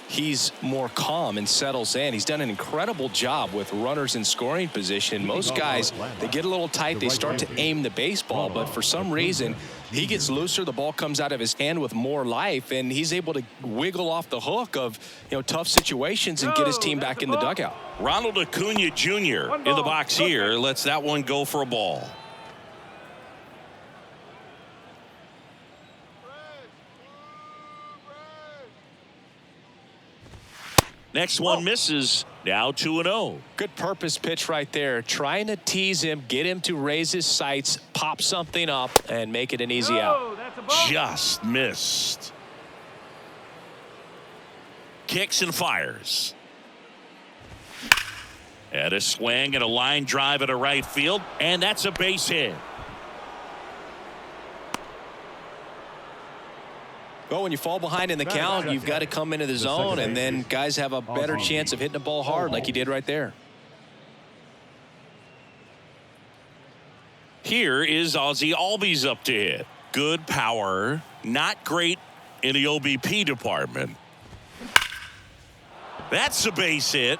he's more calm and settles in. He's done an incredible job with runners in scoring position. Most guys, they get a little tight, they start to aim the baseball, but for some reason, he gets looser, the ball comes out of his hand with more life, and he's able to wiggle off the hook of, tough situations and get his team back in the dugout. Ronald Acuna Jr. in the box here lets that one go for a ball. Next one misses. Now 2-0. Good purpose pitch right there. Trying to tease him, get him to raise his sights, pop something up, and make it an easy out. Just missed. Kicks and fires. And a swing and a line drive at a right field, and that's a base hit. Well, when you fall behind in the count, you've got to come into the zone, and then guys have a better chance of hitting the ball hard like he did right there. Here is Ozzie Albies up to hit. Good power, not great in the OBP department. That's a base hit.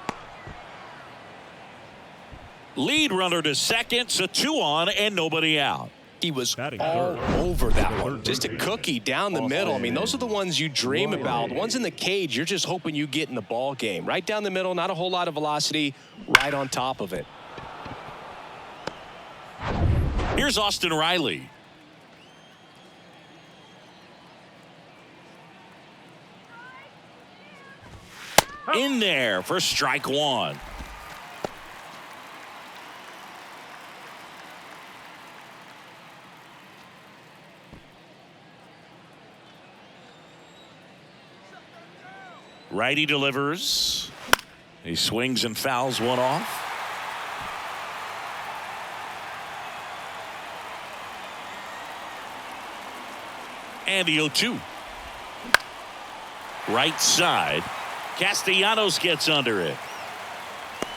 Lead runner to second, so 2 on and nobody out. He was all over that one. Just a cookie down the middle. I mean, those are the ones you dream about. The ones in the cage, you're just hoping you get in the ball game. Right down the middle, not a whole lot of velocity, right on top of it. Here's Austin Riley. In there for strike one. Righty delivers. He swings and fouls one off. And the 0-2. Right side. Castellanos gets under it.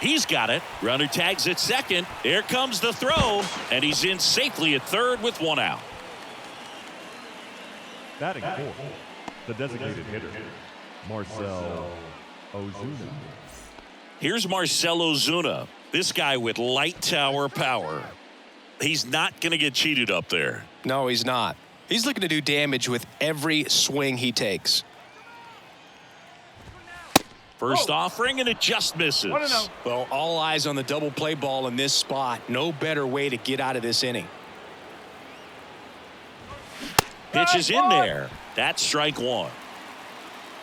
He's got it. Runner tags at second. There comes the throw. And he's in safely at third with 1 out. Batting fourth, the designated hitter, Marcell Ozuna. Here's Marcell Ozuna. This guy with light tower power. He's not going to get cheated up there. No, he's not. He's looking to do damage with every swing he takes. First offering, and it just misses. Well, all eyes on the double play ball in this spot. No better way to get out of this inning. Pitch is in there. That's strike one.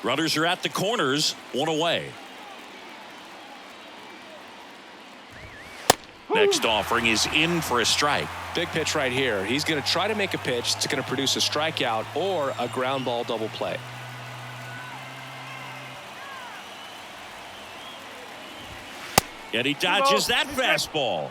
Runners are at the corners, 1 away. Next offering is in for a strike. Big pitch right here. He's going to try to make a pitch that's going to produce a strikeout or a ground ball double play. And he dodges that fastball.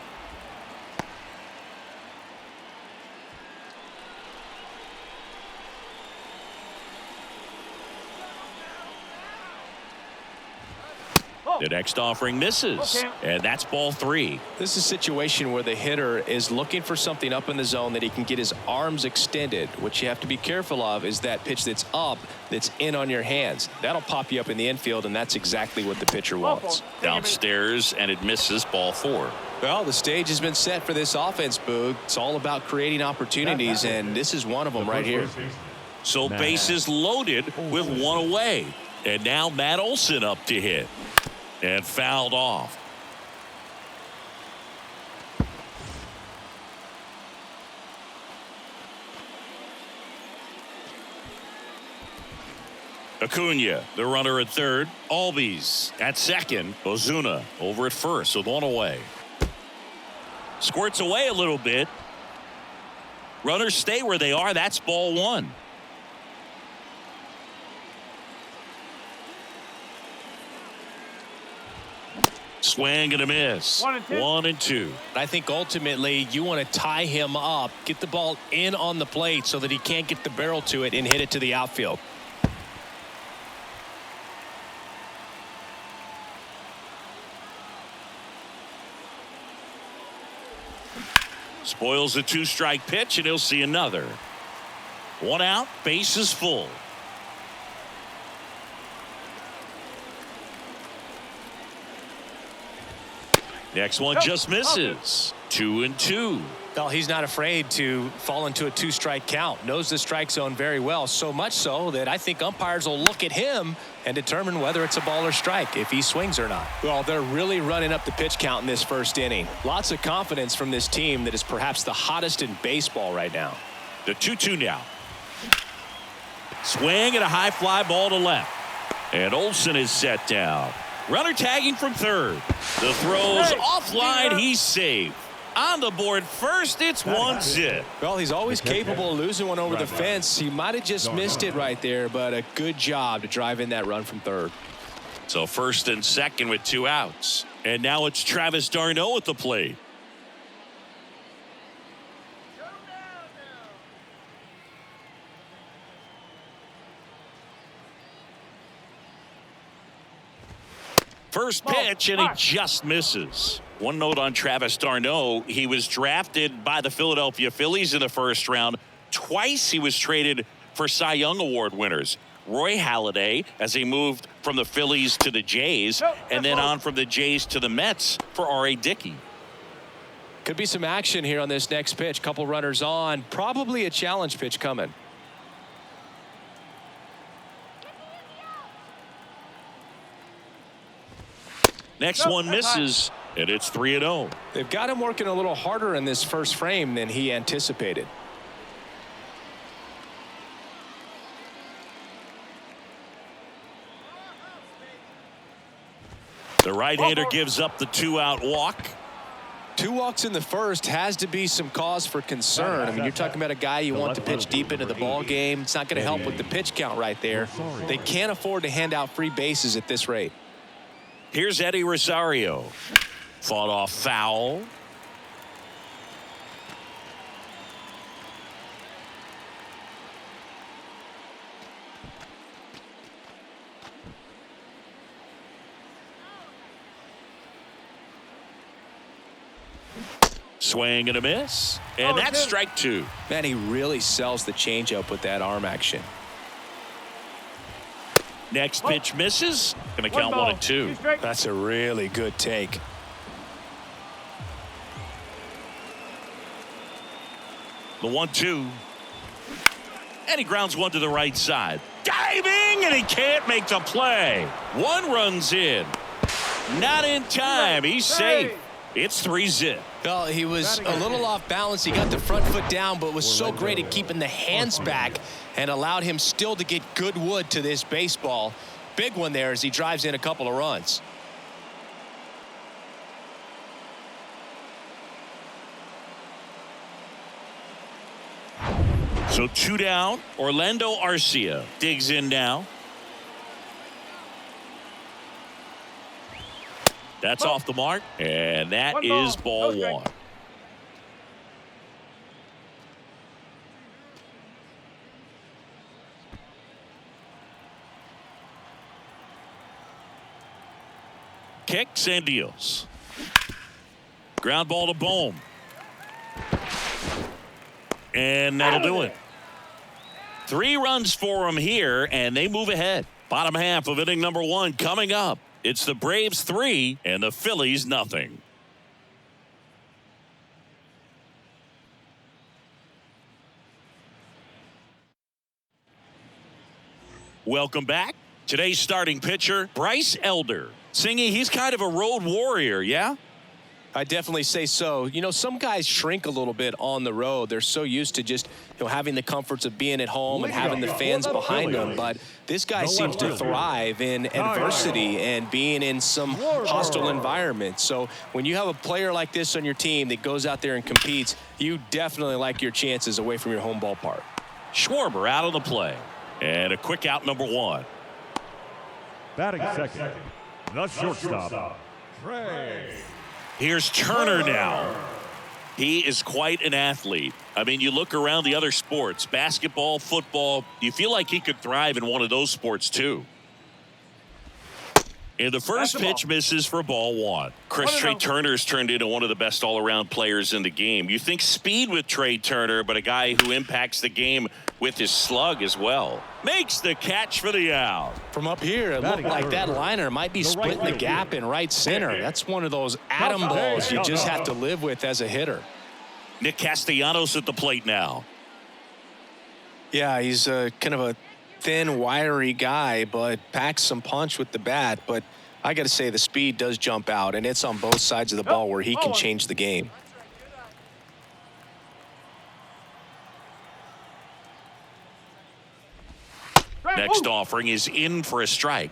The next offering misses, and that's ball 3. This is a situation where the hitter is looking for something up in the zone that he can get his arms extended. What you have to be careful of is that pitch that's up, that's in on your hands. That'll pop you up in the infield, and that's exactly what the pitcher wants. Downstairs, and it misses, ball 4. Well, the stage has been set for this offense, Boog. It's all about creating opportunities, and this is one of them right here. So bases loaded with 1 away. And now Matt Olson up to hit. And fouled off. Acuna, the runner at third. Albies at second. Ozuna over at first with 1 away. Squirts away a little bit. Runners stay where they are. That's ball 1. Swing and a miss. 1 and 2. I think ultimately you want to tie him up, get the ball in on the plate so that he can't get the barrel to it and hit it to the outfield. Spoils a 2-strike pitch, and he'll see another. 1 out, base is full. Next one just misses. 2-2. Well, he's not afraid to fall into a 2-strike count. Knows the strike zone very well, so much so that I think umpires will look at him and determine whether it's a ball or strike, if he swings or not. Well, they're really running up the pitch count in this first inning. Lots of confidence from this team that is perhaps the hottest in baseball right now. The 2-2 now. Swing and a high fly ball to left. And Olsen is set down. Runner tagging from third. The throw's offline. He's safe. On the board first, it's 1-0. Well, he's always capable of losing one over the fence. He might have just missed it right there, but a good job to drive in that run from third. So first and second with 2 outs. And now it's Travis d'Arnaud at the plate. First pitch, and he just misses. One note on Travis d'Arnaud. He was drafted by the Philadelphia Phillies in the first round. Twice he was traded for Cy Young Award winners. Roy Halladay, as he moved from the Phillies to the Jays, and then on from the Jays to the Mets for R.A. Dickey. Could be some action here on this next pitch. Couple runners on. Probably a challenge pitch coming. Next one misses, and it's 3-0. They've got him working a little harder in this first frame than he anticipated. The right-hander gives up the 2-out walk. 2 walks in the first has to be some cause for concern. I mean, you're talking about a guy you want to pitch deep into the ball game. It's not going to help with the pitch count right there. They can't afford to hand out free bases at this rate. Here's Eddie Rosario. Fought off foul. Swing and a miss. And that's strike 2. Man, he really sells the changeup with that arm action. Next pitch misses. Going to count 1-2. That's a really good take. The 1-2. And he grounds one to the right side. Diving, and he can't make the play. 1 runs in. Not in time. He's safe. It's 3-0. Well, he was a little off balance. He got the front foot down, but was so great at keeping the hands back and allowed him still to get good wood to this baseball. Big one there as he drives in a couple of runs. So 2 down. Orlando Arcia digs in now. That's off the mark, and that is ball 1. Kicks and deals. Ground ball to Bohm. And that'll do it. 3 runs for him here, and they move ahead. Bottom half of inning number 1 coming up. It's the Braves 3 and the Phillies nothing. Welcome back. Today's starting pitcher, Bryce Elder. Singy, he's kind of a road warrior, yeah? I definitely say so. You know, some guys shrink a little bit on the road. They're so used to just, having the comforts of being at home and having the fans behind them. But this guy seems to thrive in adversity and being in some hostile environments. So when you have a player like this on your team that goes out there and competes, you definitely like your chances away from your home ballpark. Schwarber out of the play. And a quick out number 1. Batting second, the shortstop, Trey. Here's Turner now. He is quite an athlete. I mean, you look around the other sports, basketball, football, you feel like he could thrive in one of those sports too. And the first pitch misses for ball 1. Trey Turner's turned into one of the best all-around players in the game. You think speed with Trey Turner, but a guy who impacts the game with his slug as well. makes the catch for the out. From up here, it looked like that liner might be splitting the gap in right center. That's one of those atom balls you just have to live with as a hitter. Nick Castellanos at the plate now. Yeah, he's kind of a thin, wiry guy, but packs some punch with the bat. But I got to say, the speed does jump out, and it's on both sides of the ball where he can change the game. Next offering is in for a strike.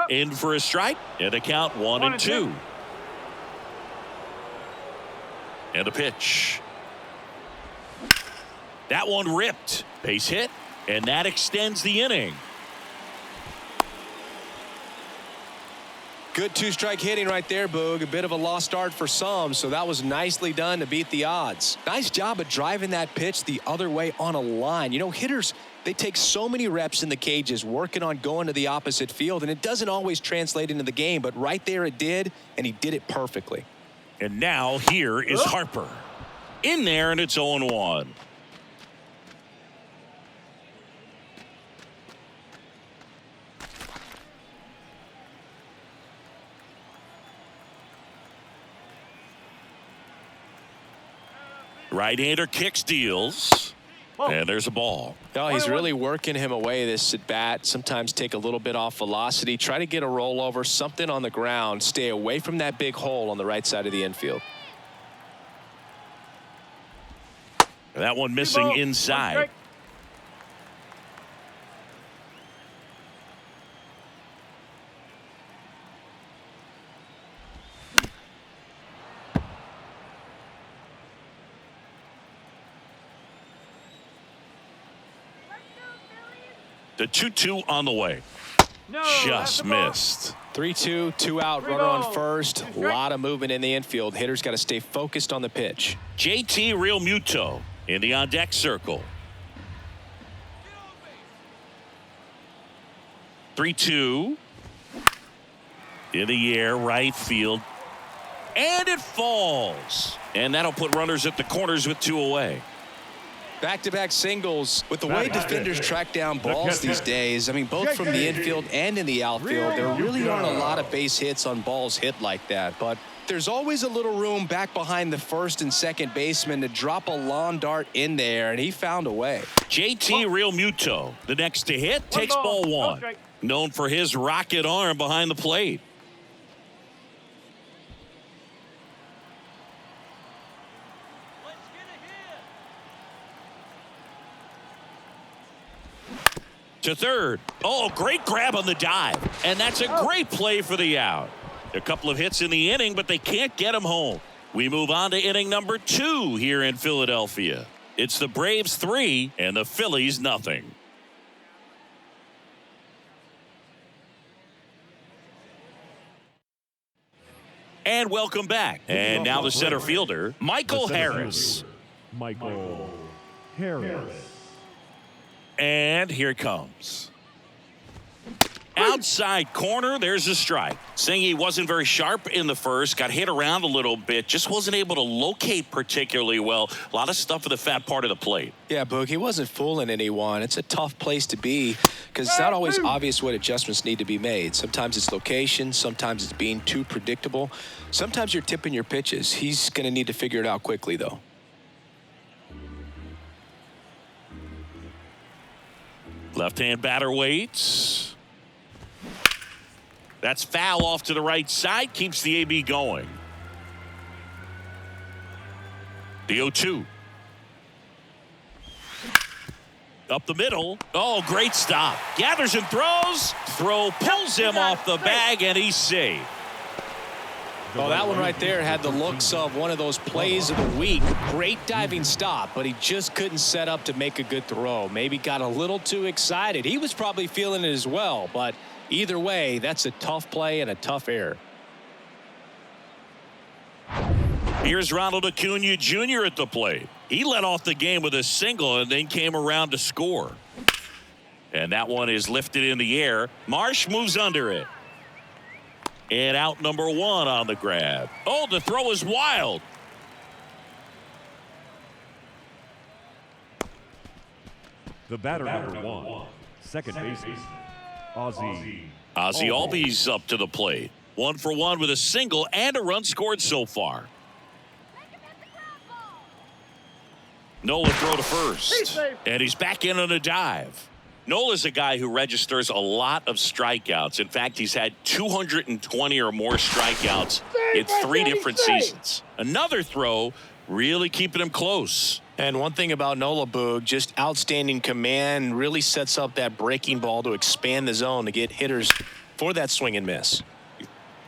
In for a strike, and a count 1-2. And a pitch. That one ripped. Base hit, and that extends the inning. Good two-strike hitting right there, Boog. A bit of a lost start for some, so that was nicely done to beat the odds. Nice job of driving that pitch the other way on a line. You know, hitters, they take so many reps in the cages working on going to the opposite field, and it doesn't always translate into the game, but right there it did, and he did it perfectly. And now here is Harper. In there, and it's 0-1. Right-hander kicks, deals, and there's a ball. Oh, he's really working him away this at bat. Sometimes take a little bit off velocity, try to get a rollover, something on the ground, stay away from that big hole on the right side of the infield. That one missing inside. The 2-2 on the way. Just missed. 3-2, 2 out, runner on first. A lot of movement in the infield. Hitters got to stay focused on the pitch. JT Realmuto in the on-deck circle. 3-2. In the air, right field. And it falls. And that'll put runners at the corners with 2 away. Back-to-back singles. With the way defenders track down balls these days, I mean, both from the infield and in the outfield, there really aren't a lot of base hits on balls hit like that. But there's always a little room back behind the first and second baseman to drop a lawn dart in there, and he found a way. JT Realmuto, the next to hit, takes ball 1. Known for his rocket arm behind the plate. To third. Oh, great grab on the dive. And that's a great play for the out. A couple of hits in the inning, but they can't get him home. We move on to inning number 2 here in Philadelphia. It's the Braves 3 and the Phillies nothing. And welcome back. And now the center fielder, Michael Harris. Michael Harris. And here it comes. Outside corner, there's a strike. Saying he wasn't very sharp in the first, got hit around a little bit, just wasn't able to locate particularly well. A lot of stuff at the fat part of the plate. Yeah, Boog, he wasn't fooling anyone. It's a tough place to be because it's not always obvious what adjustments need to be made. Sometimes it's location, sometimes it's being too predictable. Sometimes you're tipping your pitches. He's going to need to figure it out quickly, though. Left-hand batter waits. That's foul off to the right side. Keeps the AB going. The 0-2. Up the middle. Oh, great stop. Gathers and throws. Throw pulls him off the bag, and he's safe. Oh, that one right there had the looks of one of those plays of the week. Great diving stop, but he just couldn't set up to make a good throw. Maybe got a little too excited. He was probably feeling it as well, but either way, that's a tough play and a tough error. Here's Ronald Acuna Jr. at the plate. He led off the game with a single and then came around to score. And that one is lifted in the air. Marsh moves under it. And out number 1 on the grab. Oh, the throw is wild. The batter number 1, second baseman, Ozzie Albies up to the plate. 1 for 1 with a single and a run scored so far. Nola throw to first. And he's back in on a dive. Nola's a guy who registers a lot of strikeouts. In fact, he's had 220 or more strikeouts in 3 different seasons. Another throw really keeping him close. And one thing about Nola, Boog, just outstanding command, really sets up that breaking ball to expand the zone to get hitters for that swing and miss.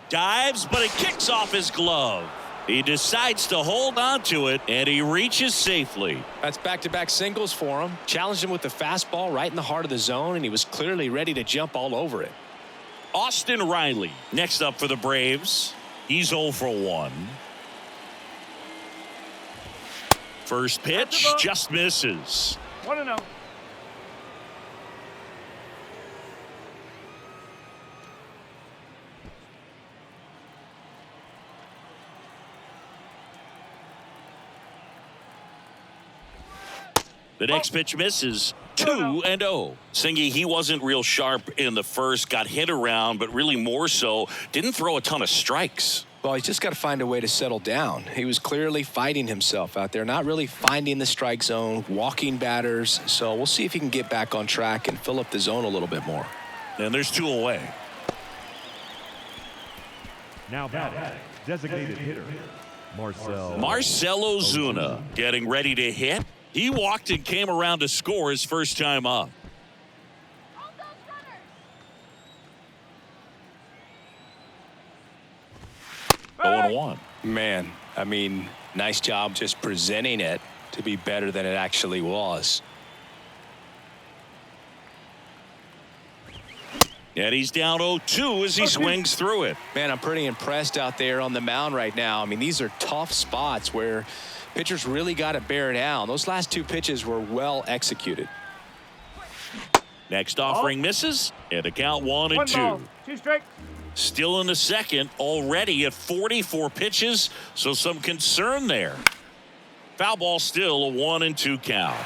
Dives, but it kicks off his glove. He decides to hold on to it, and he reaches safely. That's back-to-back singles for him. Challenged him with the fastball right in the heart of the zone, and he was clearly ready to jump all over it. Austin Riley next up for the Braves. He's 0 for 1. First pitch just misses. 1-0. The next pitch misses. 2-0. Singy, he wasn't real sharp in the first, got hit around, but really more so, didn't throw a ton of strikes. Well, he's just got to find a way to settle down. He was clearly fighting himself out there, not really finding the strike zone, walking batters. So we'll see if he can get back on track and fill up the zone a little bit more. And there's 2 away. Now batting, designated hitter, Marcell Ozuna getting ready to hit. He walked and came around to score his first time up. Hey! 0-1. Man, I mean, nice job just presenting it to be better than it actually was. And he's down 0-2 as he swings through it. Man, I'm pretty impressed out there on the mound right now. I mean, these are tough spots where pitchers really got to bear down. Those last 2 pitches were well executed. Next offering misses, and a count 1-2. 2 strikes. Still in the second, already at 44 pitches, so some concern there. Foul ball, still a 1-2 count.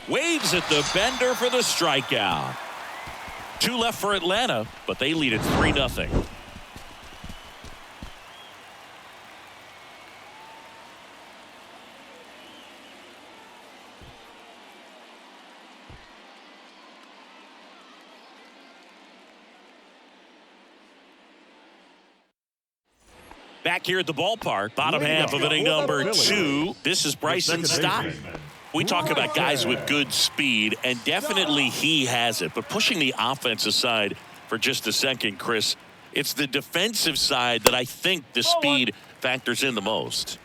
Waves at the bender for the strikeout. 2 left for Atlanta, but they lead it 3-0. Back here at the ballpark, bottom half of inning number 2. This is Bryson Stott. We talk about guys with good speed, and definitely he has it. But pushing the offensive side for just a second, Chris, it's the defensive side that I think the speed factors in the most.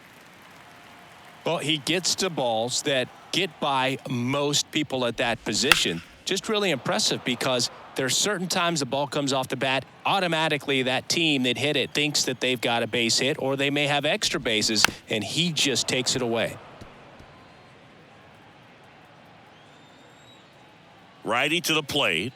Well, he gets to balls that get by most people at that position. Just really impressive because there's certain times the ball comes off the bat, automatically that team that hit it thinks that they've got a base hit or they may have extra bases, and he just takes it away. Righty to the plate.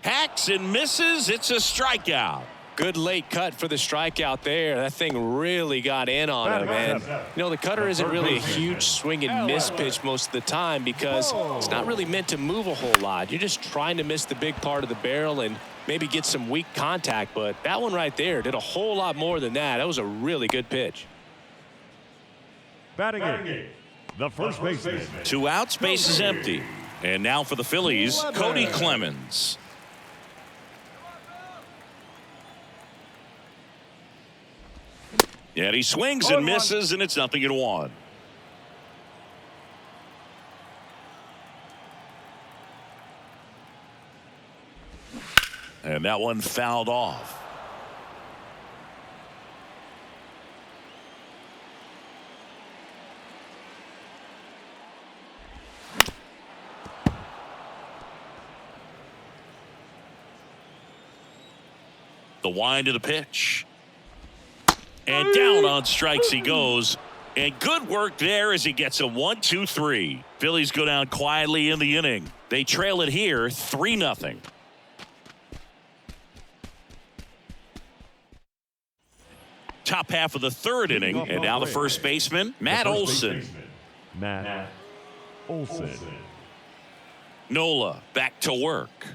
Hacks and misses. It's a strikeout. Good late cut for the strikeout there. That thing really got in on him, man. You know, the cutter isn't really a huge swing and miss pitch most of the time because it's not really meant to move a whole lot. You're just trying to miss the big part of the barrel and maybe get some weak contact. But that one right there did a whole lot more than that. That was a really good pitch. batting eighth, the first baseman. 2 outs, base is empty. And now for the Phillies, Cody Clemens. Yeah, he swings and misses, and it's 0-1. And that one fouled off. The wind of the pitch. And down on strikes he goes. And good work there as he gets a 1-2-3. Phillies go down quietly in the inning. They trail it here 3-0. Top half of the third inning, and now the first baseman, Matt Olson. Matt Olson. Nola back to work.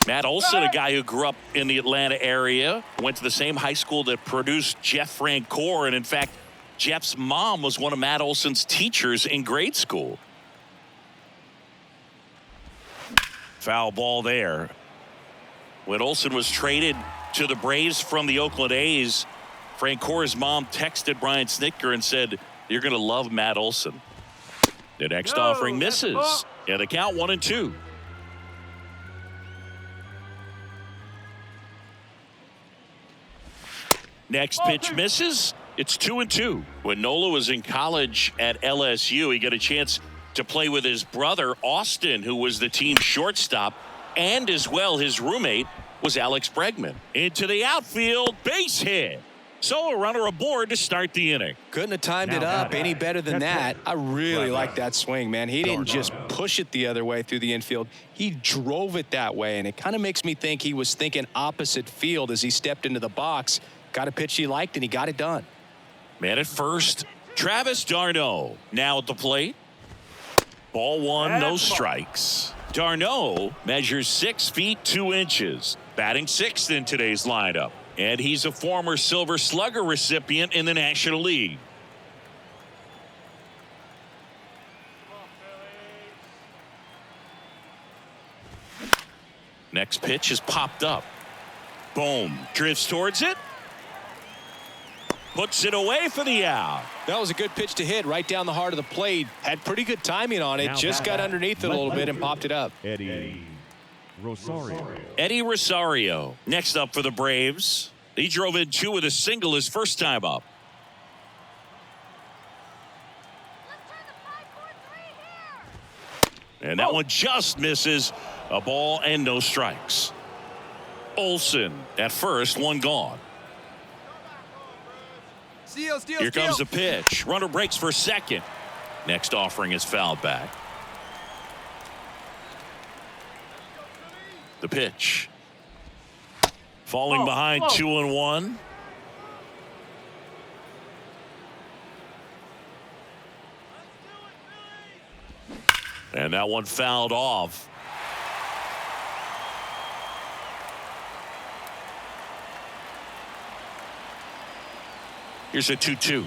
Matt Olson, a guy who grew up in the Atlanta area, went to the same high school that produced Jeff Francoeur, and in fact, Jeff's mom was one of Matt Olson's teachers in grade school. Foul ball there. When Olson was traded to the Braves from the Oakland A's, Francoeur's mom texted Brian Snitker and said, "You're going to love Matt Olson." The next offering misses. And the count 1-2. Next pitch misses. It's 2-2. When Nola was in college at LSU, he got a chance to play with his brother, Austin, who was the team shortstop, and as well his roommate was Alex Bregman. Into the outfield, base hit. So a runner aboard to start the inning. Couldn't have timed it up any better than that. I really like that swing, man. He didn't just push it the other way through the infield. He drove it that way, and it kind of makes me think he was thinking opposite field as he stepped into the box. Got a pitch he liked, and he got it done. Man at first, Travis d'Arnaud now at the plate. Ball one, no strikes. d'Arnaud measures 6 feet 2 inches, batting sixth in today's lineup. And he's a former Silver Slugger recipient in the National League. Next pitch is popped up. Boom. Drifts towards it. Puts it away for the out. That was a good pitch to hit right down the heart of the plate. Had pretty good timing on it. Just got underneath it a little bit and popped it up. Eddie Rosario. Eddie Rosario next up for the Braves. He drove in 2 with a single his first time up. And that one just misses. A ball and no strikes. Olson at first, one gone. Here comes the pitch. Runner breaks for second. Next offering is fouled back. The pitch. Falling behind 2-1. And that one fouled off. Here's a 2-2.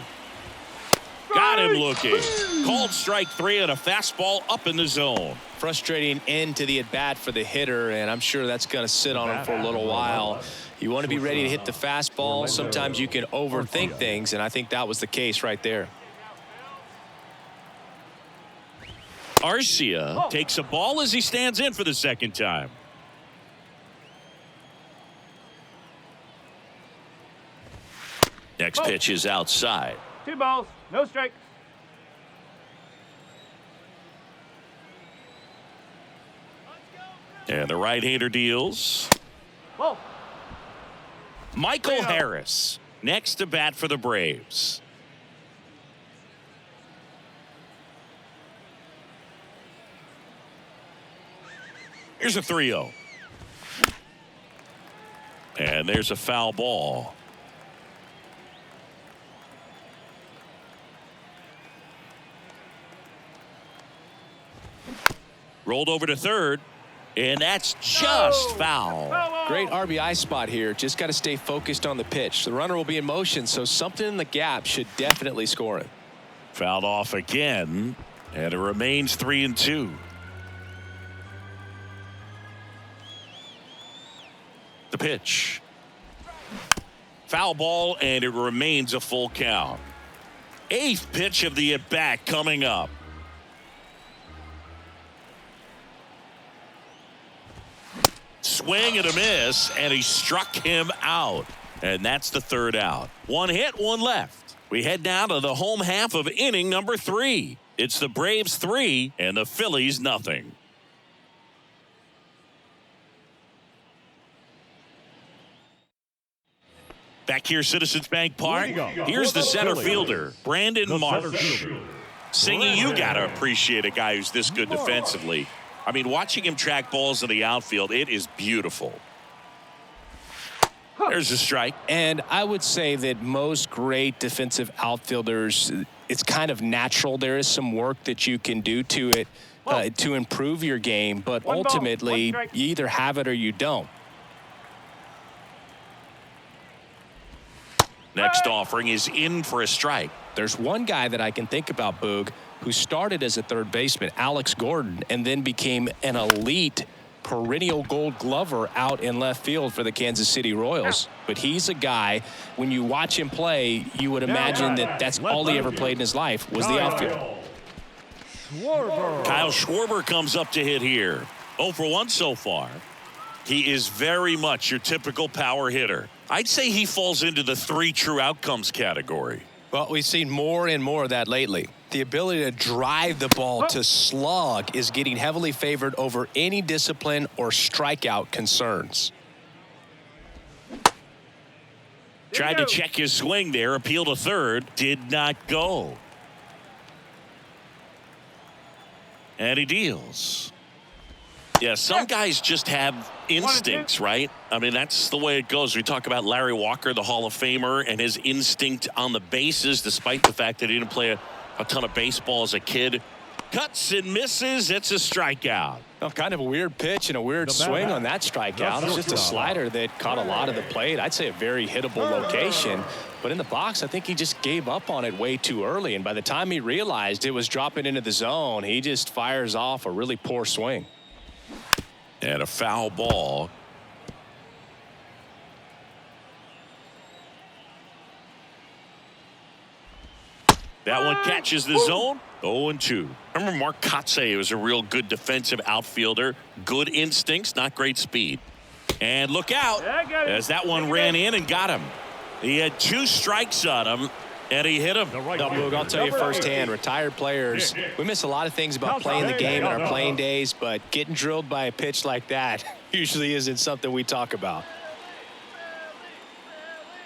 Got him looking. Called strike 3 and a fastball up in the zone. Frustrating end to the at-bat for the hitter, and I'm sure that's going to sit on him for a little while. You want to be ready to hit the fastball. Sometimes you can overthink things, and I think that was the case right there. Arcia takes a ball as he stands in for the second time. Next pitch is outside. 2 balls, no strikes. And the right-hander deals. Whoa. Michael Harris next to bat for the Braves. Here's a 3-0. And there's a foul ball. Rolled over to third, and that's just foul. Great RBI spot here. Just got to stay focused on the pitch. The runner will be in motion, so something in the gap should definitely score him. Fouled off again, and it remains 3-2. The pitch. Foul ball, and it remains a full count. 8th pitch of the at-bat coming up. Swing and a miss, and he struck him out. And that's the third out. 1 hit, 1 left. We head now to the home half of inning number 3. It's the Braves 3 and the Phillies nothing. Back here, Citizens Bank Park. Here's the center fielder, Brandon Marsh. Singing, you got to appreciate a guy who's this good defensively. I mean, watching him track balls in the outfield, it is beautiful. There's a strike. And I would say that most great defensive outfielders, it's kind of natural. There is some work that you can do to it to improve your game, but ultimately you either have it or you don't. Next offering is in for a strike. There's one guy that I can think about, Boog, who started as a third baseman, Alex Gordon, and then became an elite perennial Gold Glover out in left field for the Kansas City Royals. But he's a guy, when you watch him play, you would imagine that that's all he ever played in his life was the outfield. Kyle Schwarber comes up to hit here. 0 for 1 so far. He is very much your typical power hitter. I'd say he falls into the 3 true outcomes category. Well, we've seen more and more of that lately. The ability to drive the ball to slug is getting heavily favored over any discipline or strikeout concerns. Tried to check his swing there, appeal to third, did not go. And he deals. Yeah, some guys just have instincts, right? I mean, that's the way it goes. We talk about Larry Walker, the Hall of Famer, and his instinct on the bases, despite the fact that he didn't play a ton of baseball as a kid. Cuts and misses. It's a strikeout. Well, kind of a weird pitch and a weird swing on that strikeout. It's just a slider that caught a lot of the plate. I'd say a very hittable location. But in the box, I think he just gave up on it way too early. And by the time he realized it was dropping into the zone, he just fires off a really poor swing. And a foul ball. That one catches the zone. 0-2. Remember Mark Kotsay was a real good defensive outfielder. Good instincts, not great speed. And look out as that one ran in and got him. He had 2 strikes on him, and he hit him. I'll tell you firsthand, retired players, we miss a lot of things about playing the game in our playing days, but getting drilled by a pitch like that usually isn't something we talk about.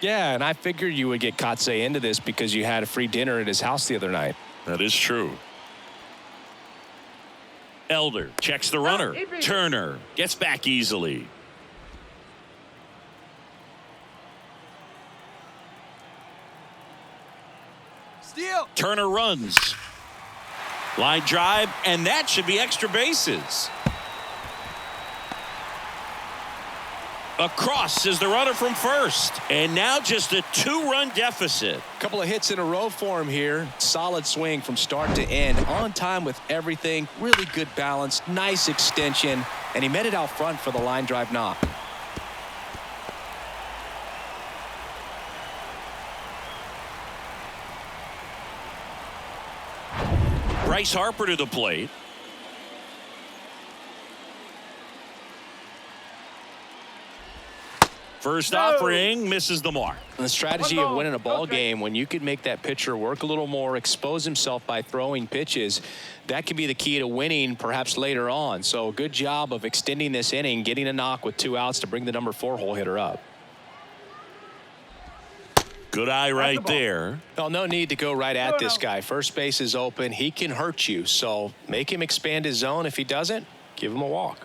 Yeah, and I figured you would get Kotsay into this because you had a free dinner at his house the other night. That is true. Elder checks the runner. Turner gets back easily. Steal. Turner runs. Line drive, and that should be extra bases. Across is the runner from first. And now just a 2-run deficit. A couple of hits in a row for him here. Solid swing from start to end. On time with everything. Really good balance. Nice extension. And he met it out front for the line drive knock. Bryce Harper to the plate. First offering misses the mark. And the strategy of winning a ball game, when you could make that pitcher work a little more, expose himself by throwing pitches, that could be the key to winning perhaps later on. So good job of extending this inning, getting a knock with 2 outs to bring the number 4 hole hitter up. Good eye right there. Well, no need to go right at this guy. First base is open. He can hurt you. So make him expand his zone. If he doesn't, give him a walk.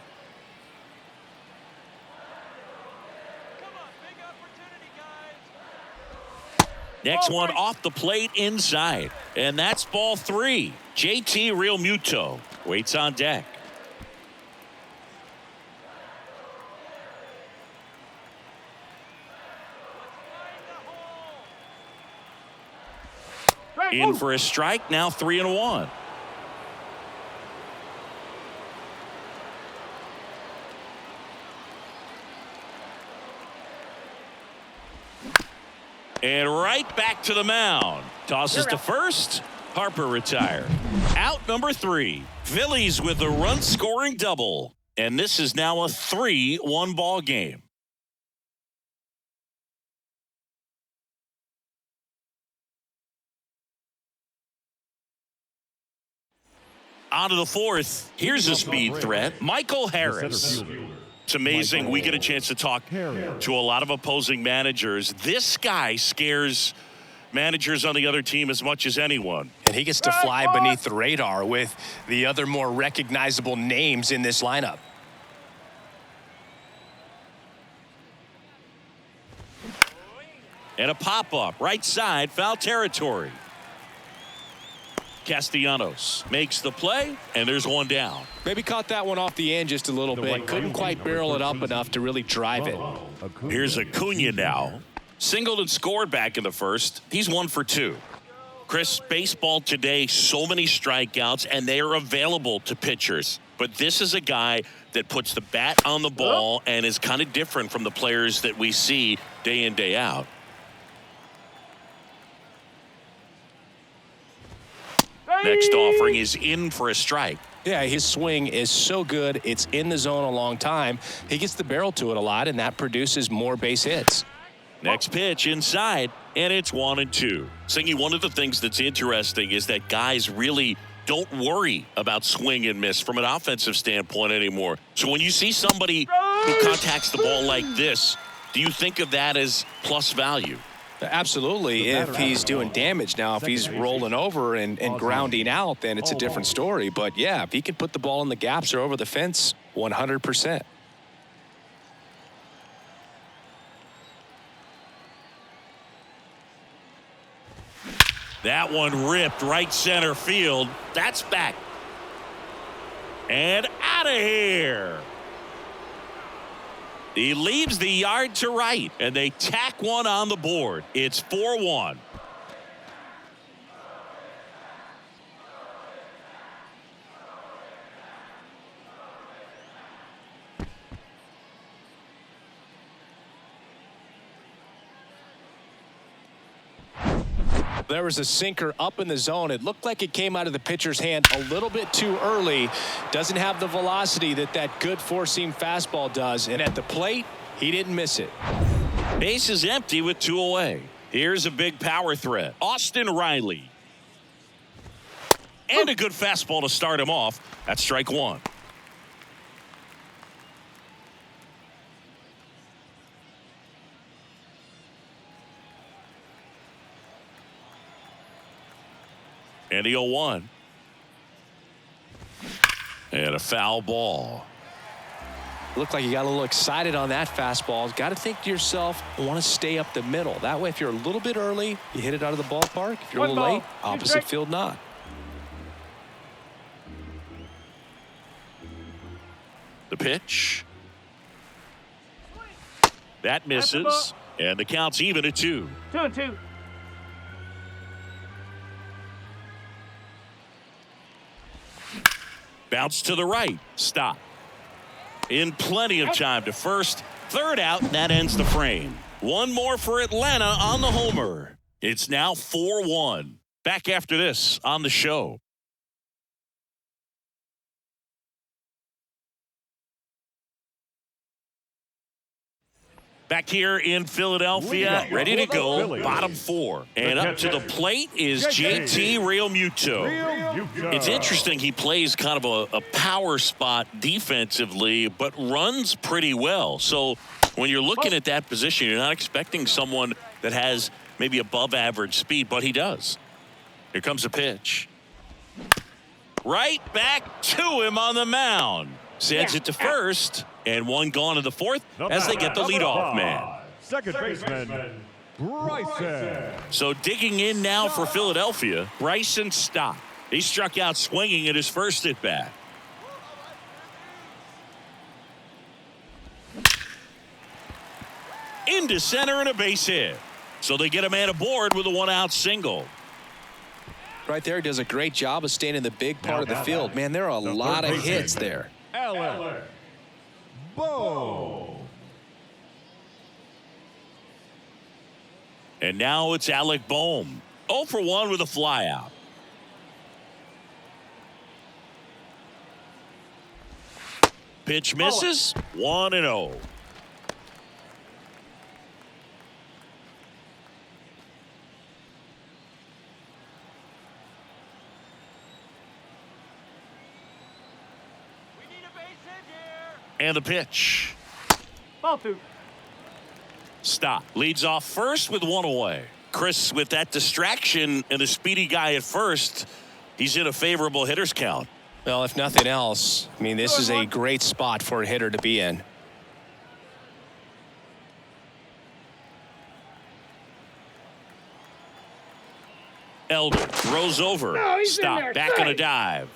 Next one off the plate inside. And that's ball 3. JT Realmuto waits on deck. In for a strike, now 3-1. And right back to the mound. Tosses to first. Harper retired. Out number 3. Phillies with a run-scoring double. And this is now a 3-1 ball game. On to the 4th. Here's a speed threat. Michael Harris. It's amazing. We get a chance to talk to a lot of opposing managers. This guy scares managers on the other team as much as anyone. And he gets to fly beneath the radar with the other more recognizable names in this lineup. And a pop-up, right side, foul territory. Castellanos makes the play, and there's one down. Maybe caught that one off the end just a little bit. Couldn't quite barrel it up enough to really drive it. Here's Acuna now. Singled and scored back in the first. He's 1 for 2. Chris, baseball today, so many strikeouts, and they are available to pitchers. But this is a guy that puts the bat on the ball and is kind of different from the players that we see day in, day out. Next offering is in for a strike. Yeah, his swing is so good. It's in the zone a long time. He gets the barrel to it a lot, and that produces more base hits. Next pitch inside, and it's 1-2. Singy, one of the things that's interesting is that guys really don't worry about swing and miss from an offensive standpoint anymore. So when you see somebody who contacts the ball like this, do you think of that as plus value? Absolutely. If he's doing damage now, if he's rolling over and grounding out, then it's a different story. But, yeah, if he can put the ball in the gaps or over the fence, 100%. That one ripped right center field. That's back. And out of here. He leaves the yard to right, and they tack one on the board. It's 4-1. There was a sinker up in the zone. It looked like it came out of the pitcher's hand a little bit too early. Doesn't have the velocity that good four-seam fastball does. And at the plate, he didn't miss it. Base is empty with 2 away. Here's a big power threat. Austin Riley. And a good fastball to start him off. That's strike 1. And the 0-1. And a foul ball. Looked like you got a little excited on that fastball. Got to think to yourself, I want to stay up the middle. That way, if you're a little bit early, you hit it out of the ballpark. If you're a little late, opposite field not. The pitch. That misses. And the count's even at 2. 2-2. Bounce to the right. Stop. In plenty of time to first. Third out, and that ends the frame. One more for Atlanta on the homer. It's now 4-1. Back after this on the show. Back here in Philadelphia, ready to go, bottom 4. And up to the plate is JT Realmuto. It's interesting, he plays kind of a power spot defensively, but runs pretty well. So when you're looking at that position, you're not expecting someone that has maybe above average speed, but he does. Here comes a pitch. Right back to him on the mound. Sends it to first, and one gone in the 4th as they get the leadoff man. Second baseman, Bryson. So digging in now for Philadelphia, Bryson Stott. He struck out swinging at his first at bat. Into center and a base hit. So they get a man aboard with a 1-out single. Right there, does a great job of staying in the big part of the field. Man, there are a lot of hits there. Alec Bohm. And now it's Alec Bohm. 0 for 1 with a flyout. Pitch misses. 1-0. And the pitch. Ball 2. Stop. Leads off first with one away. Chris, with that distraction and a speedy guy at first, he's in a favorable hitter's count. Well, if nothing else, I mean, this is a great spot for a hitter to be in. Elder throws over. No, he's Stop. in there. Back on a dive.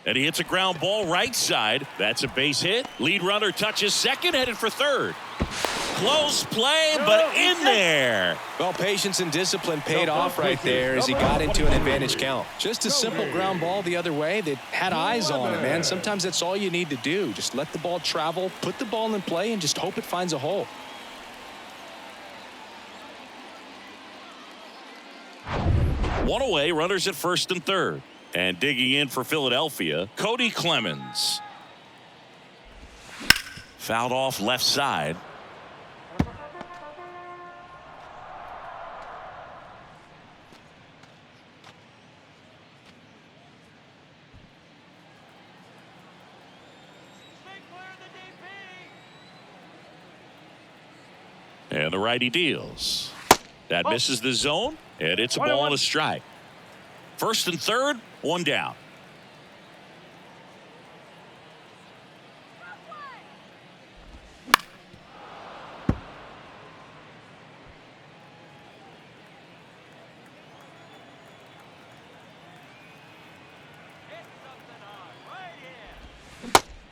And he hits a ground ball right side. That's a base hit. Lead runner touches second, headed for third. Close play, but in there. Well, patience and discipline paid off right there as he got into an advantage count. Just a simple ground ball the other way that had eyes on it, man. Sometimes that's all you need to do. Just let the ball travel, put the ball in play, and just hope it finds a hole. One away, runners at first and third. And digging in for Philadelphia, Cody Clemens. Fouled off left side. And the righty deals. That misses the zone, and it's a ball and a strike. First and third, one down.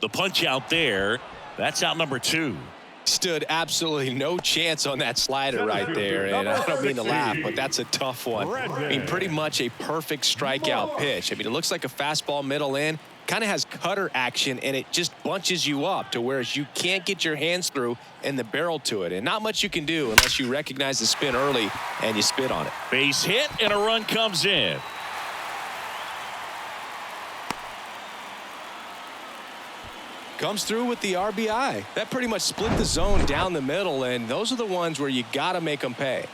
The punch out there, that's out number 2. Stood absolutely no chance on that slider right there, and I don't mean to laugh, but that's a tough one. I mean, pretty much a perfect strikeout pitch. I mean, it looks like a fastball middle in, kind of has cutter action, and it just bunches you up to where you can't get your hands through and the barrel to it, and not much you can do unless you recognize the spin early and you spit on it. Base hit, and a run comes in. Comes through with the RBI. That pretty much split the zone down the middle, and those are the ones where you got to make them pay.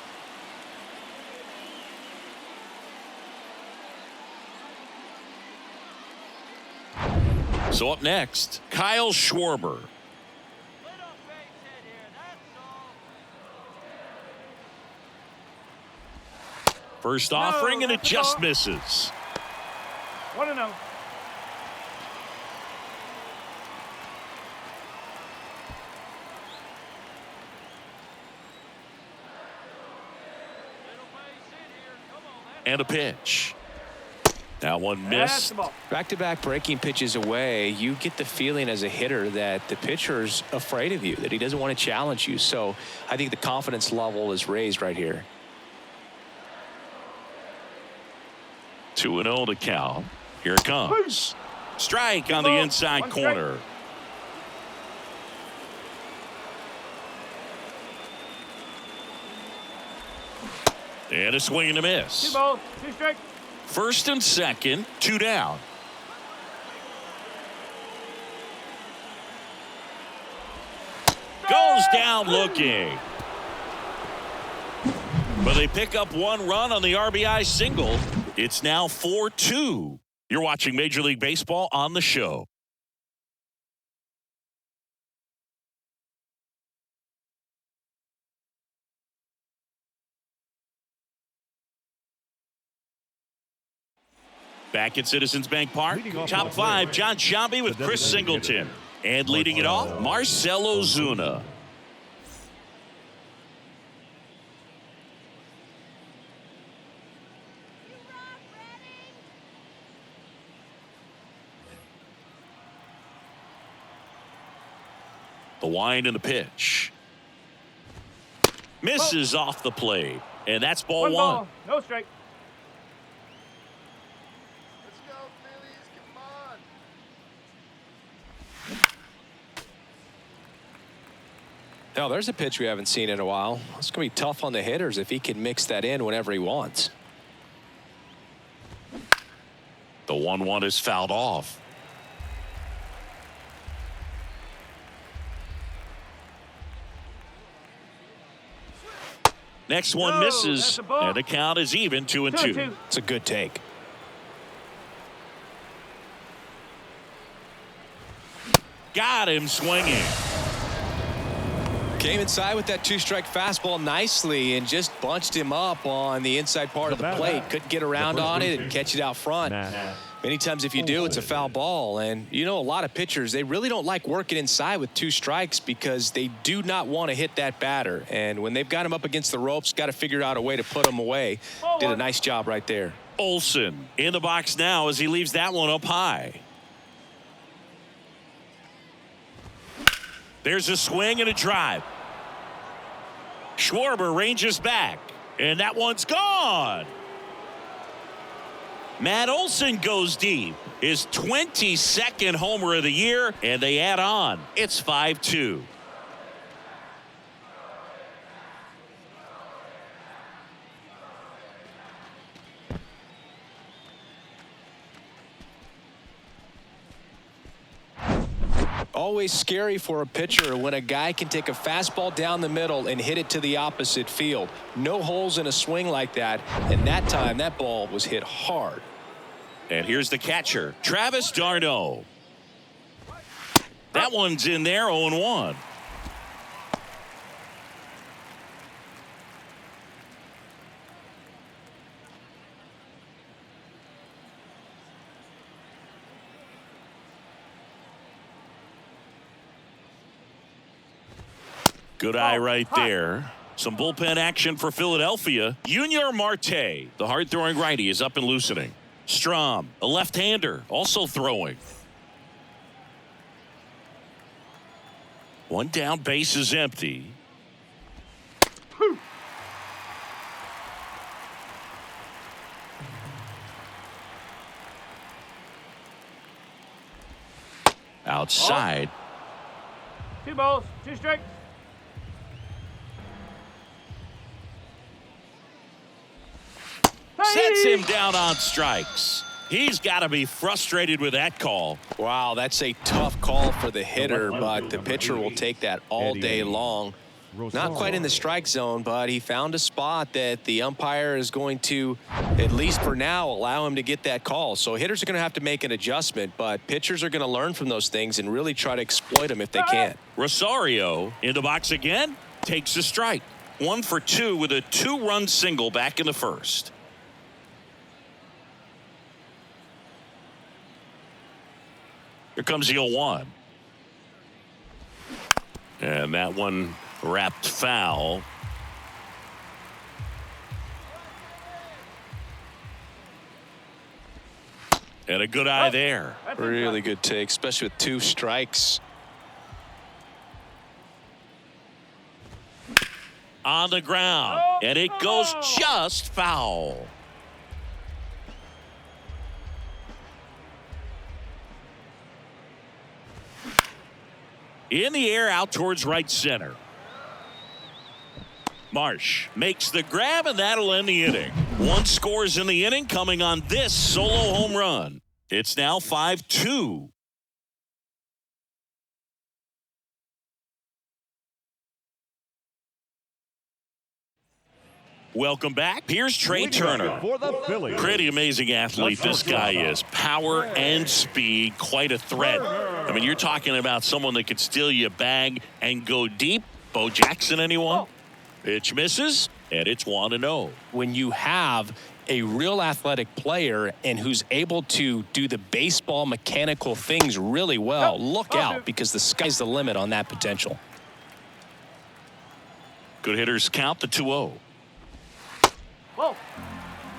So up next, Kyle Schwarber. First offering, and it just misses. 1-0. And a pitch. That one missed. Back-to-back breaking pitches away, you get the feeling as a hitter that the pitcher's afraid of you, that he doesn't want to challenge you. So I think the confidence level is raised right here. 2-0 to count. Here it comes. Strike on the inside corner. And a swing and a miss. 2 balls, 2 strikes. First and second, 2 down. Goes down looking. But they pick up 1 run on the RBI single. It's now 4-2. You're watching Major League Baseball on the show. Back at Citizens Bank Park, top 5, John Sciambi with Chris Singleton. And leading it off, Marcell Ozuna. The wind and the pitch. Misses off the plate. And that's ball 1. Ball, no strike. Now, there's a pitch we haven't seen in a while. It's going to be tough on the hitters if he can mix that in whenever he wants. The 1-1 is fouled off. Next one No, misses, that's a ball. and the count is even 2-2. It's a good take. Got him swinging. Came inside with that two-strike fastball nicely and just bunched him up on the inside part of the plate. Couldn't get around on it and catch it out front. Many times if you do, it's a foul ball. And, you know, a lot of pitchers, they really don't like working inside with 2 strikes because they do not want to hit that batter. And when they've got him up against the ropes, got to figure out a way to put him away. Did a nice job right there. Olsen in the box now as he leaves that one up high. There's a swing and a drive. Schwarber ranges back, and that one's gone. Matt Olson goes deep. His 22nd homer of the year, and they add on. It's 5-2. Always scary for a pitcher when a guy can take a fastball down the middle and hit it to the opposite field. No holes in a swing like that, and that time that ball was hit hard. And here's the catcher, Travis d'Arnaud. That one's in there, 0-1. Good eye right there. Some bullpen action for Philadelphia. Junior Marte, the hard-throwing righty, is up and loosening. Strom, a left-hander, also throwing. One down, base is empty. Outside. 2 balls, 2 strikes. Sets him down on strikes. He's got to be frustrated with that call. Wow, that's a tough call for the hitter, but the pitcher will take that all day long. Not quite in the strike zone, but he found a spot that the umpire is going to, at least for now, allow him to get that call. So hitters are going to have to make an adjustment, but pitchers are going to learn from those things and really try to exploit them if they can. Rosario in the box again, takes a strike. 1 for 2 with a 2-run single back in the first. Here comes the 0-1. And that one wrapped foul. And a good eye there. Really good take, especially with 2 strikes. On the ground. And it goes just foul. In the air out towards right center. Marsh makes the grab, and that'll end the inning. 1 scores in the inning coming on this solo home run. It's now 5-2. Welcome back. Here's Trey Turner. For the Phillies. Pretty amazing athlete this guy is. Power and speed, quite a threat. I mean, you're talking about someone that could steal you a bag and go deep. Bo Jackson, anyone? Pitch misses, and it's 1-0. When you have a real athletic player and who's able to do the baseball mechanical things really well, look out, because the sky's the limit on that potential. Good hitters count the 2-0. Whoa.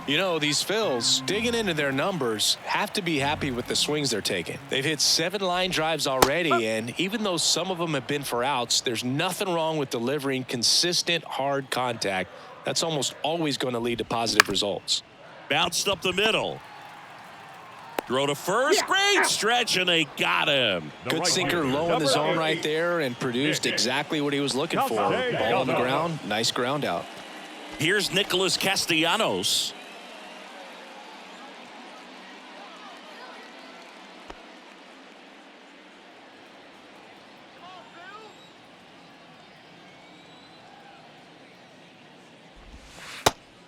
You know, these Phils, digging into their numbers, have to be happy with the swings they're taking. They've hit 7 line drives already, and even though some of them have been for outs, there's nothing wrong with delivering consistent, hard contact. That's almost always going to lead to positive results. Bounced up the middle. Throw to first. Great stretch, and they got him. Good sinker low in the zone right there and produced exactly what he was looking for. Ball on the ground, nice ground out. Here's Nicholas Castellanos.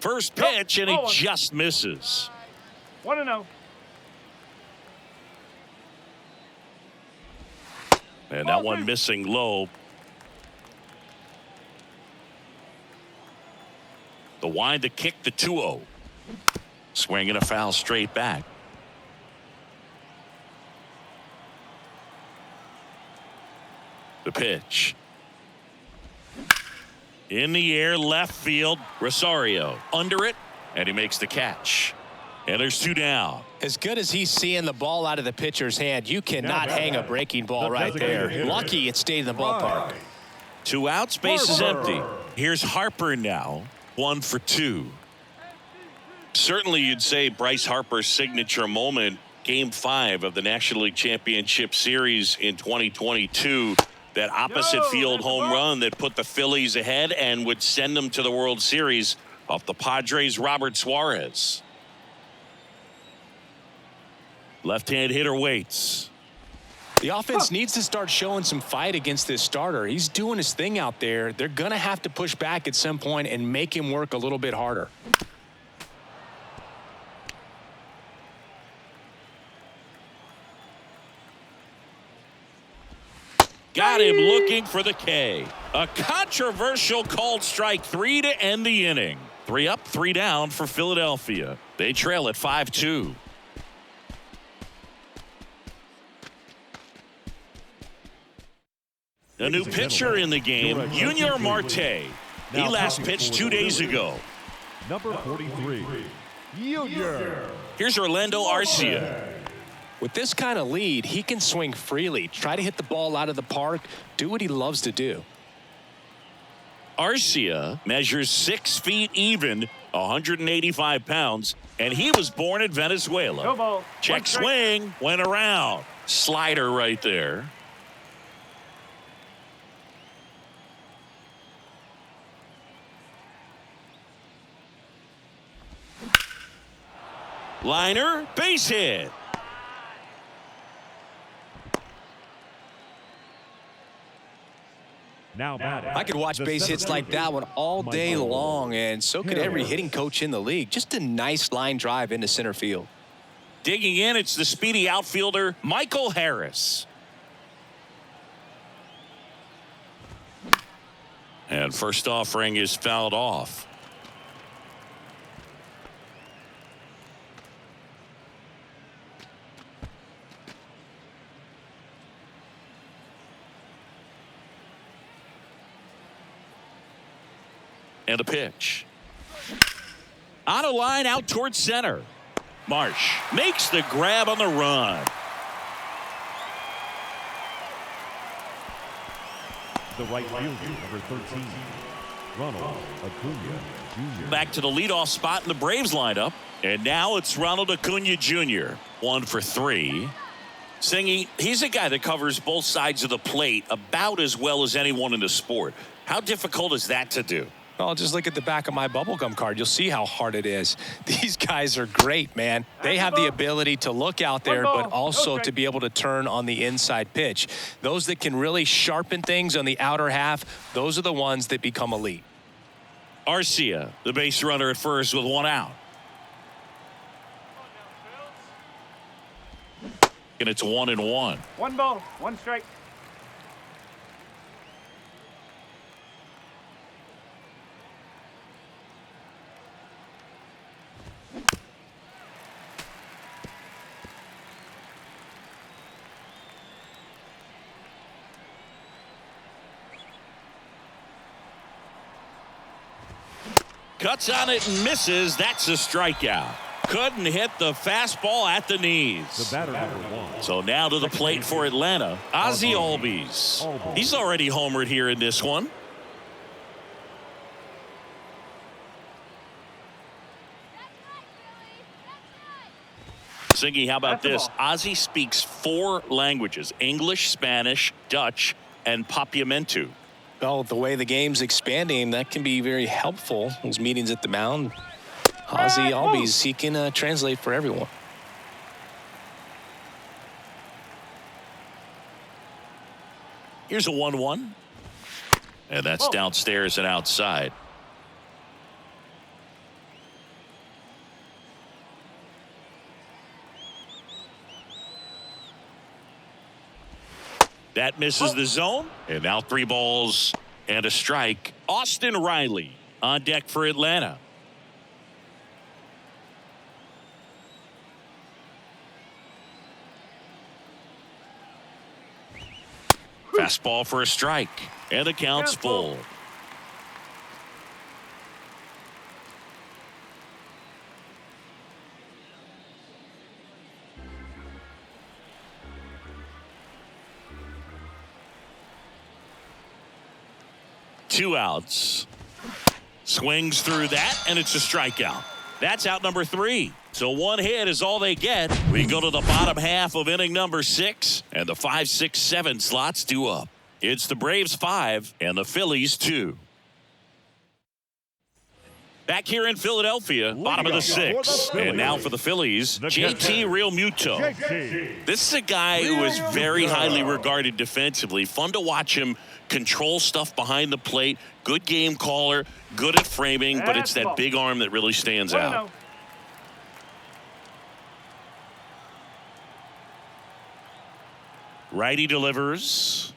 First pitch, and he Ball one. just misses. 1-0. And that one missing low. The wind to kick the 2-0. Swing and a foul straight back. The pitch. In the air, left field. Rosario under it, and he makes the catch. And there's 2 down. As good as he's seeing the ball out of the pitcher's hand, you cannot hang a breaking ball right there. Lucky it stayed in the ballpark. 2 outs, base is empty. Here's Harper now, 1 for 2. Certainly you'd say Bryce Harper's signature moment, Game 5 of the National League Championship Series in 2022, that opposite field home run that put the Phillies ahead and would send them to the World Series off the Padres' Robert Suarez. Left-hand hitter waits. The offense needs to start showing some fight against this starter. He's doing his thing out there. They're going to have to push back at some point and make him work a little bit harder. Got him looking for the K. A controversial called strike 3 to end the inning. 3 up, 3 down for Philadelphia. They trail at 5-2. A new pitcher in the game, Junior Marte. He last pitched 2 days ago. Number 43, Junior. Here's Orlando Arcia. With this kind of lead, he can swing freely, try to hit the ball out of the park, do what he loves to do. Arcia measures 6 feet even, 185 pounds, and he was born in Venezuela. No ball. Check swing, went around. Slider right there. Liner, base hit. Now batting. I could watch the base hits like that one all day long, and so could every hitting coach in the league. Just a nice line drive into center field. Digging in, it's the speedy outfielder, Michael Harris. And first offering is fouled off. And a pitch. On a line out towards center. Marsh makes the grab on the run. The right fielder, number 13, Ronald Acuna Jr. Back to the leadoff spot in the Braves lineup. And now it's Ronald Acuna Jr. 1 for 3. Singy, he's a guy that covers both sides of the plate about as well as anyone in the sport. How difficult is that to do? Well, just look at the back of my bubblegum card. You'll see how hard it is. These guys are great, man. They have the ability to look out there, but also to be able to turn on the inside pitch. Those that can really sharpen things on the outer half, those are the ones that become elite. Arcia, the base runner at first with 1 out. And it's 1-1. 1 ball, 1 strike. Cuts on it and misses. That's a strikeout. Couldn't hit the fastball at the knees. The batter, number 1. So now to the plate for Atlanta, Ozzie Albies. He's already homered here in this one. Singy, how about this? Ozzie speaks 4 languages: English, Spanish, Dutch, and Papiamentu. Well, the way the game's expanding, that can be very helpful. Those meetings at the mound. Ozzie Albies, he can translate for everyone. Here's a 1-1. And that's downstairs and outside. That misses the zone. And now 3 balls and a strike. Austin Riley on deck for Atlanta. Fastball for a strike. And the count's full. Two outs. Swings through that, and it's a strikeout. That's out number 3. So 1 hit is all they get. We go to the bottom half of inning number 6, and the 5, 6, 7 slots due up. It's the Braves 5 and the Phillies 2. Back here in Philadelphia, bottom of the 6th. And now for the Phillies, JT Realmuto. This is a guy who is very highly regarded defensively. Fun to watch him control stuff behind the plate. Good game caller, good at framing, but it's that big arm that really stands out. Righty delivers.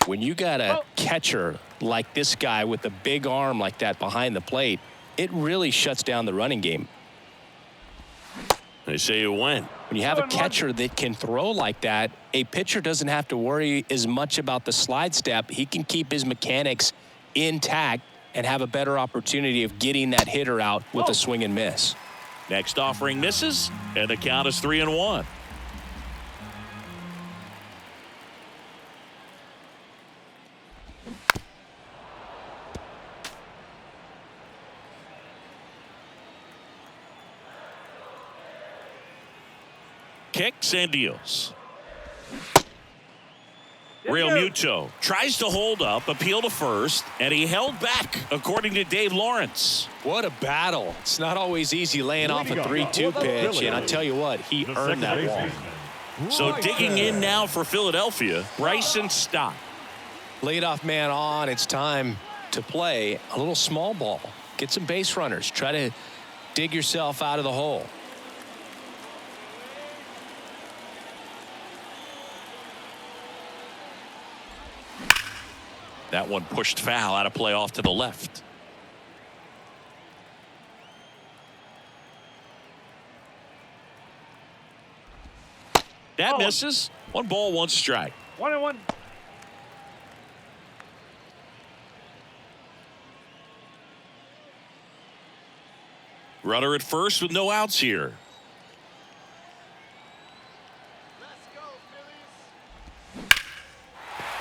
When you got a catcher like this guy with a big arm like that behind the plate, it really shuts down the running game. They say you win. When you have a catcher that can throw like that, a pitcher doesn't have to worry as much about the slide step. He can keep his mechanics intact and have a better opportunity of getting that hitter out with a swing and miss. Next offering misses, and the count is 3-1. Kicks and deals. Realmuto tries to hold up, appeal to first, and he held back, according to Dave Lawrence. What a battle. It's not always easy laying off a 3-2 pitch, and I tell you what, he earned that ball. So digging in now for Philadelphia, Bryson Stott. Leadoff man on. It's time to play a little small ball. Get some base runners. Try to dig yourself out of the hole. That one pushed foul out of play off to the left. That misses. 1 ball, 1 strike. 1-1. Runner at first with no outs here.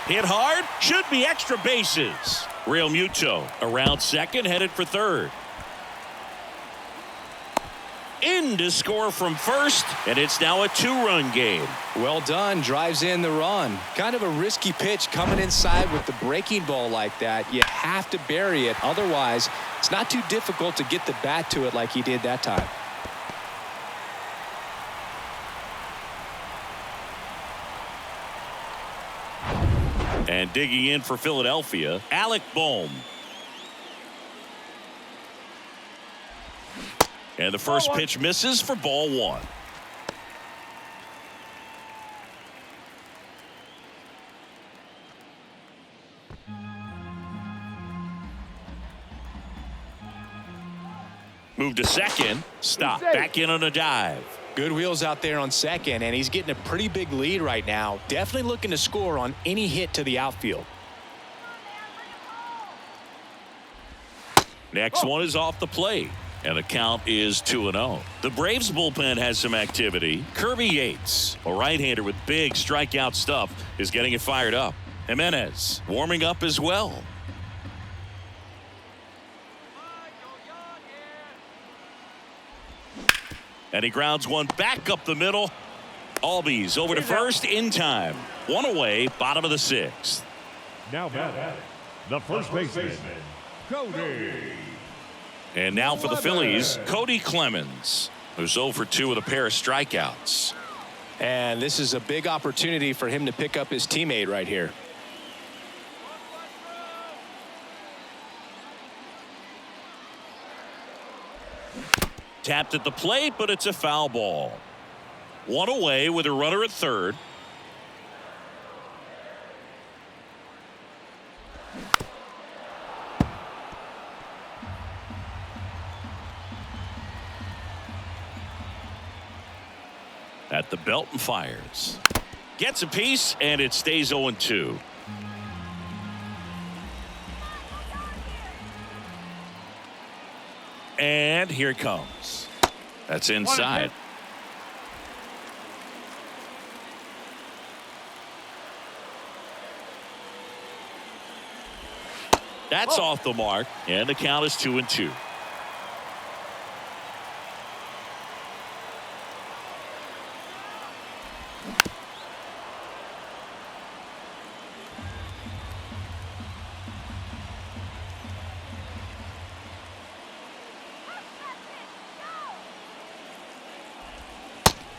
Hit hard, should be extra bases. Realmuto around second, headed for third. In to score from first, and it's now a 2-run game. Well done. Drives in the run. Kind of a risky pitch coming inside with the breaking ball like that. You have to bury it. Otherwise, it's not too difficult to get the bat to it like he did that time. And digging in for Philadelphia, Alec Bohm. And the first pitch misses for ball 1. Move to second. Stop. Back in on a dive. Good wheels out there on second, and he's getting a pretty big lead right now. Definitely looking to score on any hit to the outfield. Next one is off the plate, and the count is 2-0. The Braves bullpen has some activity. Kirby Yates, a right-hander with big strikeout stuff, is getting it fired up. Jimenez warming up as well. And he grounds one back up the middle. Albies over to first in time. 1 away, bottom of the 6th. Now batting, the first baseman, Cody. And now for the Phillies, Cody Clemens, who's 0 for 2 with a pair of strikeouts. And this is a big opportunity for him to pick up his teammate right here. Tapped at the plate, but it's a foul ball. 1 away with a runner at third. At the belt and fires. Gets a piece, and it stays 0-2. And here it comes. That's inside. That's off the mark, and the count is 2-2.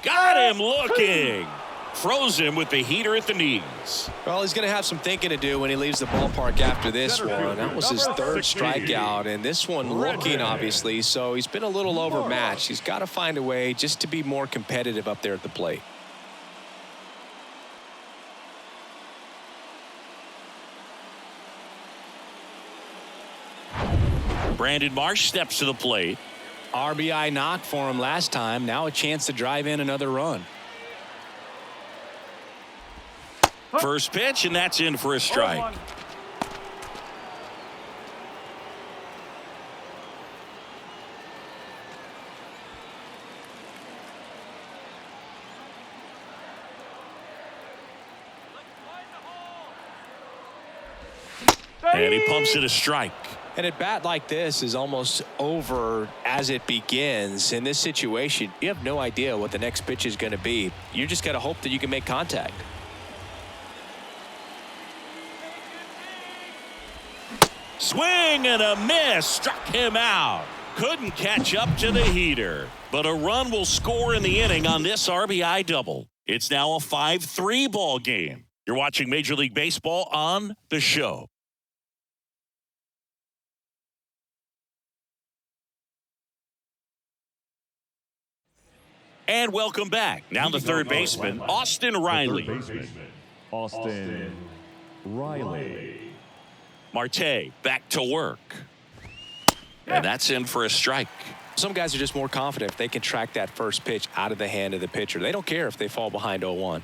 Got him looking. Froze him with the heater at the knees. Well, he's going to have some thinking to do when he leaves the ballpark after this one. That was his third strikeout, and this one looking, obviously, so he's been a little overmatched. He's got to find a way just to be more competitive up there at the plate. Brandon Marsh steps to the plate. RBI knock for him last time. Now a chance to drive in another run. First pitch, and that's in for a strike. And he pumps it a strike. And a bat like this is almost over as it begins. In this situation, you have no idea what the next pitch is going to be. You just got to hope that you can make contact. Swing and a miss. Struck him out. Couldn't catch up to the heater. But a run will score in the inning on this RBI double. It's now a 5-3 ball game. You're watching Major League Baseball on The Show. And welcome back. Now the third baseman, Austin Riley. Austin Riley. Marte back to work. And that's in for a strike. Some guys are just more confident if they can track that first pitch out of the hand of the pitcher. They don't care if they fall behind 0-1.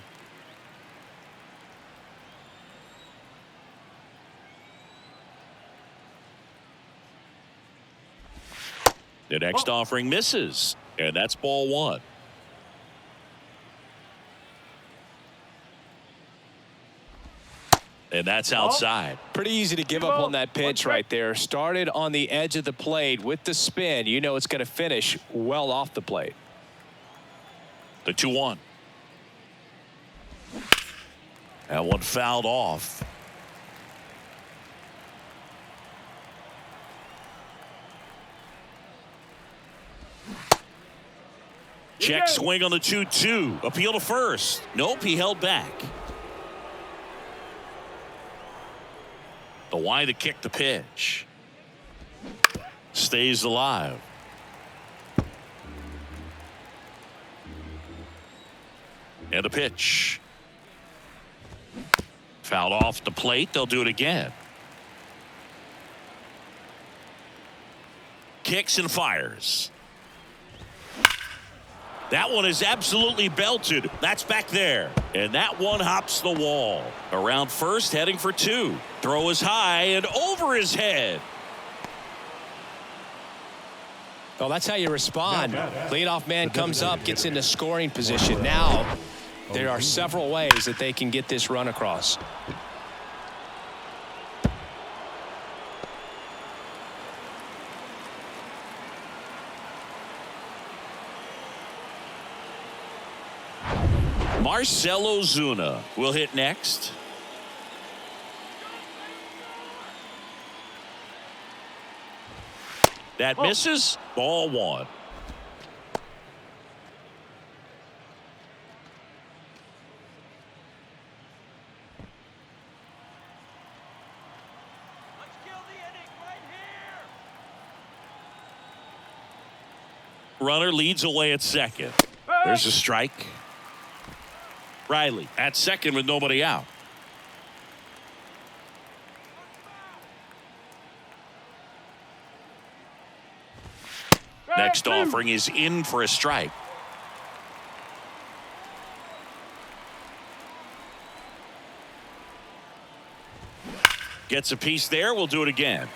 The next offering misses. And that's ball one. And that's outside. Pretty easy to give up on that pitch right there. Started on the edge of the plate with the spin. You know it's going to finish well off the plate. The 2-1. That one fouled off. Check swing on the 2-2. Appeal to first. Nope, he held back. The Y to kick the pitch. Stays alive. And a pitch. Fouled off the plate. They'll do it again. Kicks and fires. That one is absolutely belted. That's back there. And that one hops the wall. Around first, heading for two. Throw is high and over his head. Well, that's how you respond. Leadoff man comes up, gets into scoring position. Now, there are several ways that they can get this run across. Marcell Ozuna will hit next. That misses. Ball one. Runner leads away at second. There's a strike. Riley at second with nobody out. Next offering is in for a strike. Gets a piece there. We'll do it again.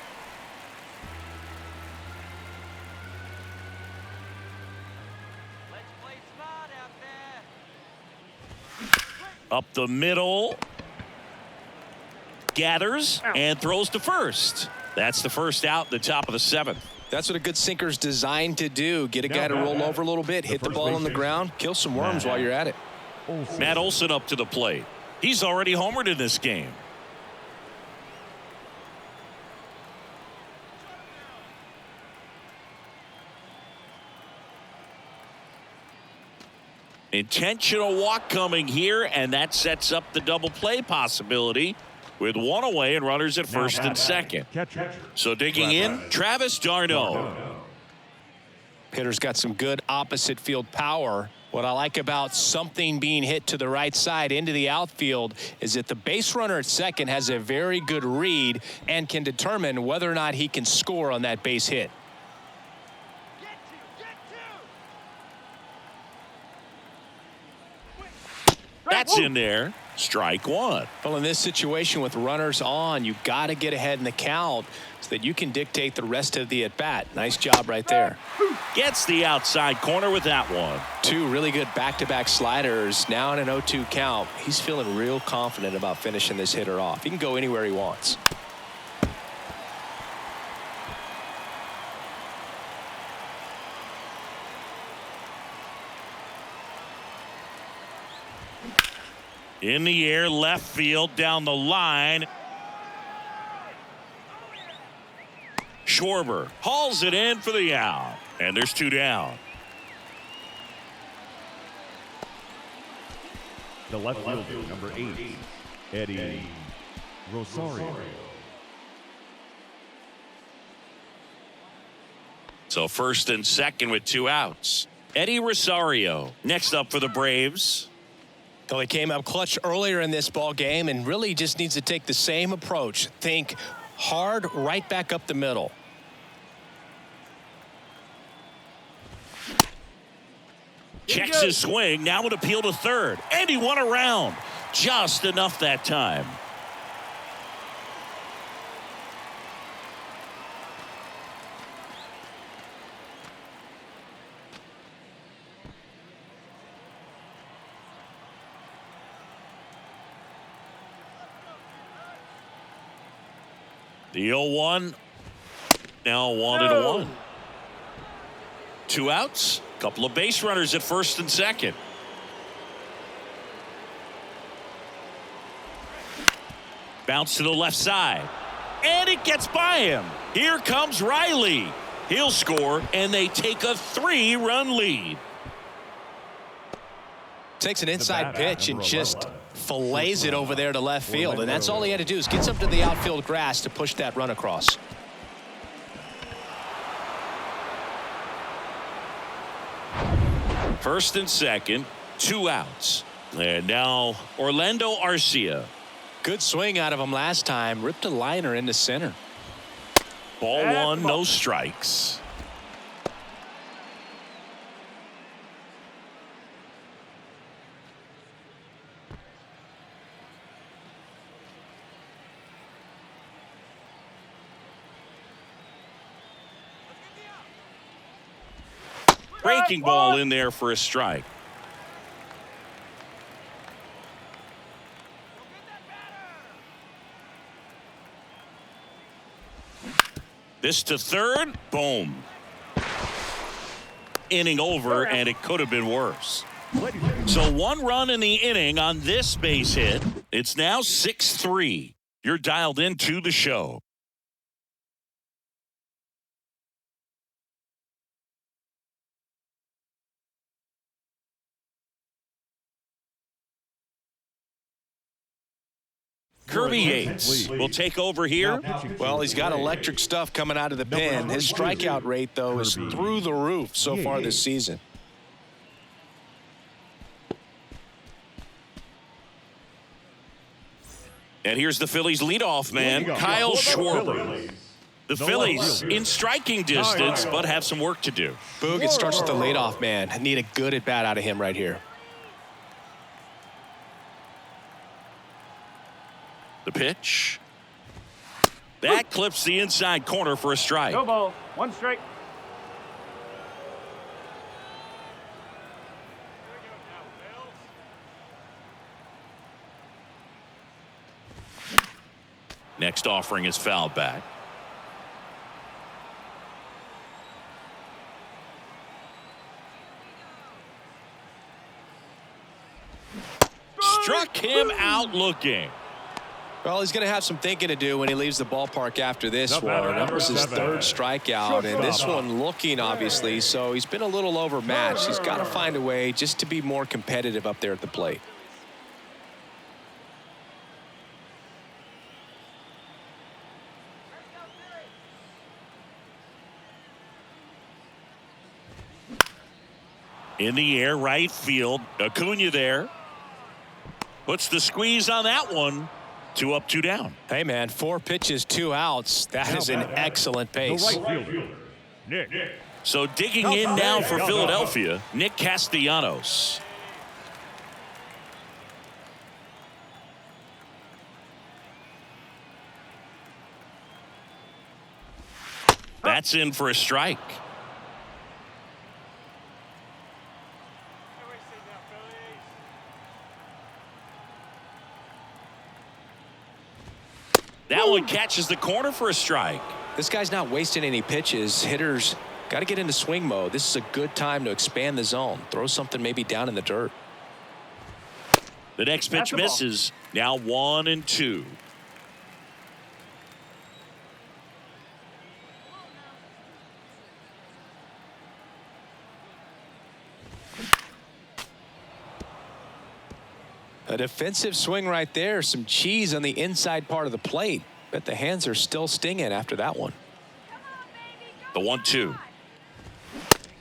Up the middle. Gathers and throws to first. That's the first out in the top of the 7th. That's what a good sinker's designed to do. Get a guy to roll over a little bit, hit the ball on the ground, kill some worms while you're at it. Matt Olson up to the plate. He's already homered in this game. Intentional walk coming here, and that sets up the double play possibility with one away and runners at first and second. So digging in, Travis d'Arnaud. Hitter's got some good opposite field power. What I like about something being hit to the right side into the outfield is that the base runner at second has a very good read and can determine whether or not he can score on that base hit. That's in there. Strike one. Well, in this situation with runners on, you've got to get ahead in the count so that you can dictate the rest of the at-bat. Nice job right there. Gets the outside corner with that one. Two really good back-to-back sliders. Now in an 0-2 count. He's feeling real confident about finishing this hitter off. He can go anywhere he wants. In the air, left field, down the line. Schwarber hauls it in for the out. And there's two down. The left fielder, number 8, Eddie Rosario. So first and second with two outs. Eddie Rosario next up for the Braves. Well, he came up clutch earlier in this ball game and really just needs to take the same approach. Think hard right back up the middle. Checks his swing. Now would appeal to third. And he won around. Just enough that time. The 0-1. Now 1-1. Two outs. Couple of base runners at first and second. Bounce to the left side. And it gets by him. Here comes Riley. He'll score, and they take a 3-run lead. Takes an inside pitch and just fillets it over there to left field. And that's all he had to do is get up to the outfield grass to push that run across. First and second, two outs. And now Orlando Arcia. Good swing out of him last time. Ripped a liner into center. Ball one, no strikes. Breaking ball in there for a strike. This to third. Boom. Inning over, and it could have been worse. So one run in the inning on this base hit. It's now 6-3. You're dialed into the show. Kirby Yates will take over here. Well, he's got electric stuff coming out of the pen. His strikeout rate, though, is through the roof so far this season. And here's the Phillies leadoff man, Kyle Schwarber. The Phillies in striking distance, but have some work to do. Boog, it starts with the leadoff man. Need a good at-bat out of him right here. The pitch. That clips the inside corner for a strike. No ball. One strike. Next offering is fouled back. Struck him out looking. Well, he's going to have some thinking to do when he leaves the ballpark after this one. That was his third strikeout, and this one looking, obviously, so he's been a little overmatched. He's got to find a way just to be more competitive up there at the plate. In the air, right field. Acuna there. Puts the squeeze on that one. 2 up, 2 down. Hey, man, 4 pitches, 2 outs. That is an excellent pace. The right fielder, Nick. So digging in now for Philadelphia, Nick Castellanos. That's in for a strike. That one catches the corner for a strike. This guy's not wasting any pitches. Hitters got to get into swing mode. This is a good time to expand the zone. Throw something maybe down in the dirt. The next pitch misses. Now 1-2. A defensive swing right there. Some cheese on the inside part of the plate. Bet the hands are still stinging after that one. The 1-2.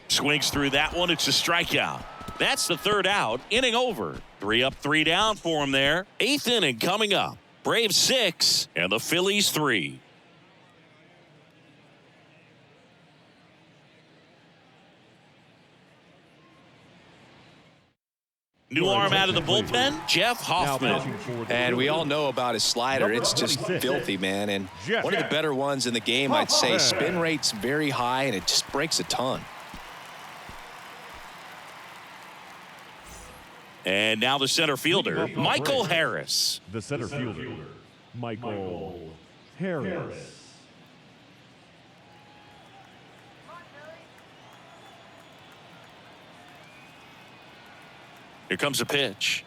Swings through that one. It's a strikeout. That's the third out. Inning over. 3 up, 3 down for him there. 8th inning coming up. Braves 6 and the Phillies 3. New arm out of the bullpen, Jeff Hoffman. And we all know about his slider. It's just filthy, man. And one of the better ones in the game, I'd say. Spin rate's very high, and it just breaks a ton. And now the center fielder, Michael Harris. The center fielder, Michael Harris. Here comes a pitch.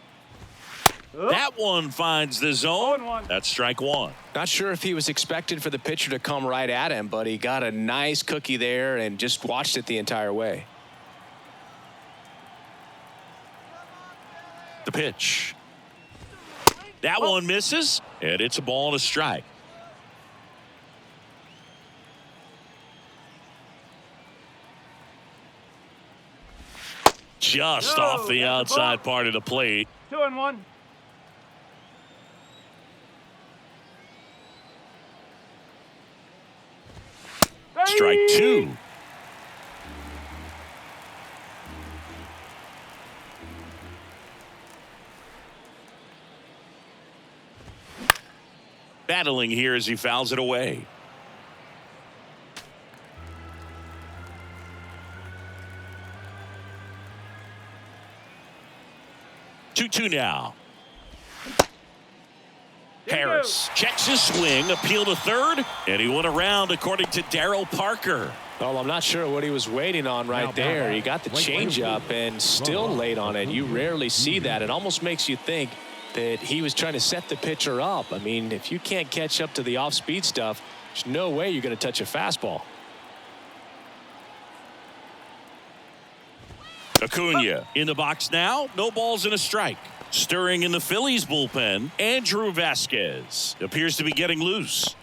That one finds the zone. That's strike 1. Not sure if he was expected for the pitcher to come right at him, but he got a nice cookie there and just watched it the entire way. The pitch. That one misses, and it's a ball and a strike. Just off the outside part of the plate. 2-1. Strike 2. Battling here as he fouls it away. Two now. Harris checks his swing, appeal to third, and he went around according to Darryl Parker. Well, I'm not sure what he was waiting on right there. He got the changeup and still late on it. You rarely see that. It almost makes you think that he was trying to set the pitcher up. I mean, if you can't catch up to the off-speed stuff, there's no way you're going to touch a fastball. Acuna in the box now. No balls and a strike. Stirring in the Phillies bullpen, Andrew Vasquez appears to be getting loose.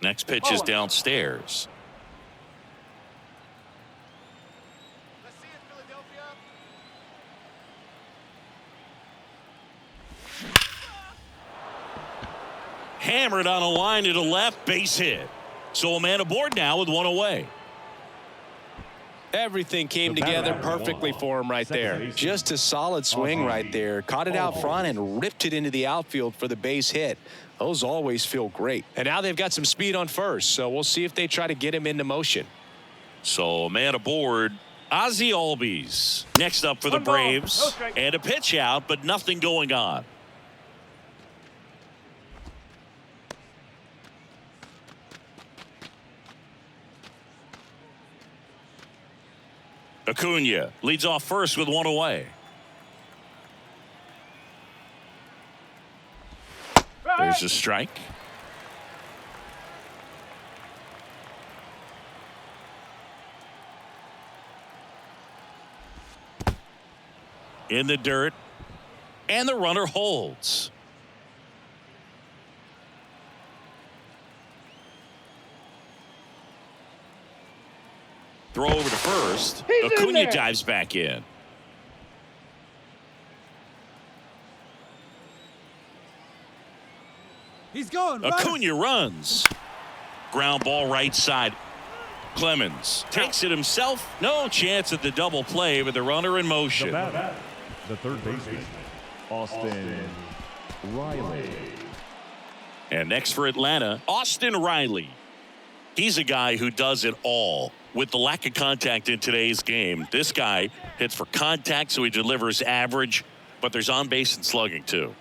Next pitch is downstairs. Hammered on a line to the left, base hit. So a man aboard now with one away. Everything came together perfectly for him right there. Just a solid swing right there. Caught it out front and ripped it into the outfield for the base hit. Those always feel great. And now they've got some speed on first, so we'll see if they try to get him into motion. So a man aboard, Ozzie Albies. Next up for the Braves. And a pitch out, but nothing going on. Acuna leads off first with one away. There's a strike. In the dirt, and the runner holds. Throw over to first. Acuna dives back in. He's going. Acuna runs. Ground ball right side. Clemens takes it himself. No chance at the double play with the runner in motion. The third baseman, Austin Riley. And next for Atlanta, Austin Riley. He's a guy who does it all. With the lack of contact in today's game, this guy hits for contact, so he delivers average, but there's on base and slugging too.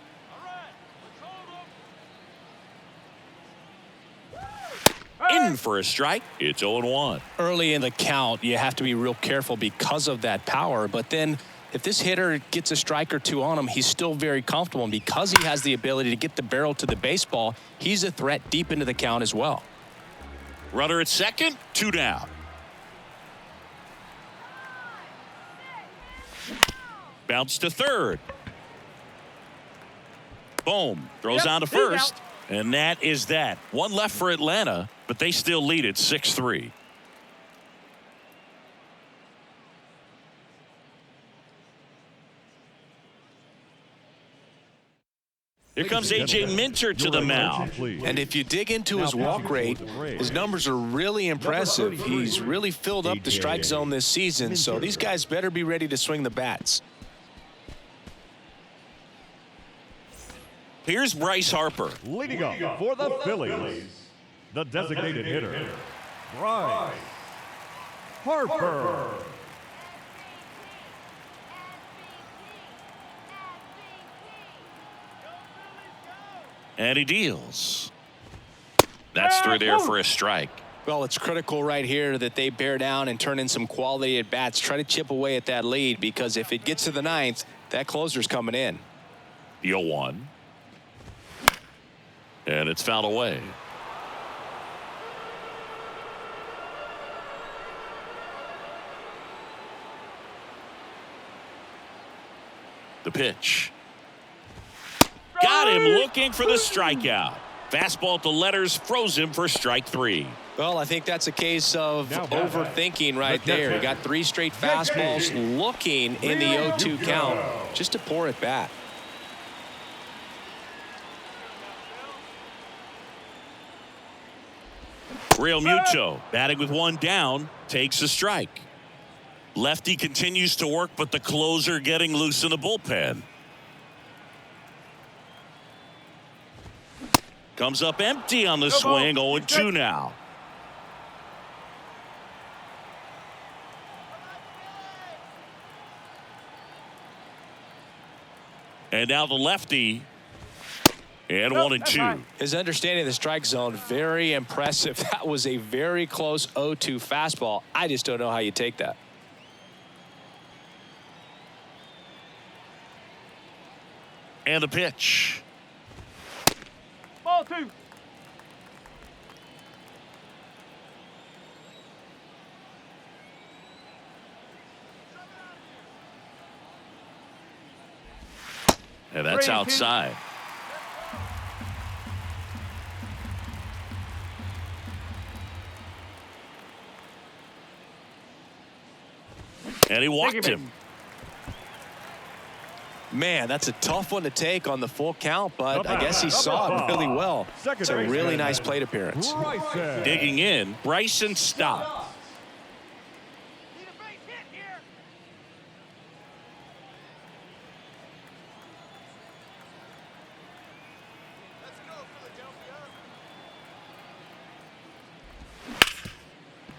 In for a strike. It's 0-1. Early in the count, you have to be real careful because of that power. But then if this hitter gets a strike or two on him, he's still very comfortable. And because he has the ability to get the barrel to the baseball, he's a threat deep into the count as well. Runner at second, 2 down. Bounce to third. Boom. Throws on to first. And that is that. One left for Atlanta, but they still lead it 6-3. Here comes A.J. Minter to the mound. And if you dig into his walk rate, his numbers are really impressive. He's really filled up the strike zone this season, so these guys better be ready to swing the bats. Here's Bryce Harper. Leading up for the Phillies, the designated hitter, Bryce Harper. And he deals. That's through there for a strike. Well, it's critical right here that they bear down and turn in some quality at bats. Try to chip away at that lead, because if it gets to the ninth, that closer's coming in. The 0-1. And it's fouled away. The pitch. Got him looking for the strikeout. Fastball to letters, froze him for strike 3. Well, I think that's a case of overthinking right there. He got 3 straight fastballs looking in the 0-2 count. Just a poor at bat. Real Muto batting with 1 down, takes a strike. Lefty continues to work, but the closer getting loose in the bullpen. Comes up empty on the swing, 0-2 now. And now the lefty. And 1-2. His understanding of the strike zone, very impressive. That was a very close 0-2 fastball. I just don't know how you take that. And the pitch. Ball 2. And that's outside. And he walked him. Man, that's a tough one to take on the full count, but I guess he saw it really well. It's a really nice plate appearance. Digging in, Bryson stopped.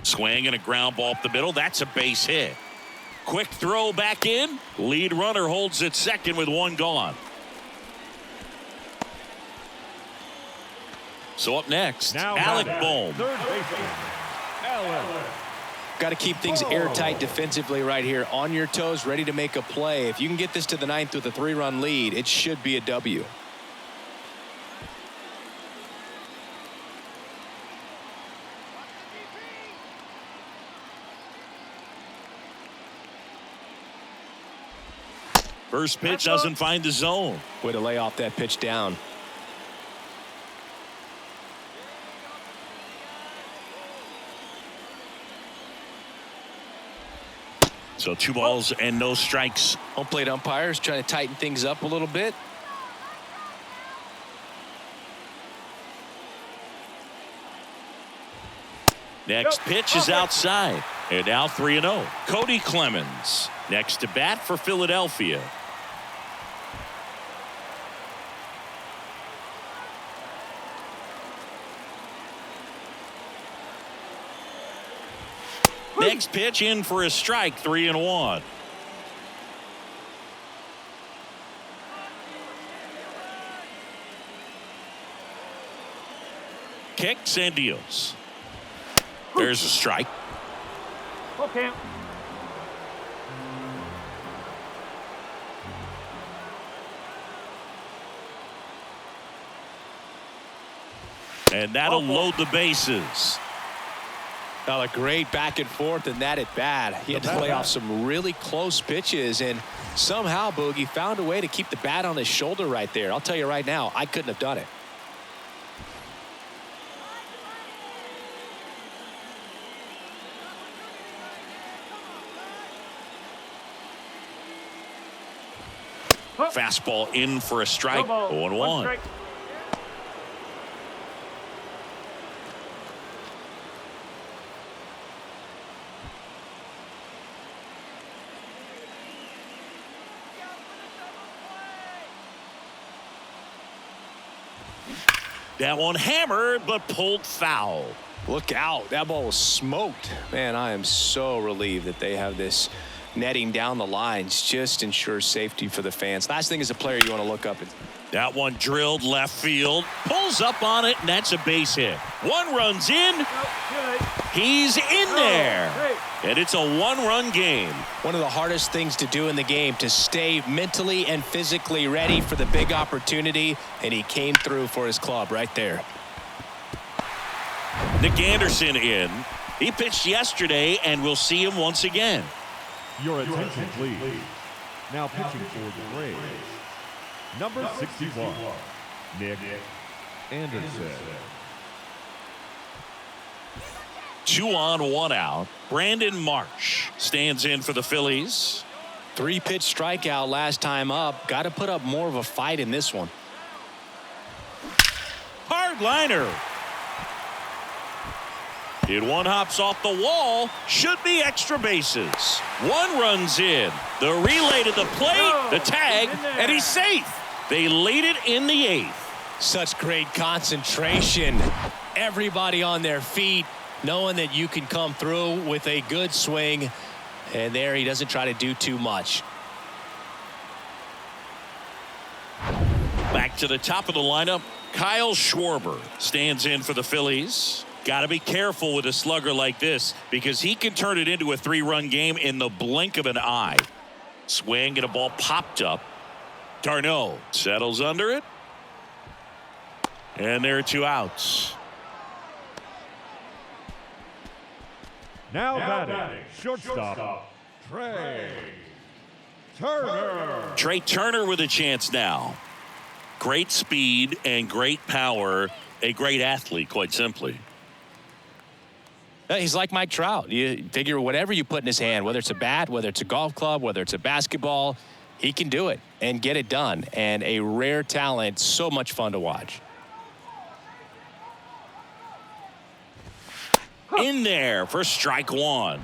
Swing and a ground ball up the middle. That's a base hit. Quick throw back in. Lead runner holds at second with one gone. So up next, Alec Bohm. Third baseman, Alec. Got to keep things airtight defensively right here. On your toes, ready to make a play. If you can get this to the ninth with a 3-run lead, it should be a W. First pitch doesn't find the zone. Way to lay off that pitch down. So 2 balls and no strikes. Home plate umpires trying to tighten things up a little bit. Next pitch is outside. And now 3-0. Cody Clemens next to bat for Philadelphia. Next pitch in for a strike, 3-1. Kicks and deals. There's a strike. Okay. And that'll load the bases. Well, a great back and forth and that at bat. He had to play off some really close pitches, and somehow Boogie found a way to keep the bat on his shoulder right there. I'll tell you right now, I couldn't have done it. Fastball in for a strike. 0-1. That one hammered but pulled foul. Look out. That ball was smoked. Man, I am so relieved that they have this netting down the lines. Just ensures safety for the fans. Last thing as a player you want to look up. That one drilled left field. Pulls up on it, and that's a base hit. One runs in. He's in there. And it's a 1-run game. One of the hardest things to do in the game, to stay mentally and physically ready for the big opportunity, and he came through for his club right there. Nick Anderson in. He pitched yesterday, and we'll see him once again. Your attention, please. Now pitching for the Braves, number 61, Nick Anderson. 2 on, 1 out. Brandon Marsh stands in for the Phillies. 3-pitch strikeout last time up. Got to put up more of a fight in this one. Hard liner. Hit one, hops off the wall. Should be extra bases. One runs in. The relay to the plate, the tag, and he's safe. They lead it in the 8th. Such great concentration. Everybody on their feet, knowing that you can come through with a good swing. And there he doesn't try to do too much. Back to the top of the lineup. Kyle Schwarber stands in for the Phillies. Got to be careful with a slugger like this because he can turn it into a 3-run game in the blink of an eye. Swing and a ball popped up. Darno settles under it. And there are 2 outs. Now batting, shortstop, Trey Turner. Trey Turner with a chance now. Great speed and great power. A great athlete, quite simply. He's like Mike Trout. You figure whatever you put in his hand, whether it's a bat, whether it's a golf club, whether it's a basketball, he can do it and get it done. And a rare talent, so much fun to watch. In there for strike 1.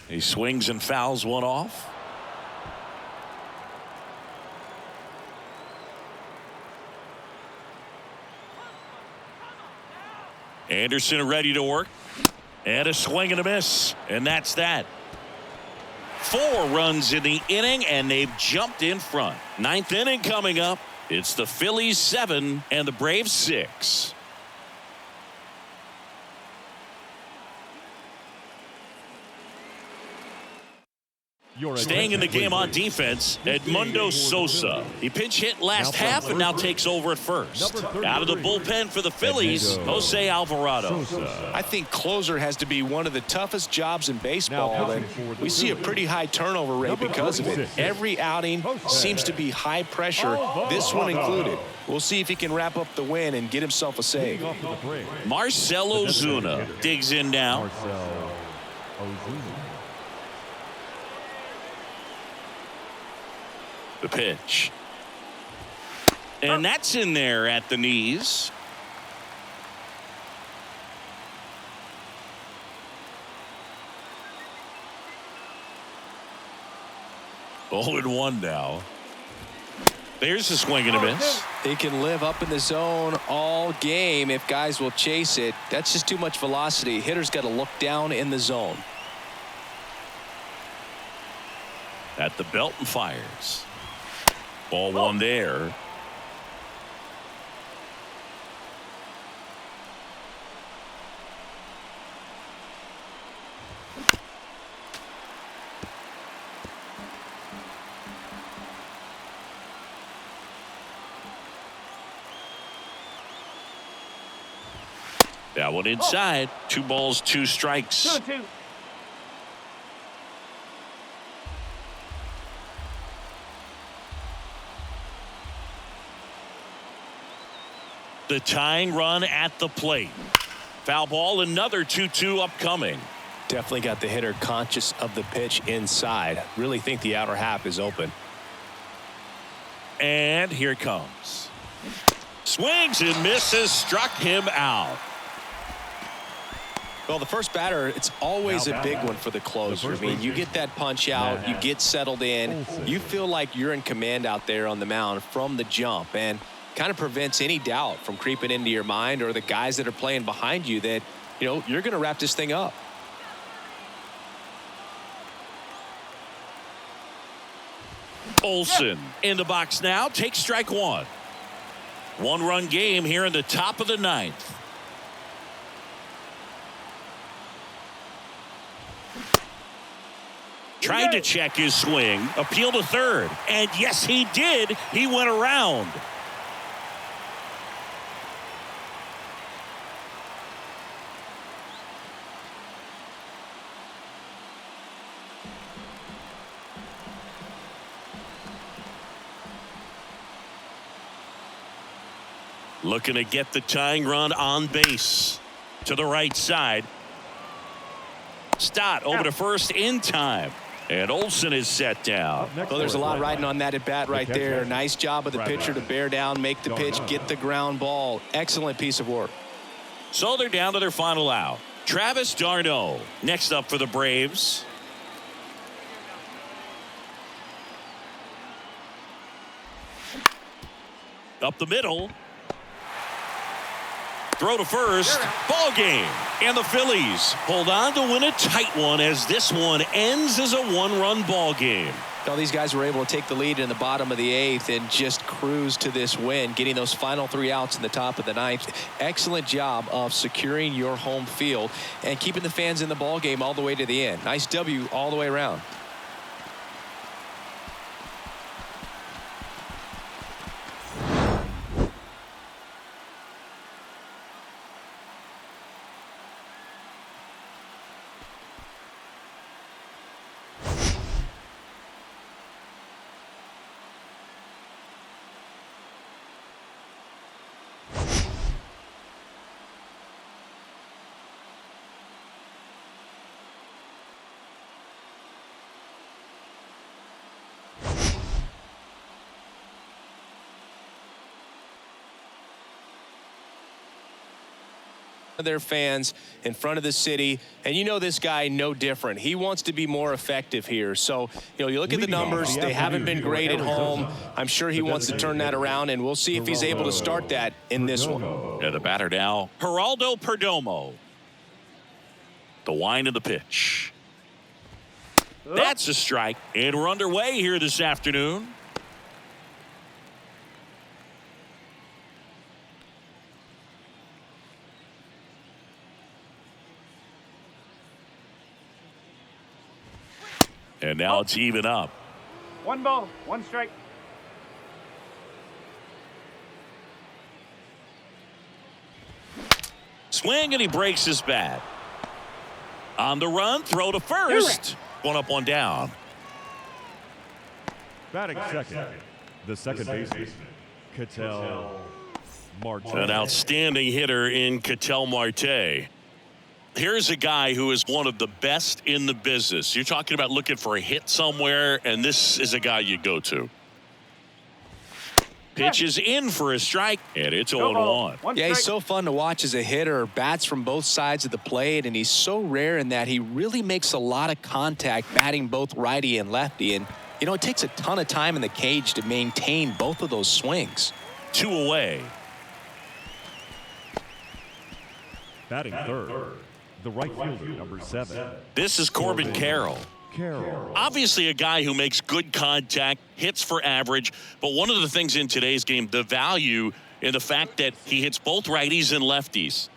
He swings and fouls one off. Anderson ready to work. And a swing and a miss. And that's that. 4 runs in the inning, and they've jumped in front. 9th inning coming up. It's the Phillies 7 and the Braves 6. Staying in the game on defense, Edmundo Sosa. He pinch hit last half and now takes over at first. Out of the bullpen for the Phillies, Jose Alvarado. I think closer has to be one of the toughest jobs in baseball, and we see a pretty high turnover rate because of it. Every outing seems to be high pressure, this one included. We'll see if he can wrap up the win and get himself a save. Marcell Ozuna digs in now. The pitch. And that's in there at the knees. Oh, and 1 now. There's a swing and a miss. He can live up in the zone all game if guys will chase it. That's just too much velocity. Hitter's got to look down in the zone. At the belt and fires. Ball 1 there. That one inside. 2 balls, 2 strikes. 2-2. The tying run at the plate. Foul ball, another 2-2 upcoming. Definitely got the hitter conscious of the pitch inside. Really think the outer half is open. And here it comes. Swings and misses, struck him out. Well, the first batter, it's always a big one for the closer. I mean, you get that punch out, you get settled in, you feel like you're in command out there on the mound from the jump, and kind of prevents any doubt from creeping into your mind or the guys that are playing behind you that, you know, you're going to wrap this thing up. Olsen in the box now, takes strike 1. 1-run game here in the top of the 9th. Tried to check his swing, appeal to third, and yes, he did. He went around. Looking to get the tying run on base to the right side. Stott over to first in time. And Olsen is set down. Well, there's a lot riding on that at bat right there. Nice job of the pitcher to bear down, make the pitch, get the ground ball. Excellent piece of work. So they're down to their final out. Travis d'Arnaud next up for the Braves. Up the middle. Throw to first. Ball game. And the Phillies hold on to win a tight one as this one ends as a 1-run ball game. All these guys were able to take the lead in the bottom of the 8th and just cruise to this win, getting those final 3 outs in the top of the 9th. Excellent job of securing your home field and keeping the fans in the ball game all the way to the end. Nice W all the way around. of their fans, in front of the city. And you know this guy no different. He wants to be more effective here. So, you look at the numbers. They haven't been great at home. I'm sure he wants to turn that around, and we'll see if he's able to start that in this one. Yeah, the batter now, Geraldo Perdomo. The wind of the pitch. That's a strike. And we're underway here this afternoon. And now it's even up. 1 ball, 1 strike. Swing, and he breaks his bat. On the run, throw to first. 1 up, 1 down. Batting second, the second baseman, Ketel Marte. An outstanding hitter in Ketel Marte. Here's a guy who is one of the best in the business. You're talking about looking for a hit somewhere, and this is a guy you go to. Pitch is in for a strike, and it's 0-1. Yeah, he's so fun to watch as a hitter. Bats from both sides of the plate, and he's so rare in that he really makes a lot of contact batting both righty and lefty. And, it takes a ton of time in the cage to maintain both of those swings. 2 away. Batting third, the right fielder, number 7. This is Corbin Carroll. Obviously a guy who makes good contact, hits for average, but one of the things in today's game, the value in the fact that he hits both righties and lefties.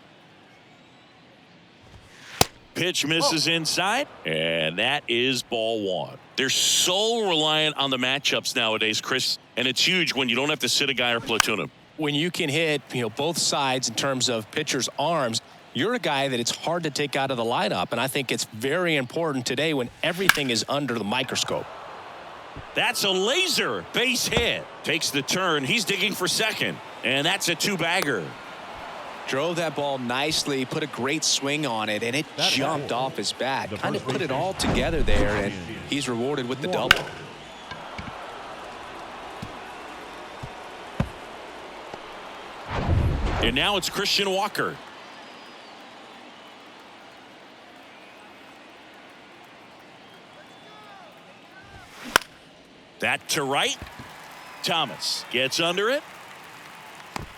Pitch misses inside, and that is ball 1. They're so reliant on the matchups nowadays, Chris, and it's huge when you don't have to sit a guy or platoon him. When you can hit, both sides in terms of pitchers' arms, you're a guy that it's hard to take out of the lineup, and I think it's very important today when everything is under the microscope. That's a laser base hit. Takes the turn. He's digging for second, and that's a 2-bagger. Drove that ball nicely, put a great swing on it, and it jumped off his bat. Kind of put it all together there, and he's rewarded with the double. And now it's Christian Walker. That to right. Thomas gets under it.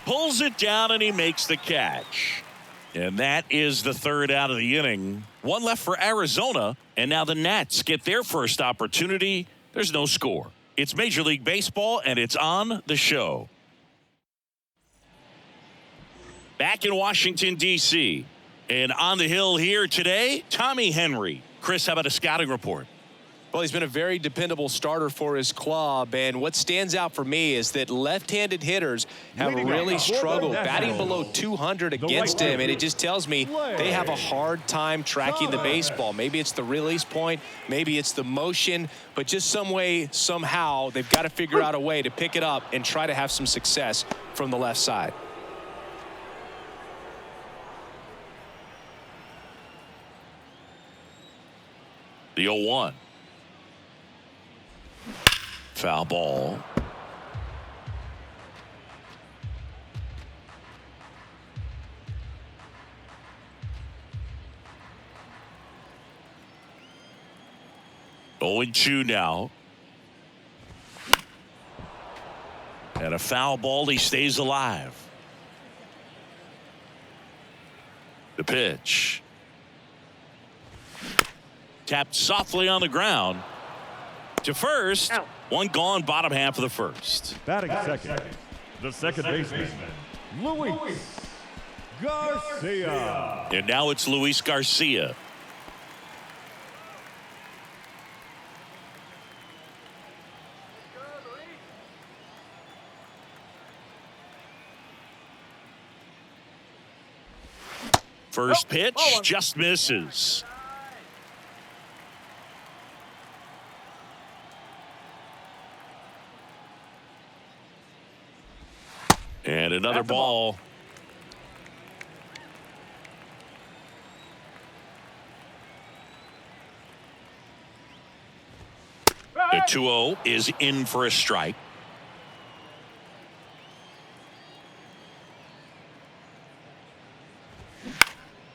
Pulls it down, and he makes the catch. And that is the 3rd out of the inning. 1 left for Arizona, and now the Nats get their first opportunity. There's no score. It's Major League Baseball, and it's on the show. Back in Washington, D.C., and on the hill here today, Tommy Henry. Chris, how about a scouting report? Well, he's been a very dependable starter for his club, and what stands out for me is that left-handed hitters have really struggled batting below 200 against him, and it just tells me they have a hard time tracking the baseball. Maybe it's the release point, maybe it's the motion, but just some way, somehow, they've got to figure out a way to pick it up and try to have some success from the left side. The 0-1. Foul ball. Oh, 0-2 now. And a foul ball. He stays alive. The pitch. Tapped softly on the ground. To first. Out. 1 gone, bottom half of the first. Batting second, the second baseman, Luis Garcia. And now it's Luis Garcia. First pitch just misses. And another ball. The 2-0 is in for a strike.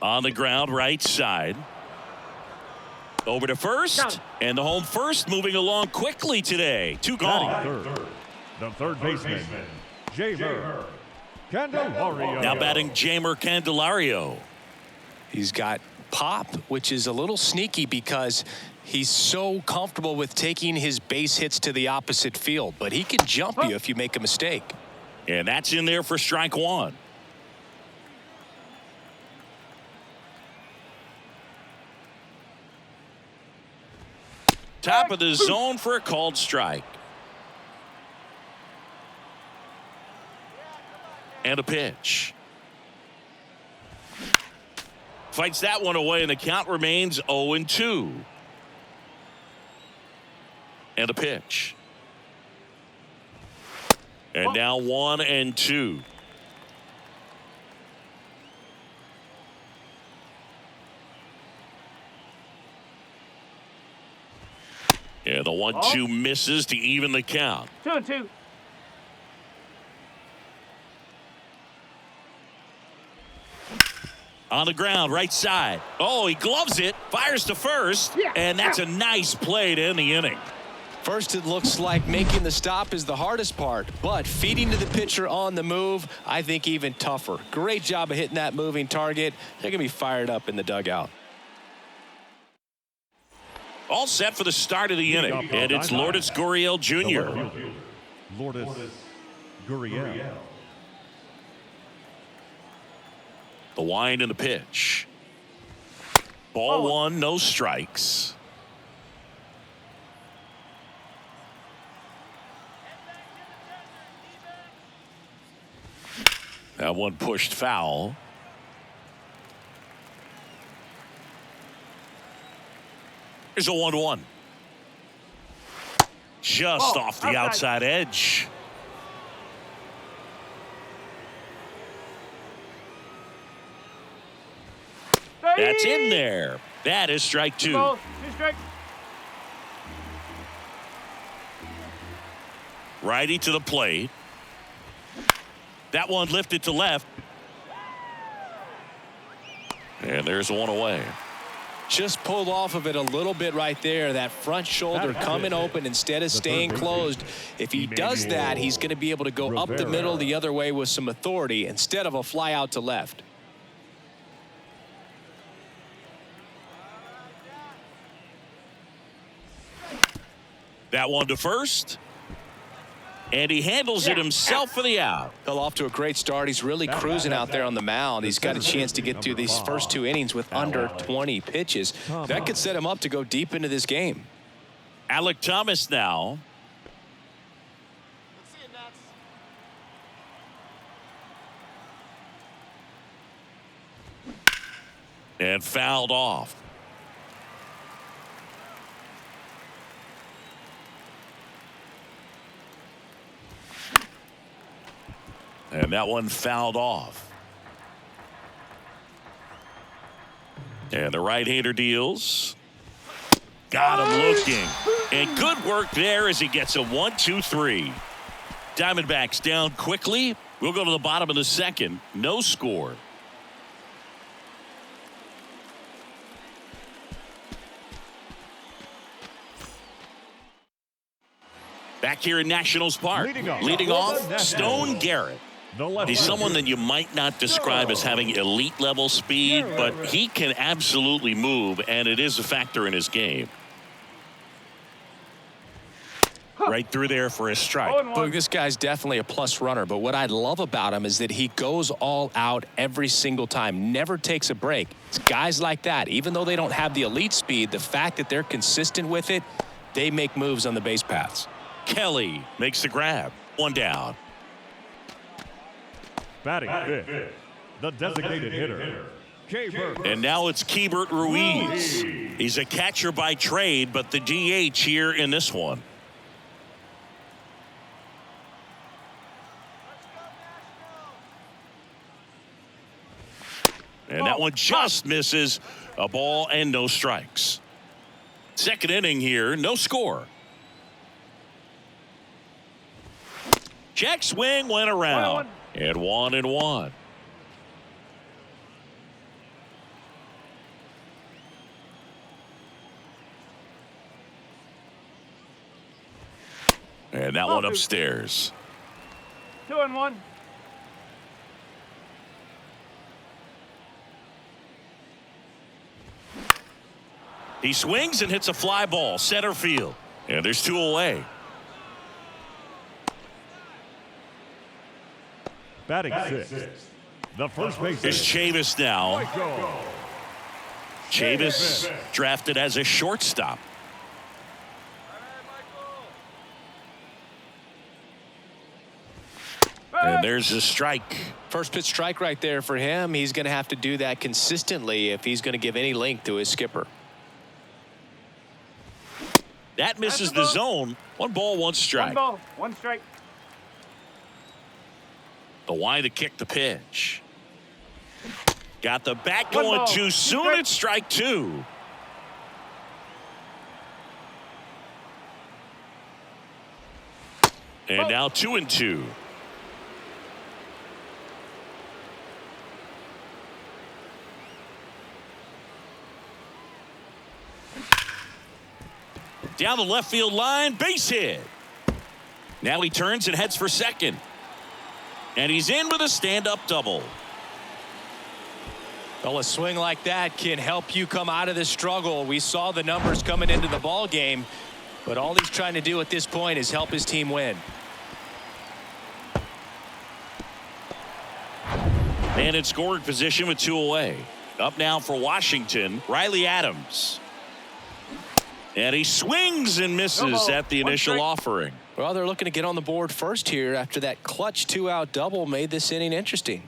On the ground, right side. Over to first. And the home first moving along quickly today. 2 gone. Third, the third baseman, Jamer Candelario. Now batting Jamer Candelario. He's got pop, which is a little sneaky because he's so comfortable with taking his base hits to the opposite field. But he can jump you if you make a mistake. And that's in there for strike 1. Top of the zone for a called strike. And a pitch. Fights that one away, and the count remains 0-2. And a pitch. And now 1-2. Yeah, the 1-2 misses to even the count. 2-2. On the ground, right side. Oh, he gloves it, fires to first, and that's a nice play to end the inning. First, it looks like making the stop is the hardest part, but feeding to the pitcher on the move, I think even tougher. Great job of hitting that moving target. They're going to be fired up in the dugout. All set for the start of the inning, and it's Lourdes Gurriel Jr. Lourdes Gurriel. The wind and the pitch. Ball 1, no strikes. That one pushed foul. Here's a 1-1. Just off the outside edge. That's in there. That is strike 2. 2 strikes. Righty to the plate. That one lifted to left. And there's one away. Just pulled off of it a little bit right there. That front shoulder coming open instead of staying closed. If he does that, he's going to be able to go up the middle the other way with some authority instead of a fly out to left. That one to first. And he handles it himself for the out. Well, off to a great start. He's really cruising out there on the mound. He's got a chance to get through these first 2 innings with under 20 pitches. That could set him up to go deep into this game. Alec Thomas now. And fouled off. And that one fouled off. And the right-hander deals. Got him looking. And good work there as he gets a 1-2-3. Diamondbacks down quickly. We'll go to the bottom of the second. No score. Back here in Nationals Park, leading off Stone Garrett. He's someone that you might not describe as having elite level speed, but he can absolutely move, and it is a factor in his game. Right through there for a strike. Look, this guy's definitely a plus runner, but what I love about him is that he goes all out every single time, never takes a break. It's guys like that, even though they don't have the elite speed, the fact that they're consistent with it, they make moves on the base paths. Kelly makes the grab. One down. Batting fifth, the designated hitter, Keibert. And now it's Keibert Ruiz. He's a catcher by trade, but the DH here in this one. And that one just misses. A ball and no strikes. Second inning here, no score. Check swing went around. And 1-1. And that one upstairs. 2-1. He swings and hits a fly ball, center field. And there's 2 away. Batting sixth, the first baseman. Here's Chavis now. Chavis drafted as a shortstop. And there's a strike. First pitch strike right there for him. He's going to have to do that consistently if he's going to give any length to his skipper. That misses the zone. 1 ball, 1 strike. 1 ball, 1 strike. The why to kick the pitch. Got the bat 1 going ball, too 2 soon. strikes. It's strike 2. And now 2-2. Down the left field line, base hit. Now he turns and heads for second. And he's in with a stand-up double. Well, a swing like that can help you come out of the struggle. We saw the numbers coming into the ball game, but all he's trying to do at this point is help his team win. And in scoring position with 2 away. Up now for Washington, Riley Adams. And he swings and misses at the initial offering. Well, they're looking to get on the board first here after that clutch 2-out double made this inning interesting.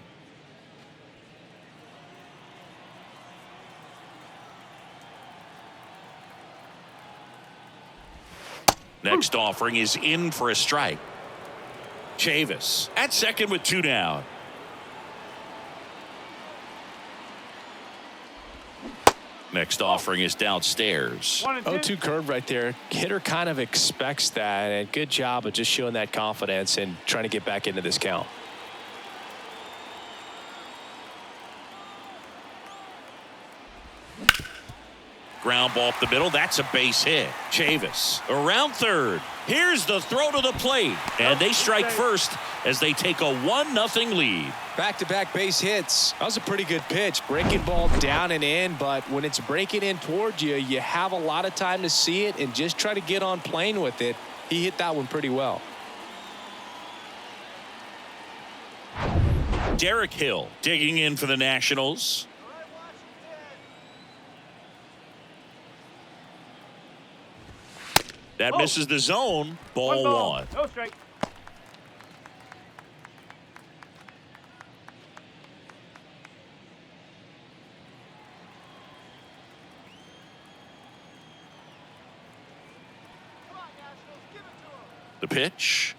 Next offering is in for a strike. Chavis at second with 2 down. Next offering is downstairs. 0-2 curve right there. Hitter kind of expects that, and good job of just showing that confidence and trying to get back into this count. Ground ball up the middle. That's a base hit. Chavis around third. Here's the throw to the plate. And they strike first as they take a 1-0 lead. Back-to-back base hits. That was a pretty good pitch. Breaking ball down and in, but when it's breaking in towards you, you have a lot of time to see it and just try to get on plane with it. He hit that one pretty well. Derek Hill digging in for the Nationals. That misses the zone. Ball 1. No strike. The pitch.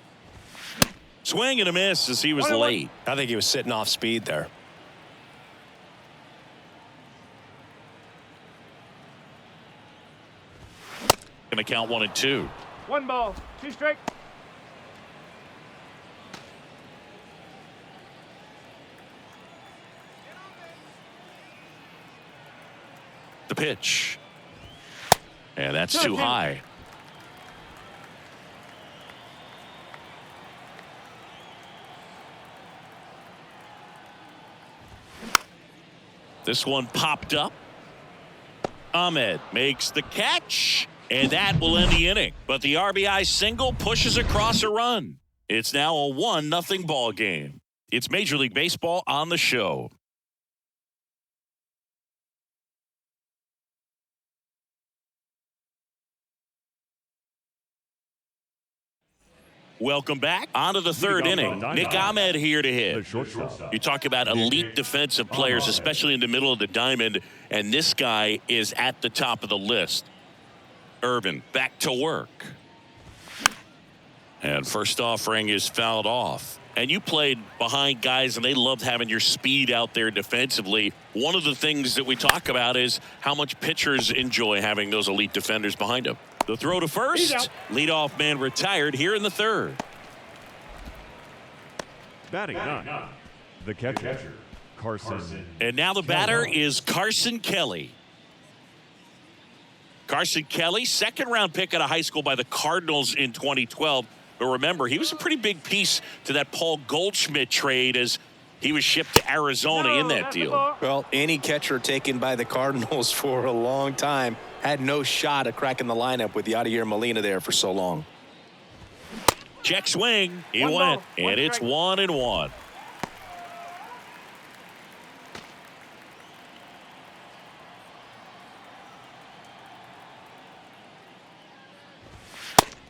Swing and a miss as he was late. I think he was sitting off speed there. Going to count 1 and 2. 1 ball, 2 strike. The pitch. And that's too high. This one popped up. Ahmed makes the catch. And that will end the inning. But the RBI single pushes across a run. It's now a 1-0 ball game. It's Major League Baseball on the show. Welcome back. On to the third inning. Nick Ahmed here to hit. You talk about elite defensive players, especially in the middle of the diamond, and this guy is at the top of the list. Irvin back to work. And first offering is fouled off. And you played behind guys, and they loved having your speed out there defensively. One of the things that we talk about is how much pitchers enjoy having those elite defenders behind them. The throw to first. Leadoff man retired here in the third. Batting 9, the catcher, Carson. And now the batter is Carson Kelly. Carson Kelly, second-round pick out of high school by the Cardinals in 2012. But remember, he was a pretty big piece to that Paul Goldschmidt trade as he was shipped to Arizona in that deal. Well, any catcher taken by the Cardinals for a long time had no shot at cracking the lineup with Yadier Molina there for so long. Check swing. He One went, ball, one and it's strike. 1-1.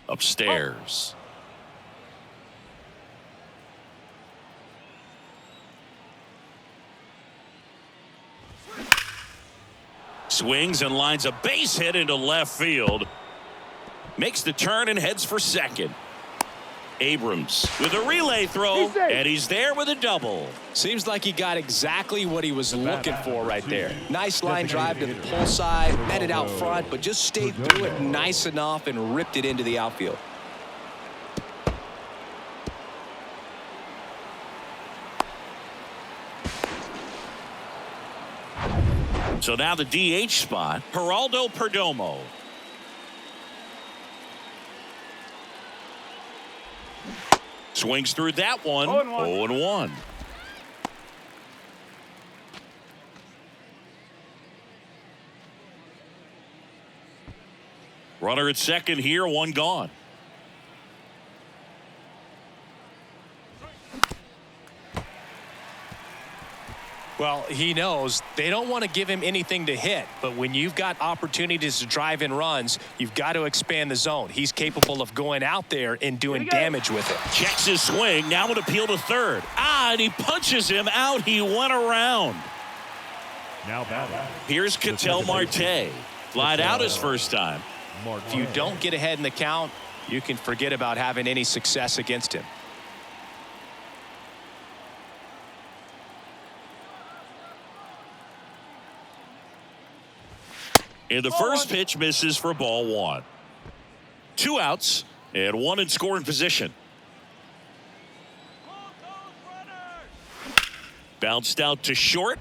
Upstairs. Swings and lines a base hit into left field. Makes the turn and heads for second. Abrams with a relay throw, He's safe. and he's there with a double. Seems like he got exactly what he was looking for right there. Nice line drive to the pull side, met it out front, but just stayed through it nice enough and ripped it into the outfield. So now the DH spot, Geraldo Perdomo. Swings through that one. 0-1. 0-1. Runner at second here, one gone. Well, he knows they don't want to give him anything to hit, but when you've got opportunities to drive in runs, you've got to expand the zone. He's capable of going out there and doing damage with it. Checks his swing, now an appeal to third. And he punches him out. He went around. Now batting. Here's Ketel Marte. Flied out his first time. If you don't get ahead in the count, you can forget about having any success against him. And the first pitch misses for ball one. 2 outs and 1 in scoring position. Bounced out to short.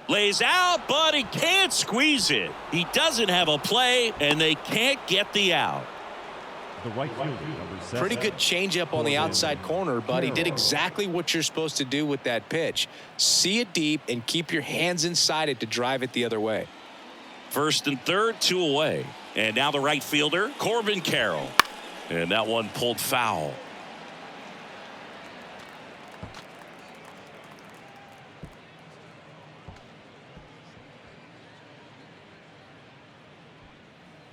Lays out, but he can't squeeze it. He doesn't have a play, and they can't get the out. The right fielder, number 7. Pretty good changeup on the outside corner, but he did exactly what you're supposed to do with that pitch. See it deep and keep your hands inside it to drive it the other way. First and third, 2 away. And now the right fielder, Corbin Carroll. And that one pulled foul.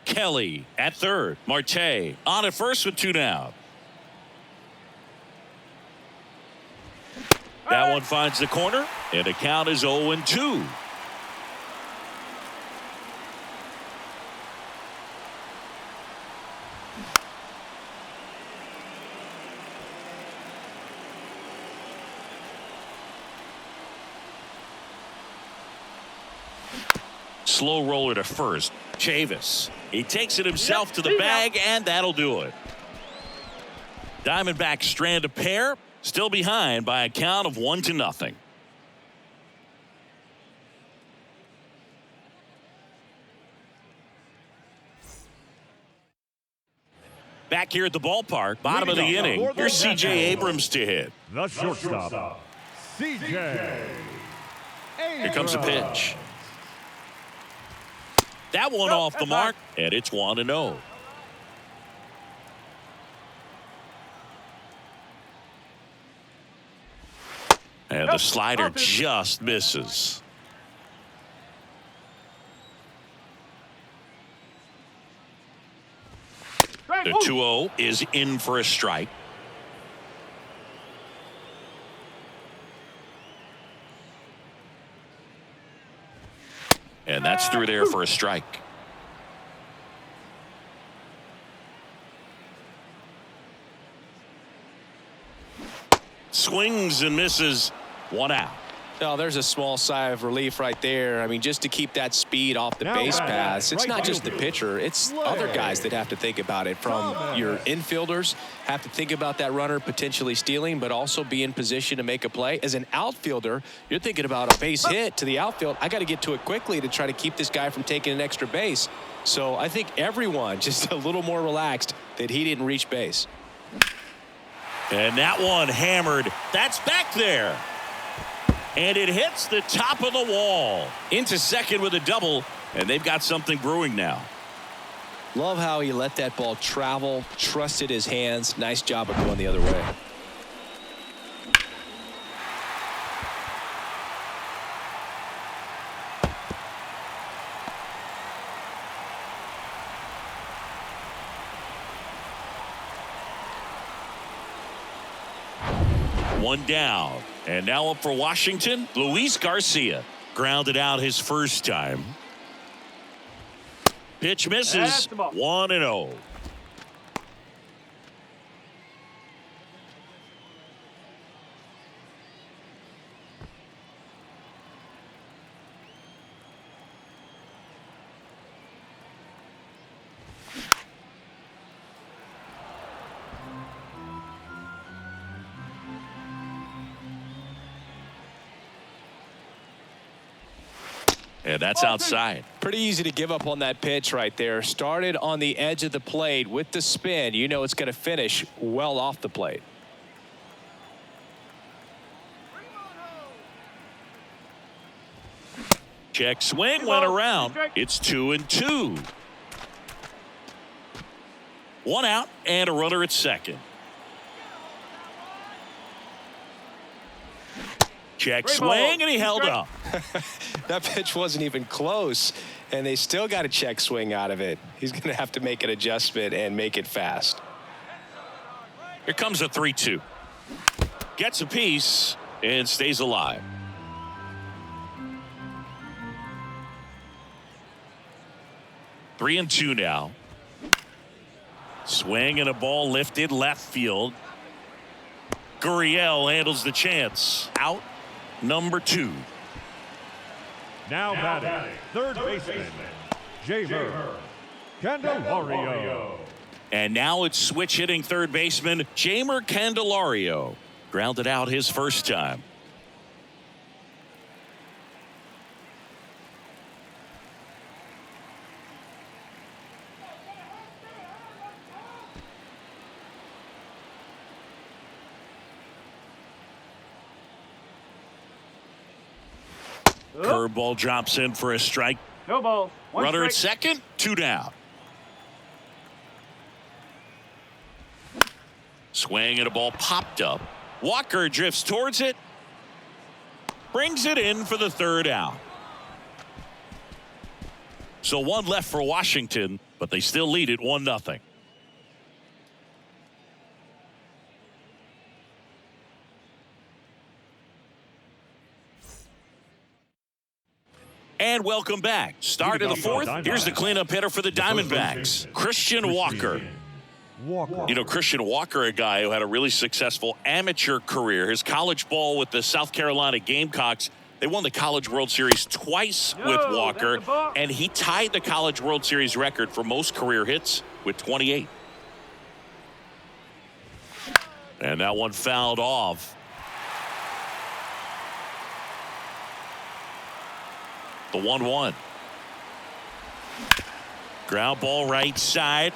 Kelly at third. Marte on at first with 2 down. That one finds the corner, and the count is 0-2. Slow roller to first. Chavis. He takes it himself to the bag, and that'll do it. Diamondbacks strand a pair. Still behind by a count of 1-0. Back here at the ballpark, bottom of the inning. Here's C.J. Abrams to hit. The shortstop, C.J. Here comes a pitch. That one off the mark, and it's 1-0. And the slider just misses. The 2-0 is in for a strike. And that's through there for a strike. Swings and misses. 1 out. Well, there's a small sigh of relief right there. I mean, just to keep that speed off the base paths. It's not just the pitcher. It's other guys that have to think about it. From your infielders have to think about that runner potentially stealing, but also be in position to make a play. As an outfielder, you're thinking about a base hit to the outfield. I got to get to it quickly to try to keep this guy from taking an extra base. So I think everyone just a little more relaxed that he didn't reach base. And that one hammered. That's back there. And it hits the top of the wall. Into second with a double, and they've got something brewing now. Love how he let that ball travel, trusted his hands. Nice job of going the other way. One down. And now up for Washington, Luis Garcia. Grounded out his first time. Pitch misses. 1-0. And that's outside. Pretty easy to give up on that pitch right there. Started on the edge of the plate with the spin. You know it's going to finish well off the plate. Check swing went around. It's 2-2. One out and a runner at second. Check swing, and he held up. That pitch wasn't even close, and they still got a check swing out of it. He's going to have to make an adjustment and make it fast. Here comes a 3-2. Gets a piece and stays alive. Three and two now. Swing and a ball lifted left field. Gurriel handles the chance. Out. Number 2. Now batting, third baseman, Jamer Candelario. And now it's switch hitting third baseman Jamer Candelario. Grounded out his first time. Curveball drops in for a strike. No balls. Runner at second, 2 down. Swing and a ball popped up. Walker drifts towards it. Brings it in for the third out. So one left for Washington, but they still lead it 1-0. And welcome back. Start of the fourth. Here's the cleanup hitter for the Diamondbacks, Christian Walker. You know, Christian Walker, a guy who had a really successful amateur career. His college ball with the South Carolina Gamecocks. They won the College World Series twice with Walker, and he tied the College World Series record for most career hits with 28. And that one fouled off. The 1-1. Ground ball right side.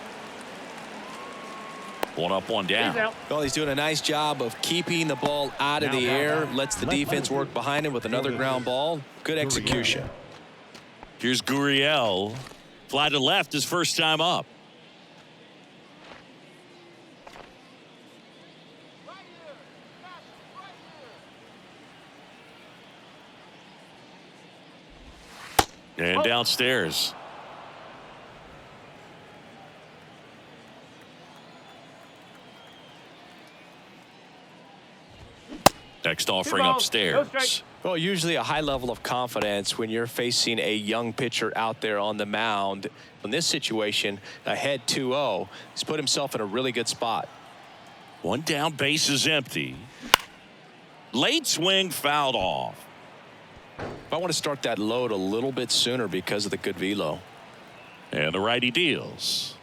One up, one down. Well, he's doing a nice job of keeping the ball out of the air. Lets the defense work behind him with another ground ball. Good execution. Here's Gurriel. Fly to left his first time up. And downstairs. Next offering upstairs. Well, usually a high level of confidence when you're facing a young pitcher out there on the mound. In this situation, ahead 2-0, he's put himself in a really good spot. One down, base is empty. Late swing fouled off. I want to start that load a little bit sooner because of the good velo. And the righty deals.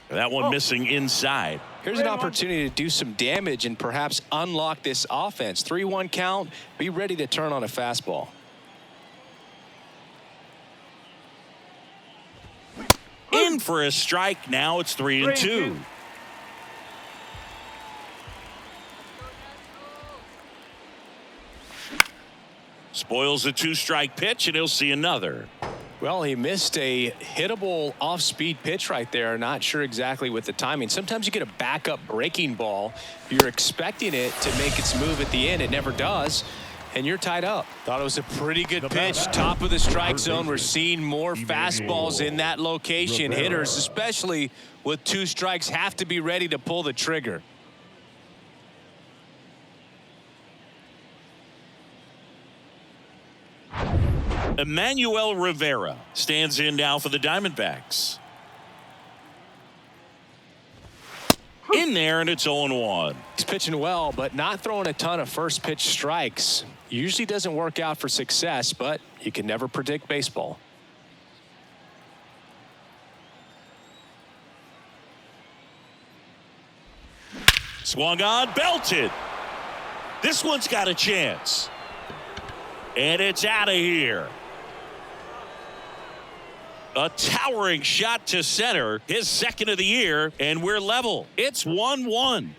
That one missing inside. Here's an opportunity to do some damage and perhaps unlock this offense. 3-1 count. Be ready to turn on a fastball. In for a strike. Now it's 3-2. Spoils a 2-strike pitch, and he'll see another. Well, he missed a hittable off-speed pitch right there. Not sure exactly with the timing. Sometimes you get a backup breaking ball. You're expecting it to make its move at the end. It never does, and you're tied up. Thought it was a pretty good pitch. Top of the strike zone. We're seeing more fastballs in that location. Hitters, especially with 2 strikes, have to be ready to pull the trigger. Emmanuel Rivera stands in now for the Diamondbacks. In there, and it's 0-1. He's pitching well, but not throwing a ton of first pitch strikes. Usually doesn't work out for success, but you can never predict baseball. Swung on, belted. This one's got a chance. And it's out of here. A towering shot to center, his second of the year, and we're level. It's 1-1.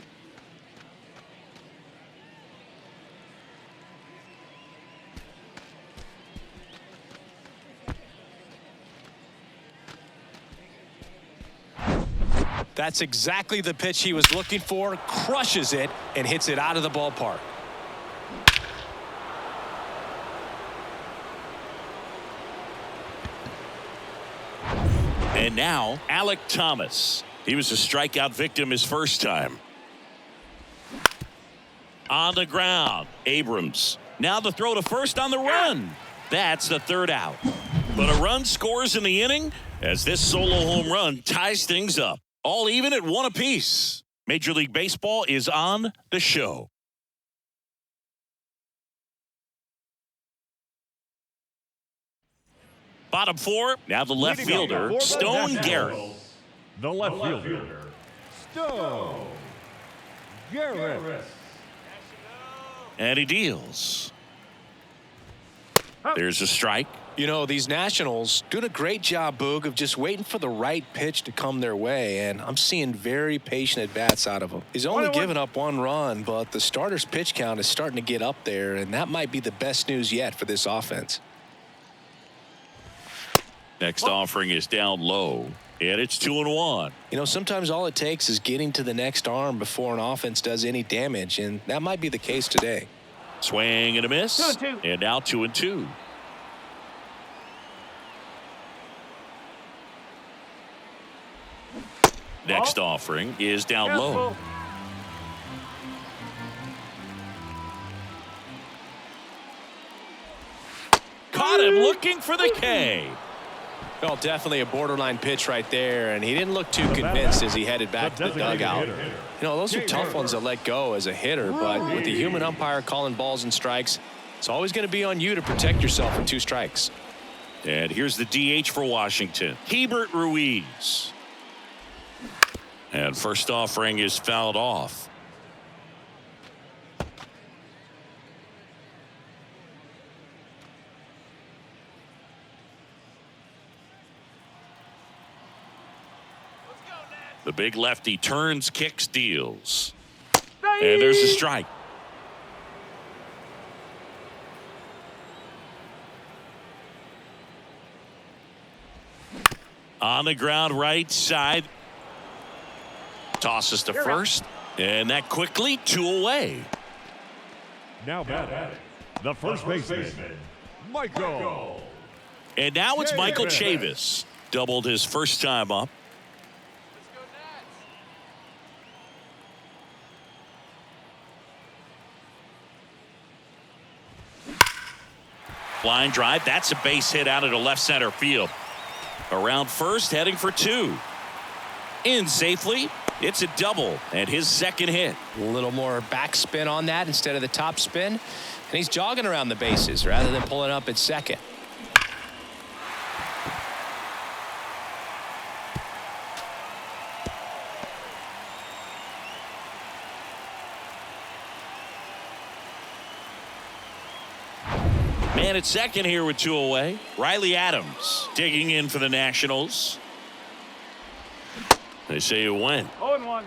That's exactly the pitch he was looking for. Crushes it and hits it out of the ballpark. And now, Alec Thomas. He was a strikeout victim his first time. On the ground, Abrams. Now the throw to first on the run. That's the 3rd out. But a run scores in the inning as this solo home run ties things up. All even at 1 apiece. Major League Baseball is on the show. Bottom 4, now the left fielder, Stone Garrett. The left fielder, Stone Garrett. And he deals. There's a strike. You know, these Nationals doing a great job, Boog, of just waiting for the right pitch to come their way, and I'm seeing very patient at-bats out of him. He's only given up 1 run, but the starter's pitch count is starting to get up there, and that might be the best news yet for this offense. Next offering is down low, and it's 2-1. You know, sometimes all it takes is getting to the next arm before an offense does any damage, and that might be the case today. Swing and a miss, 2-2. and now 2-2. Next offering is down low. Caught him looking for the K. Well, definitely a borderline pitch right there, and he didn't look too convinced as he headed back to the dugout. You know, those are tough ones to let go as a hitter, but with the human umpire calling balls and strikes, it's always going to be on you to protect yourself with 2 strikes. And here's the DH for Washington, Hebert Ruiz. And first offering is fouled off. The big lefty turns, kicks, deals. And there's a strike. On the ground, right side. Tosses to first. And that quickly, 2 away. Now batting, the first baseman, Michael. And now it's Michael Chavis. Doubled his first time up. Line drive. That's a base hit out into left center field. Around first, heading for 2. In safely. It's a double and his second hit. A little more backspin on that instead of the top spin. And he's jogging around the bases rather than pulling up at second. Man at second here with 2 away. Riley Adams digging in for the Nationals. They say it went. 0-1.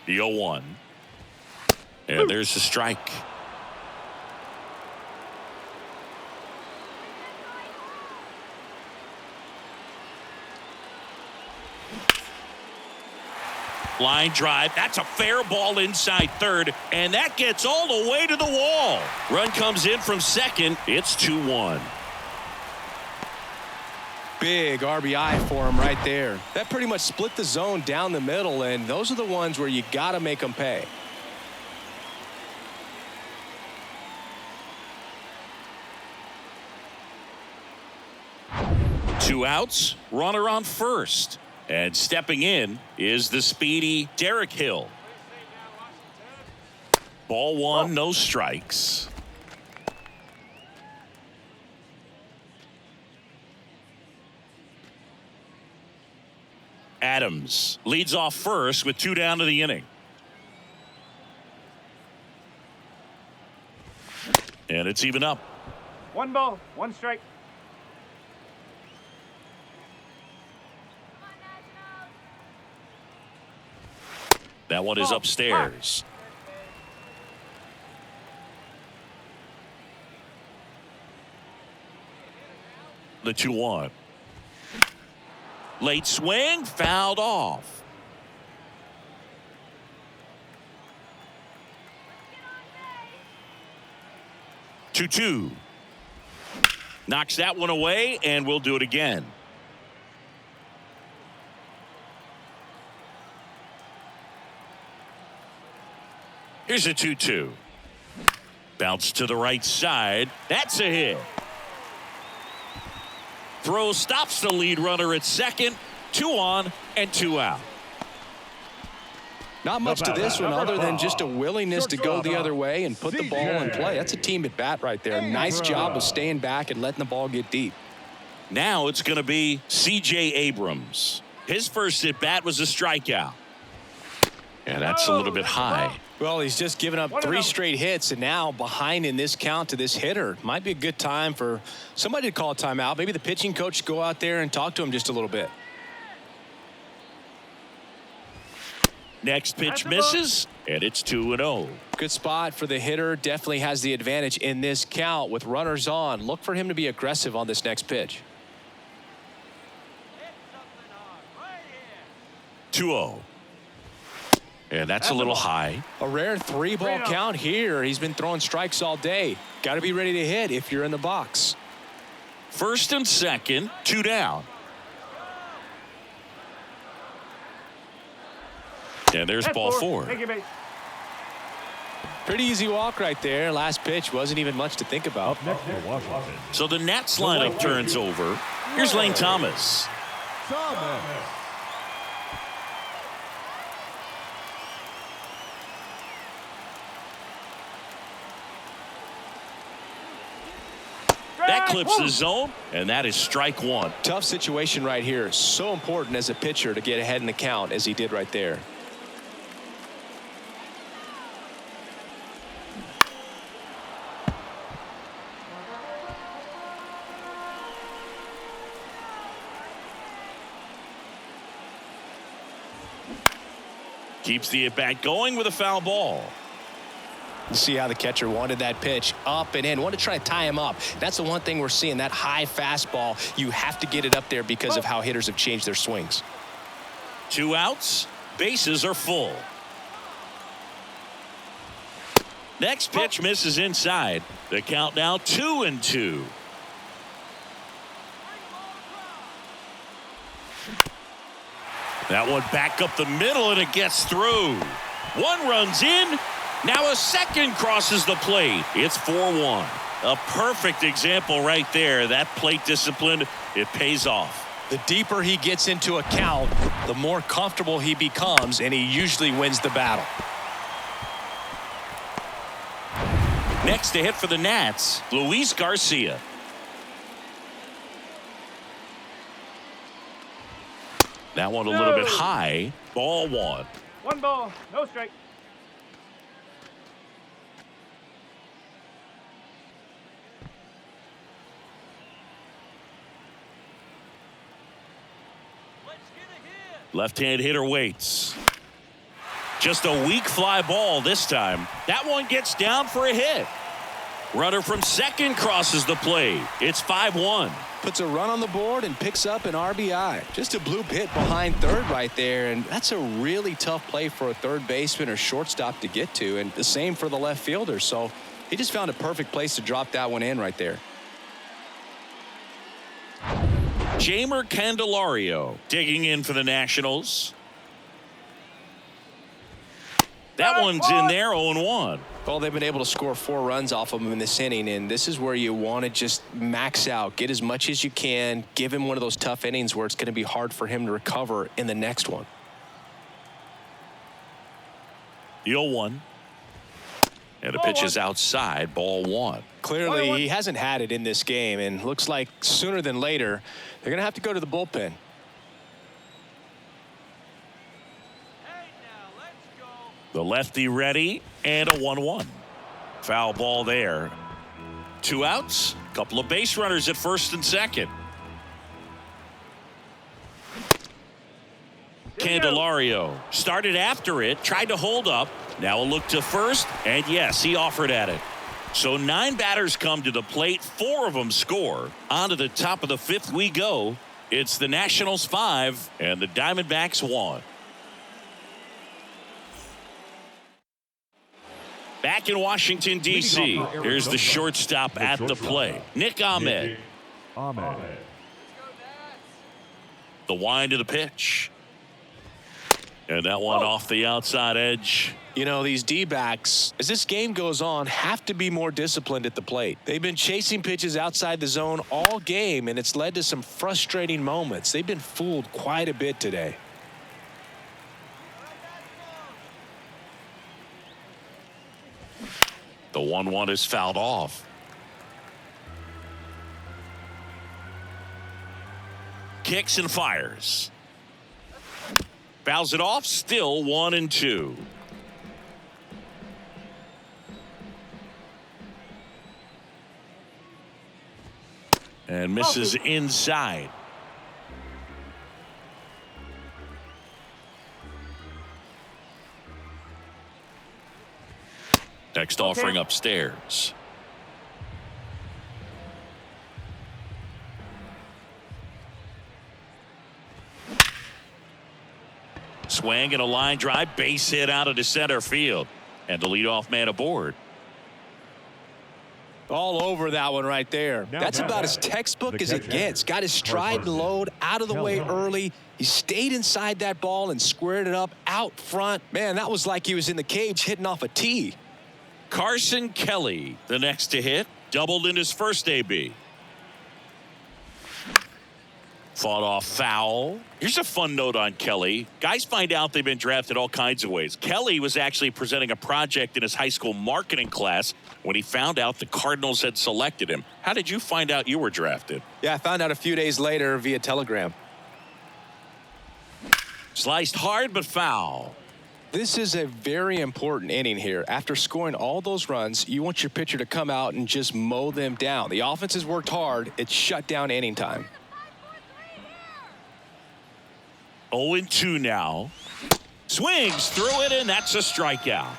The 0-1. And there's the strike. Line drive. That's a fair ball inside third, and that gets all the way to the wall. Run comes in from second. It's 2-1. Big RBI for him right there. That pretty much split the zone down the middle, and those are the ones where you got to make them pay. Two outs, runner on first. And stepping in is the speedy Derek Hill. Ball one, no strikes. Adams leads off first with 2 down to the inning. And it's even up. 1 ball, 1 strike. That one is upstairs. The 2-1. Late swing, fouled off. Two. Knocks that one away, and we'll do it again. Here's a 2-2. Bounce to the right side. That's a hit. Throw stops the lead runner at second. 2 on and 2 out. Not much to this one other than just a willingness to go the other way and put the ball in play. That's a team at bat right there. Nice job of staying back and letting the ball get deep. Now it's going to be C.J. Abrams. His first at bat was a strikeout. And that's a little bit high. Well, he's just given up 3 straight hits, and now behind in this count to this hitter. Might be a good time for somebody to call a timeout. Maybe the pitching coach go out there and talk to him just a little bit. Next pitch misses, and it's 2-0. Good spot for the hitter. Definitely has the advantage in this count with runners on. Look for him to be aggressive on this next pitch. 2-0. And that's a little high. A rare 3-ball count here. He's been throwing strikes all day. Got to be ready to hit if you're in the box. First and second, 2 down. And there's ball 4. Pretty easy walk right there. Last pitch wasn't even much to think about. So the Nats lineup turns over. Here's Lane Thomas. That clips the zone, and that is strike 1. Tough situation right here. So important as a pitcher to get ahead in the count as he did right there. Keeps the at-bat going with a foul ball. You see how the catcher wanted that pitch up and in. Wanted to try to tie him up. That's the one thing we're seeing, that high fastball. You have to get it up there because of how hitters have changed their swings. 2 outs. Bases are full. Next pitch misses inside. The count now 2-2. That one back up the middle, and it gets through. One runs in. Now a second crosses the plate. It's 4-1. A perfect example right there. That plate discipline, it pays off. The deeper he gets into a count, the more comfortable he becomes, and he usually wins the battle. Next to hit for the Nats, Luis Garcia. That one a little bit high. Ball 1. 1 ball, no strike. Left-hand hitter waits. Just a weak fly ball this time. That one gets down for a hit. Runner from second crosses the plate. It's 5-1. Puts a run on the board and picks up an RBI. Just a bloop hit behind third right there, and that's a really tough play for a third baseman or shortstop to get to, and the same for the left fielder. So he just found a perfect place to drop that one in right there. Jeimer Candelario digging in for the Nationals. That one's in there, 0-1. Well, they've been able to score 4 runs off of him in this inning, and this is where you want to just max out, get as much as you can, give him one of those tough innings where it's going to be hard for him to recover in the next one. The 0-1. And the pitch is outside, ball 1. Clearly, he hasn't had it in this game, and looks like sooner than later, they're going to have to go to the bullpen. The lefty ready, and a 1-1. Foul ball there. 2 outs, couple of base runners at first and second. Candelario started after it, tried to hold up. Now a look to first, and yes, he offered at it. So 9 batters come to the plate, 4 of them score. On to the top of the 5th we go. It's the Nationals 5 and the Diamondbacks 1. Back in Washington, D.C., here's the shortstop at the plate, Nick Ahmed. The wind of the pitch. And that one off the outside edge. You know, these D-backs, as this game goes on, have to be more disciplined at the plate. They've been chasing pitches outside the zone all game, and it's led to some frustrating moments. They've been fooled quite a bit today. The 1-1 is fouled off. Kicks and fires. Fouls it off, still 1-2. And misses inside. Next offering upstairs. Swing and a line drive, base hit out into center field. And the leadoff man aboard. All over that one right there. That's about as textbook as it gets. Got his stride and load out of the way early. He stayed inside that ball and squared it up out front. Man, that was like he was in the cage hitting off a tee. Carson Kelly, the next to hit, doubled in his first AB. Fought off foul. Here's a fun note on Kelly. Guys find out they've been drafted all kinds of ways. Kelly was actually presenting a project in his high school marketing class when he found out the Cardinals had selected him. How did you find out you were drafted? Yeah, I found out a few days later via telegram. Sliced hard but foul. This is a very important inning here. After scoring all those runs, you want your pitcher to come out and just mow them down. The offense has worked hard. It's shut down inning time. 0-2 now. Swings through it, and that's a strikeout.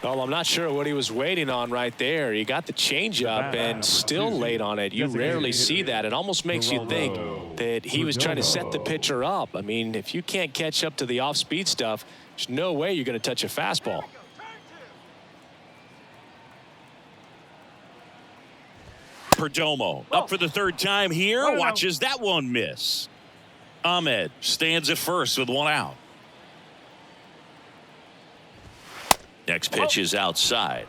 Well, I'm not sure what he was waiting on right there. He got the changeup and still late on it. You rarely see that. It almost makes you think that he was trying to set the pitcher up. I mean, if you can't catch up to the off-speed stuff, there's no way you're going to touch a fastball. Perdomo up for the 3rd time here. Watches that one miss. Ahmed stands at first with 1 out. Next pitch is outside.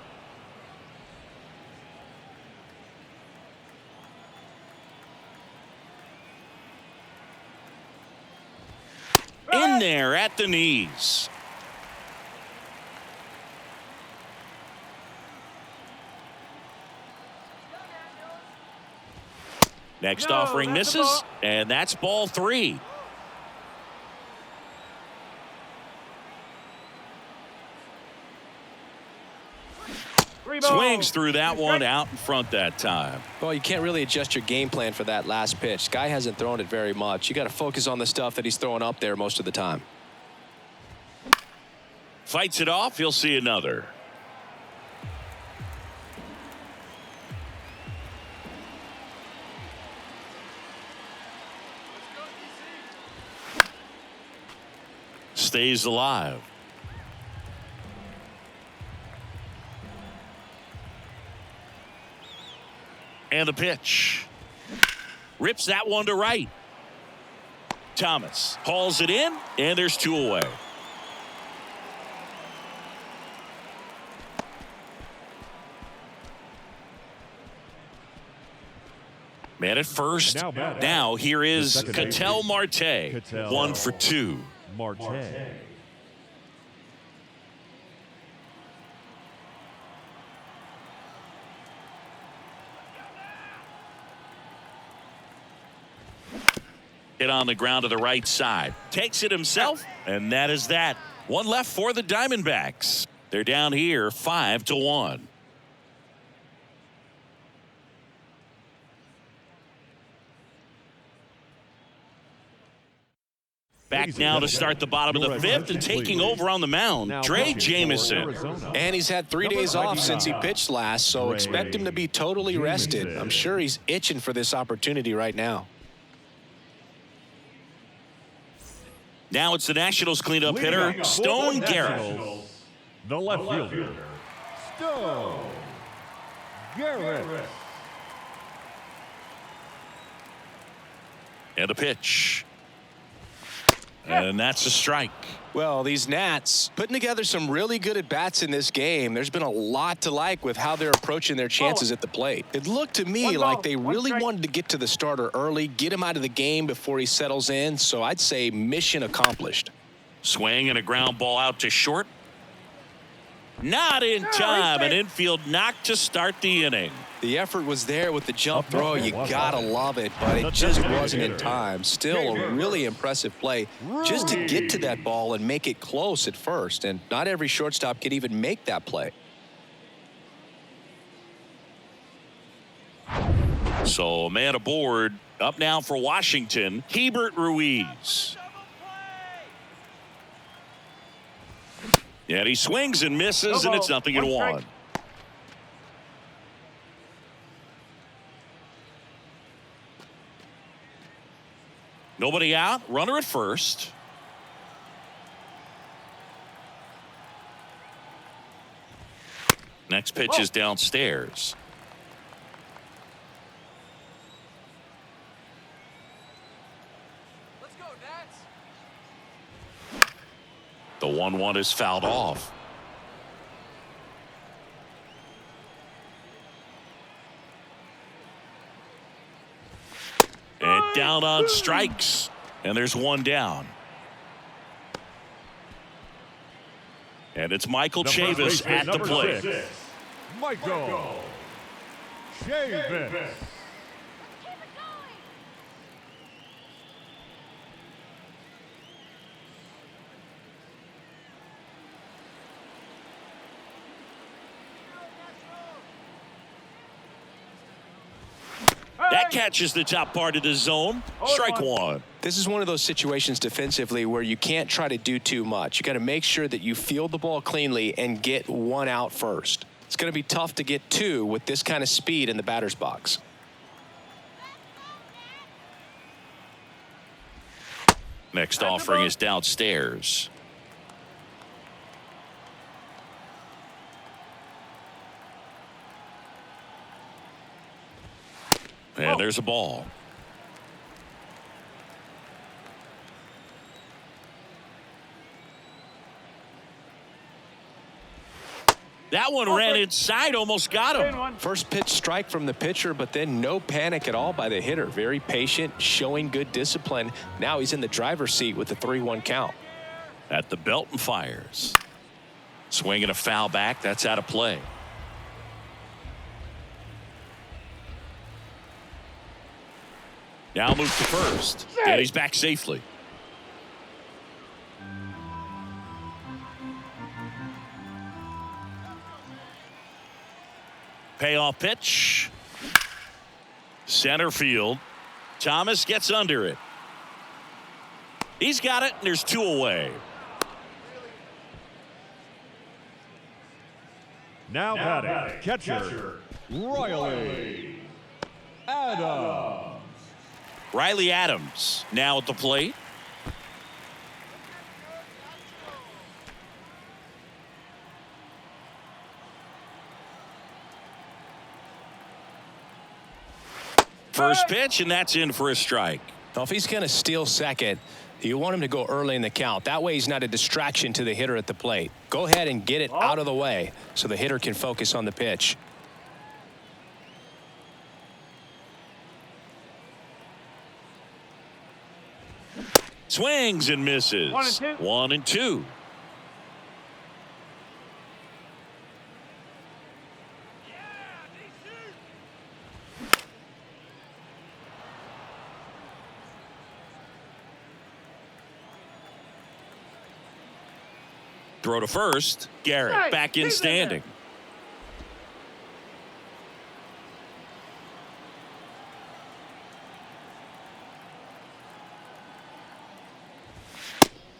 In there at the knees. Next offering misses, and that's ball 3. Swings through that one out in front that time. Well, you can't really adjust your game plan for that last pitch. Guy hasn't thrown it very much. You got to focus on the stuff that he's throwing up there most of the time. Fights it off. He'll see another. Stays alive. And the pitch. Rips that one to right. Thomas hauls it in, and there's 2 away. Man at first. Now here is Ketel Marte. 1 for 2. Marte. Hit on the ground to the right side. Takes it himself, and that is that. 1 left for the Diamondbacks. They're down here 5-1. Back now to start the bottom of the 5th, and taking over on the mound, Trey Jamison. And he's had 3 days off since he pitched last, so expect him to be totally rested. I'm sure he's itching for this opportunity right now. Now it's the Nationals cleanup hitter, Stone Garrett. The left fielder, Stone Garrett. And a pitch. And that's a strike. Well, these Nats putting together some really good at-bats in this game. There's been a lot to like with how they're approaching their chances at the plate. It looked to me like they really wanted to get to the starter early, get him out of the game before he settles in. So I'd say mission accomplished. Swing and a ground ball out to short. Not in time. An infield knock to start the inning. The effort was there with the jump throw. You gotta love it, but it just wasn't in time. Still a really impressive play just to get to that ball and make it close at first. And not every shortstop can even make that play. So a man aboard. Up now for Washington, Hebert Ruiz. And he swings and misses, and it's 0-1. Nobody out. Runner at first. Next pitch is downstairs. Let's go, Nats. The 1-1 is fouled off. And down on strikes. And there's 1 down. And it's Michael Chavis at the plate. Michael Chavis. That catches the top part of the zone. Strike 1. This is one of those situations defensively where you can't try to do too much. You got to make sure that you field the ball cleanly and get 1 out first. It's going to be tough to get 2 with this kind of speed in the batter's box. Next offering is downstairs. And there's a ball. That one ran inside, almost got him. First pitch strike from the pitcher, but then no panic at all by the hitter. Very patient, showing good discipline. Now he's in the driver's seat with the 3-1 count. At the belt and fires. Swinging a foul back. That's out of play. Now move to first. And he's back safely. Payoff pitch. Center field. Thomas gets under it. He's got it, and there's 2 away. Now batting, catcher, Riley Adams. Riley Adams now at the plate. First pitch, and that's in for a strike. Now, if he's going to steal second, you want him to go early in the count. That way he's not a distraction to the hitter at the plate. Go ahead and get it out of the way so the hitter can focus on the pitch. Swings and misses. 1-2. 1-2. Throw to first. Garrett Right, back in he's in standing.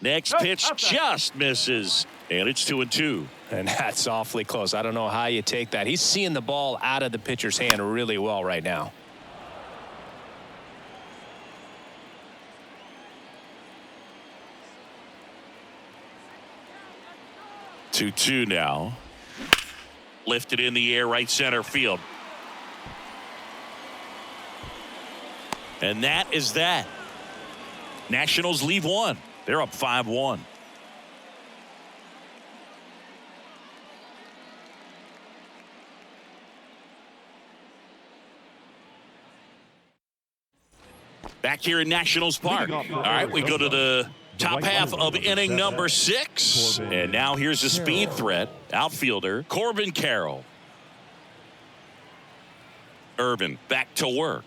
Next pitch outside. just misses, and it's 2-2. And that's awfully close. I don't know how you take that. He's seeing the ball out of the pitcher's hand really well right now. 2-2 now. Lifted in the air, right center field. And that is that. Nationals leave one. They're up 5-1. Back here in Nationals Park. All right, we go to the top half of inning number 6. And now here's a speed threat. Outfielder Corbin Carroll. Irvin back to work.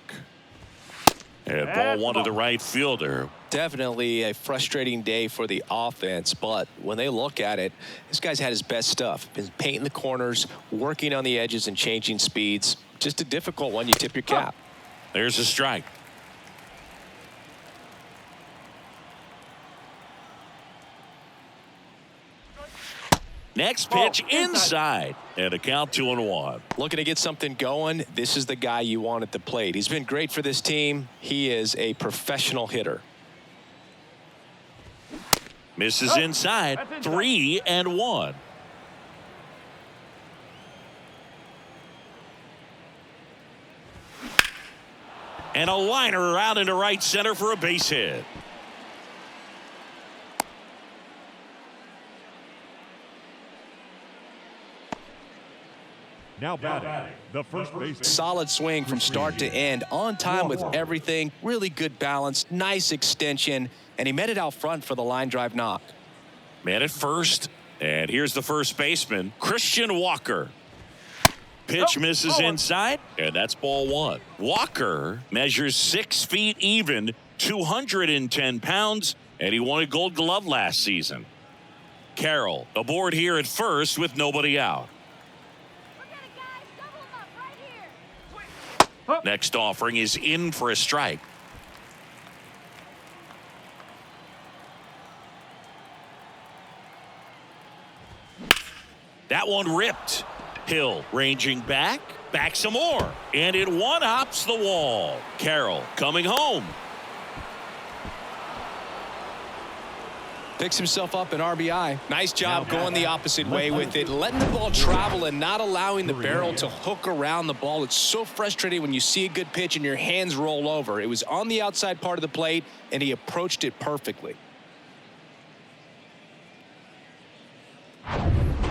And ball one to the right fielder. Definitely a frustrating day for the offense, but when they look at it, this guy's had his best stuff. Been painting the corners, working on the edges and changing speeds. Just a difficult one. You tip your cap. There's a strike. Next pitch inside, and a count 2-1. Looking to get something going. This is the guy you want at the plate. He's been great for this team. He is a professional hitter. Misses inside. 3-1. And a liner out into right center for a base hit. Now batting, the first baseman. Solid swing from start to end. On time with everything. Really good balance. Nice extension. And he met it out front for the line drive knock. Man at first. And here's the first baseman, Christian Walker. Pitch misses inside, and that's ball one. Walker measures 6 feet even, 210 pounds, and he won a Gold Glove last season. Carroll aboard here at first with nobody out. Next offering is in for a strike. That one ripped. Hill ranging back some more, and it one-hops the wall. Carroll coming home. Picks himself up an RBI. Nice job going the opposite way with it. Letting the ball travel and not allowing the barrel to hook around the ball. It's so frustrating when you see a good pitch and your hands roll over. It was on the outside part of the plate, and he approached it perfectly.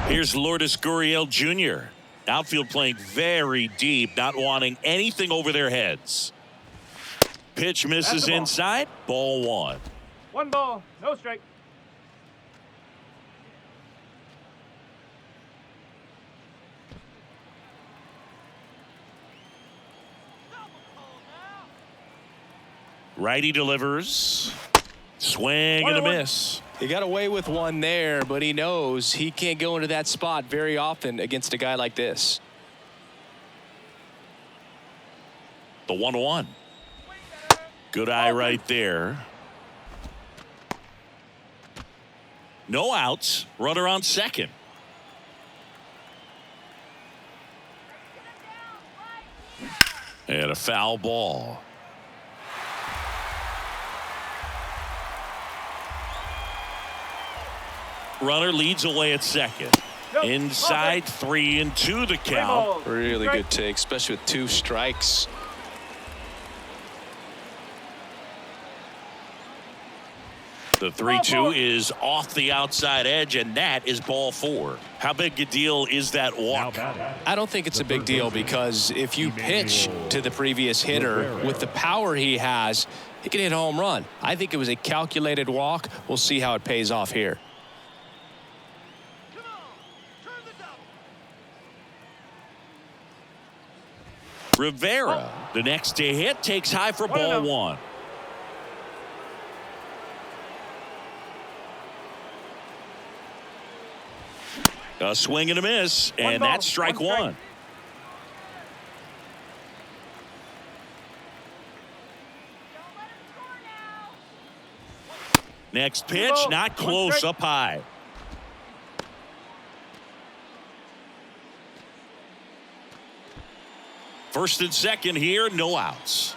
Here's Lourdes Gurriel Jr. Outfield playing very deep, not wanting anything over their heads. Pitch misses inside. Ball one. 1 ball, no strike. Righty delivers. Swing and a miss. He got away with one there, but he knows he can't go into that spot very often against a guy like this. The 1-1. Good eye right there. No outs. Runner on second. And a foul ball. Runner leads away at second. Inside 3-2 the count. Really good take, especially with 2 strikes. The 3-2 is off the outside edge, and that is ball 4. How big a deal is that walk? I don't think it's a big deal, because if you pitch to the previous hitter with the power he has, he can hit a home run. I think it was a calculated walk. We'll see how it pays off here. Rivera, the next to hit, takes high for ball 1. A swing and a miss, and that's strike 1. Next pitch, not close, up high. First and second here, no outs.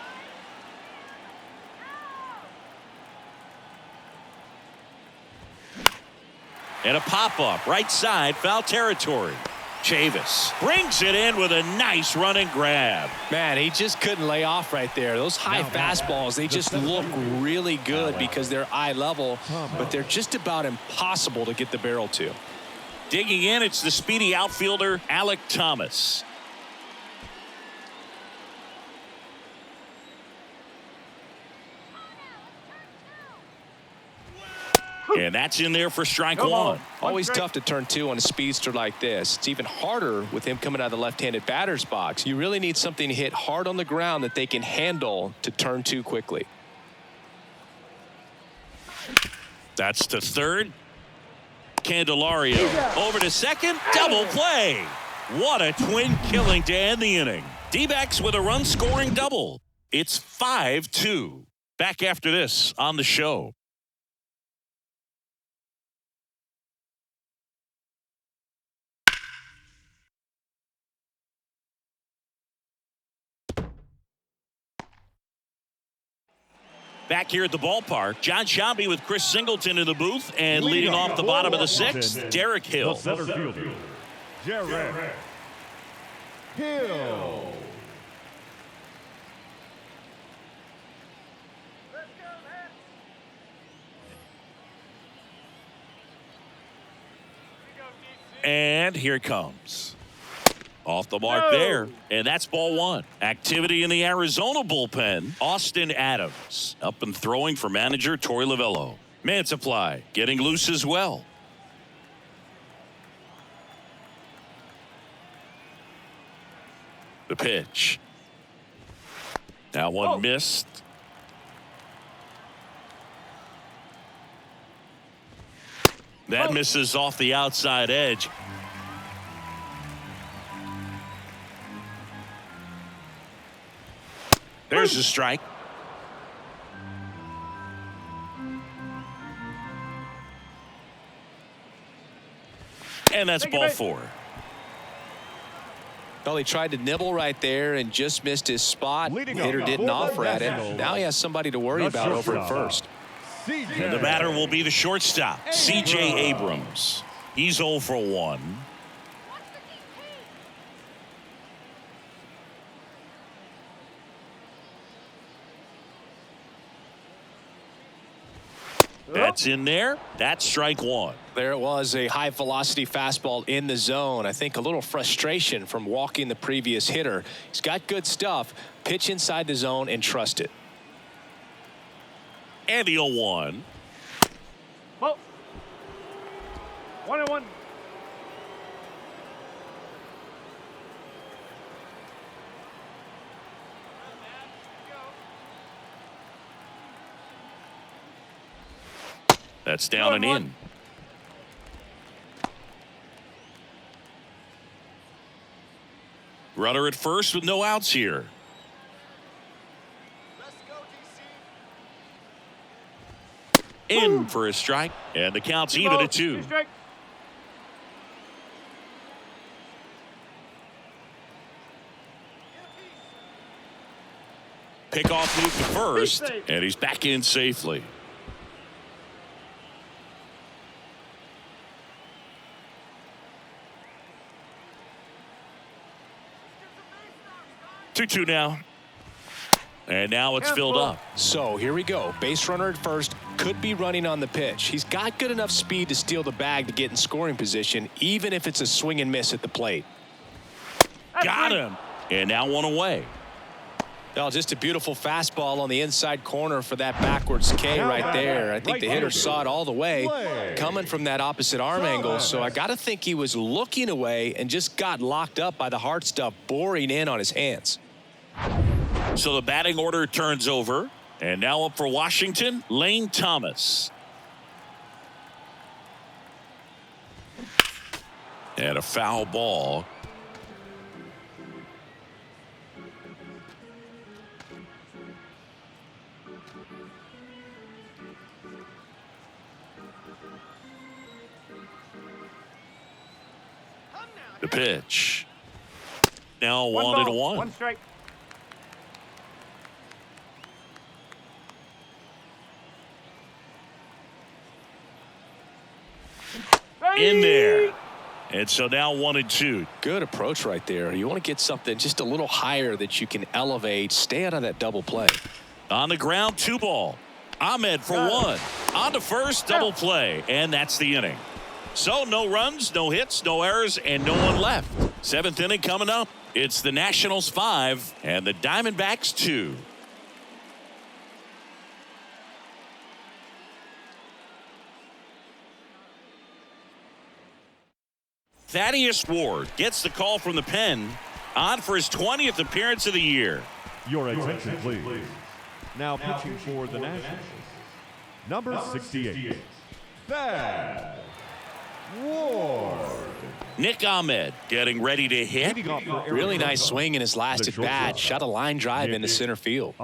And a pop-up, right side, foul territory. Chavis brings it in with a nice running grab. Man, he just couldn't lay off right there. Those high fastballs, they just look really good because they're eye level, but they're just about impossible to get the barrel to. Digging in, it's the speedy outfielder, Alec Thomas. And that's in there for strike 1. Always tough to turn 2 on a speedster like this. It's even harder with him coming out of the left-handed batter's box. You really need something to hit hard on the ground that they can handle to turn 2 quickly. That's to third. Candelario over to second. Double play. What a twin killing to end the inning. D-backs with a run-scoring double. It's 5-2. Back after this on the show. Back here at the ballpark, John Shambi with Chris Singleton in the booth, and leading off the bottom of the 6th, Derek Hill. The center fielder, Derek Hill. And here it comes. Off the mark there, and that's ball 1. Activity in the Arizona bullpen. Austin Adams up and throwing for manager Torey Lovullo. Mantiply getting loose as well. The pitch. Now one missed. That misses off the outside edge. There's a strike. And that's ball 4. Well, he tried to nibble right there and just missed his spot. The hitter didn't offer at it. Now he has somebody to worry about over at first. And the batter will be the shortstop, C.J. Abrams. He's 0 for 1. That's in there. That's strike 1. There it was, a high velocity fastball in the zone. I think a little frustration from walking the previous hitter. He's got good stuff. Pitch inside the zone and trust it. And the 0-1. Ball. 1-1. That's down and in. Runner at first with no outs here. In for a strike, and the count's even at 2. Pickoff move to first, and he's back in safely. Two now. And now it's filled up. So here we go. Base runner at first, could be running on the pitch. He's got good enough speed to steal the bag to get in scoring position, even if it's a swing and miss at the plate. Got him. And now one away. Oh, just a beautiful fastball on the inside corner for that backwards K right there. I think the hitter saw it all the way coming from that opposite arm angle. So I got to think he was looking away and just got locked up by the hard stuff boring in on his hands. So the batting order turns over. And now up for Washington, Lane Thomas. And a foul ball. The pitch. Now 1-1. One strike. In there. And so now 1-2. Good approach right there. You want to get something just a little higher that you can elevate. Stay out of that double play. On the ground, 2 ball. Ahmed for 1. On to first, double play. And that's the inning. So no runs, no hits, no errors, and no one left. 7th inning coming up. It's the Nationals 5 and the Diamondbacks 2. Thaddeus Ward gets the call from the pen, on for his 20th appearance of the year. Your attention, please. Now pitching for the Nationals, number 68, Thad Ward. Nick Ahmed getting ready to hit. Really nice swing in his last at bat. Shot a line drive into center field.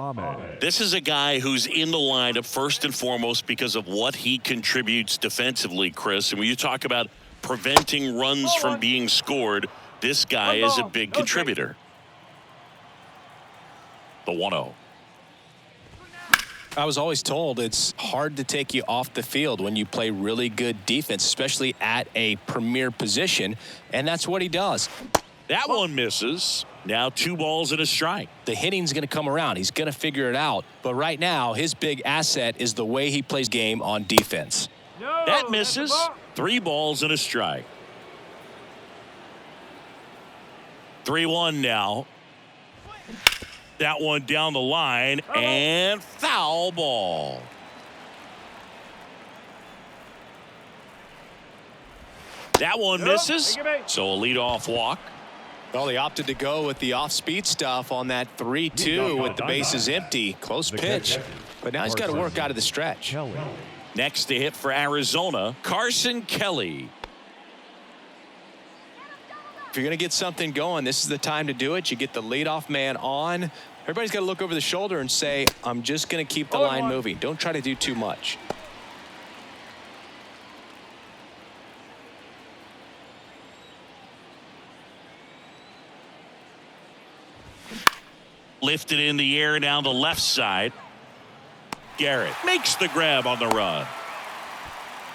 This is a guy who's in the lineup first and foremost because of what he contributes defensively, Chris. And when you talk about preventing runs from being scored, this guy is a big contributor. The 1-0. I was always told it's hard to take you off the field when you play really good defense, especially at a premier position, and that's what he does. That one misses. Now 2 balls and a strike. The hitting's going to come around. He's going to figure it out. But right now, his big asset is the way he plays game on defense. That misses. 3 balls and a strike. 3-1 now. That one down the line and foul ball. That one misses. So a leadoff walk. Well, he opted to go with the off-speed stuff on that 3-2 with the bases empty. Close pitch. But now he's got to work out of the stretch. Next to hit for Arizona, Carson Kelly. If you're going to get something going, this is the time to do it. You get the leadoff man on. Everybody's got to look over the shoulder and say, I'm just going to keep the line moving. Don't try to do too much. Lifted in the air down the left side. Garrett makes the grab on the run.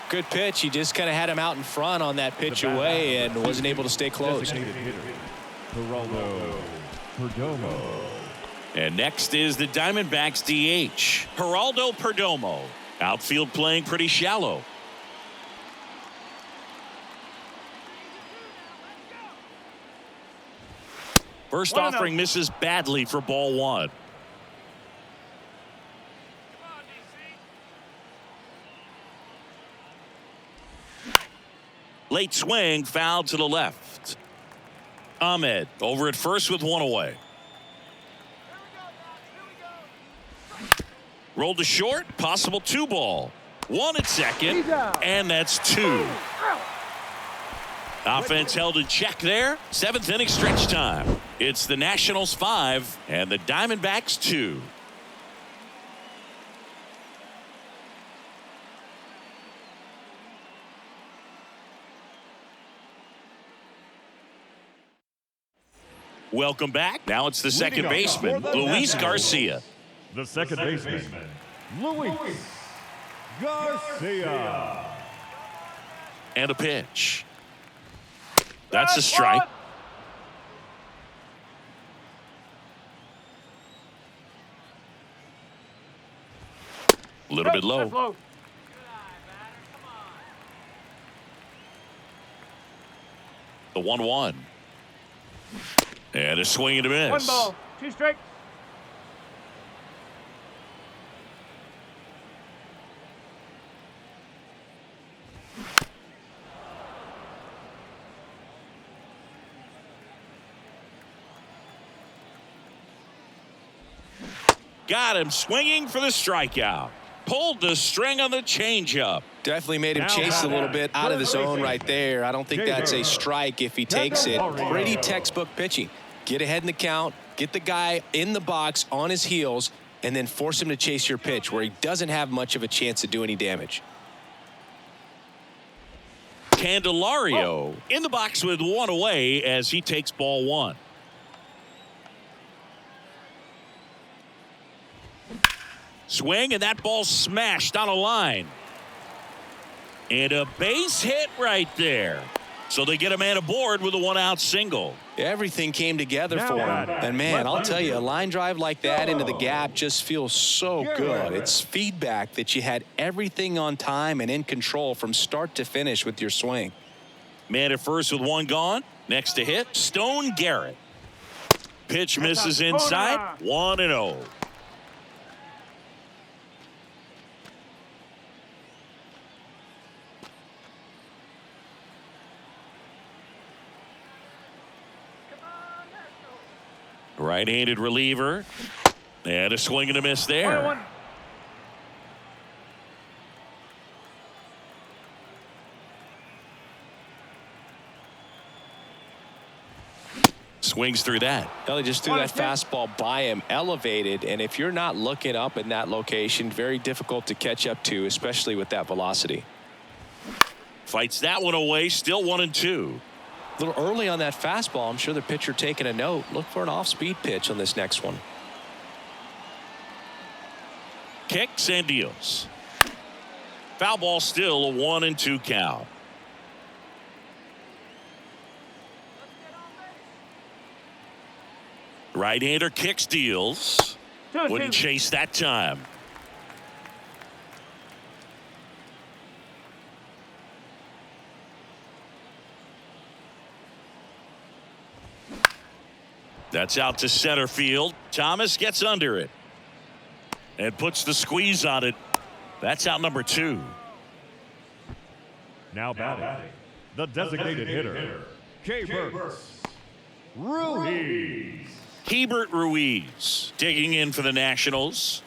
Good pitch. He just kind of had him out in front on that pitch away and wasn't able to stay close. And next is the Diamondbacks DH, Geraldo Perdomo. Outfield playing pretty shallow. First offering misses badly for ball 1. Late swing, foul to the left. Ahmed over at first with 1 away. Rolled to short, possible 2 ball. 1 at second, and that's 2. Offense held in check there. 7th inning stretch time. It's the Nationals 5 and the Diamondbacks 2. Welcome back. Now it's the second baseman, Luis Garcia. The second baseman, Luis Garcia. And a pitch. That's a strike. A little bit low. The 1-1. And a swing and a miss. 1 ball, 2 strikes. Got him swinging for the strikeout. Pulled the string on the changeup. Definitely made him chase a little bit out of the zone right there. I don't think that's a strike if he takes it. Pretty textbook pitching. Get ahead in the count, get the guy in the box on his heels, and then force him to chase your pitch where he doesn't have much of a chance to do any damage. Candelario in the box with 1 away as he takes ball 1. Swing, and that ball smashed on a line. And a base hit right there. So they get a man aboard with a 1-out single. Everything came together for him. And, man, I'll tell you, a line drive like that into the gap just feels so good. It's feedback that you had everything on time and in control from start to finish with your swing. Man at first with 1 gone. Next to hit, Stone Garrett. Pitch misses inside. 1-0. Right-handed reliever. And a swing and a miss there. 1-1. Swings through that. Well, he just threw that fastball by him, elevated, and if you're not looking up in that location, very difficult to catch up to, especially with that velocity. Fights that one away, still 1-2. A little early on that fastball. I'm sure the pitcher taking a note. Look for an off-speed pitch on this next one. Kicks and deals. Foul ball, still a 1-2 count. Right-hander kicks, deals. Wouldn't chase that time. That's out to center field. Thomas gets under it and puts the squeeze on it. That's out number 2. Now batting, the designated hitter, Keibert Ruiz. Keibert Ruiz digging in for the Nationals.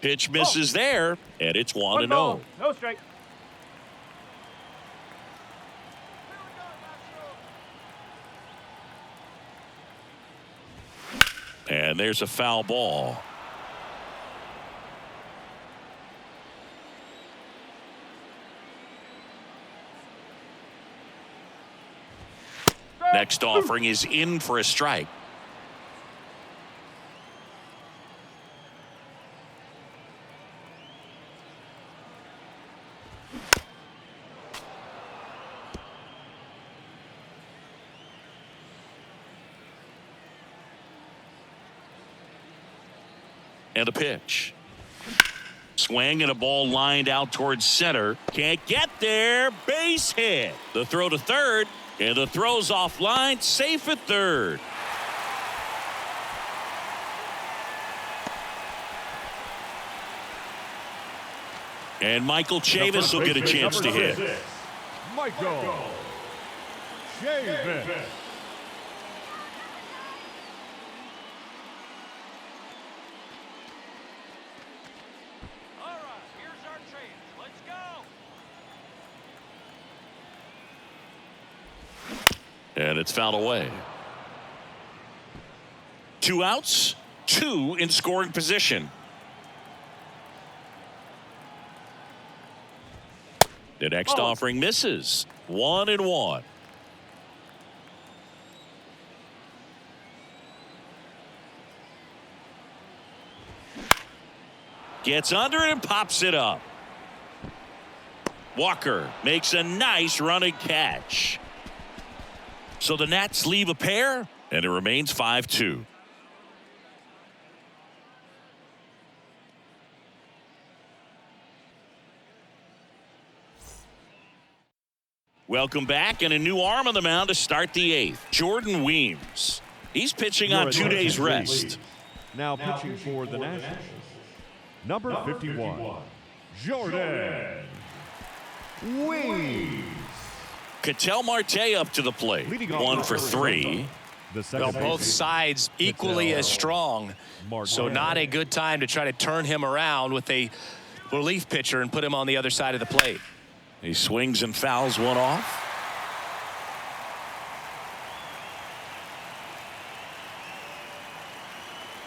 Pitch misses there, and it's 1-0. No strike. And there's a foul ball. Next offering is in for a strike. And a pitch. Swing and a ball lined out towards center. Can't get there. Base hit. The throw to third. And the throw's offline. Safe at third. And Michael Chavis will get a chance to hit. Michael Chavis. And it's fouled away. 2 outs, 2 in scoring position. The next offering misses. 1-1. Gets under it and pops it up. Walker makes a nice running catch. So the Nats leave a pair, and it remains 5-2. Welcome back, and a new arm on the mound to start the 8th. Jordan Weems. He's pitching on 2 days rest. Now pitching for the Nationals, number 51, Jordan Weems. Ketel Marte up to the plate. 1 for 3. Well, both sides equally as strong. So not a good time to try to turn him around with a relief pitcher and put him on the other side of the plate. He swings and fouls one off.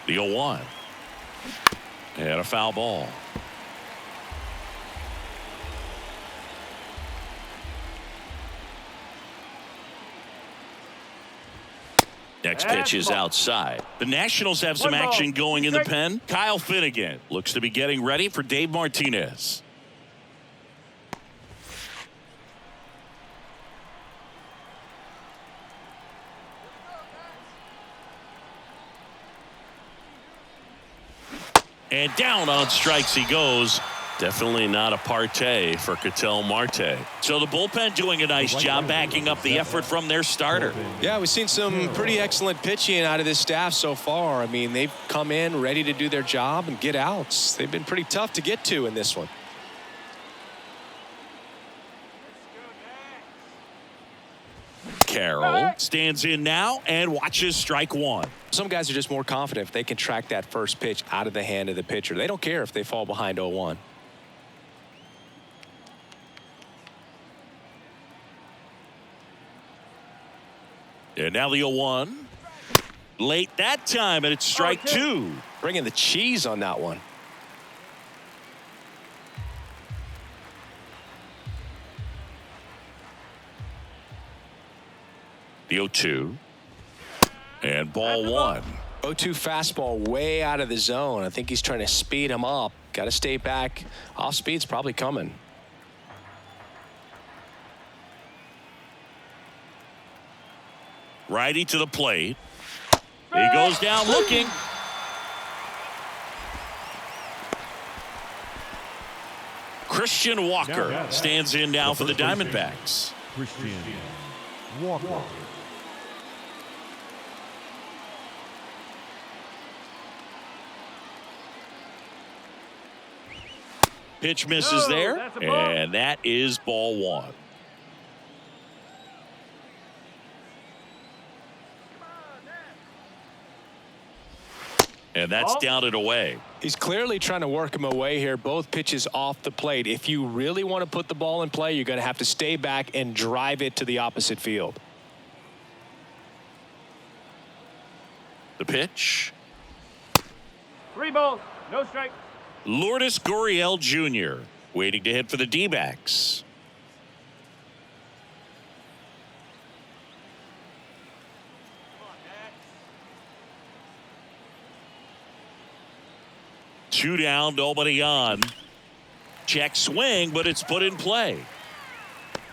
The 0-1. And a foul ball. Next pitch is outside. The Nationals have some action going in the pen. Kyle Finnegan looks to be getting ready for Dave Martinez. And down on strikes he goes. Definitely not a partay for Ketel Marte. So the bullpen doing a nice job backing up the effort from their starter. Yeah, we've seen some pretty excellent pitching out of this staff so far. I mean, they've come in ready to do their job and get outs. They've been pretty tough to get to in this one. Carroll stands in now and watches strike 1. Some guys are just more confident if they can track that first pitch out of the hand of the pitcher. They don't care if they fall behind 0-1. And now the 0-1. Late that time, and it's strike 2. Bringing the cheese on that one. The 0-2. And ball 1. 0-2 fastball way out of the zone. I think he's trying to speed him up. Got to stay back. Off speed's probably coming. Righty to the plate. He goes down looking. Christian Walker stands in now for the Diamondbacks. Christian Walker. Pitch misses there, and that is ball 1. And that's down and away. He's clearly trying to work him away here. Both pitches off the plate. If you really want to put the ball in play, you're going to have to stay back and drive it to the opposite field. The pitch. 3 balls, no strike. Lourdes Gurriel Jr. waiting to hit for the D-backs. Two down, nobody on. Check swing, but it's put in play.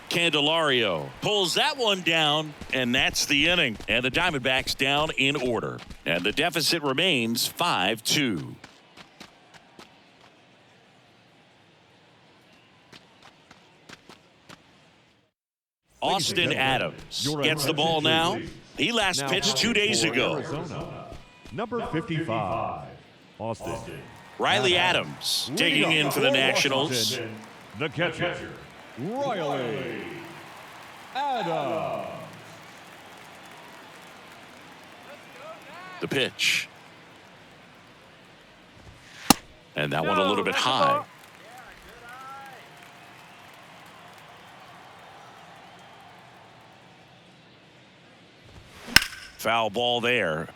Candelario pulls that one down, and that's the inning. And the Diamondbacks down in order. And the deficit remains 5-2. Austin Adams gets the ball now. He last pitched 2 days ago. Arizona, number 55, Austin. Riley Adams digging in for the Nationals. The catcher, Riley Adams. The pitch. And that one a little bit high. Foul ball there.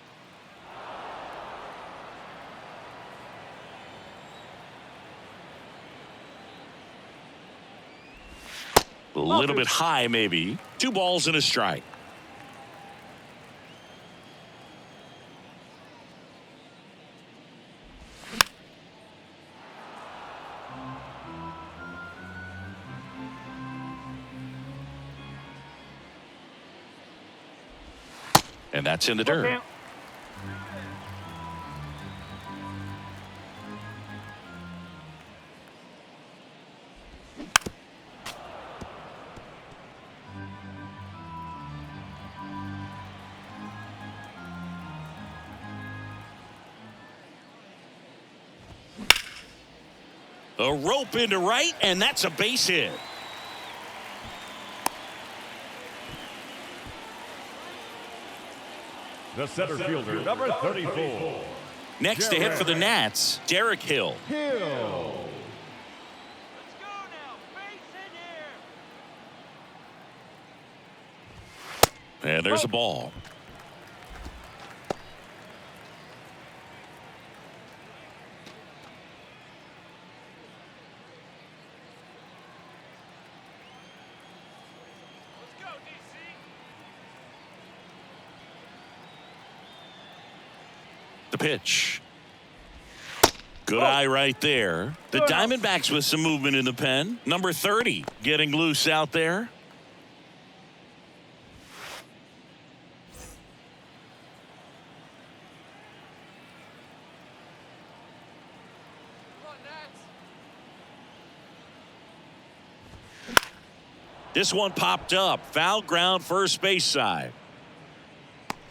A little bit high, maybe. 2 balls and a strike. And that's in the dirt. Okay. A rope into right, and that's a base hit. The center fielder, number 34. Next to hit for the Nats, Derek Hill. Hill. And there's a ball. The pitch. Good eye right there. The Diamondbacks with some movement in the pen. Number 30 getting loose out there. This one popped up. Foul ground, first base side.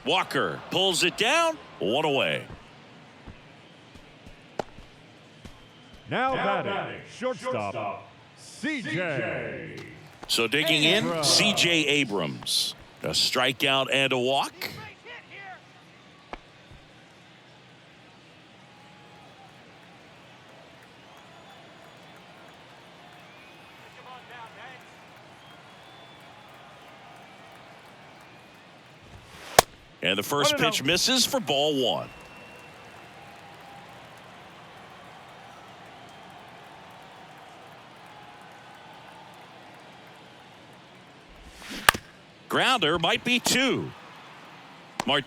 Walker pulls it down. 1 away. Now batting, shortstop, CJ. So digging in, CJ Abrams. A strikeout and a walk. And the first pitch misses for ball 1. Grounder might be 2. Marte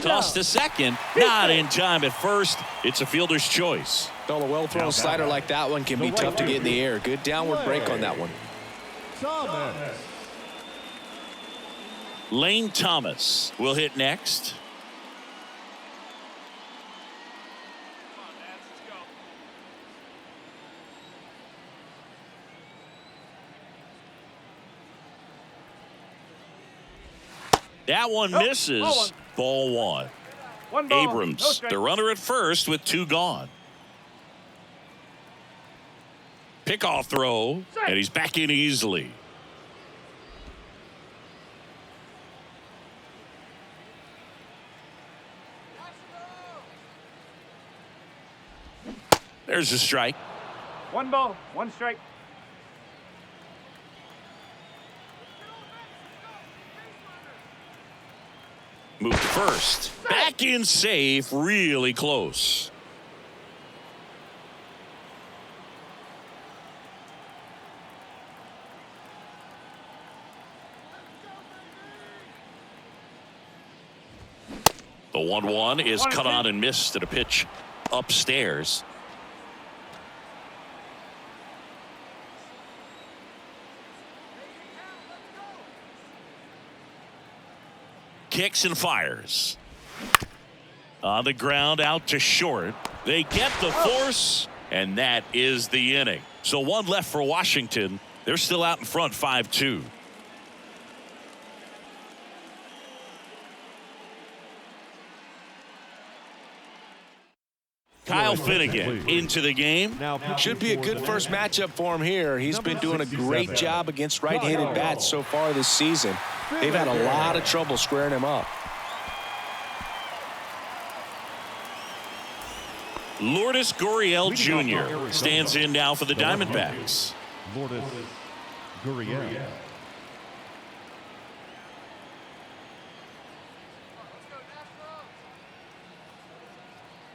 tossed to second. Not in time at first. It's a fielder's choice. Well, a well-thrown slider like that one can be tough to get in the air. Good downward break on that one. Thomas. Lane Thomas will hit next. That one misses. Ball 1. One ball, Abrams, no strike. the runner at first with 2 gone. Pickoff throw, and he's back in easily. There's a strike. 1 ball, 1 strike. Move to first. Back in safe, really close. The 1-1 is cut on and missed at a pitch upstairs. Kicks and fires. On the ground, out to short. They get the force, and that is the inning. So 1 left for Washington. They're still out in front, 5-2. Kyle Finnegan into the game. Should be a good first matchup for him here. He's been doing a great job against right-handed bats so far this season. They've had a lot of trouble squaring him up. Lourdes Gurriel Jr. stands in now for the Diamondbacks. Lourdes Gurriel.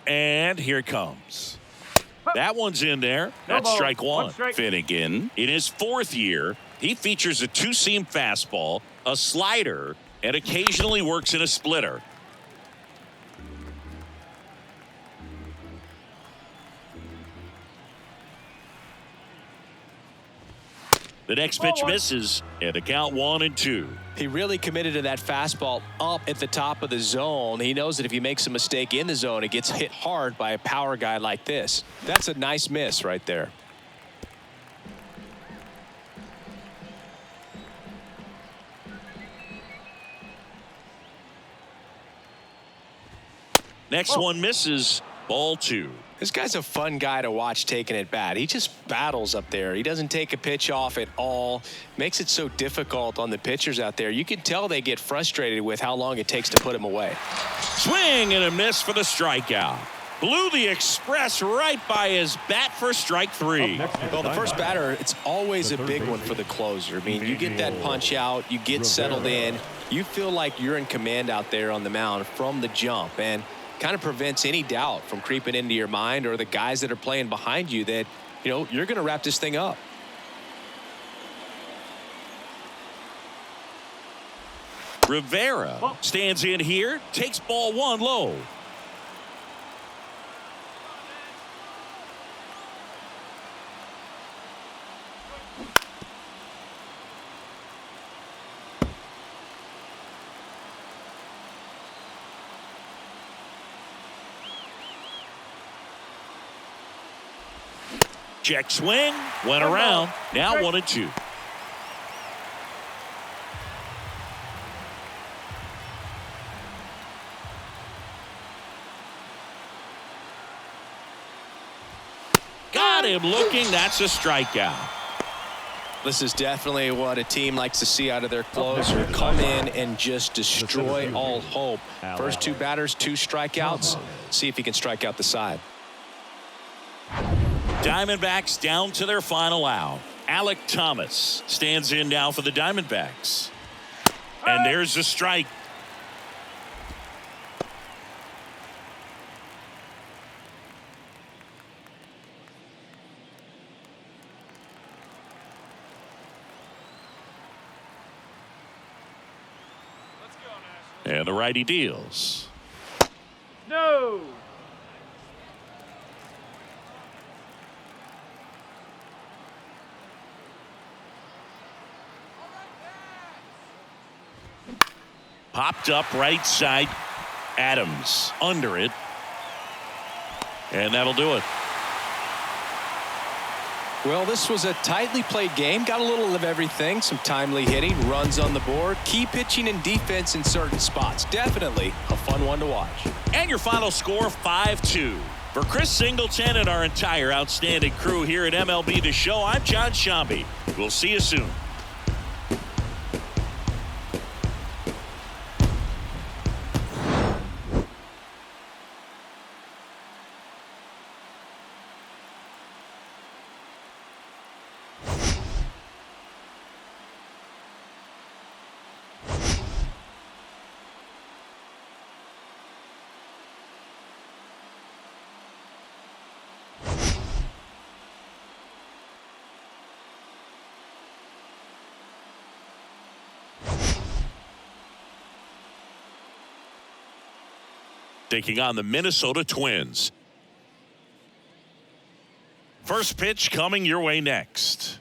And here it comes. That one's in there. That's strike 1. Finnegan, in his 4th year, He features a two-seam fastball, a slider, and occasionally works in a splitter. The next pitch misses, and the count 1-2. He really committed to that fastball up at the top of the zone. He knows that if he makes a mistake in the zone, it gets hit hard by a power guy like this. That's a nice miss right there. Next one misses. Ball 2. This guy's a fun guy to watch taking at bat. He just battles up there. He doesn't take a pitch off at all. Makes it so difficult on the pitchers out there. You can tell they get frustrated with how long it takes to put him away. Swing and a miss for the strikeout. Blew the express right by his bat for strike 3. Well, the first batter, it's always a big one for the closer. I mean, you get that punch out, you get settled in, you feel like you're in command out there on the mound from the jump, and kind of prevents any doubt from creeping into your mind or the guys that are playing behind you that, you know, you're going to wrap this thing up. Rivera stands in here, takes ball 1 low. Check swing, went around, now 1-2. Got him looking, that's a strikeout. This is definitely what a team likes to see out of their closer. Come in and just destroy all hope. First 2 batters, 2 strikeouts. See if he can strike out the side. Diamondbacks down to their final out. Alek Thomas stands in now for the Diamondbacks. And there's the strike. And the righty deals. No. Popped up right side. Adams under it. And that'll do it. Well, this was a tightly played game. Got a little of everything. Some timely hitting, runs on the board, key pitching and defense in certain spots. Definitely a fun one to watch. And your final score, 5-2. For Chris Singleton and our entire outstanding crew here at MLB The Show, I'm John Shambi. We'll see you soon. Taking on the Minnesota Twins. First pitch coming your way next.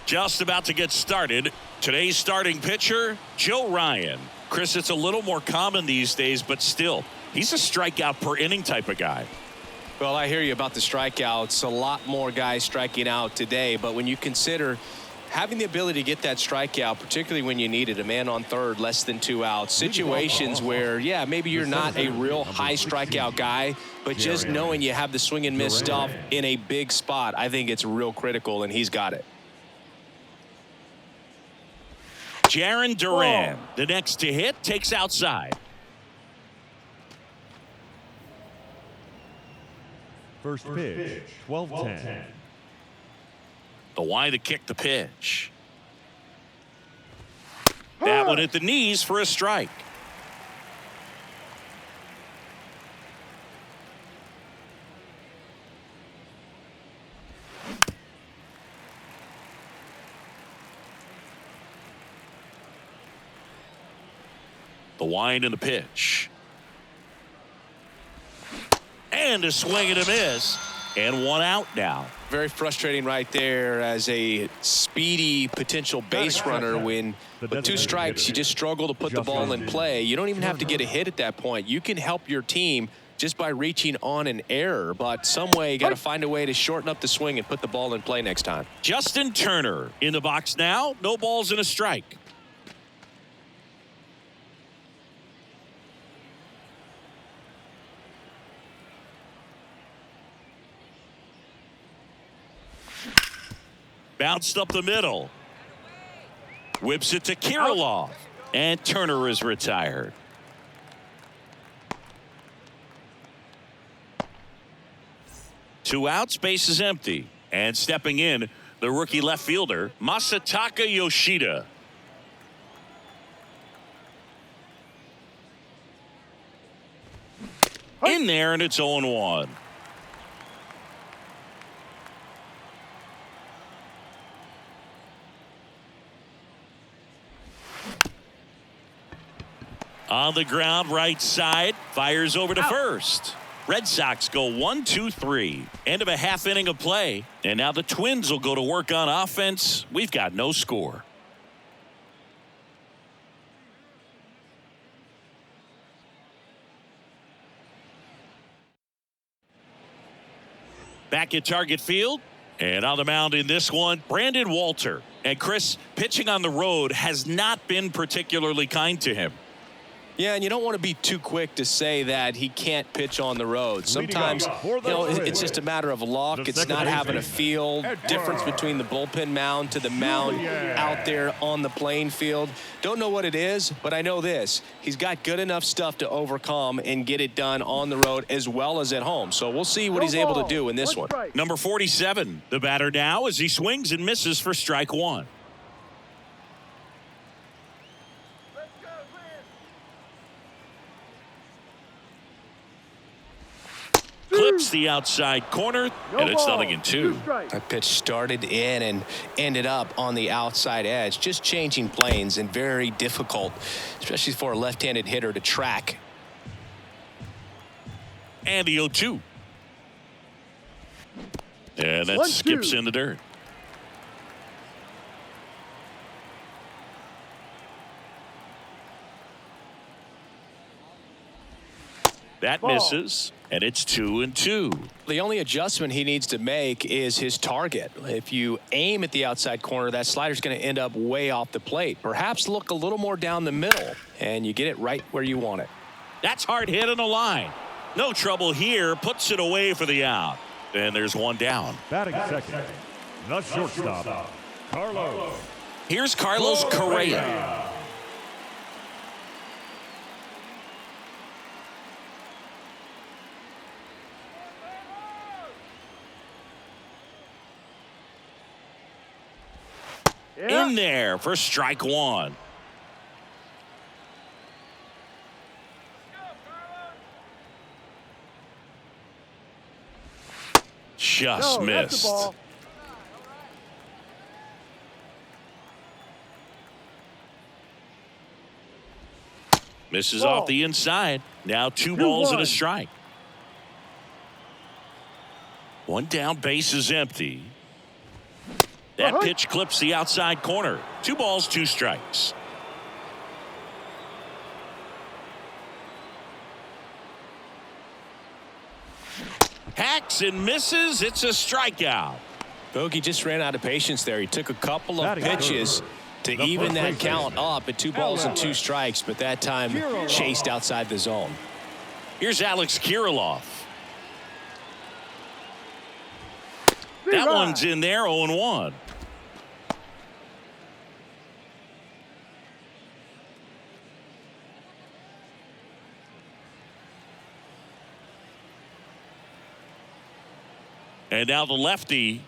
Just about to get started. Today's starting pitcher, Joe Ryan. Chris, it's a little more common these days, but still, he's a strikeout per inning type of guy. Well, I hear you about the strikeouts. A lot more guys striking out today, but when you consider having the ability to get that strikeout, particularly when you need it, a man on third, less than 2 outs, situations where, yeah, maybe you're not a real high strikeout guy, but just knowing you have the swing and miss stuff in a big spot, I think it's real critical, and he's got it. Jarren Duran, the next to hit, takes outside. First pitch, 12-10. The Y to kick the pitch. That one at the knees for a strike. The wind and the pitch. And a swing and a miss. And one out now. Very frustrating right there as a speedy potential base runner when with 2 strikes you just struggle to put the ball in play. You don't even have to get a hit at that point. You can help your team just by reaching on an error, but some way you got to find a way to shorten up the swing and put the ball in play next time. Justin Turner in the box now. No balls and a strike. Bounced up the middle. Whips it to Kirilloff. And Turner is retired. Two outs, base is empty. And stepping in, the rookie left fielder, Masataka Yoshida. In there, and it's 0-1. On the ground, right side, fires over to first. Red Sox go 1-2-3. End of a half inning of play. And now the Twins will go to work on offense. We've got no score. Back at Target Field. And on the mound in this one, Brandon Walter. And Chris, pitching on the road has not been particularly kind to him. Yeah, and you don't want to be too quick to say that he can't pitch on the road. Sometimes, it's just a matter of luck. It's not having a feel. Difference between the bullpen mound to the mound out there on the playing field. Don't know what it is, but I know this. He's got good enough stuff to overcome and get it done on the road as well as at home. So we'll see what he's able to do in this one. Number 47, the batter now as he swings and misses for strike one. Clips the outside corner, and it's 0-2. That pitch started in and ended up on the outside edge. Just changing planes and very difficult, especially for a left-handed hitter to track. And the 0-2. And that skips in the dirt. That misses, and it's 2-2. The only adjustment he needs to make is his target. If you aim at the outside corner, that slider's going to end up way off the plate. Perhaps look a little more down the middle, and you get it right where you want it. That's hard hit on the line. No trouble here. Puts it away for the out. And there's one down. Batting second, the shortstop, Carlos. Here's Carlos Correa. In there for strike one. Just missed. Misses off the inside. Now 2 balls and a strike. One down, base is empty. That pitch clips the outside corner. 2 balls, 2 strikes. Hacks and misses. It's a strikeout. Bogey just ran out of patience there. He took a couple of pitches to even that count up at 2 balls and 2 strikes, but that time chased outside the zone. Here's Alex Kirilloff. That one's in there, 0-1. And now the lefty.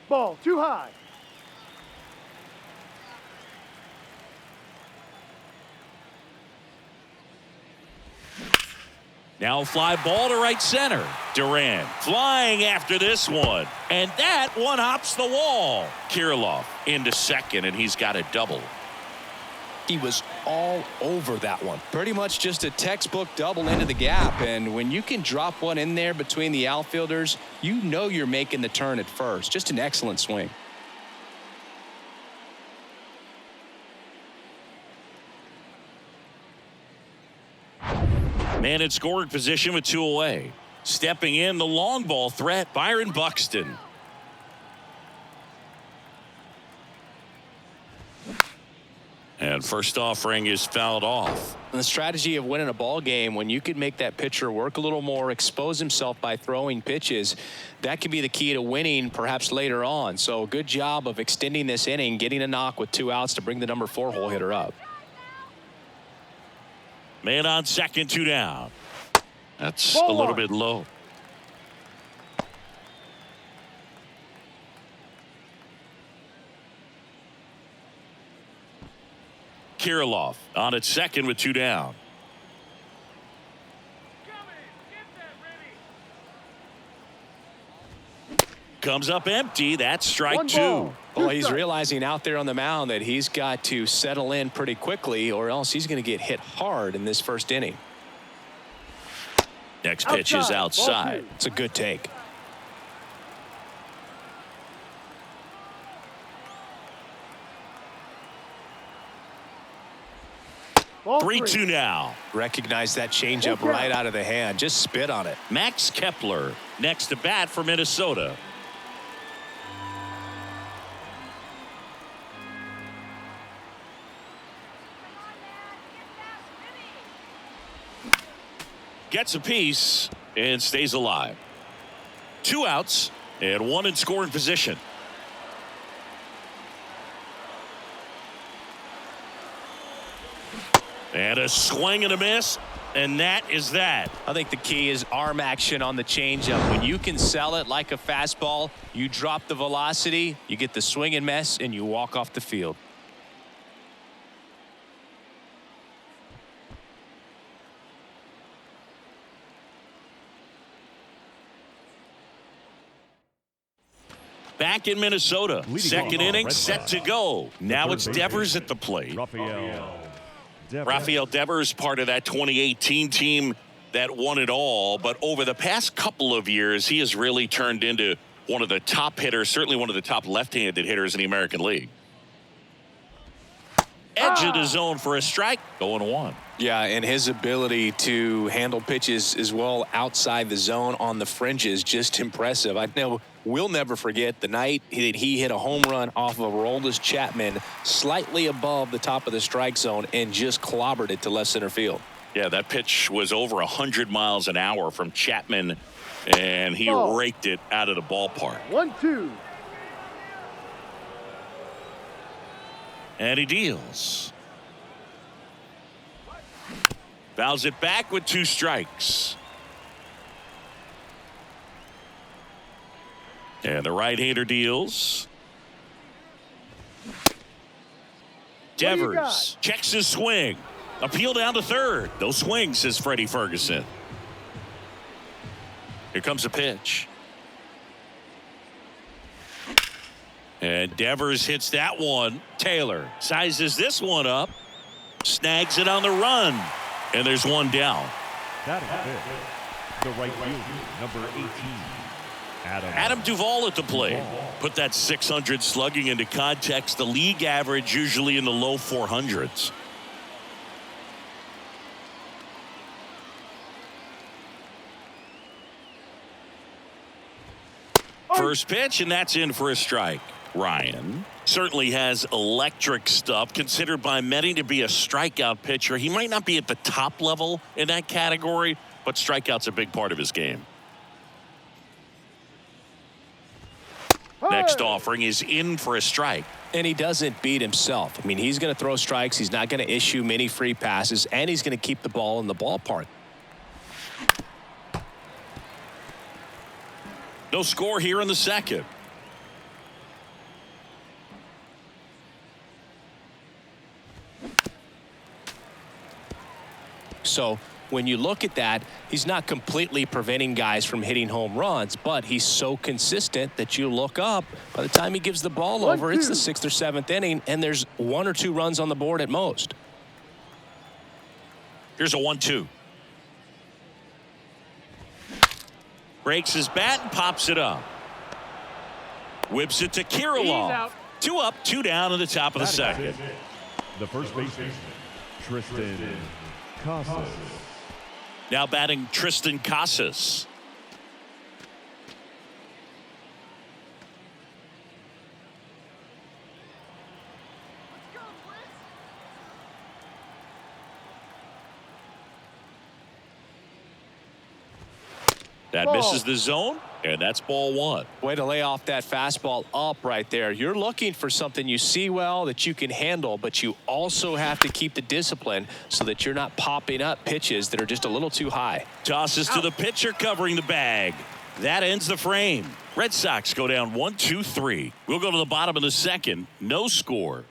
Ball too high. Now fly ball to right center. Durant flying after this one. And that one hops the wall. Kirilloff into second, and he's got a double. He was all over that one. Pretty much just a textbook double into the gap. And when you can drop one in there between the outfielders, you know you're making the turn at first. Just an excellent swing. Man in scoring position with 2 away. Stepping in, the long ball threat, Byron Buxton. And first offering is fouled off. The strategy of winning a ball game, when you can make that pitcher work a little more, expose himself by throwing pitches, that can be the key to winning perhaps later on. So good job of extending this inning, getting a knock with 2 outs to bring the number 4 hole hitter up. Man on second, 2 down. That's a little bit low. Kirilloff on at second with 2 down. Comes up empty. That's strike 2. Well, he's realizing out there on the mound that he's got to settle in pretty quickly, or else he's going to get hit hard in this first inning. Next pitch is outside. It's a good take. Ball 3-2 now. Recognize that changeup right out of the hand. Just spit on it. Max Kepler next to bat for Minnesota. Gets a piece and stays alive. 2 outs and 1 in scoring position. And a swing and a miss, and that is that. I think the key is arm action on the changeup. When you can sell it like a fastball, you drop the velocity, you get the swing and miss, and you walk off the field. Back in Minnesota. Second inning set to go. Now it's Devers at the plate. Rafael Devers, part of that 2018 team that won it all. But over the past couple of years, he has really turned into one of the top hitters, certainly one of the top left-handed hitters in the American League. Edge of the zone for a strike, 0-1. Yeah, and his ability to handle pitches as well outside the zone on the fringes, just impressive. I know we'll never forget the night that he hit a home run off of Aroldis Chapman slightly above the top of the strike zone and just clobbered it to left center field. Yeah, that pitch was over 100 miles an hour from Chapman, and he raked it out of the ballpark. 1-2. And he deals. Fouls it back with 2 strikes. And the right-hander deals. Devers checks his swing. Appeal down to third. No swing, says Freddie Ferguson. Here comes a pitch. And Devers hits that one. Taylor sizes this one up. Snags it on the run. And there's one down. That is it. The right fielder, number 18. Adam Duvall at the plate. Put that 600 slugging into context. The league average usually in the low 400s. First pitch, and that's in for a strike. Ryan certainly has electric stuff, considered by many to be a strikeout pitcher. He might not be at the top level in that category, but strikeout's a big part of his game. Next offering is in for a strike. And he doesn't beat himself. I mean, he's going to throw strikes. He's not going to issue many free passes, and he's going to keep the ball in the ballpark. No score here in the second. So when you look at that, he's not completely preventing guys from hitting home runs, but he's so consistent that you look up. By the time he gives the ball over, it's the 6th or 7th inning, and there's 1 or 2 runs on the board at most. Here's a 1-2. Breaks his bat and pops it up. Whips it to Kirilov. 2 up, 2 down in the top of the second. The first baseman, Tristan Casas. Now batting Tristan Casas. That misses the zone, and that's ball 1. Way to lay off that fastball up right there. You're looking for something you see well that you can handle, but you also have to keep the discipline so that you're not popping up pitches that are just a little too high. Tosses to the pitcher covering the bag. That ends the frame. Red Sox go down 1-2-3. We'll go to the bottom of the second. No score.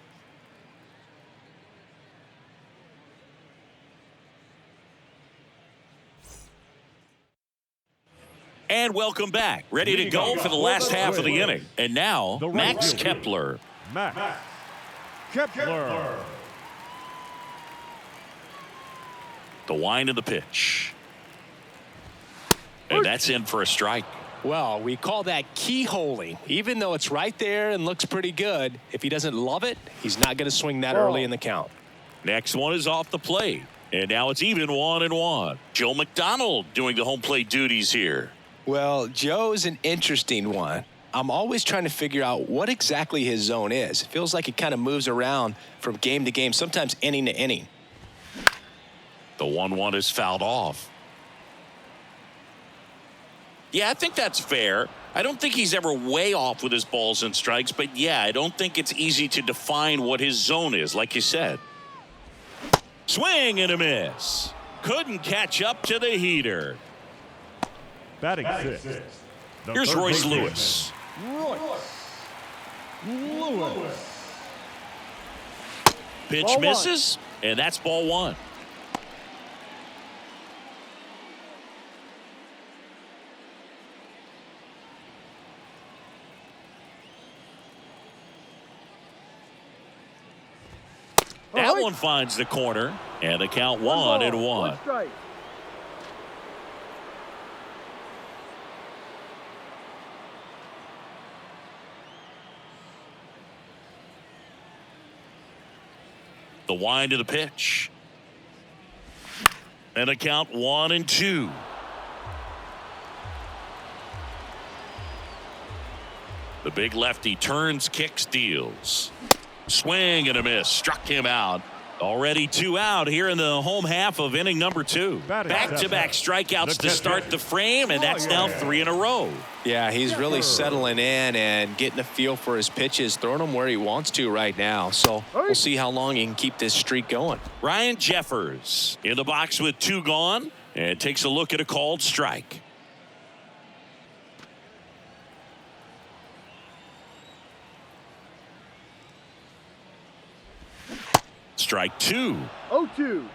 And welcome back. Ready to go for the last half of the inning. And now, Max Kepler. Max Kepler. The wind of the pitch. And that's in for a strike. Well, we call that keyholing. Even though it's right there and looks pretty good, if he doesn't love it, he's not going to swing that early in the count. Next one is off the plate. And now it's even 1-1. Joe McDonald doing the home plate duties here. Well, Joe's an interesting one. I'm always trying to figure out what exactly his zone is. It feels like it kind of moves around from game to game, sometimes inning to inning. The 1-1 is fouled off. Yeah, I think that's fair. I don't think he's ever way off with his balls and strikes, but yeah, I don't think it's easy to define what his zone is, like you said. Swing and a miss. Couldn't catch up to the heater. Batting 6. Here's Royce Lewis. Pitch misses, and that's ball 1. That one finds the corner, and the count 1-1. The wind of the pitch. And a count 1-2. The big lefty turns, kicks, deals. Swing and a miss. Struck him out. Already 2 out here in the home half of inning number 2. Back-to-back strikeouts to start the frame, and that's now 3 in a row. Yeah, he's really settling in and getting a feel for his pitches, throwing them where he wants to right now. So we'll see how long he can keep this streak going. Ryan Jeffers in the box with 2 gone and takes a look at a called strike. Strike 2. 0-2.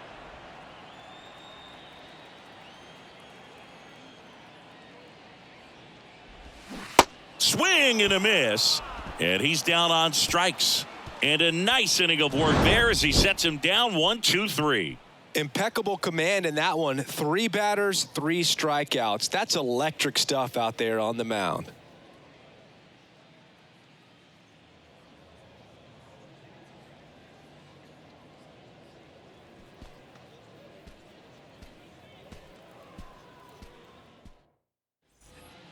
Swing and a miss. And he's down on strikes. And a nice inning of work there as he sets him down 1-2-3. Impeccable command in that one. 3 batters, 3 strikeouts. That's electric stuff out there on the mound.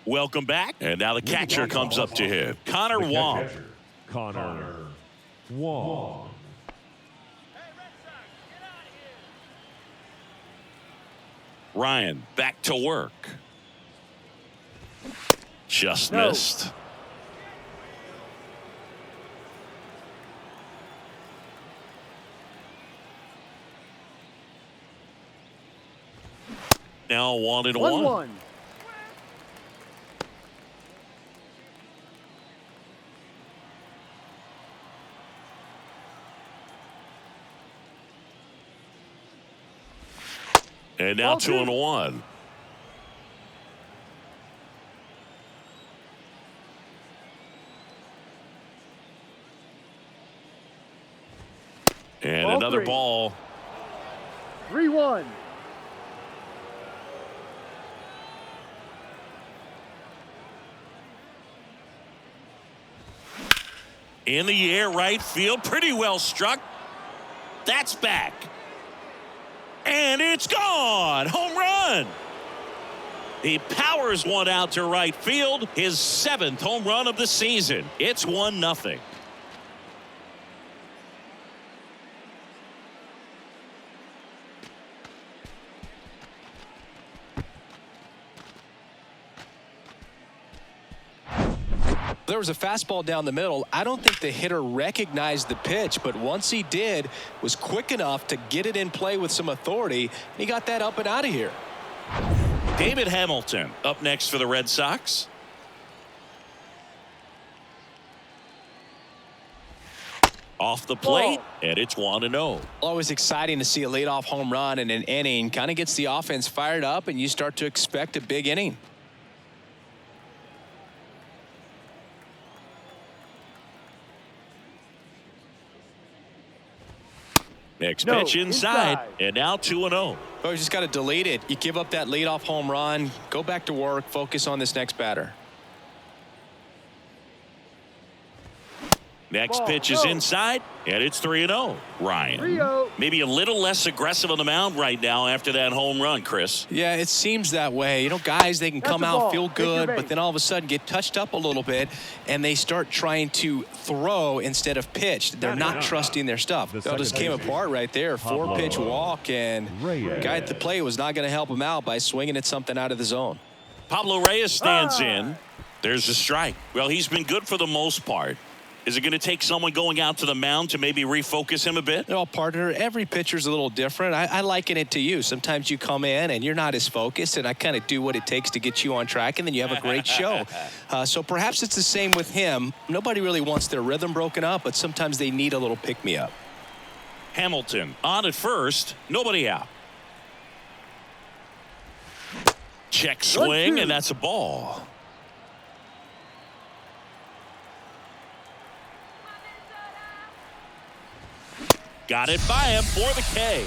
Welcome back. And now the catcher comes up to him. Connor Wong. Connor Wong. Ryan back to work. Just missed. Now 1-1. And now 2-1. And Ball another 3. ball. 3-1. In the air, right field. Pretty well struck. That's back. And it's gone. Home run. He powers one out to right field. His 7th home run of the season. It's 1-0. There was a fastball down the middle. I don't think the hitter recognized the pitch, but once he did, was quick enough to get it in play with some authority. He got that up and out of here. David Hamilton up next for the Red Sox. Off the plate, and it's 1-0. Always exciting to see a leadoff home run in an inning. Kind of gets the offense fired up, and you start to expect a big inning. Next pitch inside, and now 2-0. Oh, you just got to delete it. You give up that leadoff home run, go back to work, focus on this next batter. Next pitch is inside, and it's 3-0. Ryan, 3-0. maybe a little less aggressive on the mound right now after that home run, Chris. Yeah, it seems that way. You know, guys, they can come out, feel good, but then all of a sudden get touched up a little bit, and they start trying to throw instead of pitch. They're not trusting their stuff. It all just came apart right there. 4-pitch walk, and the guy at the plate was not going to help him out by swinging at something out of the zone. Pablo Reyes stands in. There's a strike. Well, he's been good for the most part. Is it going to take someone going out to the mound to maybe refocus him a bit? No, partner, every pitcher's a little different. I liken it to you. Sometimes you come in and you're not as focused, and I kind of do what it takes to get you on track, and then you have a great show. So perhaps it's the same with him. Nobody really wants their rhythm broken up, but sometimes they need a little pick-me-up. Hamilton on at first. Nobody out. Check swing, and that's a ball. Got it by him for the K.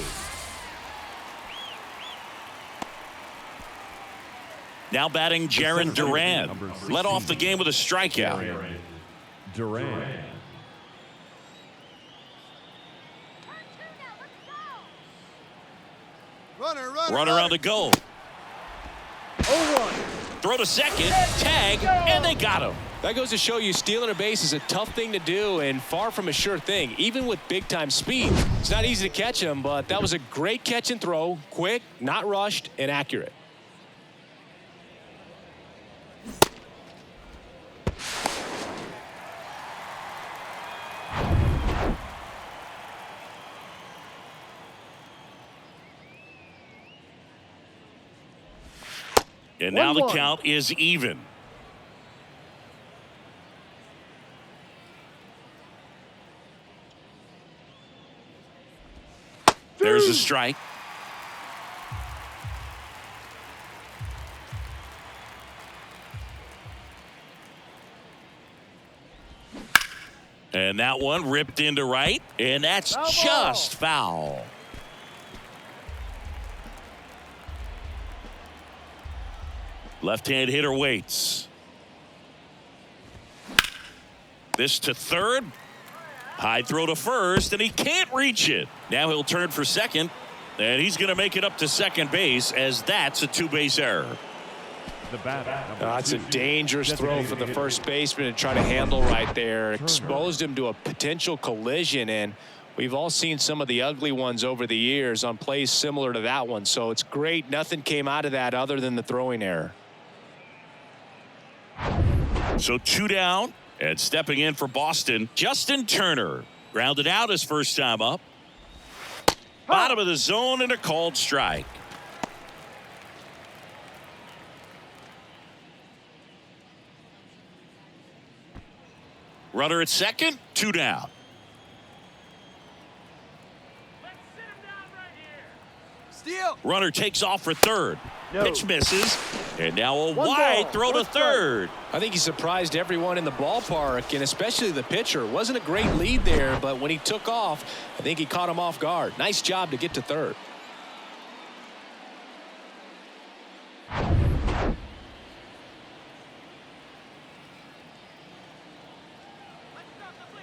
Now batting Jarren Duran. Led off the game with a strikeout. Duran. Runner on the go. 0-1. Throw to second. Tag. And they got him. That goes to show you stealing a base is a tough thing to do and far from a sure thing, even with big-time speed. It's not easy to catch him, but that was a great catch and throw. Quick, not rushed, and accurate. And now the count is even. There's a strike. And that one ripped into right, and that's just foul. Left-hand hitter waits. This to third. High throw to first, and he can't reach it. Now he'll turn for second, and he's going to make it up to second base, as that's a two-base error. That's a dangerous throw for the first baseman to try to handle right there. Exposed him to a potential collision, and we've all seen some of the ugly ones over the years on plays similar to that one. So it's great. Nothing came out of that other than the throwing error. So 2 down. And stepping in for Boston, Justin Turner. Grounded out his first time up. Bottom of the zone and a called strike. Runner at second, 2 down. Runner takes off for third. No. Pitch misses. And now a One wide ball, throw to one strike. third. I think he surprised everyone in the ballpark, and especially the pitcher. Wasn't a great lead there, but when he took off, I think he caught him off guard. Nice job to get to third.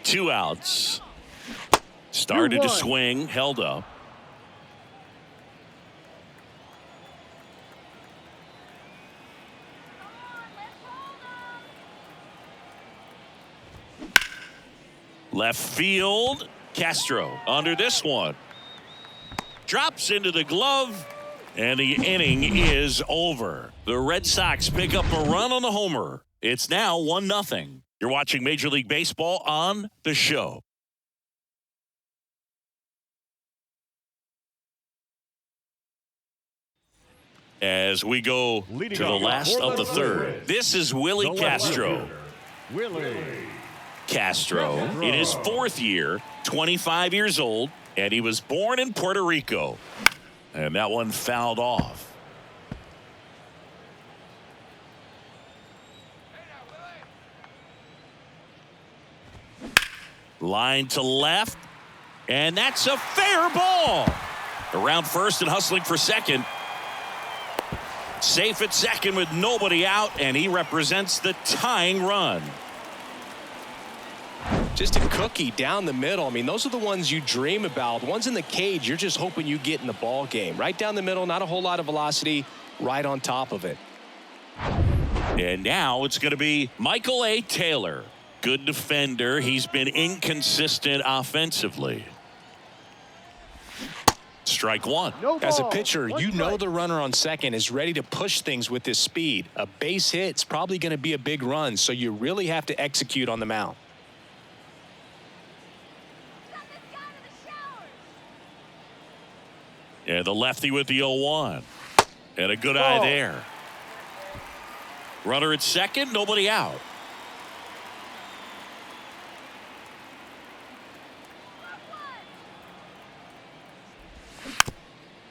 Two outs. Started to swing, held up. Left field, Castro under this one. Drops into the glove, and the inning is over. The Red Sox pick up a run on the homer. It's now 1-0. You're watching Major League Baseball on The Show. As we go to the last of the third. This is Willie Castro. Willie Castro in his fourth year, 25 years old, and he was born in Puerto Rico. And that one fouled off. Line to left, and that's a fair ball. Around first and hustling for second. Safe at second with nobody out, and he represents the tying run. Just a cookie down the middle. I mean, those are the ones you dream about. The ones in the cage, you're just hoping you get in the ball game. Right down the middle, not a whole lot of velocity, right on top of it. And now it's going to be Michael A. Taylor. Good defender. He's been inconsistent offensively. Strike one. No As a ball, pitcher, one you know strike. the runner on second is ready to push things with his speed. A base hit's probably going to be a big run, so you really have to execute on the mound. And the lefty with the 0-1. And a good eye there. Runner at second, nobody out.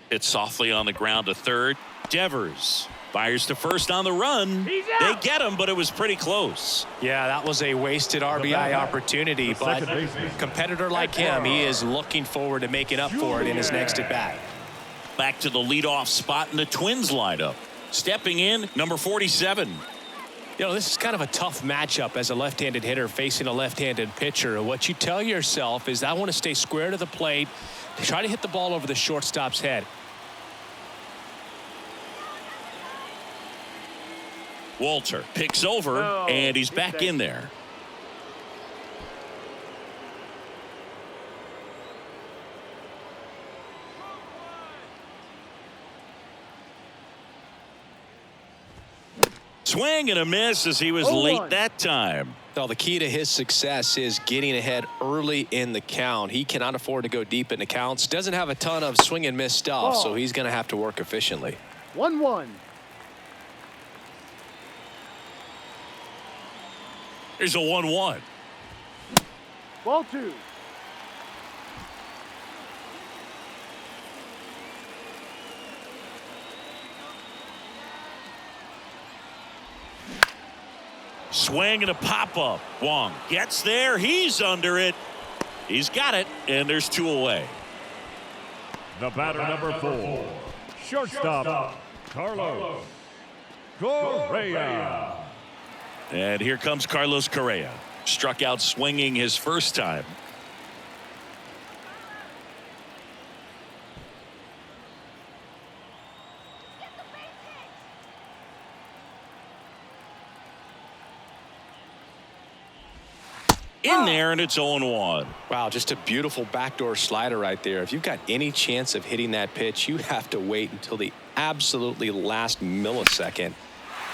Hit softly on the ground to third. Devers fires to first on the run. They get him, but it was pretty close. Yeah, that was a wasted RBI opportunity, but a competitor like him, he is looking forward to making up for it in his next at-bat. Back to the leadoff spot in the Twins lineup. Stepping in, number 47. You know, this is kind of a tough matchup as a left-handed hitter facing a left-handed pitcher. What you tell yourself is, I want to stay square to the plate, try to hit the ball over the shortstop's head. Walter picks over, and he's back in there. Swing and a miss as he was late that time. Well, the key to his success is getting ahead early in the count. He cannot afford to go deep in the counts. Doesn't have a ton of swing and miss stuff, so he's going to have to work efficiently. 1-1. Here's a 1-1. Ball 2. Swing and a pop-up. Wong gets there. He's under it. He's got it, and there's two away. The batter, number 4. Shortstop, Carlos Correa. And here comes Carlos Correa. Struck out swinging his first time. In there, and it's 0-1. Wow, just a beautiful backdoor slider right there. If you've got any chance of hitting that pitch, you have to wait until the absolutely last millisecond.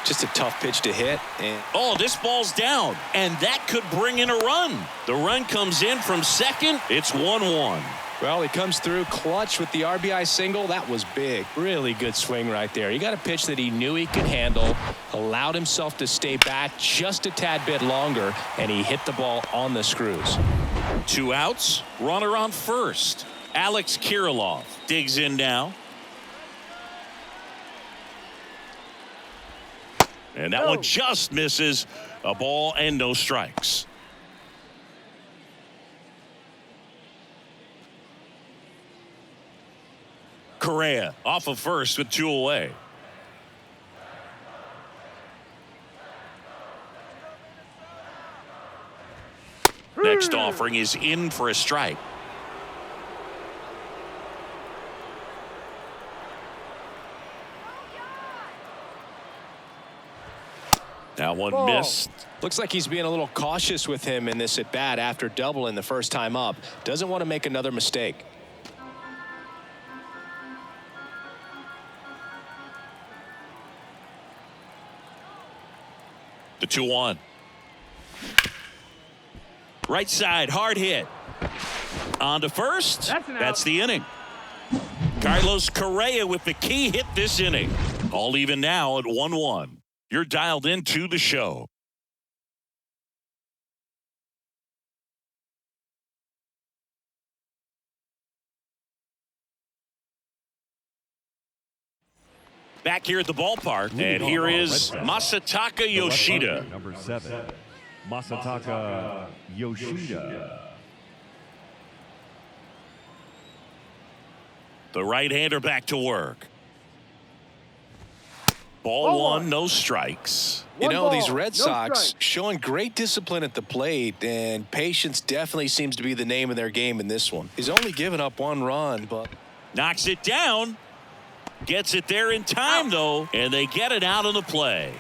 Just a tough pitch to hit. And oh, this ball's down, and that could bring in a run. The run comes in from second. It's 1-1. well, he comes through clutch with the RBI single. That was big. Really good swing right there. He got a pitch that he knew he could handle, allowed himself to stay back just a tad bit longer, and he hit the ball on the screws. Two outs, runner on first. Alex Kirilloff digs in now. And that one just misses. A ball and no strikes. Correa off of first with 2 away. Next offering is in for a strike. That one missed. Looks like he's being a little cautious with him in this at bat after doubling the first time up. Doesn't want to make another mistake. The 2-1. Right side, hard hit. On to first. That's the inning. Carlos Correa with the key hit this inning. All even now at 1-1. You're dialed into the show. Back here at the ballpark, and here is Masataka Yoshida. Number 7, Masataka Yoshida. The right-hander back to work. Ball one, no strikes. You know, these Red Sox showing great discipline at the plate, and patience definitely seems to be the name of their game in this one. He's only given up 1 run, but knocks it down. Gets it there in time, though, and they get it out of the play.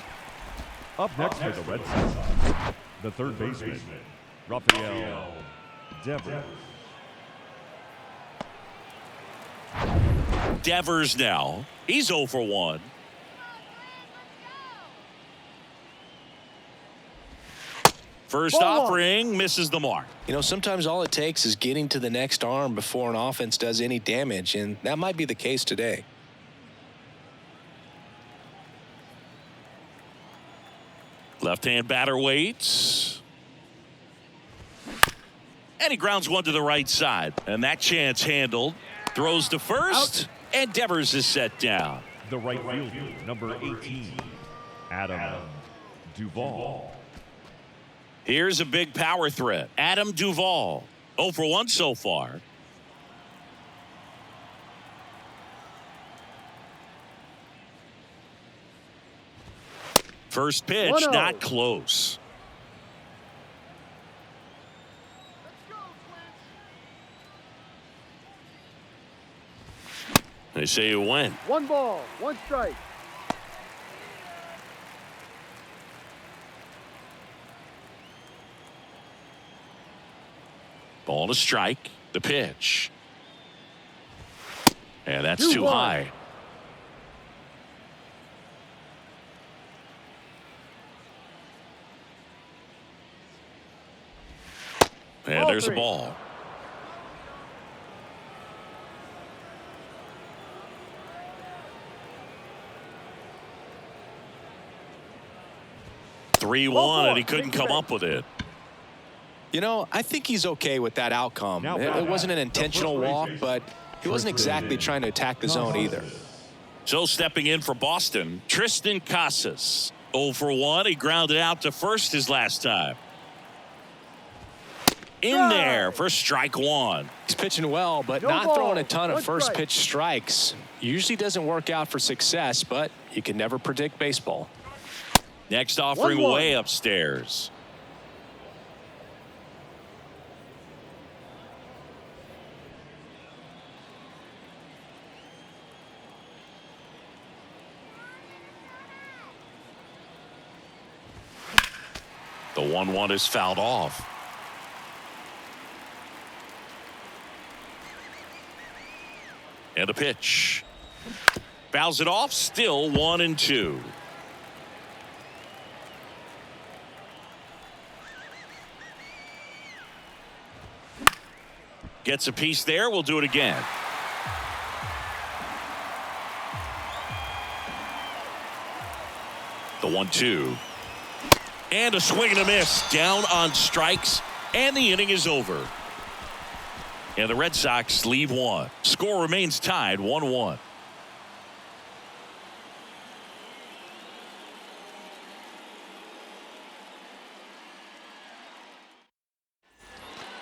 Up next for the Red Sox, the third baseman, Rafael Devers. Devers now. He's 0 for 1. First offering misses the mark. You know, sometimes all it takes is getting to the next arm before an offense does any damage, and that might be the case today. Left-hand batter waits. And he grounds one to the right side. And that chance handled. Throws to first. And Devers is set down. The right fielder, number 18, Adam Duvall. Here's a big power threat. Adam Duvall. 0 for 1 so far. First pitch, not close. They say it went. 1 ball, 1 strike. Ball to strike. The pitch. And that's too high. And there's a ball. (3-1) and he couldn't come up with it. You know, I think he's okay with that outcome. It wasn't an intentional walk, but he wasn't exactly trying to attack the zone either. So stepping in for Boston, Tristan Casas. 0 for 1. He grounded out to first his last time. In there for strike 1. He's pitching well, but not throwing a ton of first pitch strikes. Usually doesn't work out for success, but you can never predict baseball. Next offering way upstairs. The 1-1 is fouled off. And a pitch. Fouls it off, still 1-2. Gets a piece there, we'll do it again. The 1-2. And a swing and a miss. Down on strikes, and the inning is over. And the Red Sox leave 1. Score remains tied 1-1.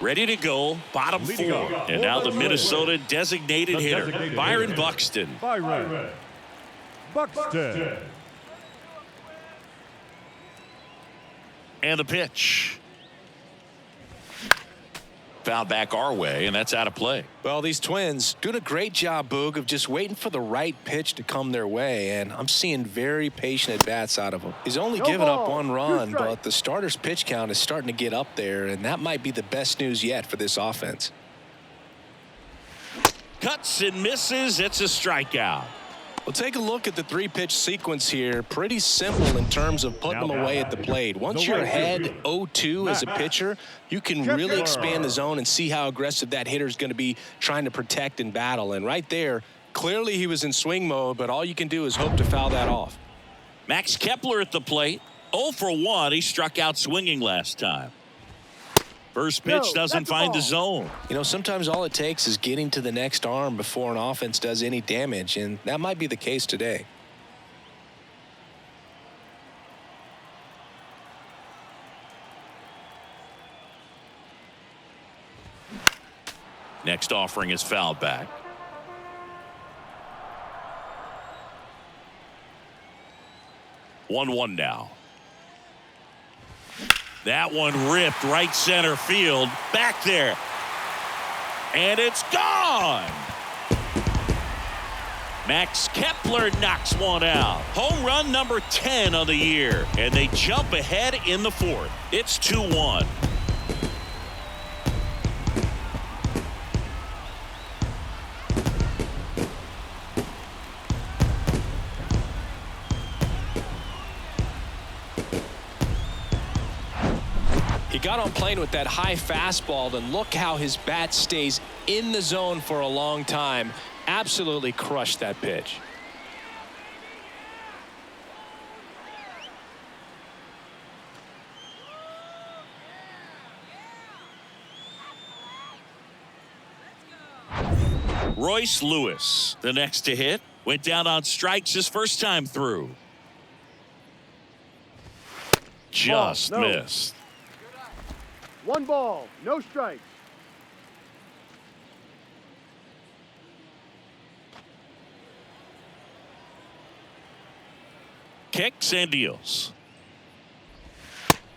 ready to go, bottom Leading four. off. And now the Minnesota designated hitter, Byron Buxton. Byron Buxton. And the pitch. Foul back our way, and that's out of play. Well, these Twins doing a great job, Boog, of just waiting for the right pitch to come their way, and I'm seeing very patient at-bats out of him. He's only given up one run, but the starter's pitch count is starting to get up there, and that might be the best news yet for this offense. Cuts and misses. It's a strikeout. Well, take a look at the three-pitch sequence here. Pretty simple in terms of putting them away at the plate. Once you're ahead 0-2 as a pitcher, you can really expand the zone and see how aggressive that hitter is going to be trying to protect and battle. And right there, clearly he was in swing mode, but all you can do is hope to foul that off. Max Kepler at the plate. 0 for 1. He struck out swinging last time. First pitch doesn't find the zone. You know, sometimes all it takes is getting to the next arm before an offense does any damage, and that might be the case today. Next offering is fouled back. One now. That one ripped right center field. Back there. And it's gone. Max Kepler knocks one out. Home run number 10 of the year. And they jump ahead in the fourth. It's 2-1. He got on plane with that high fastball, and look how his bat stays in the zone for a long time. Absolutely crushed that pitch. Royce Lewis, the next to hit, went down on strikes his first time through. Just missed. 1 ball, no strikes. Kicks and deals.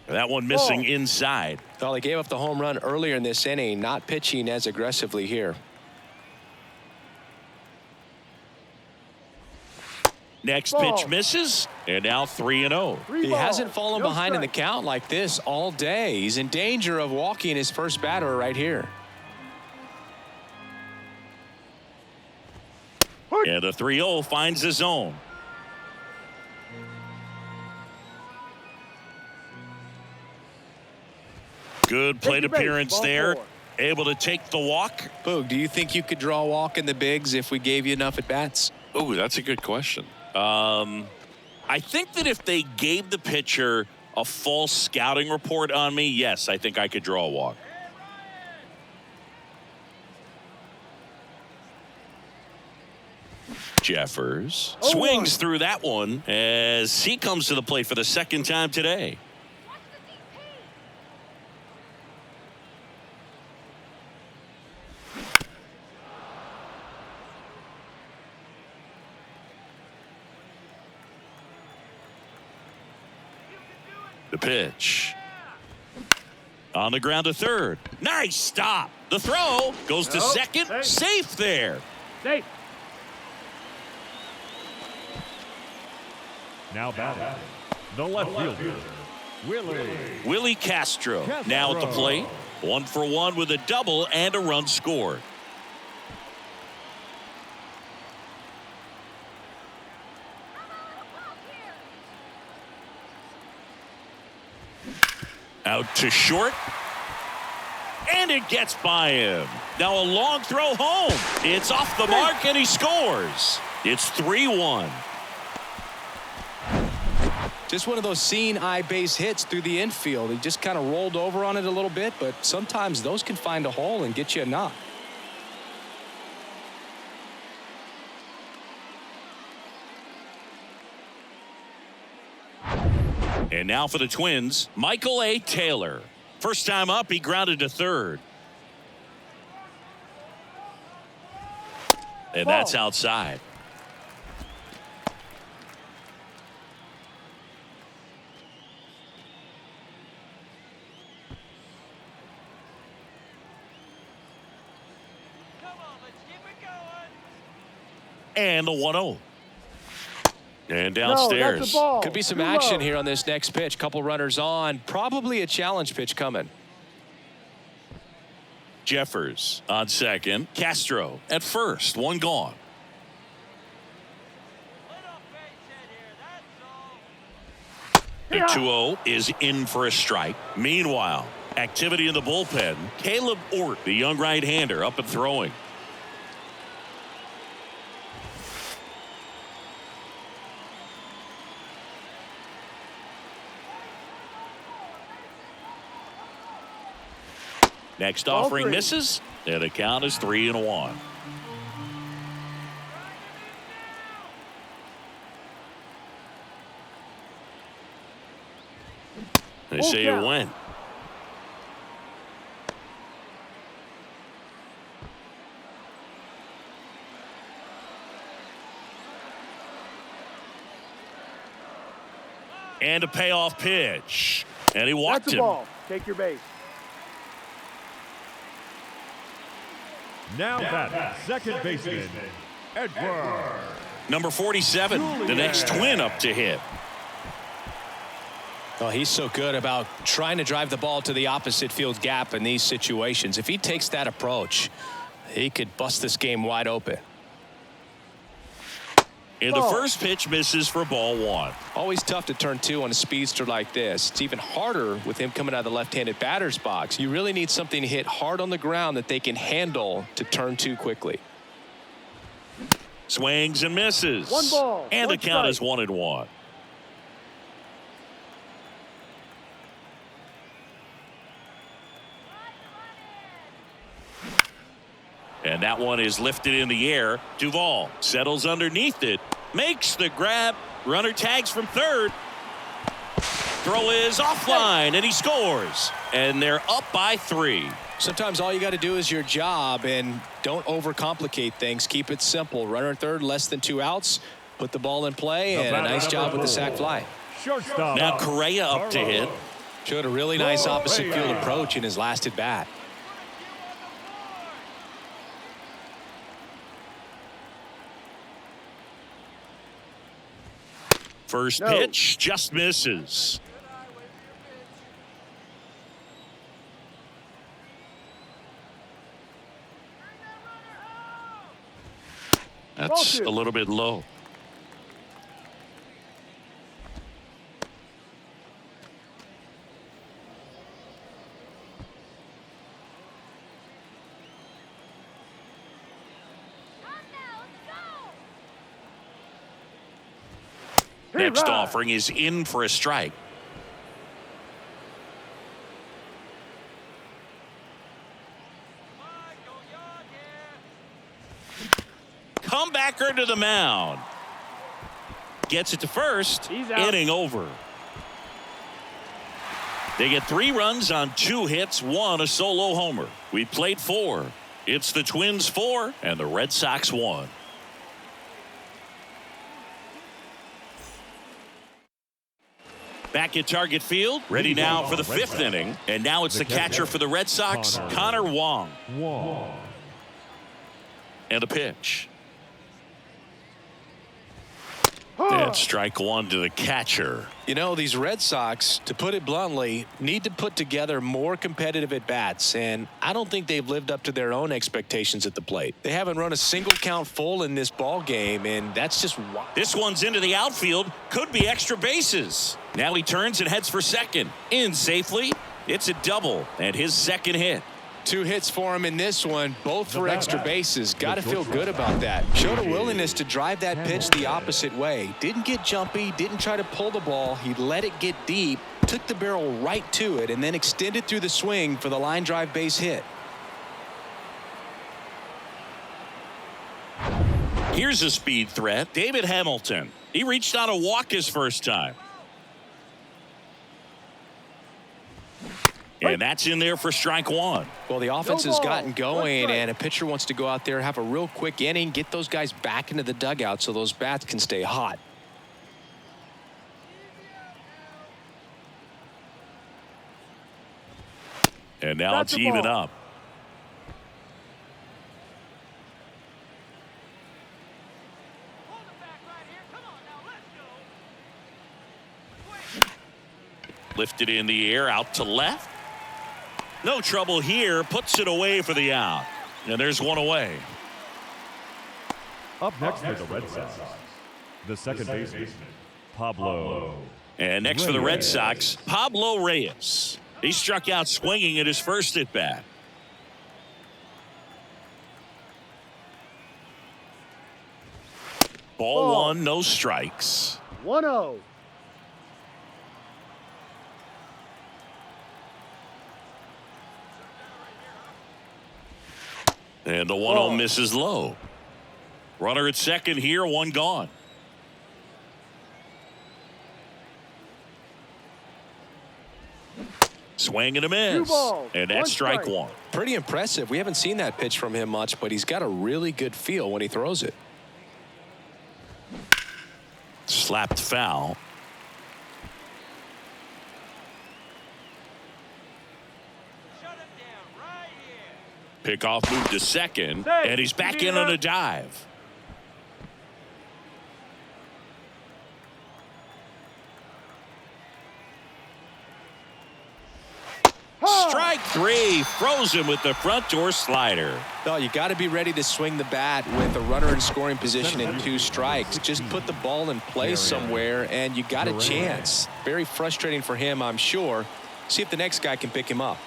That one missing inside. Well, they gave up the home run earlier in this inning, not pitching as aggressively here. Next pitch misses, and now 3-0. He hasn't fallen behind in the count like this all day. He's in danger of walking his first batter right here. And the 3-0 finds the zone. Good plate appearance there. Able to take the walk. Boog, do you think you could draw a walk in the bigs if we gave you enough at bats? Oh, that's a good question. I think that if they gave the pitcher a false scouting report on me, yes, I think I could draw a walk. Jeffers swings through that one as he comes to the plate for the second time today. The pitch. On the ground to third. Nice stop. The throw goes to second. Safe there. Safe. Now batting, the left fielder, Willie Castro now at the plate. 1 for 1 with a double and a run scored. Out to short. And it gets by him. Now a long throw home. It's off the mark and he scores. It's 3-1. Just one of those seeing eye base hits through the infield. He just kind of rolled over on it a little bit, but sometimes those can find a hole and get you a knock. And now for the Twins, Michael A. Taylor. First time up, he grounded to third. And Ball. that's outside. And the 1-0. And No, that's downstairs. a ball. Could be some Too action low. here on this next pitch. Couple runners on. Probably a challenge pitch coming. Jeffers on second. Castro at first. One gone. The 2-0 is in for a strike. Meanwhile, activity in the bullpen. Caleb Ort, the young right-hander, up and throwing. Next Ball offering 3. misses, and the count is 3-1. They Full say it count. went. And a payoff pitch. And he walked That's a him. ball. Take your base. Now that second baseman, Edward. Number 47, the next twin up to hit. Oh, he's so good about trying to drive the ball to the opposite field gap in these situations. If he takes that approach, he could bust this game wide open. And the first pitch misses for ball 1. Always tough to turn 2 on a speedster like this. It's even harder with him coming out of the left-handed batter's box. You really need something to hit hard on the ground that they can handle to turn 2 quickly. Swings and misses. One ball, And one the count strike. is 1-1. And that one is lifted in the air. Duvall settles underneath it, makes the grab. Runner tags from third. Throw is offline, and he scores. And they're up by 3. Sometimes all you got to do is your job and don't overcomplicate things. Keep it simple. Runner at third, less than 2 outs. Put the ball in play, and a nice job with the sac fly. Shortstop. Now Correa up to hit. Showed a really nice opposite field approach in his last at bat. First No. pitch just misses. That's a little bit low. Next right. offering is in for a strike. Comebacker to the mound. Gets it to first. He's out. Inning over. They get 3 runs on 2 hits, 1 a solo homer. We played 4. It's the Twins 4 and the Red Sox 1. Back at Target Field, ready now for the 5th inning. And now it's the catcher for the Red Sox, Connor Wong. And a pitch. And strike 1 to the catcher. You know, these Red Sox, to put it bluntly, need to put together more competitive at-bats, and I don't think they've lived up to their own expectations at the plate. They haven't run a single count full in this ball game, and that's just wild. This one's into the outfield. Could be extra bases. Now he turns and heads for second. In safely. It's a double and his second hit. 2 hits for him in this one, both for extra bases. Got to feel good about that. Showed a willingness to drive that pitch the opposite way. Didn't get jumpy, didn't try to pull the ball. He let it get deep, took the barrel right to it, and then extended through the swing for the line drive base hit. Here's a speed threat. David Hamilton. He reached on a walk his first time. And that's in there for strike one. Well, the offense No has ball. gotten One going, strike. and a pitcher wants to go out there, have a real quick inning, get those guys back into the dugout so those bats can stay hot. And now That's it's the even ball. up. Lifted in the air, out to left. No trouble here, puts it away for the out. And there's one away. Up next for the Red Sox, the second baseman, Pablo. And next for the Red Sox, Pablo Reyes. He struck out swinging at his first at bat. Ball one, no strikes. 1-0. And the 1-0 misses low. Runner at second here, one gone. Swing and a miss. 2 balls, And that's one strike strike. one. Pretty impressive. We haven't seen that pitch from him much, but he's got a really good feel when he throws it. Slapped foul. Pickoff moved to second, Hey, and he's back give me in on that. a dive. Strike three, throws him with the front door slider. No, you got to be ready to swing the bat with a runner in scoring position and 2 strikes. Just put the ball in play somewhere, and you got a chance. Very frustrating for him, I'm sure. See if the next guy can pick him up.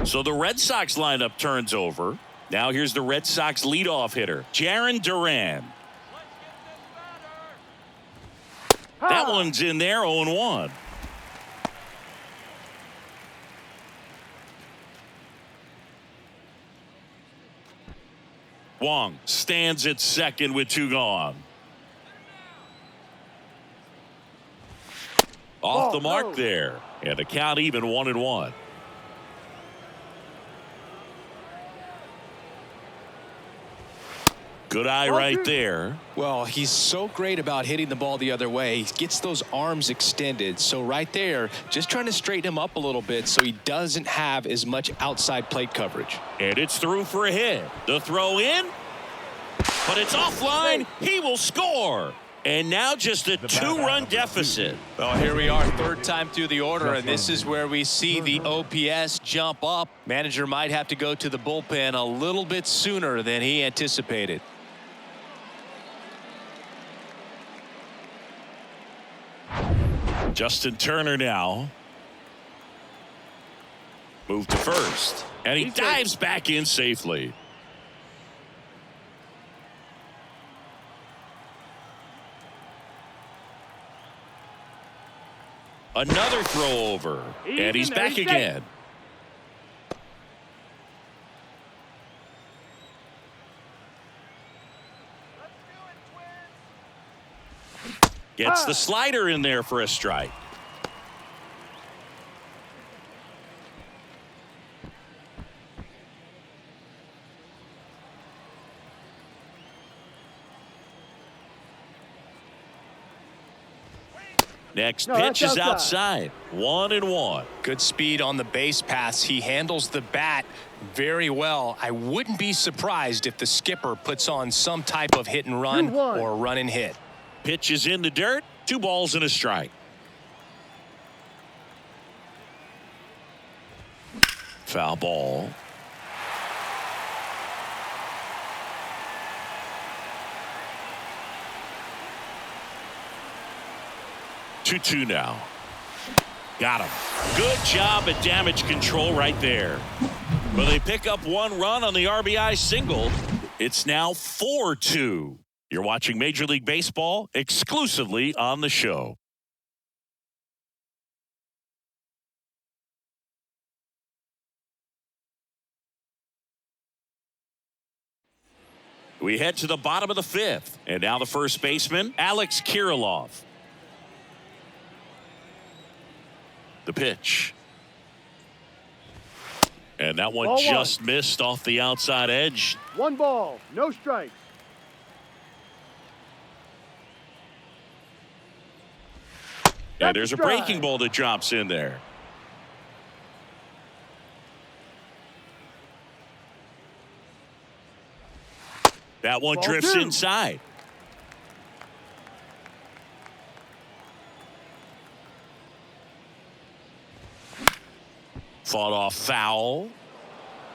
So the Red Sox lineup turns over. Now here's the Red Sox leadoff hitter, Jarren Duran. That one's in there, 0-1. Wong stands at second with 2 gone. Off the mark there. And the count even 1-1. Good eye right there. Well, he's so great about hitting the ball the other way. He gets those arms extended. So right there, just trying to straighten him up a little bit so he doesn't have as much outside plate coverage. And it's through for a hit. The throw in, but it's offline. He will score. And now just a 2-run deficit. Well, here we are, third time through the order, and this is where we see the OPS jump up. Manager might have to go to the bullpen a little bit sooner than he anticipated. Justin Turner now. Move to first. And he dives back in safely. Another throw over. And he's back again. Gets the slider in there for a strike. Next pitch is outside. 1-1. Good speed on the base pass. He handles the bat very well. I wouldn't be surprised if the skipper puts on some type of hit and run or run and hit. Pitch is in the dirt. 2 balls and a strike. Foul ball. Two now. Got him. Good job at damage control right there. Well, they pick up 1 run on the RBI single. It's now 4-2. You're watching Major League Baseball exclusively on the show. We head to the bottom of the 5th. And now the first baseman, Alex Kirilloff. The pitch. And that one just missed off the outside edge. 1 ball, no strikes. And there's a breaking ball that drops in there. That one drifts inside. Fought off foul.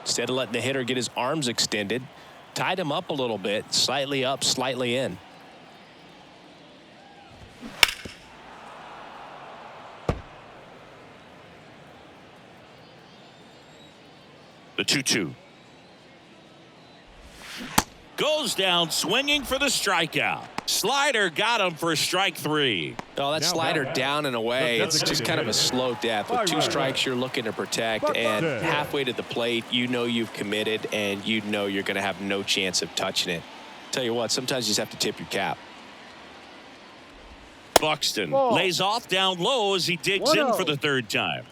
Instead of letting the hitter get his arms extended, tied him up a little bit, slightly up, slightly in. The 2-2. Goes down swinging for the strikeout. Slider got him for strike 3. Oh, that slider down and away. It's just kind of a slow death. With 2 strikes, you're looking to protect, and halfway to the plate, you know you've committed, and you know you're going to have no chance of touching it. Tell you what, sometimes you just have to tip your cap. Buxton lays off down low as he digs in for the 3rd time.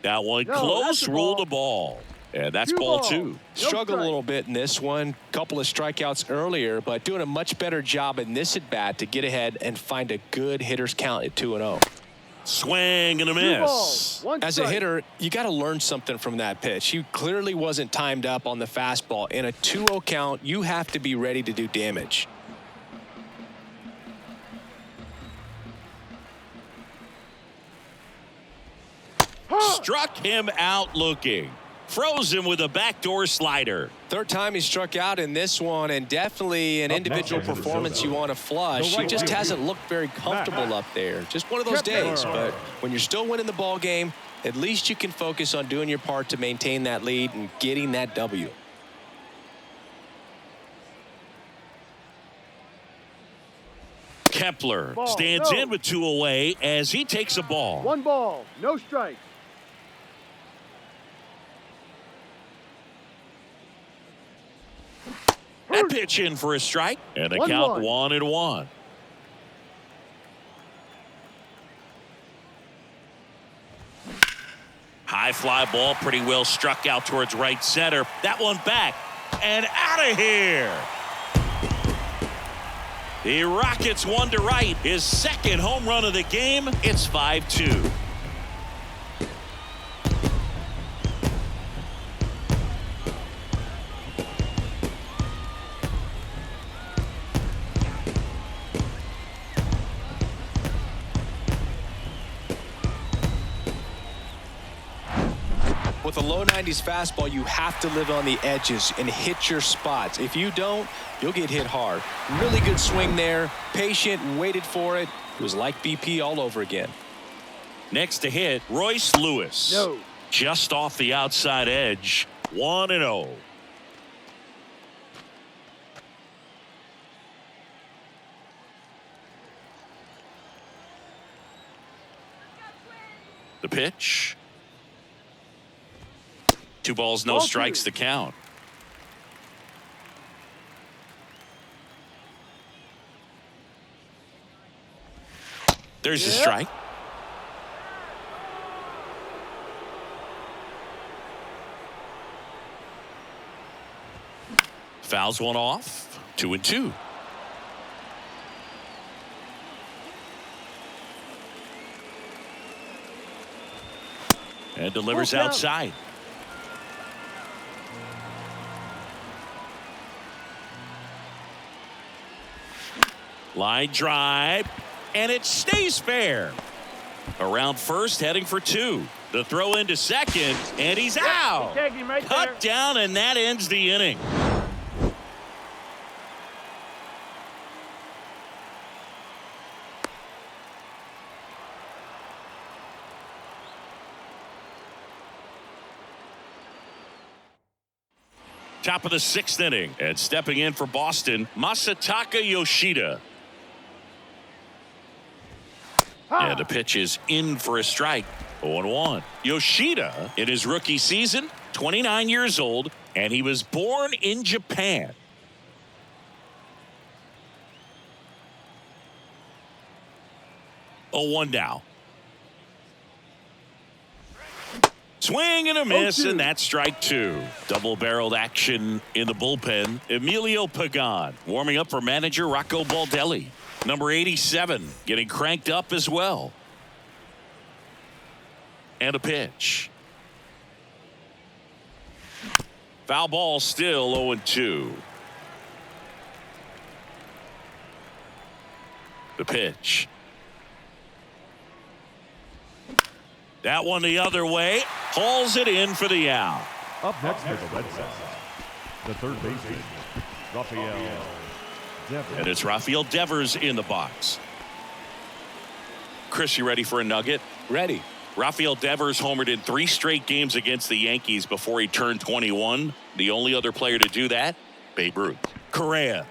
That one close, ruled the ball. And that's ball 2. Struggled a little bit in this one. Couple of strikeouts earlier, but doing a much better job in this at-bat to get ahead and find a good hitter's count at 2-0. Swing and a miss. As a hitter, you got to learn something from that pitch. He clearly wasn't timed up on the fastball. In a 2-0 count, you have to be ready to do damage. Struck him out looking. Froze him with a backdoor slider. 3rd time he struck out in this one, and definitely an individual performance you want to flush. He just hasn't looked very comfortable up there. Just one of those days. But when you're still winning the ball game, at least you can focus on doing your part to maintain that lead and getting that W. Kepler stands in with 2 away as he takes a ball. 1 ball, no strikes. That pitch in for a strike, and a count 1-1. High fly ball, pretty well struck out towards right center. That one back and out of here. He rockets one to right. His 2nd home run of the game. It's 5-2. With a low 90s fastball, you have to live on the edges and hit your spots. If you don't, you'll get hit hard. Really good swing there. Patient, waited for it. It was like BP all over again. Next to hit, Royce Lewis. No. Just off the outside edge. 1-0. The pitch. 2 balls, no strikes to count. There's a strike. Fouls one off. 2-2. And delivers outside. Line drive, and it stays fair. Around first, heading for 2. The throw into 2nd, and he's out. Cut down, and that ends the inning. Top of the 6th inning, and stepping in for Boston, Masataka Yoshida. And the pitch is in for a strike. 0-1. Yoshida, in his rookie season, 29 years old, and he was born in Japan. Oh, 1 now. Swing and a miss, and that's strike 2. Double-barreled action in the bullpen. Emilio Pagan warming up for manager Rocco Baldelli. Number 87 getting cranked up as well. And a pitch. Foul ball, still 0-2. The pitch. That one the other way. Hauls it in for the out. Up next for the Red Sox, the third baseman, Rafael Devers. And it's Rafael Devers in the box. Chris, you ready for a nugget? Ready. Rafael Devers homered in 3 straight games against the Yankees before he turned 21. The only other player to do that, Babe Ruth. Correa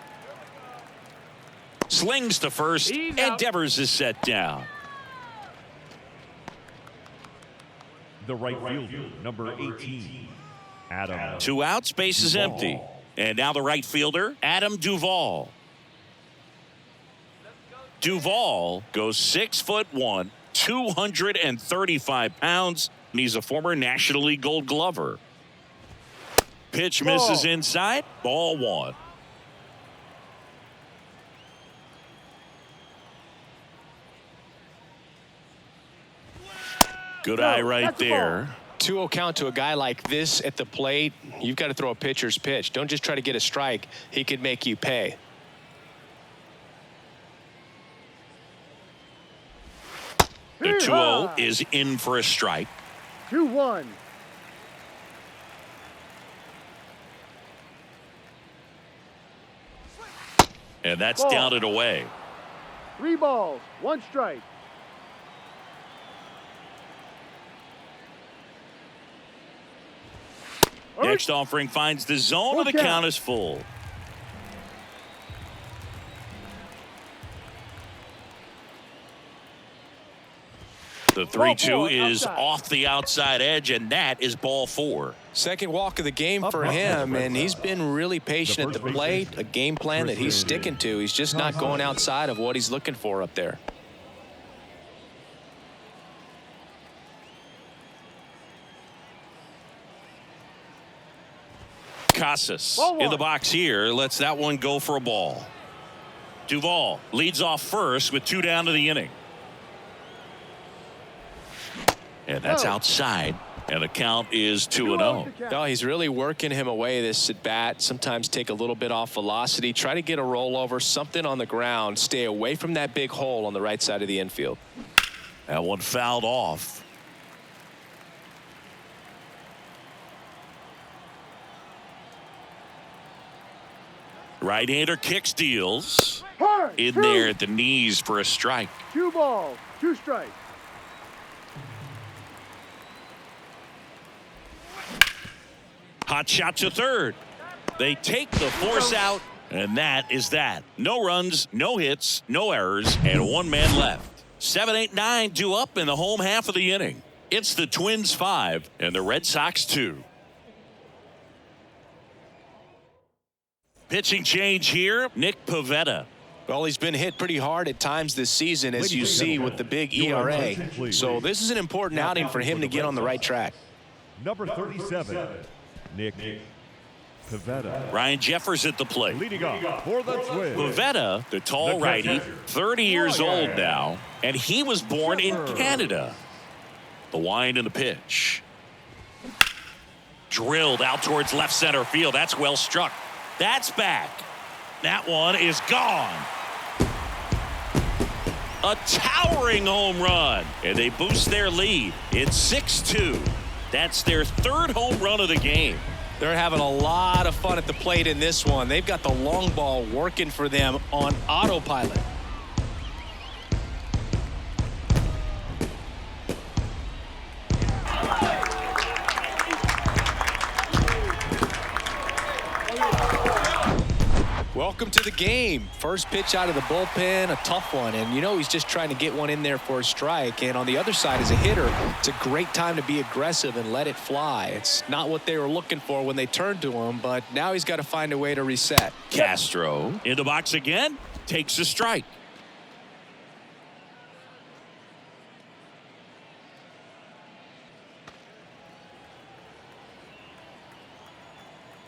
slings to first, and Devers is set down. The right fielder, number 18, Adam. 2 outs, base is empty. And now the right fielder, Adam Duvall. Duvall goes 6'1", 235 pounds, and he's a former National League Gold Glover. Pitch misses inside, ball 1. Good eye right there. 2-0 count to a guy like this at the plate. You've got to throw a pitcher's pitch. Don't just try to get a strike. He could make you pay. The 2-0 is in for a strike. 2-1. And that's Ball. down and away. 3 balls, 1 strike. Next offering finds the zone, and the count is full. The 3-2 is off the outside edge, and that is ball 4. Second walk of the game for him, and he's been really patient at the plate. A game plan that he's sticking to. He's just not going outside of what he's looking for up there. Casas in the box here lets that one go for a ball. Duvall leads off first with 2 down to the inning. And that's outside, and the count is 2-0. Oh, he's really working him away this at bat. Sometimes take a little bit off velocity, try to get a rollover, something on the ground, stay away from that big hole on the right side of the infield. That one fouled off. Right-hander kick steals. In there at the knees for a strike. 2 balls, 2 strikes. Hot shot to third. They take the force out, and that is that. No runs, no hits, no errors, and 1 man left. 7, 8, 9 due up in the home half of the inning. It's the Twins 5 and the Red Sox 2. Pitching change here, Nick Pivetta. Well, he's been hit pretty hard at times this season, as you see with the big ERA. So this is an important outing for him to get on the right track. Number 37, Nick Pivetta. Ryan Jeffers at the plate. Leading off for the Twins, Pivetta, the tall righty, 30 years old now, and he was born in Canada. The wind and the pitch. Drilled out towards left center field. That's well struck. That's back. That one is gone. A towering home run, and they boost their lead. It's 6-2. That's their 3rd home run of the game. They're having a lot of fun at the plate in this one. They've got the long ball working for them on autopilot. Welcome to the game. First pitch out of the bullpen, a tough one. And you know he's just trying to get one in there for a strike. And on the other side as a hitter, it's a great time to be aggressive and let it fly. It's not what they were looking for when they turned to him, but now he's got to find a way to reset. Castro in the box again, takes a strike.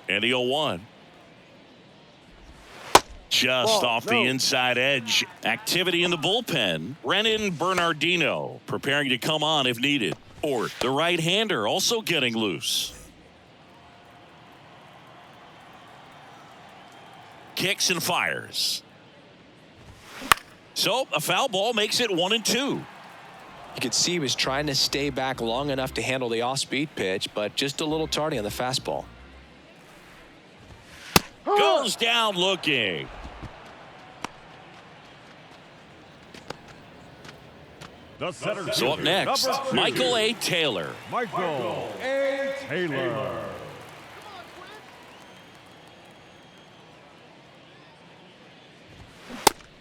And the 0-1. Just off the inside edge. Activity in the bullpen. Renan Bernardino preparing to come on if needed. Or the right-hander also getting loose. Kicks and fires. So a foul ball makes it 1-2. You could see he was trying to stay back long enough to handle the off-speed pitch, but just a little tardy on the fastball. Goes down looking. The center So up next, Michael A. Taylor. Michael A. Taylor.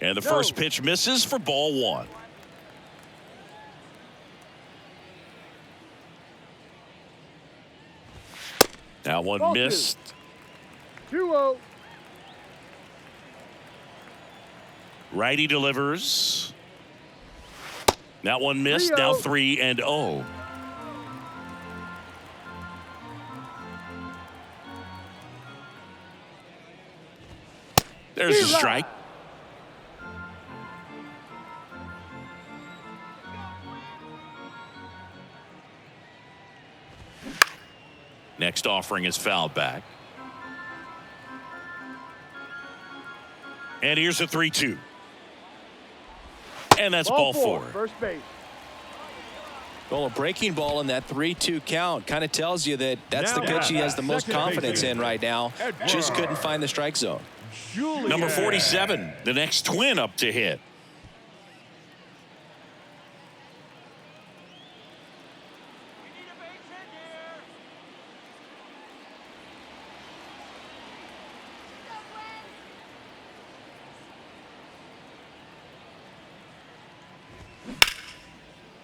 And the first pitch misses for ball 1. That one missed. 2-0. Righty delivers. That one missed. Now 3-0. There's a strike. Next offering is fouled back. And here's a 3-2. And that's ball 4. First base. Well, a breaking ball in that 3-2 count kind of tells you that that's the pitch he has the most confidence in right now. Just couldn't find the strike zone. Number 47, the next twin up to hit.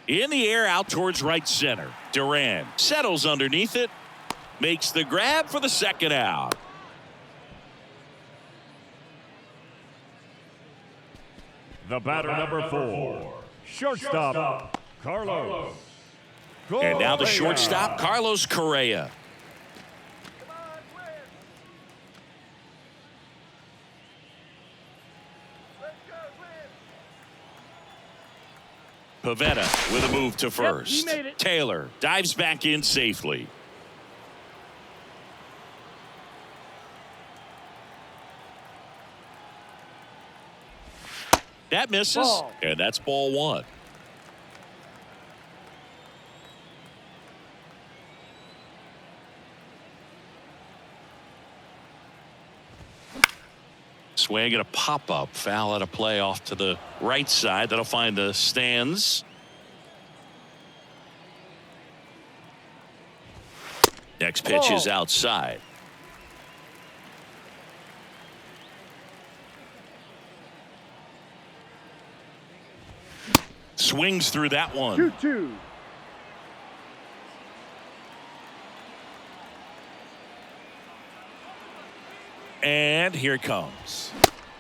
In the air out towards right center. Duran settles underneath it. Makes the grab for the second out. The batter, number 4. Shortstop, Carlos. And now the shortstop, Carlos Correa. Pavetta with a move to first. he made it. Taylor dives back in safely. That misses, Ball. and that's ball 1. Swing and a pop-up. Foul at a play off to the right side. That'll find the stands. Next pitch is outside. Swings through that one. 2-2. And here it comes.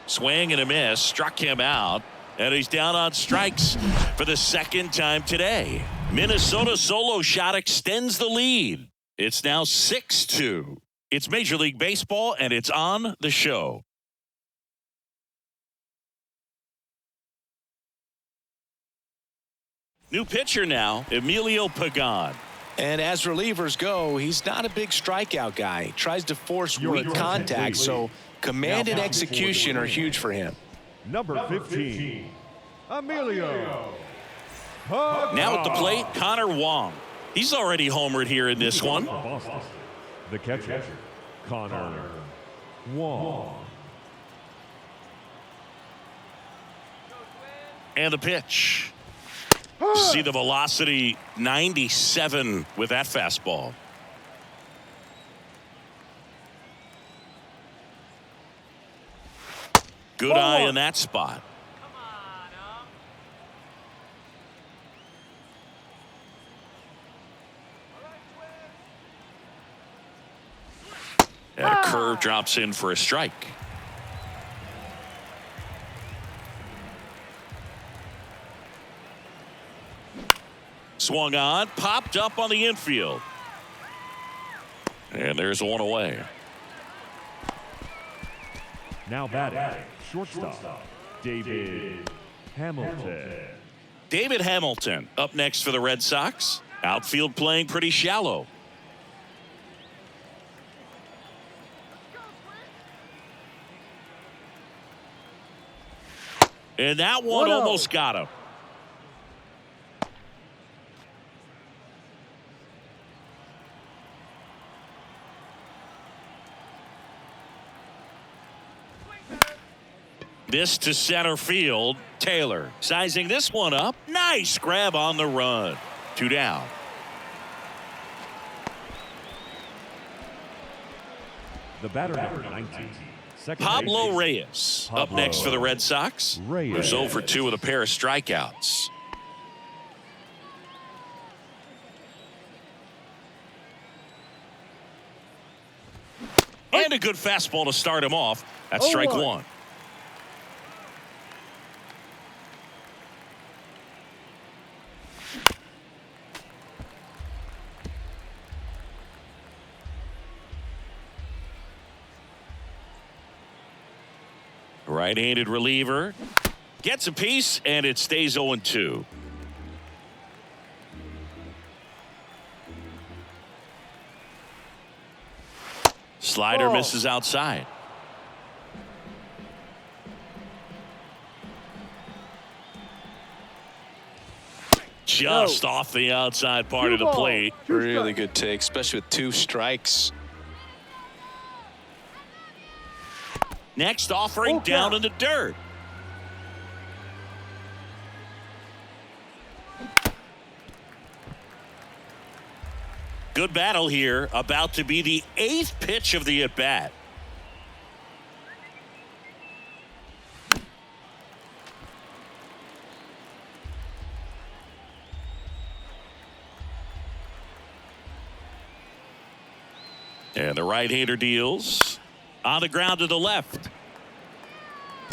Swing and a miss. Struck him out. And he's down on strikes for the second time today. Minnesota solo shot extends the lead. It's now 6-2. It's Major League Baseball, and it's on the show. New pitcher now, Emilio Pagan. And as relievers go, he's not a big strikeout guy. He tries to force weak contact, so command and execution are huge for him. Number 15, Emilio. Now at the plate, Connor Wong. He's already homered here in this one. The catcher, Connor Wong. And the pitch. See the velocity, 97 with that fastball. Good eye in that spot. And a curve drops in for a strike. Swung on, popped up on the infield. And there's one away. Now batting, shortstop, David Hamilton. David Hamilton up next for the Red Sox. Outfield playing pretty shallow. And that one almost got him. This to center field. Taylor sizing this one up. Nice grab on the run. 2 down. The batter number 19. Pablo Reyes up next for the Red Sox. Reyes. Who's 0 for 2 with a pair of strikeouts. And a good fastball to start him off. That's strike 1. Right-handed reliever gets a piece, and it stays 0-2. Slider misses outside. Just off the outside part of the plate. Really good take, especially with 2 strikes. Next offering down in the dirt. Good battle here. About to be the 8th pitch of the at-bat. And the right-hander deals. On the ground to the left.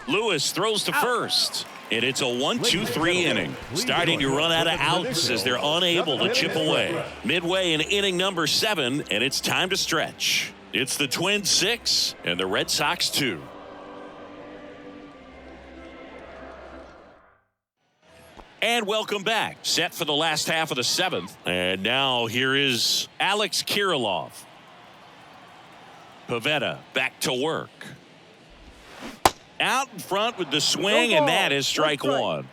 Lewis throws to first. And it's a 1-2-3 inning. Starting to run out of outs as they're unable to chip away. Midway in inning number 7, and it's time to stretch. It's the Twins 6 and the Red Sox 2. And welcome back. Set for the last half of the 7th. And now here is Alex Kirilloff. Pivetta back to work. Out in front with the swing, and that is strike 1.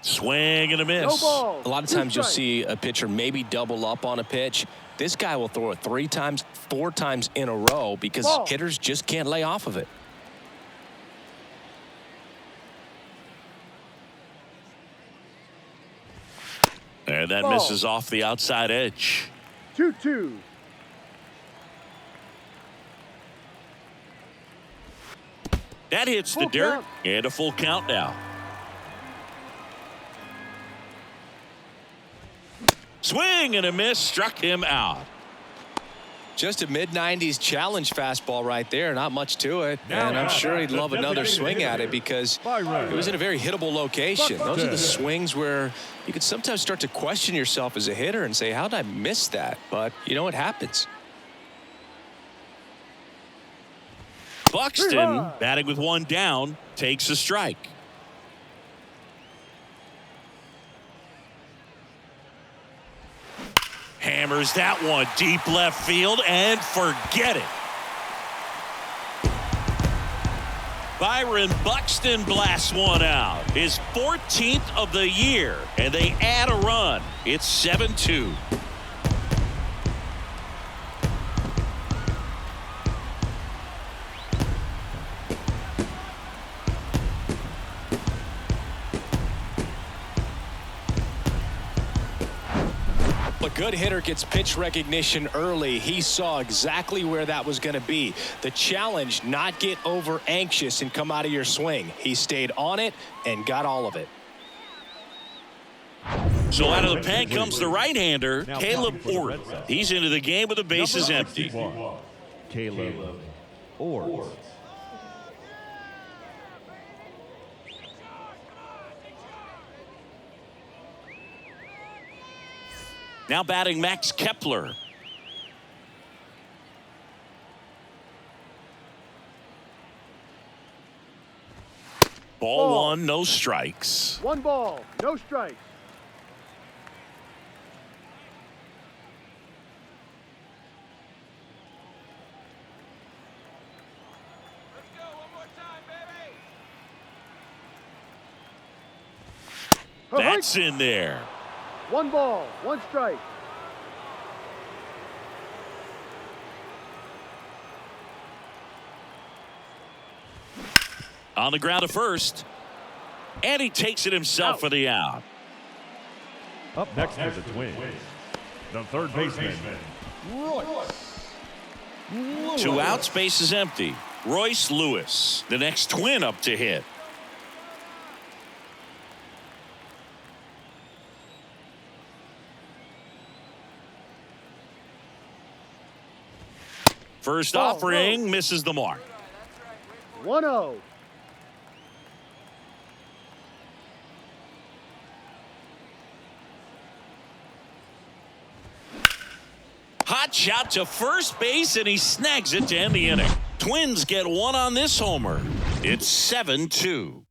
Swing and a miss. A lot of times you'll see a pitcher maybe double up on a pitch. This guy will throw it 3 times, 4 times in a row because hitters just can't lay off of it. And that misses off the outside edge. 2-2. That hits the dirt, and a full count now. Swing and a miss, struck him out. Just a mid-90s challenge fastball right there. Not much to it. And I'm sure he'd love another swing at it because it was in a very hittable location. Those are the swings where you could sometimes start to question yourself as a hitter and say, how did I miss that? But, you know, it happens. Buxton, batting with 1 down, takes a strike. Hammers that one deep left field and forget it. Byron Buxton blasts one out. His 14th of the year, and they add a run. It's 7-2. good hitter gets pitch recognition early. He saw exactly where that was going to be. The challenge, not get over anxious and come out of your swing. He stayed on it and got all of it. So out of the pen comes the right-hander, Caleb Ort. He's into the game with the bases empty. Caleb Ort. Now batting Max Kepler. Ball one, no strikes. 1 ball, no strikes. That's in there. 1 ball, 1 strike. On the ground to first. And he takes it himself for the out. Up next for the Twins, the third baseman, Royce. 2 outs, base is empty. Royce Lewis, the next Twin up to hit. First offering misses the mark. 1-0. Hot shot to first base, and he snags it to end the inning. Twins get 1 on this homer. It's 7-2.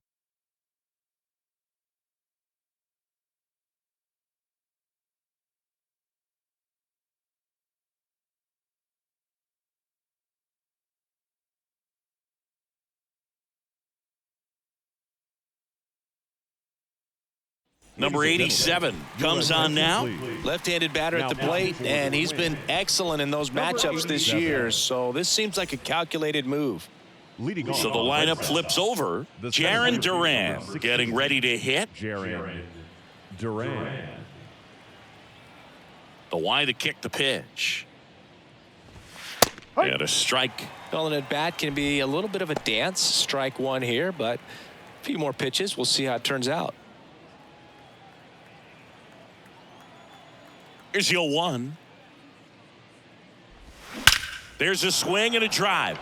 Number 87 comes on now. Left-handed batter at the plate, and he's been excellent in those matchups this year, so this seems like a calculated move. Leading So the lineup flips over. Jaron Duran getting ready to hit. Jaron Duran. The Y to kick the pitch. And a strike. Calling at bat can be a little bit of a dance. Strike 1 here, but a few more pitches. We'll see how it turns out. Here's your 1. There's a swing and a drive.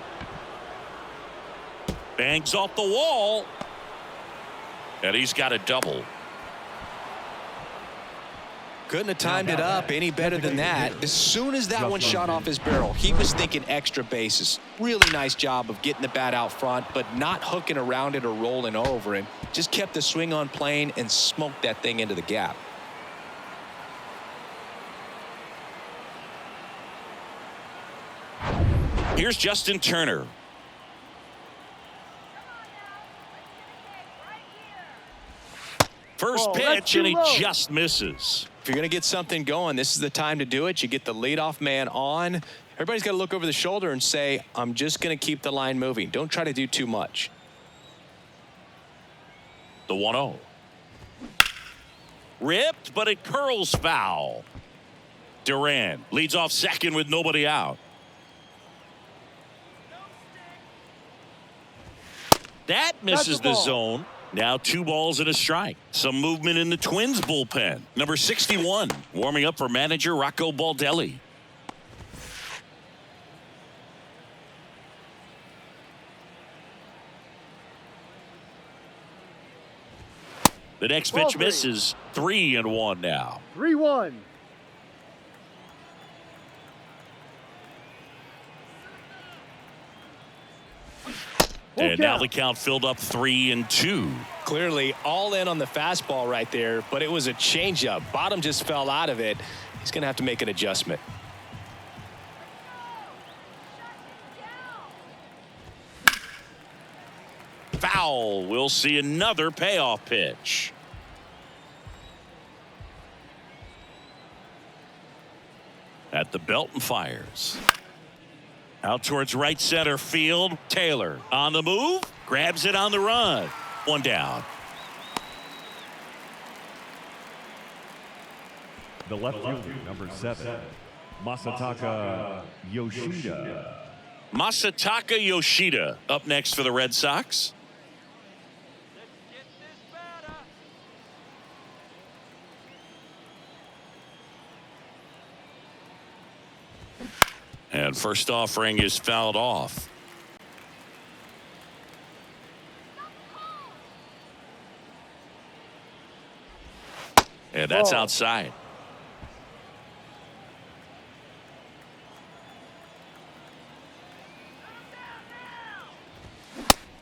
Bangs off the wall. And he's got a double. Couldn't have timed it up any better than that. As soon as that one shot off his barrel, he was thinking extra bases. Really nice job of getting the bat out front, but not hooking around it or rolling over him. Just kept the swing on plane and smoked that thing into the gap. Here's Justin Turner. First pitch, and he just misses. If you're going to get something going, this is the time to do it. You get the leadoff man on. Everybody's got to look over the shoulder and say, I'm just going to keep the line moving. Don't try to do too much. The 1-0. Ripped, but it curls foul. Duran leads off second with nobody out. That misses the zone. Now 2 balls and a strike. Some movement in the Twins bullpen. Number 61 warming up for manager Rocco Baldelli. The next pitch misses. 3-1 now. 3-1. And now the count filled up 3-2. Clearly all in on the fastball right there, but it was a changeup. Bottom just fell out of it. He's going to have to make an adjustment. Foul. We'll see another payoff pitch. At the belt and fires. Out towards right center field. Taylor on the move. Grabs it on the run. 1 down. The left fielder, number 7, Masataka Yoshida. Masataka Yoshida up next for the Red Sox. And first offering is fouled off. And that's outside.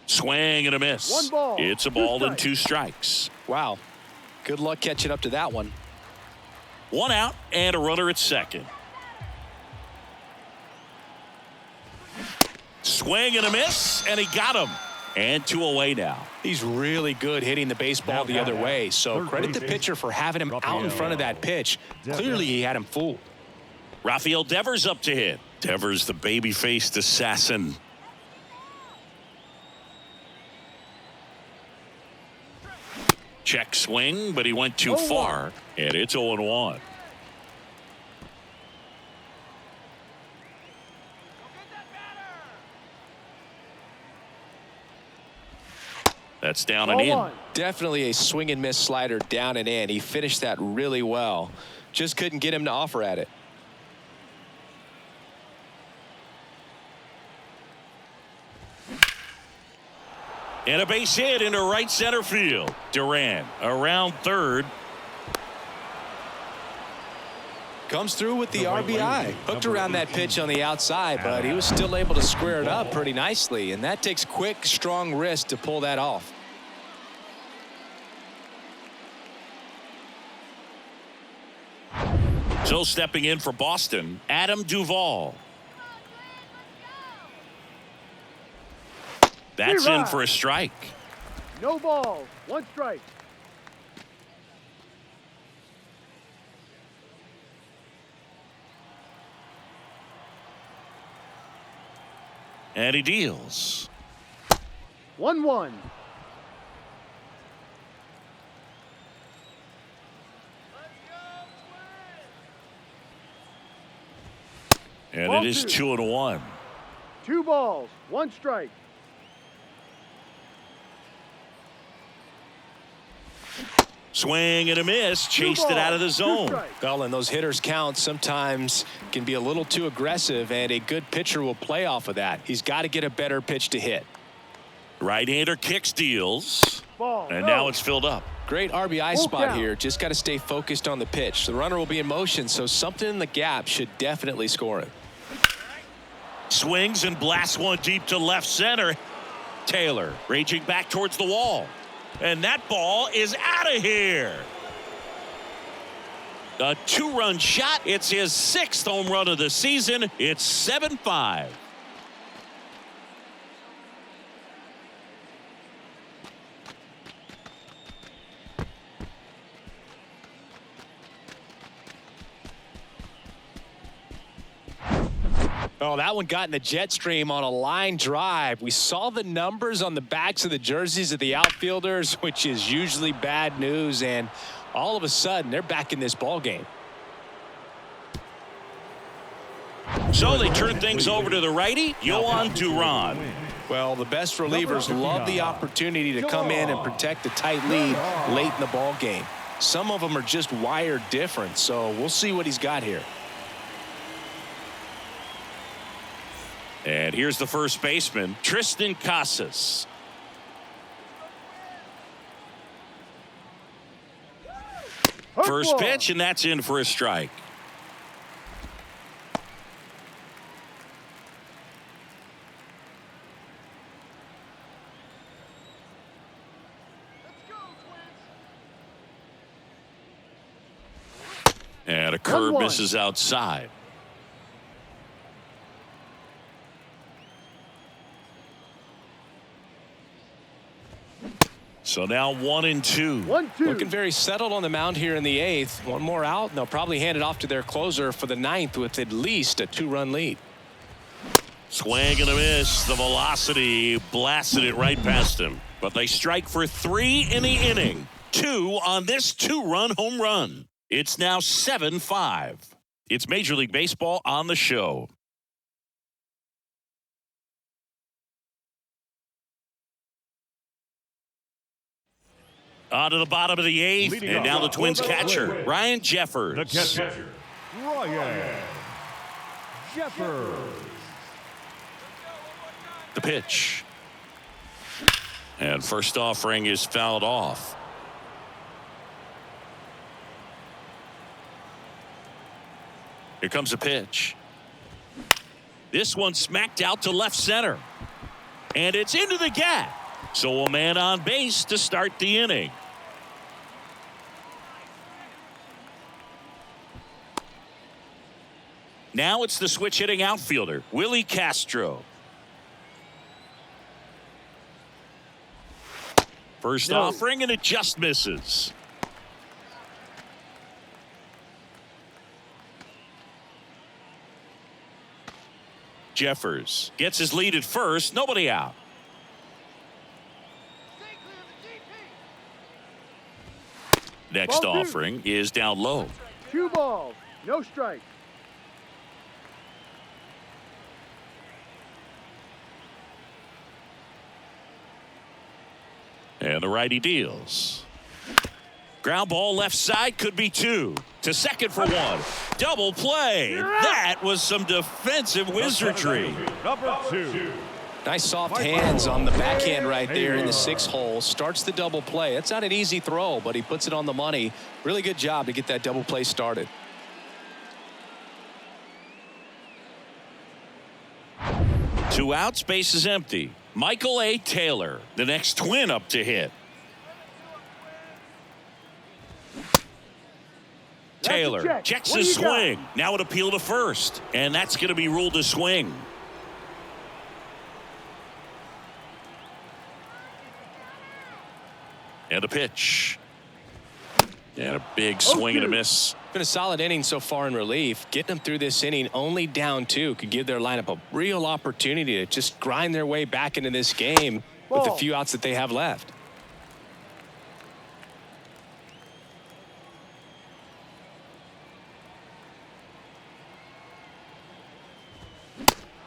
Swing and a miss. One ball, It's a ball and 2 strikes. Wow. Good luck catching up to that one. 1 out and a runner at second. Swing and a miss, and he got him. And 2 away now. He's really good hitting the baseball the other way, so credit the pitcher for having him out in front of that pitch. Clearly, he had him fooled. Rafael Devers up to hit. Devers, the baby-faced assassin. Check swing, but he went too far, and it's 0-1. That's down and in. Definitely a swing and miss slider down and in. He finished that really well. Just couldn't get him to offer at it. And a base hit into right center field. Duran around third. Comes through with the RBI. Hooked around that pitch on the outside, but he was still able to square it up pretty nicely. And that takes quick, strong wrist to pull that off. So stepping in for Boston, Adam Duvall. That's in for a strike. No balls, 1 strike. And he deals. 1-1. And Ball it is 2-1. 2 balls, 1 strike. Swing and a miss. Chased it out of the zone. Well, and those hitters count sometimes can be a little too aggressive, and a good pitcher will play off of that. He's got to get a better pitch to hit. Right-hander kicks, deals. And now it's filled up. Great RBI spot here. Just got to stay focused on the pitch. The runner will be in motion, so something in the gap should definitely score it. Swings and blasts one deep to left center. Taylor raging back towards the wall. And that ball is out of here. A 2-run shot. It's his 6th home run of the season. It's 7-5. Oh, that one got in the jet stream on a line drive. We saw the numbers on the backs of the jerseys of the outfielders, which is usually bad news, and all of a sudden they're back in this ball game. So they turn things over to the righty, Yohan Duran. Well, the best relievers love the opportunity to come in and protect a tight lead late in the ball game. Some of them are just wired different, so we'll see what he's got here. And here's the first baseman, Tristan Casas. First pitch, and that's in for a strike. And a curve misses outside. So now 1-2. 1-2. Looking very settled on the mound here in the 8th. One more out, and they'll probably hand it off to their closer for the 9th with at least a 2-run lead. Swing and a miss. The velocity blasted it right past him. But they strike for 3 in the inning. 2 on this 2-run home run. It's now 7-5. It's Major League Baseball on the show. On to the bottom of the eighth, Leading and now off the Twins for the catcher, Twins. Ryan Jeffers. The catcher, Ryan Jeffers. The pitch. And first offering is fouled off. Here comes a pitch. This one smacked out to left center. And it's into the gap. So a man on base to start the inning. Now it's the switch hitting outfielder, Willie Castro. First offering, and it just misses. Jeffers gets his lead at first, nobody out. Next Ball two. offering is down low. 2 balls, no strikes. And the righty deals. Ground ball left side, could be 2. To second for 1. Double play. That was some defensive wizardry. Number 2. Nice soft hands on the backhand right there in the 6 hole. Starts the double play. It's not an easy throw, but he puts it on the money. Really good job to get that double play started. Two outs, base is empty. Michael A. Taylor, the next Twin up to hit. Taylor checks his swing. Now an appeal to first, and that's going to be ruled a swing. And a pitch. And a big swing and a miss. Been a solid inning so far in relief. Getting them through this inning only down 2 could give their lineup a real opportunity to just grind their way back into this game with the few outs that they have left.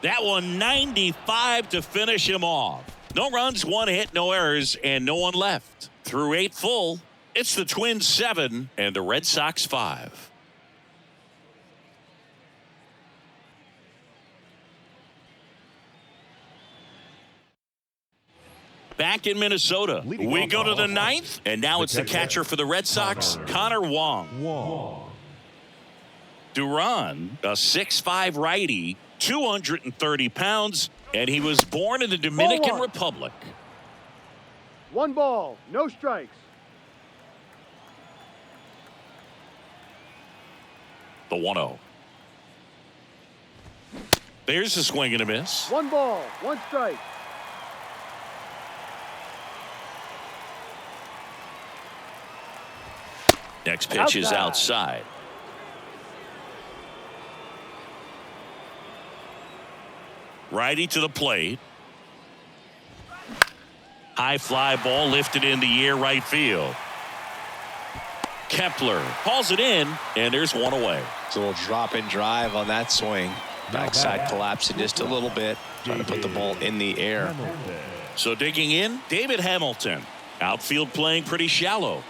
That one 95 to finish him off. No runs, 1 hit, no errors, and no one left. Through 8 full, it's the Twins 7 and the Red Sox 5. Back in Minnesota, we go to the 9th, and now it's the catcher for the Red Sox, Connor Wong. Duran, a 6'5" righty, 230 pounds, and he was born in the Dominican Republic. 1 ball, no strikes. The 1-0. There's a swing and a miss. 1 ball, 1 strike. Next pitch is outside. Righty to the plate. High fly ball lifted in the air right field. Kepler hauls it in, and there's 1 away. It's a little drop and drive on that swing. Backside collapsing just a little bit, trying to put the ball in the air. So digging in, David Hamilton. Outfield playing pretty shallow.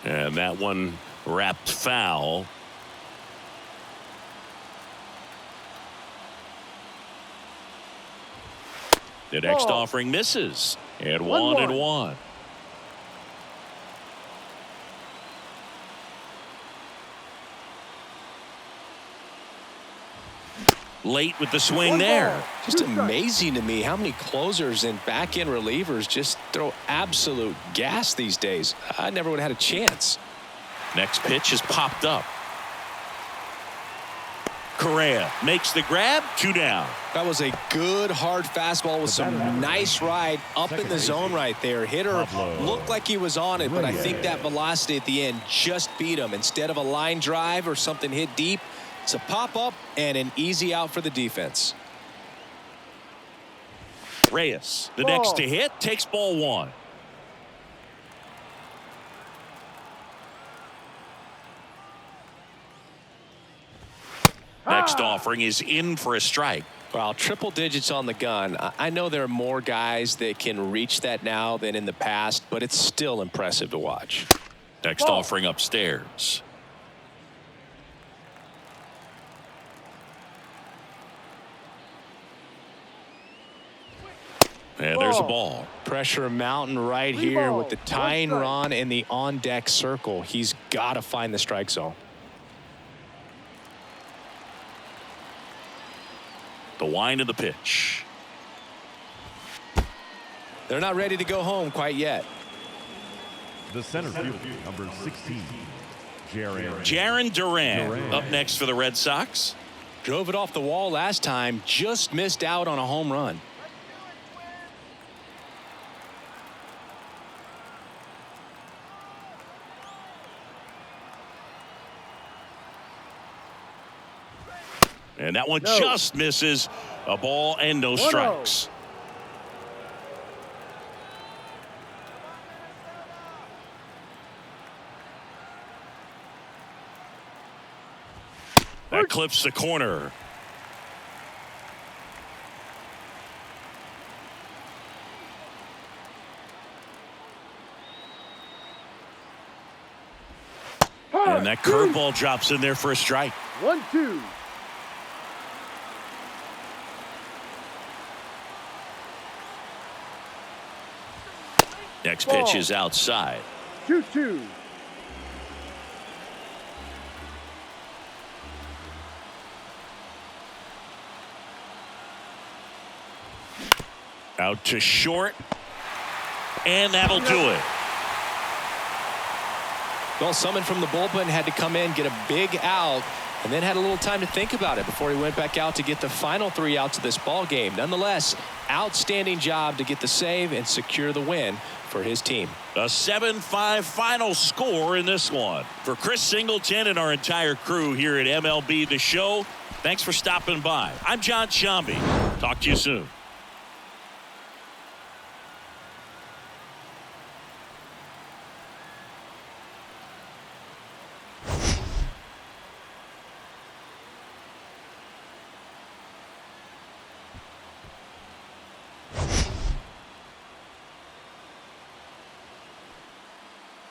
And that one wrapped foul. The next offering misses. And 1-1. Late with the swing there. Just amazing to me how many closers and back-end relievers just throw absolute gas these days. I never would have had a chance. Next pitch is popped up. Correa makes the grab, 2 down. That was a good hard fastball with some nice ride up in the zone right there. Hitter looked like he was on it, but I think that velocity at the end just beat him. Instead of a line drive or something hit deep, it's a pop-up and an easy out for the defense. Reyes, the Ball. next to hit, takes ball one. Next offering is in for a strike. Well, triple digits on the gun. I know there are more guys that can reach that now than in the past, but it's still impressive to watch. Next offering upstairs. And there's a ball. Pressure mountain right 3 here balls, with the 1 tying strike. run in the on-deck circle. He's got to find the strike zone. The wind of the pitch. They're not ready to go home quite yet. The center fielder, number 16, Jarren Duran up next for the Red Sox. Drove it off the wall last time, just missed out on a home run. And that one No. just misses. A ball and no 1-0. strikes. That clips the corner. And that curveball drops in there for a strike. 1-2. Next Ball. pitch is outside. 2-2. Out to short. And that'll do it. Well, someone from the bullpen had to come in, get a big out, and then had a little time to think about it before he went back out to get the final 3 outs of this ball game. Nonetheless, outstanding job to get the save and secure the win for his team. A 7-5 final score in this one. For Chris Singleton and our entire crew here at MLB The Show, thanks for stopping by. I'm John Shambi. Talk to you soon.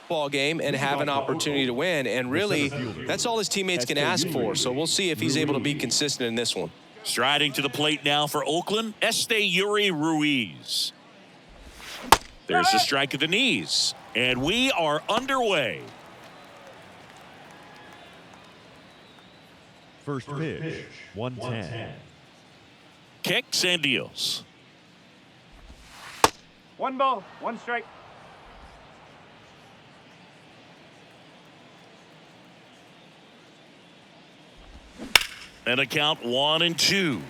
Ball game and have an opportunity to win, and really that's all his teammates can ask for, so we'll see if he's able to be consistent in this one. Striding to the plate now for Oakland, Esteury Ruiz. There's the strike at the knees, and we are underway. First pitch, 110. Kicks and deals. 1 ball, 1 strike. And a count 1-2.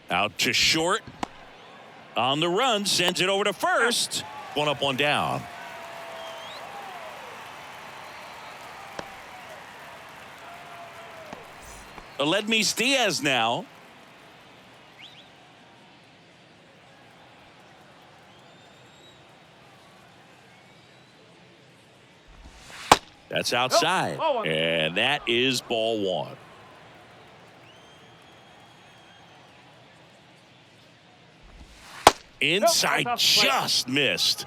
Out to short. On the run, sends it over to first. 1 up, 1 down. Aledmys Diaz now. That's outside. ball 1. And that is ball 1. Inside, that's off plate. just missed.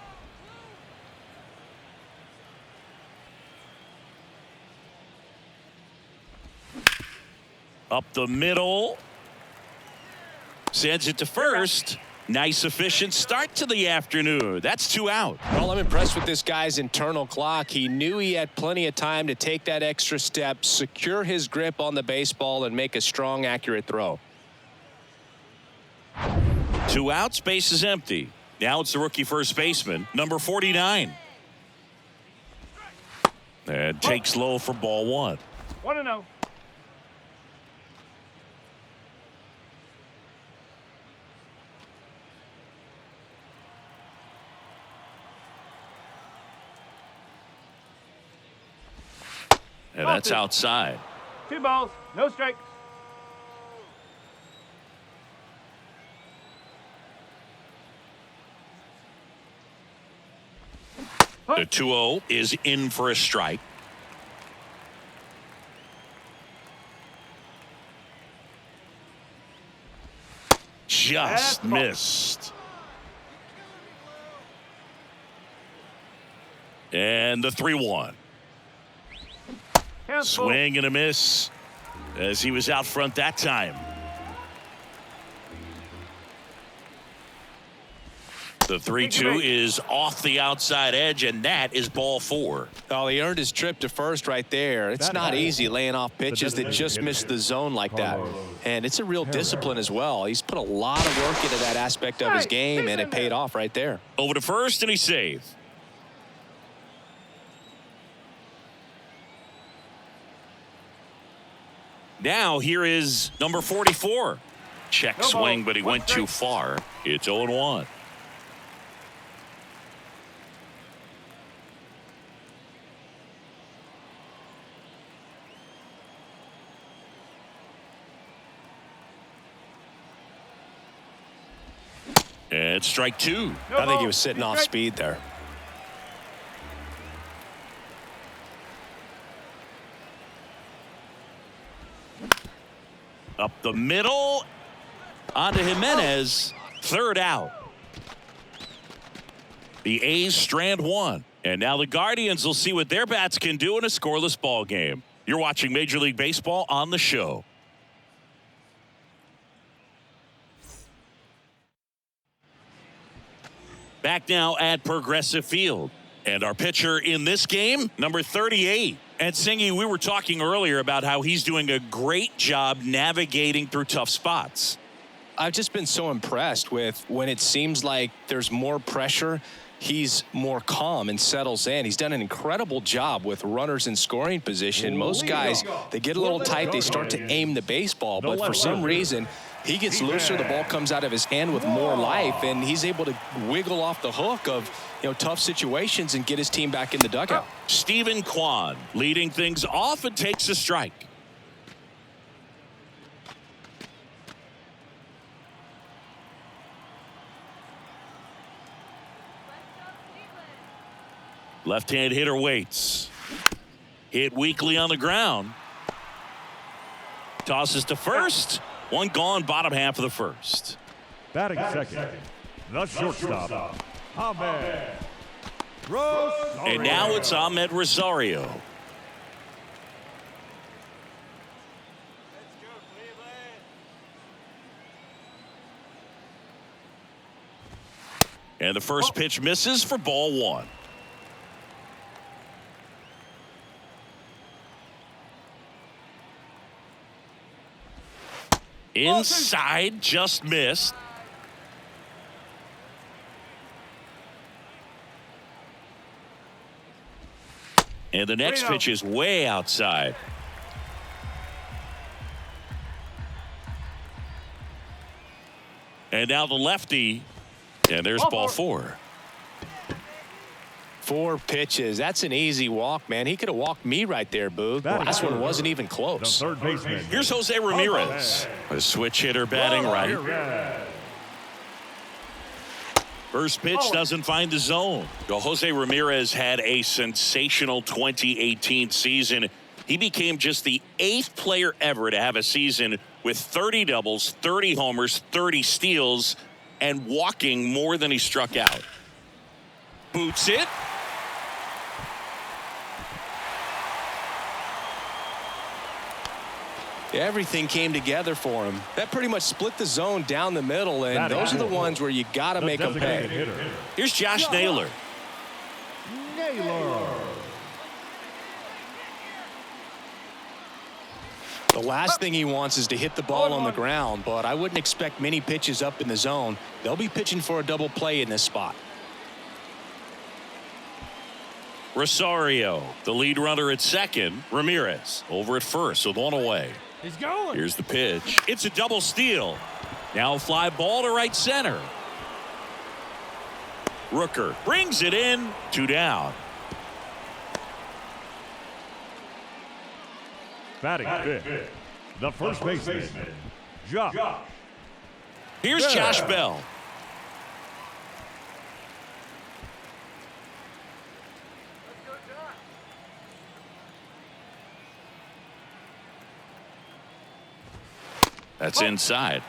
Up the middle. Sends it to first. Nice efficient start to the afternoon. That's 2 out. Well, I'm impressed with this guy's internal clock. He knew he had plenty of time to take that extra step, secure his grip on the baseball, and make a strong, accurate throw. 2 outs, base is empty. Now it's the rookie first baseman, number 49. And takes low for ball 1. 1-0. And that's outside. 2 balls, no strikes. The 2-0 is in for a strike. Just missed. And the 3-1. Swing and a miss as he was out front that time. The 3-2 is off the outside edge, and that is ball 4. Oh, he earned his trip to first right there. It's not easy laying off pitches that just miss the zone like that. And it's a real discipline as well. He's put a lot of work into that aspect of his game, and it paid off right there. Over to first, and he saved. Now here is number 44. Check swing, but he went too far. It's 0-1. And strike 2. I think he was sitting off speed there. Up the middle. Onto Jimenez. Third out. The A's strand 1. And now the Guardians will see what their bats can do in a scoreless ball game. You're watching Major League Baseball on the show. Back now at Progressive Field. And our pitcher in this game, number 38. And Singy, we were talking earlier about how he's doing a great job navigating through tough spots. I've just been so impressed with when it seems like there's more pressure, he's more calm and settles in. He's done an incredible job with runners in scoring position. Most guys, they get a little tight, they start to aim the baseball, but for some reason, he gets looser, the ball comes out of his hand with more life, and he's able to wiggle off the hook of tough situations and get his team back in the dugout. Steven Kwan leading things off and takes a strike. Left-hand hitter waits. Hit weakly on the ground. Tosses to first. One gone, bottom half of the first. Batting second, the shortstop, Ahmed Rosario. And now it's Ahmed Rosario. And the first pitch misses for ball 1. Inside, just missed. And the next pitch is way outside. And now the lefty. And there's ball 4. 4 pitches. That's an easy walk, man. He could have walked me right there, Boog. The last one wasn't even close. The third baseman. Here's Jose Ramirez. A switch hitter batting right. First pitch doesn't find the zone. Well, Jose Ramirez had a sensational 2018 season. He became just the 8th player ever to have a season with 30 doubles, 30 homers, 30 steals, and walking more than he struck out. Boots it. Everything came together for him. That pretty much split the zone down the middle, and those are the ones where you got to make them pay. Here's Josh Naylor. The last thing he wants is to hit the ball on the ground, but I wouldn't expect many pitches up in the zone. They'll be pitching for a double play in this spot. Rosario, the lead runner at second. Ramirez over at first with 1 away. He's going. Here's the pitch. It's a double steal. Now a fly ball to right center. Rooker brings it in. 2 down. Batting fifth, the first baseman, Josh. Here's Josh Bell. That's inside.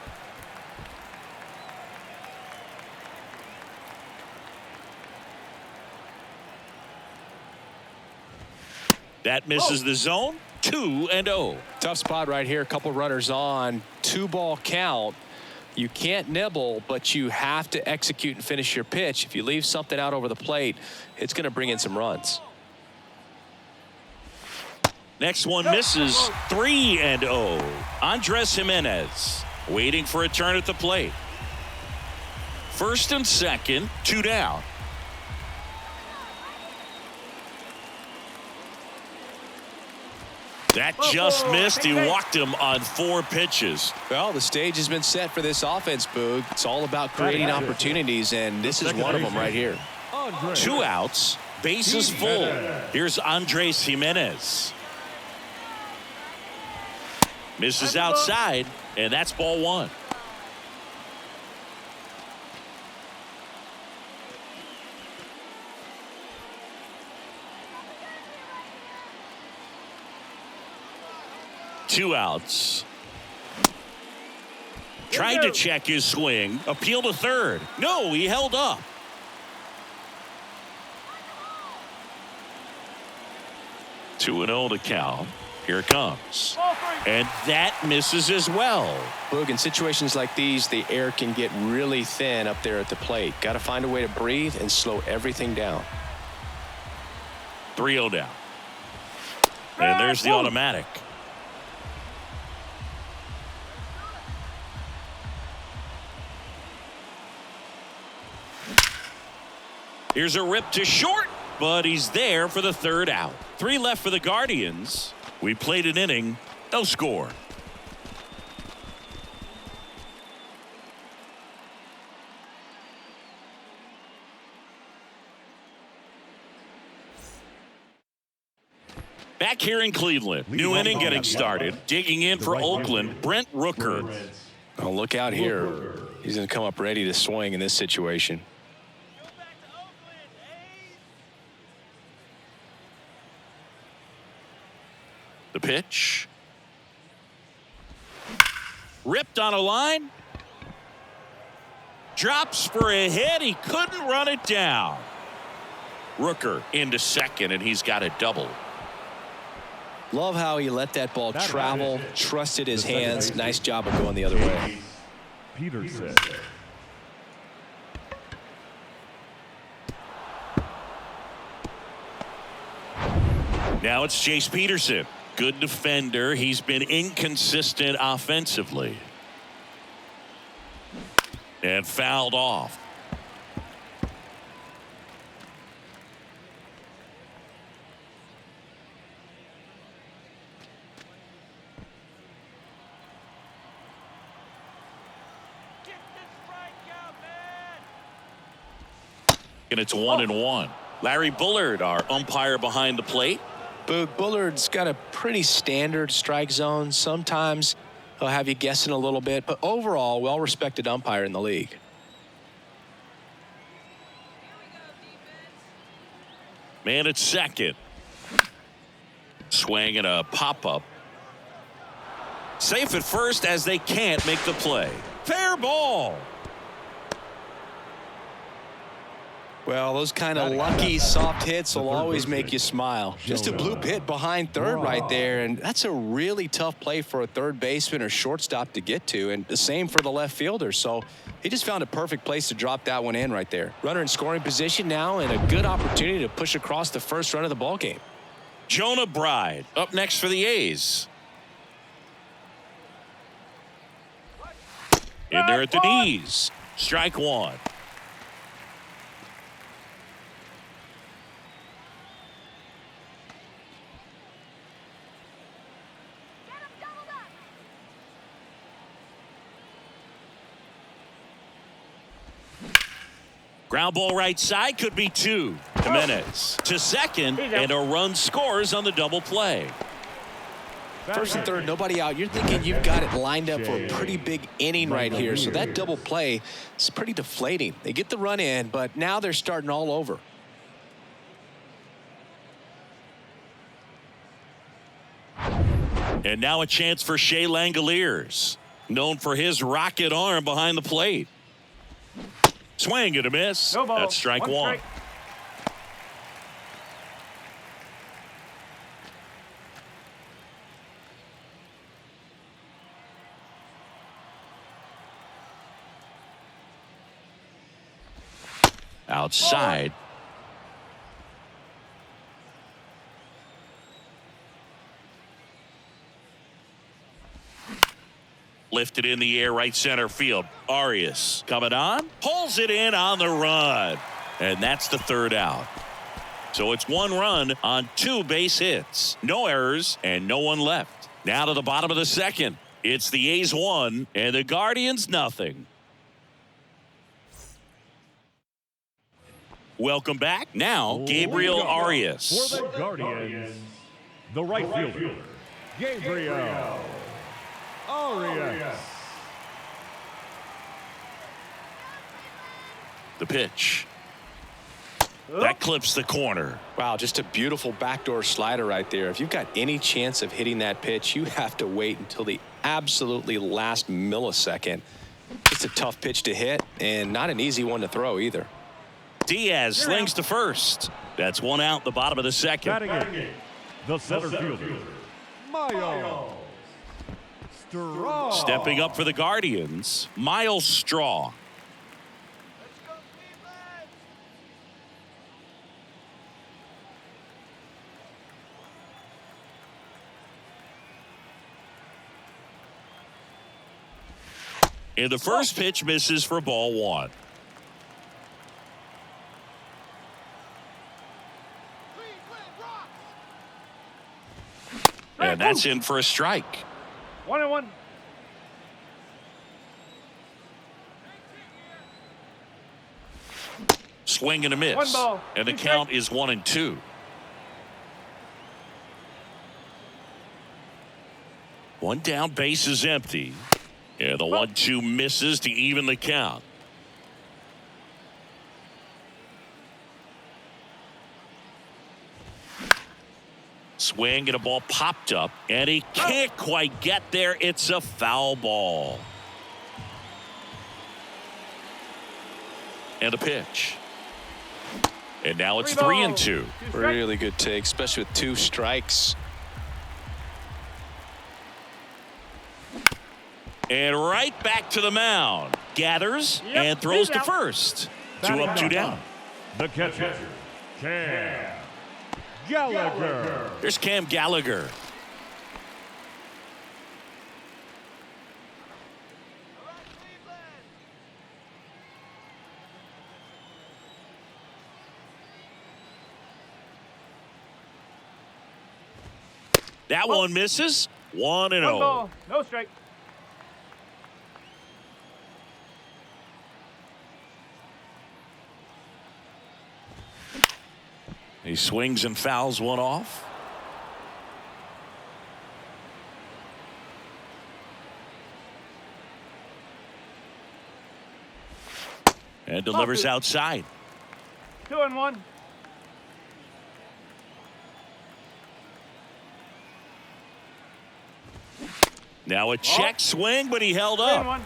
That misses the zone. 2-0. Tough spot right here. A couple runners on. 2-ball count. You can't nibble, but you have to execute and finish your pitch. If you leave something out over the plate, it's going to bring in some runs. Next one misses. 3-0. Andres Jimenez waiting for a turn at the plate. First and second, 2 down. That just missed. He walked him on 4 pitches. Well, the stage has been set for this offense, Boog. It's all about creating opportunities, and this is one of them right here. 2 outs, bases full. Here's Andres Jimenez. Misses outside, and that's ball 1. Two outs. Tried to check his swing. Appeal to third. No, he held up. Two and 0 to count. Here it comes. And that misses as well. Boog, in situations like these, the air can get really thin up there at the plate. Got to find a way to breathe and slow everything down. 3-0 down. And there's the automatic. Here's a rip to short, but he's there for the 3rd out. 3 left for the Guardians. We played an inning, no score. Back here in Cleveland, new inning getting started. Digging in for Oakland, Brent Rooker. Oh, look out here. He's going to come up ready to swing in this situation. The pitch. Ripped on a line. Drops for a hit. He couldn't run it down. Rooker into second, and he's got a double. Love how he let that ball travel, trusted his hands. Nice job of going the other way. Peterson. Now it's Chase Peterson. Good defender. He's been inconsistent offensively. And fouled off. And it's 1-1. Larry Bullard, our umpire behind the plate. Boog, Bullard's got a pretty standard strike zone. Sometimes he'll have you guessing a little bit, but overall, well-respected umpire in the league. Man at second. Swing and a pop-up. Safe at first as they can't make the play. Fair ball. Well, those kind of lucky soft hits will always make you smile. Just a bloop hit behind third right there, and that's a really tough play for a third baseman or shortstop to get to, and the same for the left fielder. So he just found a perfect place to drop that one in right there. Runner in scoring position now, and a good opportunity to push across the first run of the ballgame. Jonah Bride up next for the A's. In there at the knees. Strike one. Ground ball right side, could be 2. Jimenez to second, and a run scores on the double play. First and third, nobody out. You're thinking you've got it lined up for a pretty big inning right here. So that double play is pretty deflating. They get the run in, but now they're starting all over. And now a chance for Shea Langoliers, known for his rocket arm behind the plate. Swing and a miss. No ball. That's strike one. Outside. Lifted in the air, right center field. Arias coming on, pulls it in on the run. And that's the third out. So it's one run on 2 base hits. No errors and no one left. Now to the bottom of the second. It's the A's 1 and the Guardians nothing. Welcome back. Now, Gabriel Arias. For the Guardians, the right fielder, Gabriel Arias. The pitch. That clips the corner. Wow, just a beautiful backdoor slider right there. If you've got any chance of hitting that pitch, you have to wait until the absolutely last millisecond. It's a tough pitch to hit and not an easy one to throw either. Diaz slings to first. That's one out, the bottom of the second. Batting in, the center fielder, Miles Straw. Stepping up for the Guardians, Miles Straw. And the first pitch misses for ball 1. And that's in for a strike. 1-1. Swing and a miss. 1 ball. And the 2 count strikes. is 1-2. 1 down, base is empty. And the 1-2 misses to even the count. Swing and a ball popped up, and he can't quite get there. It's a foul ball. And a pitch. And now it's 3-2. Really good take, especially with 2 strikes. And right back to the mound. Gathers and throws to first. 2 up, 2 down. The catcher, Cam Gallagher. There's Cam Gallagher. That one misses. 1-0. 1 ball. No strike. He swings and fouls one off. And delivers outside. 2-1. Now a check swing, but he held up. 3-1.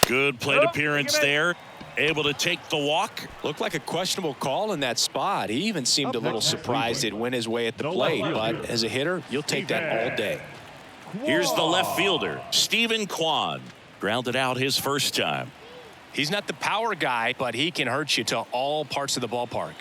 Good plate appearance there. Able to take the walk. Looked like a questionable call in that spot. He even seemed a little surprised it went his way at the plate. But as a hitter, you'll take that all day. Here's the left fielder, Stephen Kwan. Grounded out his first time. He's not the power guy, but he can hurt you to all parts of the ballpark.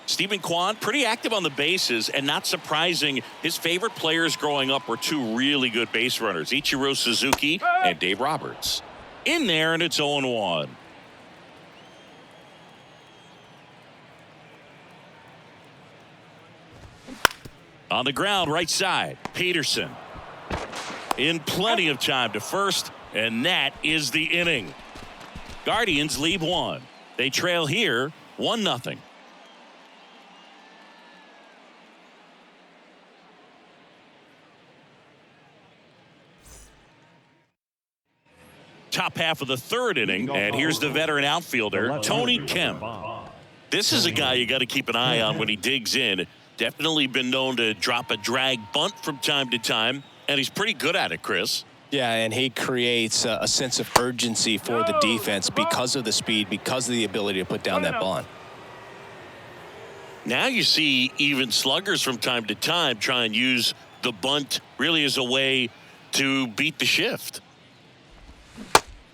Stephen Kwan, pretty active on the bases, and not surprising, his favorite players growing up were 2 really good base runners, Ichiro Suzuki and Dave Roberts. In there, and it's 0-1. On the ground, right side, Peterson. In plenty of time to first, and that is the inning. Guardians lead 1. They trail here 1-0. Top half of the 3rd inning, and here's the veteran outfielder, Tony Kemp. This is a guy you got to keep an eye on when he digs in. Definitely been known to drop a drag bunt from time to time, and he's pretty good at it, Chris. Yeah, and he creates a sense of urgency for the defense because of the speed, because of the ability to put down that bunt. Now you see even sluggers from time to time try and use the bunt really as a way to beat the shift.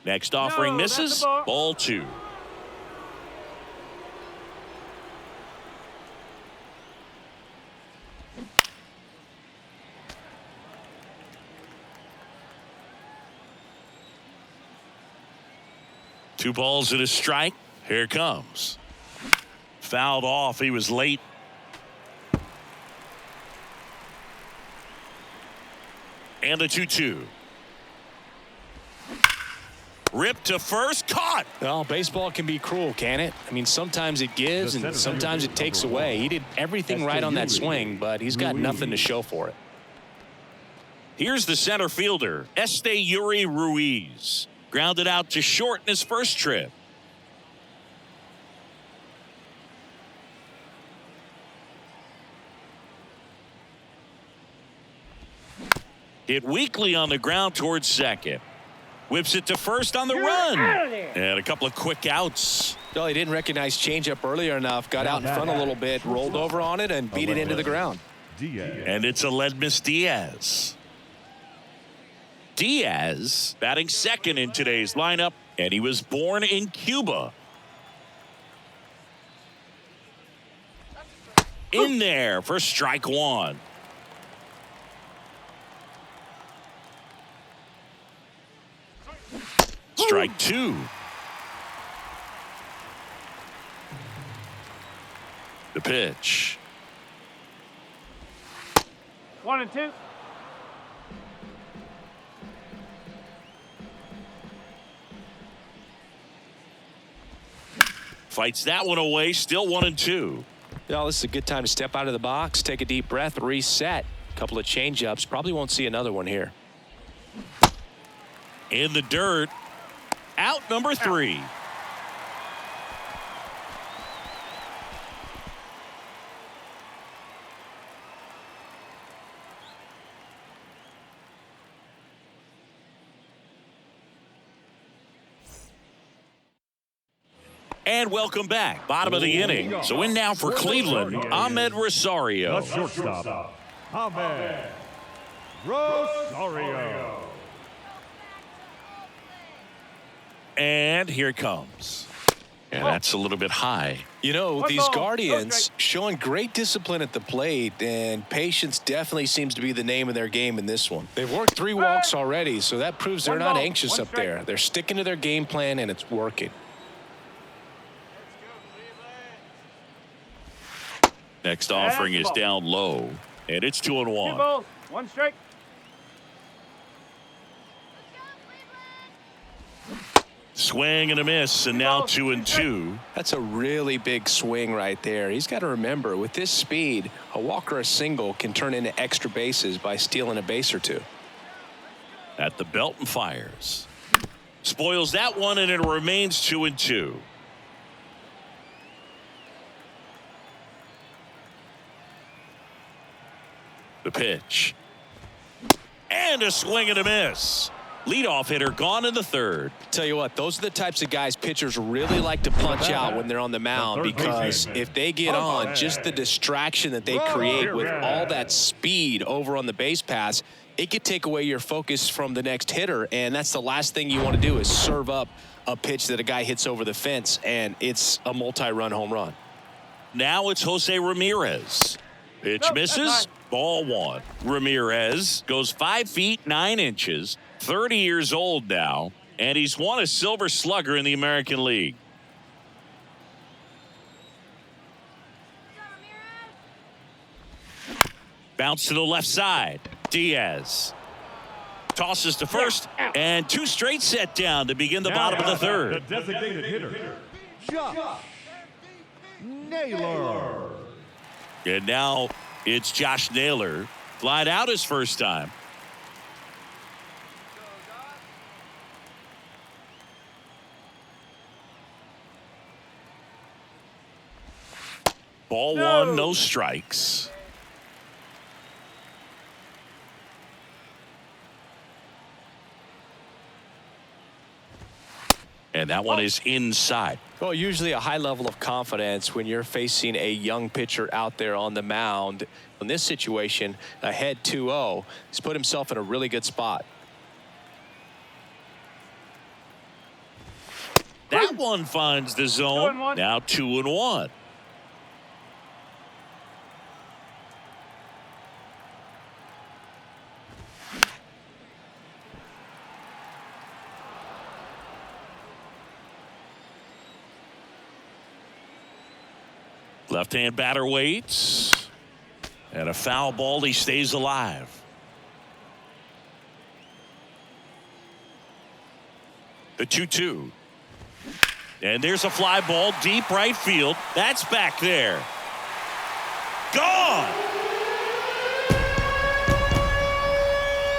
Next offering misses. Ball 2. Two balls and a strike. Here it comes. Fouled off. He was late. And a 2-2. Ripped to first, caught. Well, baseball can be cruel, can it? I mean, sometimes it gives and sometimes it takes away. He did everything right on that swing, but he's got nothing to show for it. Here's the center fielder, Yuri Ruiz. Grounded out to short in his first trip. Hit weakly on the ground towards second. Whips it to first on the run. And a couple of quick outs. Well, he didn't recognize changeup earlier enough. Got out in front a little bit, rolled over on it, and beat it into the ground. And it's Aledmys Diaz. Diaz batting second in today's lineup, and he was born in Cuba. In there for strike 1. Strike 2. The pitch. 1-2. Fights that one away. Still 1-2. Well, this is a good time to step out of the box, take a deep breath, reset. A couple of changeups. Probably won't see another one here. In the dirt. Out number 3. And welcome back. Bottom of the inning. So in now for Cleveland, Ahmed Rosario. The shortstop, Ahmed Rosario. And here it comes. Yeah, that's a little bit high. You know, One these ball, Guardians no showing great discipline at the plate, and patience definitely seems to be the name of their game in this one. They've worked 3 walks already, so that proves they're One not ball, anxious one up strike. there. They're sticking to their game plan, and it's working. Next offering is down low, and it's 2 2-1. balls, 1 strike. Swing and a miss, and now 2-2. That's a really big swing right there. He's got to remember, with this speed, a walk or a single can turn into extra bases by stealing a base or 2. At the belt and fires. Spoils that one, and it remains 2-2. The pitch. And a swing and a miss. Leadoff hitter gone in the 3rd. Tell you what, those are the types of guys pitchers really like to punch out when they're on the mound, because if they get on, just the distraction that they create with all that speed over on the base pass, it could take away your focus from the next hitter, and that's the last thing you want to do is serve up a pitch that a guy hits over the fence, and it's a multi-run home run. Now it's Jose Ramirez. Pitch Nope, misses. that's Ball 1. Ramirez goes 5 feet 9 inches, 30 years old now, and he's won a Silver Slugger in the American League. Bounce to the left side. Diaz. Tosses to first, and 2 straight set down to begin the bottom of the The third. designated hitter, Josh Naylor. And now it's Josh Naylor. Flied out his first time. Ball 1, no strikes. And that one is inside. Well, usually a high level of confidence when you're facing a young pitcher out there on the mound. In this situation, ahead 2-0, he's put himself in a really good spot. That one finds the zone. Now 2-1. Left-hand batter waits. And a foul ball. He stays alive. The 2-2. And there's a fly ball deep right field. That's back there. Gone.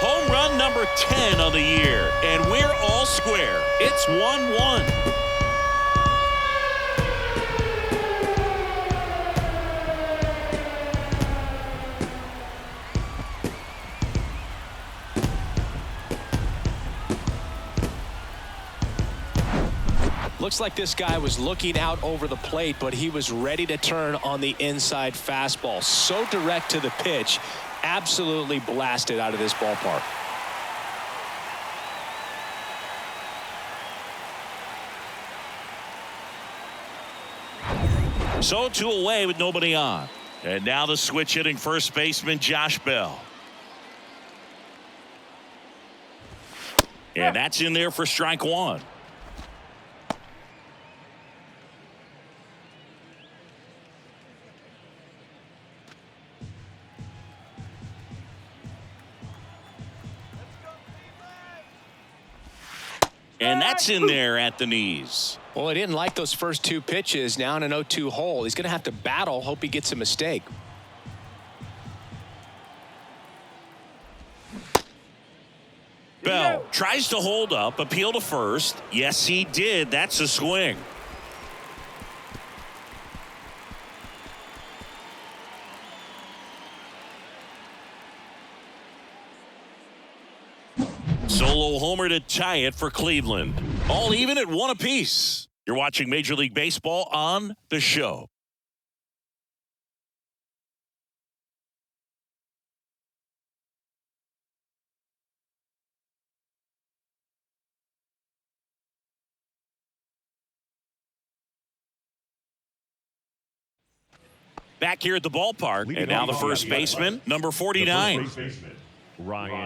Home run number 10 on the year. And we're all square. It's 1-1. Looks like this guy was looking out over the plate, but he was ready to turn on the inside fastball. So direct to the pitch, absolutely blasted out of this ballpark. So 2 away with nobody on. And now the switch hitting first baseman Josh Bell. And that's in there for strike 1. And that's in there at the knees. Well, he didn't like those first 2 pitches. Now in an 0-2 hole. He's going to have to battle. Hope he gets a mistake. Bell tries to hold up, appeal to first. Yes, he did. That's a swing. Solo homer to tie it for Cleveland. All even at 1 apiece. You're watching Major League Baseball on The Show. Back here at the ballpark, and now the first baseman, number 49.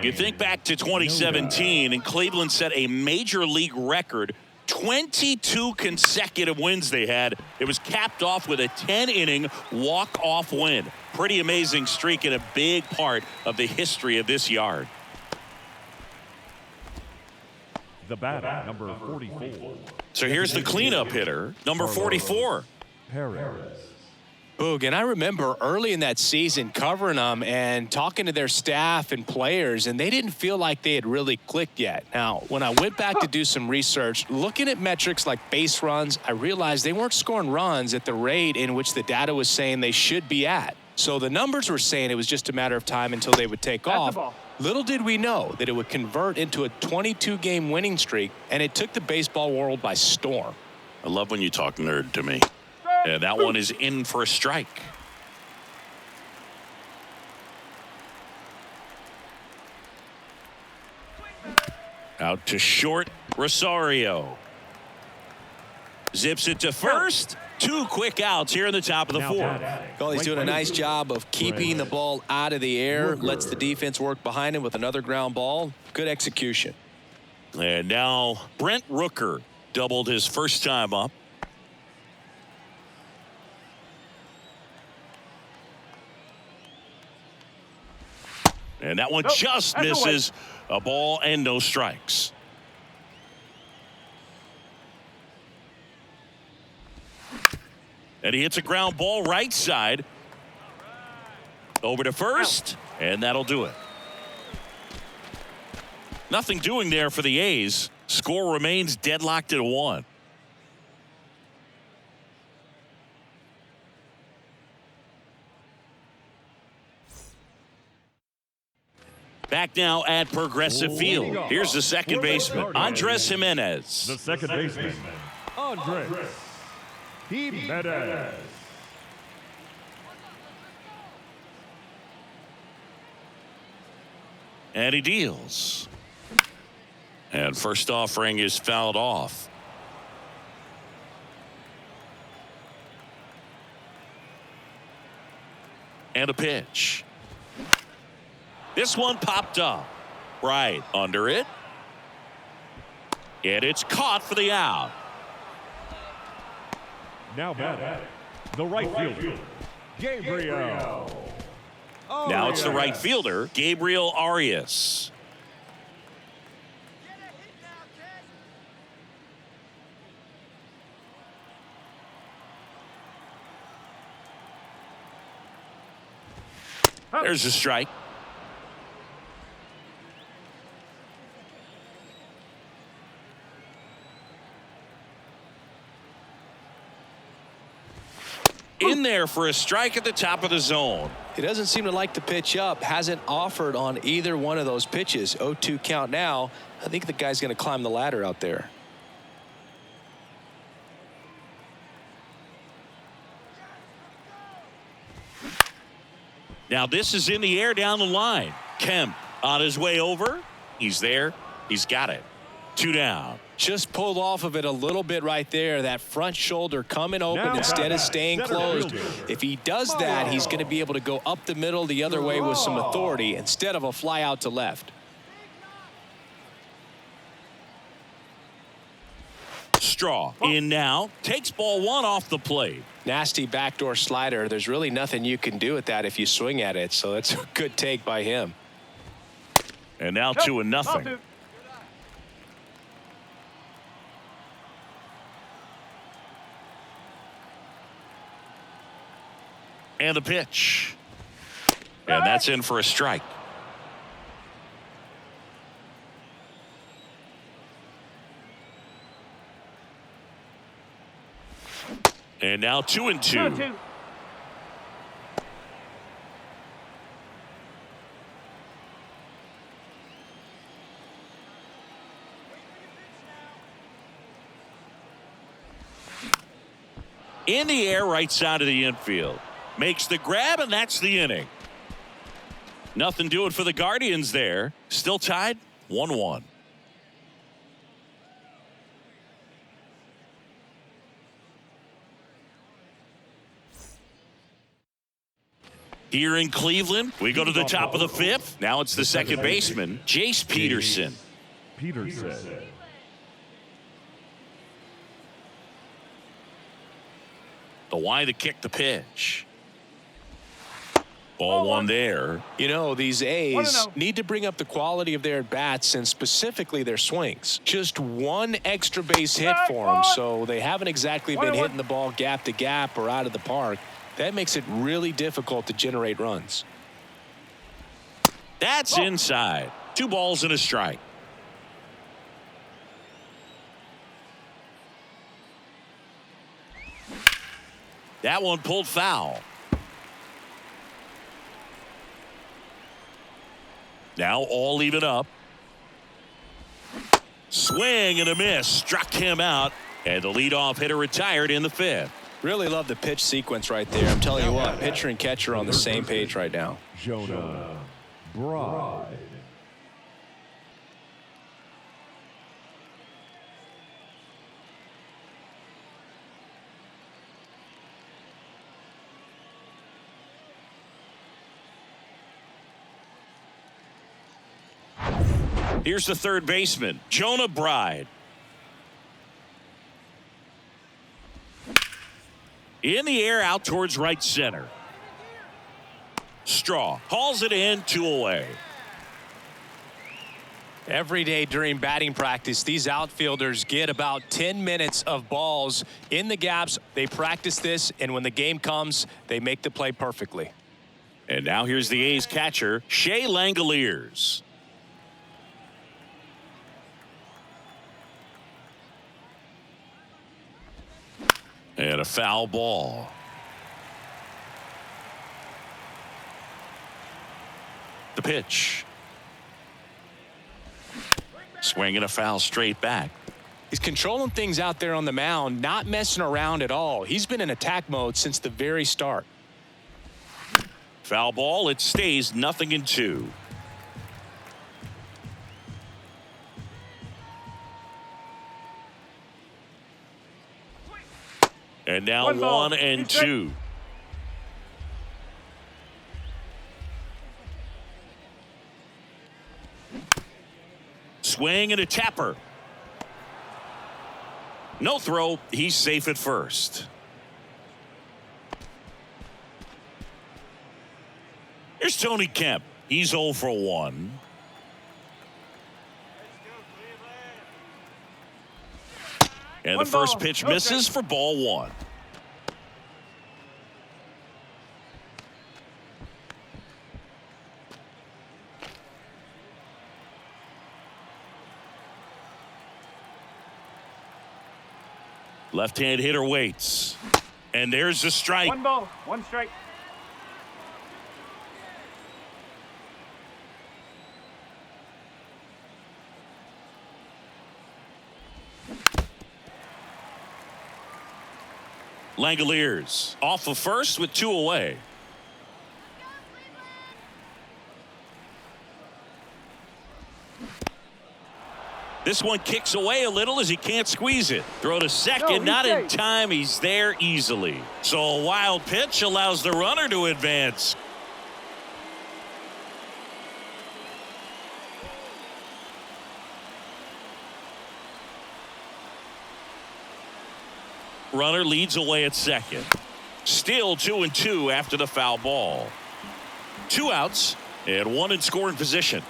You think back to 2017, and Cleveland set a major league record. 22 consecutive wins they had. It was capped off with a 10-inning walk-off win. Pretty amazing streak and a big part of the history of this yard. The batter, number 44. So here's the cleanup hitter, number 44. Perez. Boog, and I remember early in that season covering them and talking to their staff and players, and they didn't feel like they had really clicked yet. Now, when I went back to do some research, looking at metrics like base runs, I realized they weren't scoring runs at the rate in which the data was saying they should be at. So the numbers were saying it was just a matter of time until they would take off. Little did we know that it would convert into a 22-game winning streak, and it took the baseball world by storm. I love when you talk nerd to me. And that one is in for a strike. Out to short, Rosario. Zips it to first. 2 quick outs here in the top of the 4th. Well, he's doing a nice job of keeping the ball out of the air, lets the defense work behind him with another ground ball. Good execution. And now Brent Rooker doubled his first time up. And that one Nope, just that's away. misses. A ball and no strikes. And he hits a ground ball right side. Over to first, and that'll do it. Nothing doing there for the A's. Score remains deadlocked at 1. Back now at Progressive Field. Here's the second baseman, Andres Jimenez. The second baseman, Andres Jimenez. And he deals. And first offering is fouled off. And a pitch. This one popped up. Right under it. And it's caught for the out. Now batting, the right fielder, Gabriel. Now it's the right fielder, Gabriel Arias. There's a strike. In there for a strike at the top of the zone. He doesn't seem to like the pitch up. Hasn't offered on either one of those pitches. 0-2 count now. I think the guy's going to climb the ladder out there. Now this is in the air down the line. Kemp on his way over. He's there. He's got it. 2 down. Just pulled off of it a little bit right there. That front shoulder coming open Now instead of staying center closed. fielder. If he does that, he's going to be able to go up the middle the other way with some authority instead of a fly out to left. Straw in now. Takes ball 1 off the plate. Nasty backdoor slider. There's really nothing you can do with that if you swing at it. So that's a good take by him. And now 2-0. And the pitch. And that's in for a strike. And now 2-2. 2-2. In the air right side of the infield. Makes the grab, and that's the inning. Nothing doing for the Guardians there. Still tied 1-1. Here in Cleveland, we go to the top of the 5th. Now it's the second baseman, Jace Peterson. Peterson. The Y to kick the pitch. Ball 1 there. You know, these A's 1-0. need to bring up the quality of their at-bats and specifically their swings. Just one extra base hit for them, so they haven't exactly been 1-1. hitting the ball gap to gap or out of the park. That makes it really difficult to generate runs. That's inside. 2 balls and a strike. That one pulled foul. Now all even up. Swing and a miss. Struck him out. And the leadoff hitter retired in the 5th. Really love the pitch sequence right there. I'm telling you what, pitcher and catcher are on the same page right now. Jonah Bride. Here's the third baseman, Jonah Bride. In the air out towards right center. Straw hauls it in, 2 away. Every day during batting practice, these outfielders get about 10 minutes of balls in the gaps. They practice this, and when the game comes, they make the play perfectly. And now here's the A's catcher, Shea Langoliers. And a foul ball. The pitch. Swing and a foul straight back. He's controlling things out there on the mound, not messing around at all. He's been in attack mode since the very start. Foul ball. It stays 0-2. And now 1-2. Swing and a tapper. No throw. He's safe at first. Here's Tony Kemp. He's 0 for 1. And the first pitch misses for ball 1. Left-hand hitter waits. And there's the strike. 1 ball, 1 strike. Langoliers off of first with 2 away. This one kicks away a little as he can't squeeze it. Throw to second, not in time. He's there easily. So a wild pitch allows the runner to advance. Runner leads away at second. Still 2-2 after the foul ball. 2 outs and 1 in scoring position.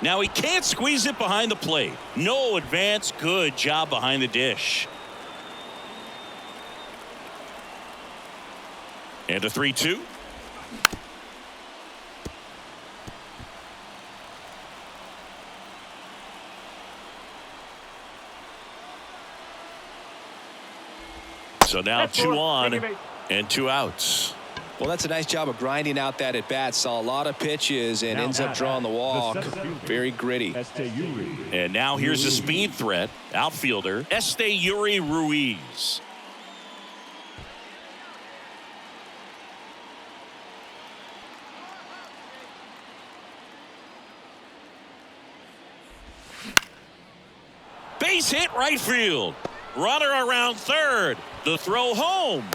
Now he can't squeeze it behind the plate. No advance. Good job behind the dish. And a 3-2. So now 2 on and 2 outs. Well, that's a nice job of grinding out that at bat. Saw a lot of pitches and ends up drawing the walk. Very gritty. And now here's a speed threat. Outfielder Esteury Ruiz. Base hit right field. Runner around third. The throw home.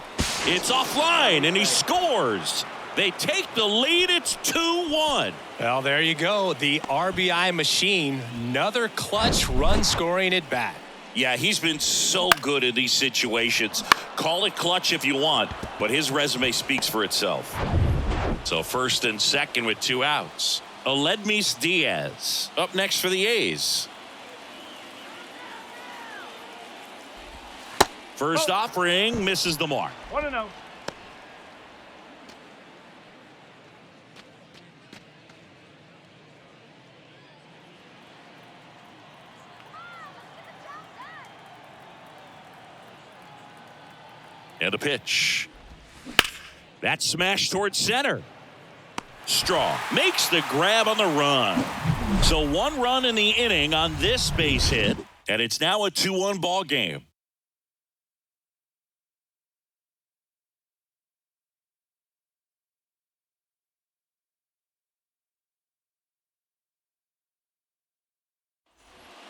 It's offline, and he scores. They take the lead. It's 2-1. Well, there you go. The RBI machine. Another clutch run scoring at bat. Yeah, he's been so good in these situations. Call it clutch if you want, but his resume speaks for itself. So first and second with 2 outs. Aledmys Diaz up next for the A's. First offering misses the mark. 1-0. And a pitch. That smash towards center. Straw makes the grab on the run. So 1 run in the inning on this base hit, and it's now a 2-1 ball game.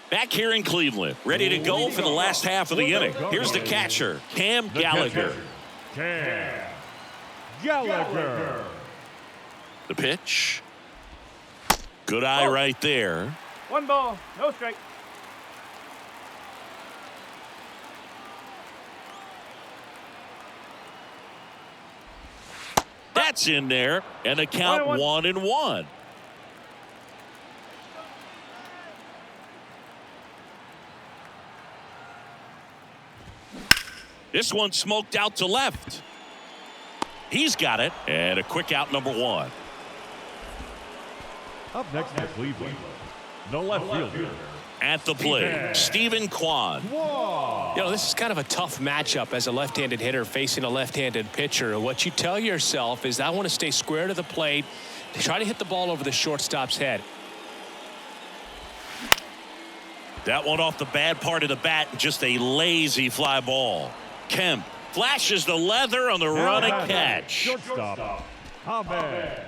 Back here in Cleveland, ready to go for the last half of the inning. Here's the catcher, Cam Gallagher. Cam Gallagher. The pitch. Good eye right there. 1 ball, no strike. That's in there, and the count 1-1. This one smoked out to left. He's got it, and a quick out, number 1. Up next to Cleveland, the left fielder. At the plate, Stephen Kwan. You know, this is kind of a tough matchup as a left-handed hitter facing a left-handed pitcher. What you tell yourself is, I want to stay square to the plate, try to hit the ball over the shortstop's head. That one off the bad part of the bat, just a lazy fly ball. Kemp flashes the leather on the running catch. Shortstop, Ahmed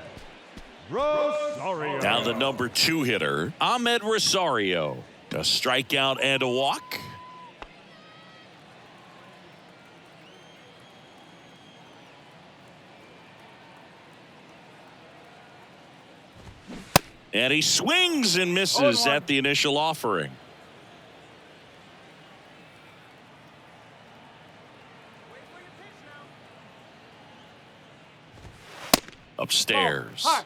Rosario. Now the number 2 hitter, Ahmed Rosario. A strikeout and a walk. And he swings and misses at the initial offering. Upstairs. Hi.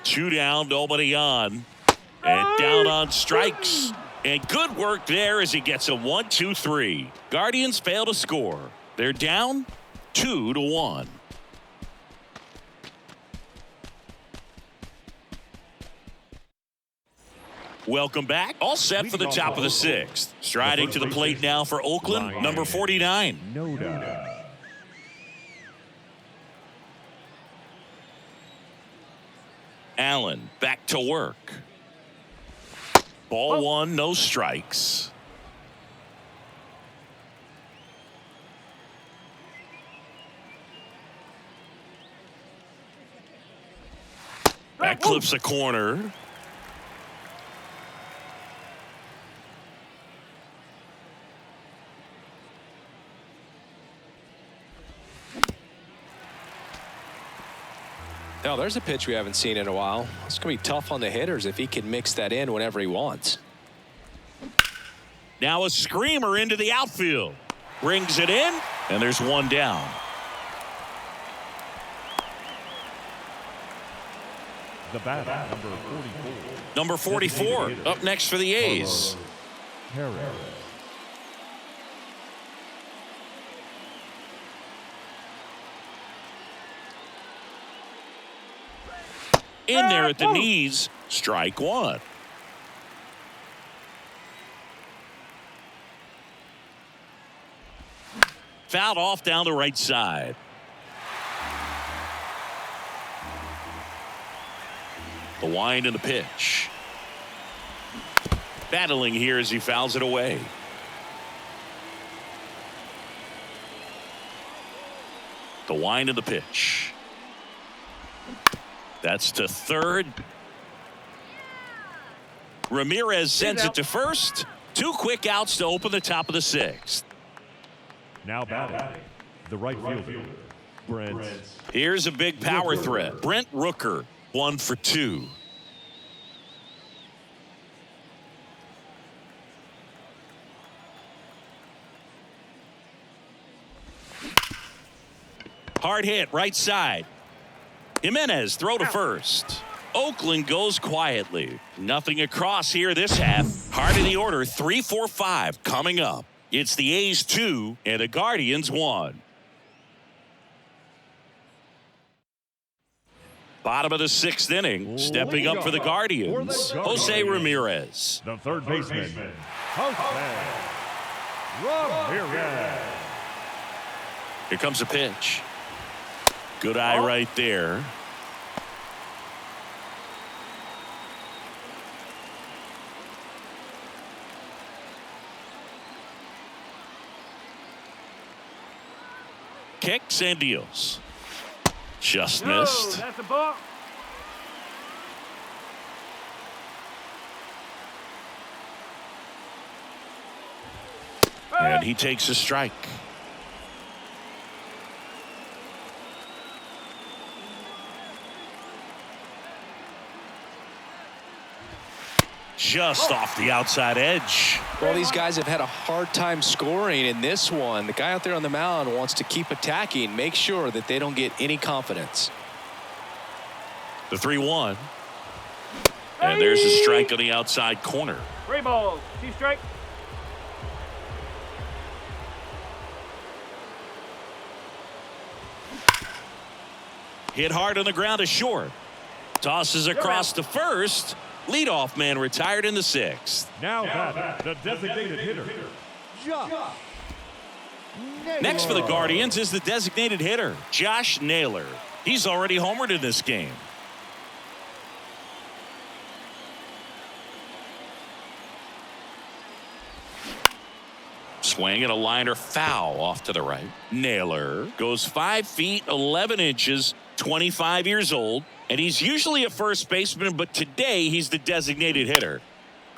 2 down, nobody on. And down on strikes. And good work there as he gets a 1-2-3. Guardians fail to score. They're down 2-1. Welcome back. All set for the top of the 6th. Striding to the plate now for Oakland, number 49. Noda. Allen back to work. Ball 1, no strikes. That clips a corner. Now, there's a pitch we haven't seen in a while. It's going to be tough on the hitters if he can mix that in whenever he wants. Now a screamer into the outfield. Brings it in, and there's 1 down. The batter, number 44. Number 44 up next for the A's. Perez. In there at the knees, strike 1. Fouled off down the right side. The wind and the pitch. Battling here as he fouls it away. The wind and the pitch. That's to third. Ramirez sends it to first. 2 quick outs to open the top of the 6th. Now batting, the right fielder, Brent. Here's a big power threat. Brent Rooker, 1 for 2. Hard hit, right side. Jimenez, throw to first. Oakland goes quietly. Nothing across here this half. Heart of the order, 3-4-5 coming up. It's the A's 2 and the Guardians 1. Bottom of the 6th inning. Stepping up for the Guardians, Jose Ramirez. The third baseman, Jose Ramirez. Here comes a pitch. Good eye right there. Kicks and deals. Just missed. That's a ball. And he takes a strike. just off the outside edge. Well, these guys have had a hard time scoring in this one. The guy out there on the mound wants to keep attacking, make sure that they don't get any confidence. The 3-1. And there's a strike on the outside corner. 3 balls, 2 strikes. Hit hard on the ground to short. Tosses across to first. Leadoff man retired in the 6th. Now batting, the designated hitter, Josh Naylor. Next for the Guardians is the designated hitter, Josh Naylor. He's already homered in this game. Swing and a liner foul off to the right. Naylor goes 5 feet 11 inches, 25 years old, and he's usually a first baseman, but today he's the designated hitter.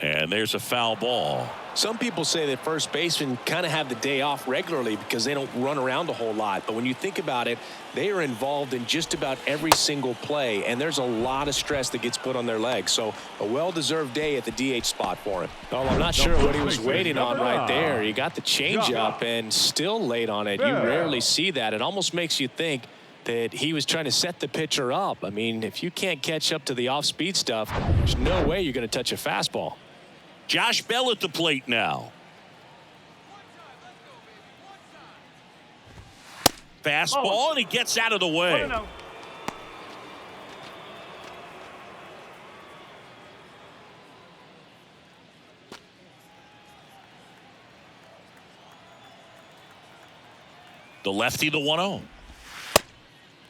And there's a foul ball. Some people say that first basemen kind of have the day off regularly because they don't run around a whole lot. But when you think about it, they are involved in just about every single play, and there's a lot of stress that gets put on their legs. So a well-deserved day at the DH spot for him. Well, I'm not sure what he was waiting on right there. He got the changeup and still late on it. You rarely see that. It almost makes you think that he was trying to set the pitcher up. I mean, if you can't catch up to the off-speed stuff, there's no way you're going to touch a fastball. Josh Bell at the plate now. Fastball, and he gets out of the way. The lefty, the 1-0.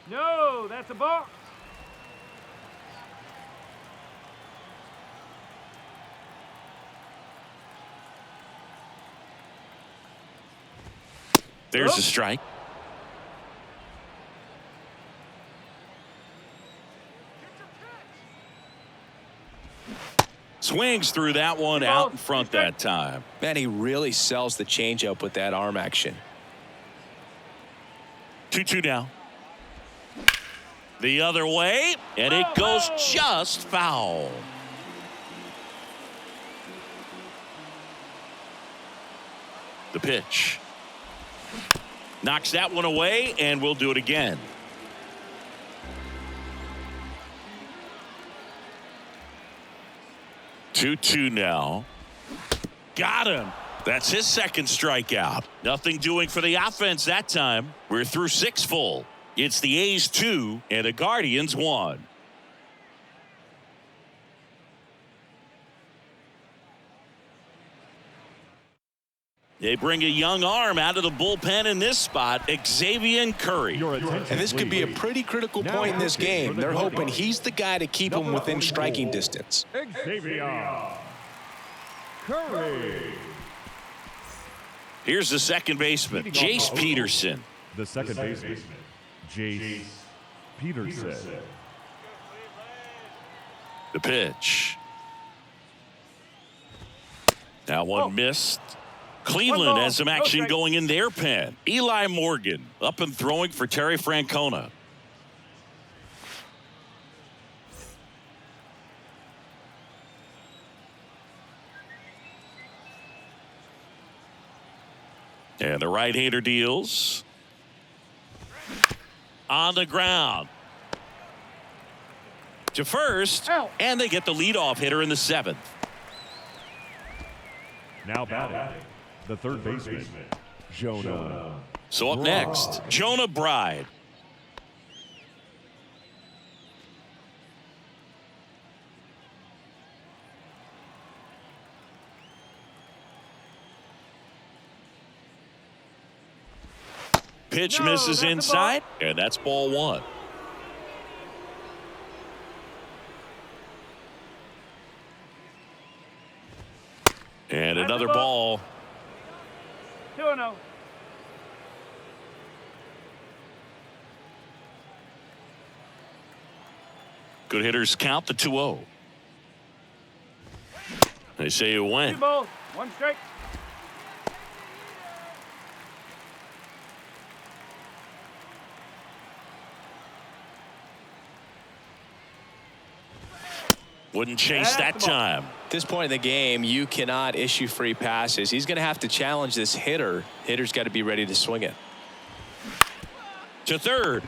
No, that's a ball. There's a strike. Swings through that one out in front that time. Man, he really sells the changeup with that arm action. 2-2 now. The other way, and it goes just foul. The pitch. Knocks that one away, and we'll do it again. Two now. Got him. That's his second strikeout. Nothing doing for the offense that time. We're through 6 full. It's the A's 2 and the Guardians 1. They bring a young arm out of the bullpen in this spot, Xavier Curry. And this could be a pretty critical point in this game. They're hoping he's the guy to keep them within striking distance. Xavier Curry. Here's the second baseman, Jace Peterson. The second baseman, Jace Peterson. The pitch. That one missed. Cleveland has some action going in their pen. Eli Morgan up and throwing for Terry Francona. And the right-hander deals. On the ground. To first. And they get the leadoff hitter in the 7th. Now batting, the third baseman, Jonah. So up next, Jonah Bride. Pitch misses inside, and that's ball 1. And another ball. 2-0. Good hitters count the 2-0. They say you win. 2 balls, 1 strike. Wouldn't chase that time. At this point in the game, you cannot issue free passes. He's going to have to challenge this hitter. Hitter's got to be ready to swing it. To third.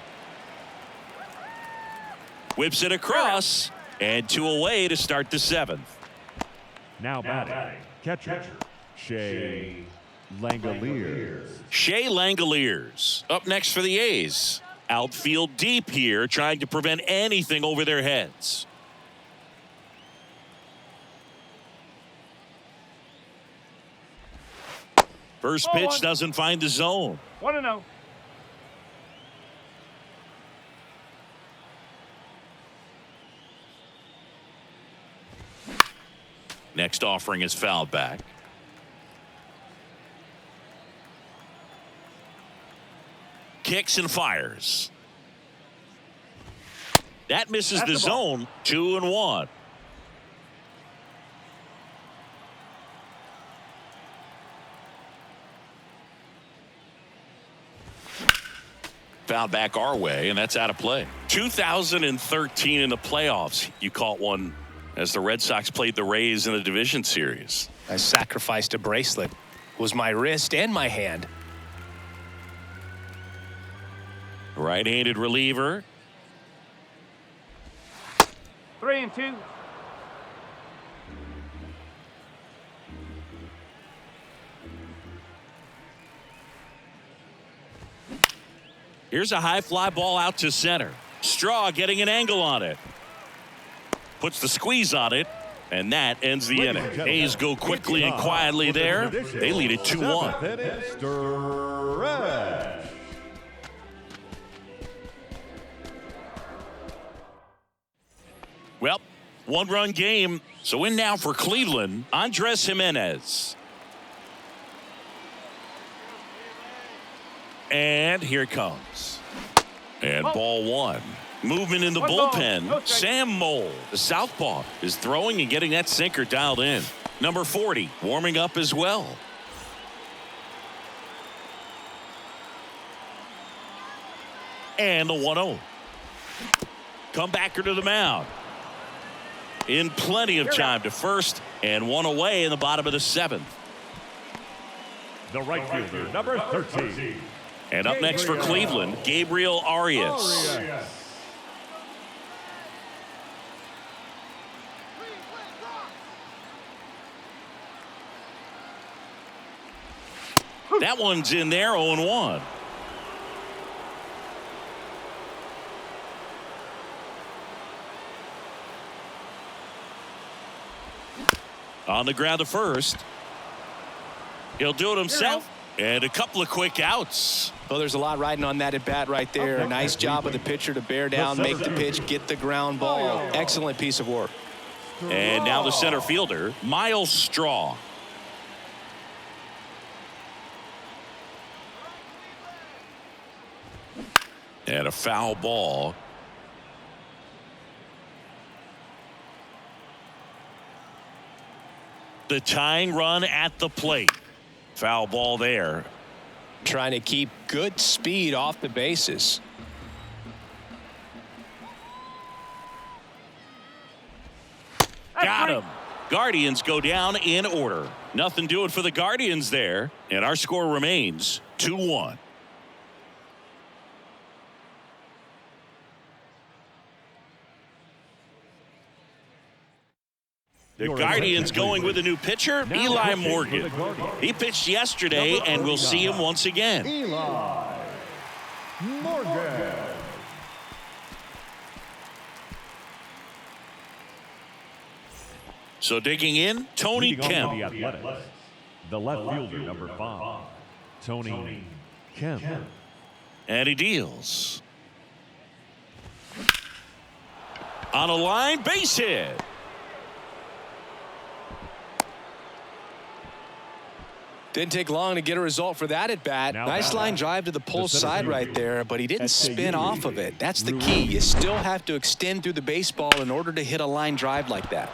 Whips it across. And 2 away to start the 7th. Now batting, catcher, Shea Langoliers. Shea Langoliers up next for the A's. Outfield deep here, trying to prevent anything over their heads. First pitch doesn't find the zone. 1-0. Next offering is fouled back. Kicks and fires. That misses the zone. 2-1. Fouled back our way, and that's out of play. 2013 in the playoffs, you caught one as the Red Sox played the Rays in the division series. I sacrificed a bracelet. It was my wrist and my hand. Right-handed reliever. 3-2. Here's a high fly ball out to center. Straw getting an angle on it. Puts the squeeze on it, and that ends the inning. A's go quickly and quietly there. They lead it 2-1. Well, 1-run game. So in now for Cleveland, Andres Jimenez. And here it comes. And ball 1. Movement in the bullpen. Sam Mole, the southpaw, is throwing and getting that sinker dialed in. Number 40, warming up as well. And the 1-0. Comebacker to the mound. In plenty of time to first, and 1 away in the bottom of the 7th. The right fielder, number 13. And up next for Cleveland, Gabriel Arias. That one's in there, 0-1. On the ground to first. He'll do it himself. And a couple of quick outs. Well, there's a lot riding on that at bat right there. Okay. Nice job of the pitcher to bear down, make the pitch, get the ground ball. Excellent piece of work. And now the center fielder, Miles Straw. And a foul ball. The tying run at the plate. Foul ball there. Trying to keep good speed off the bases. Got him. Guardians go down in order. Nothing doing for the Guardians there. And our score remains 2-1. The Guardians going with a new pitcher, Eli Morgan. He pitched yesterday, and we'll see him once again. Eli Morgan. So digging in, Tony Leading off Kemp. the Athletics, the left fielder, number 5, Tony Kemp. And he deals. On a line, base hit. Didn't take long to get a result for that at bat. Nice line drive to the pull side right there, but he didn't spin off of it. That's the key. You still have to extend through the baseball in order to hit a line drive like that.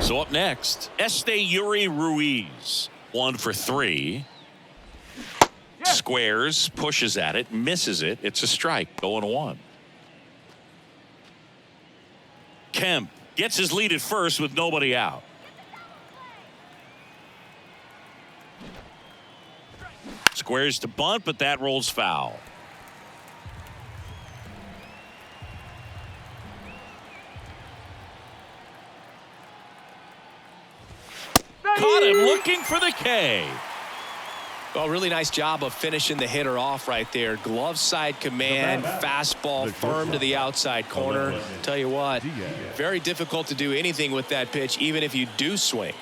So up next, Yuri Ruiz. 1 for 3. Squares, pushes at it, misses it. It's a strike. 0-1. Kemp gets his lead at first with nobody out. Squares to bunt, but that rolls foul. Caught him looking for the K. Well, really nice job of finishing the hitter off right there. Glove side command, fastball firm to the outside corner. Tell you what, very difficult to do anything with that pitch, even if you do swing.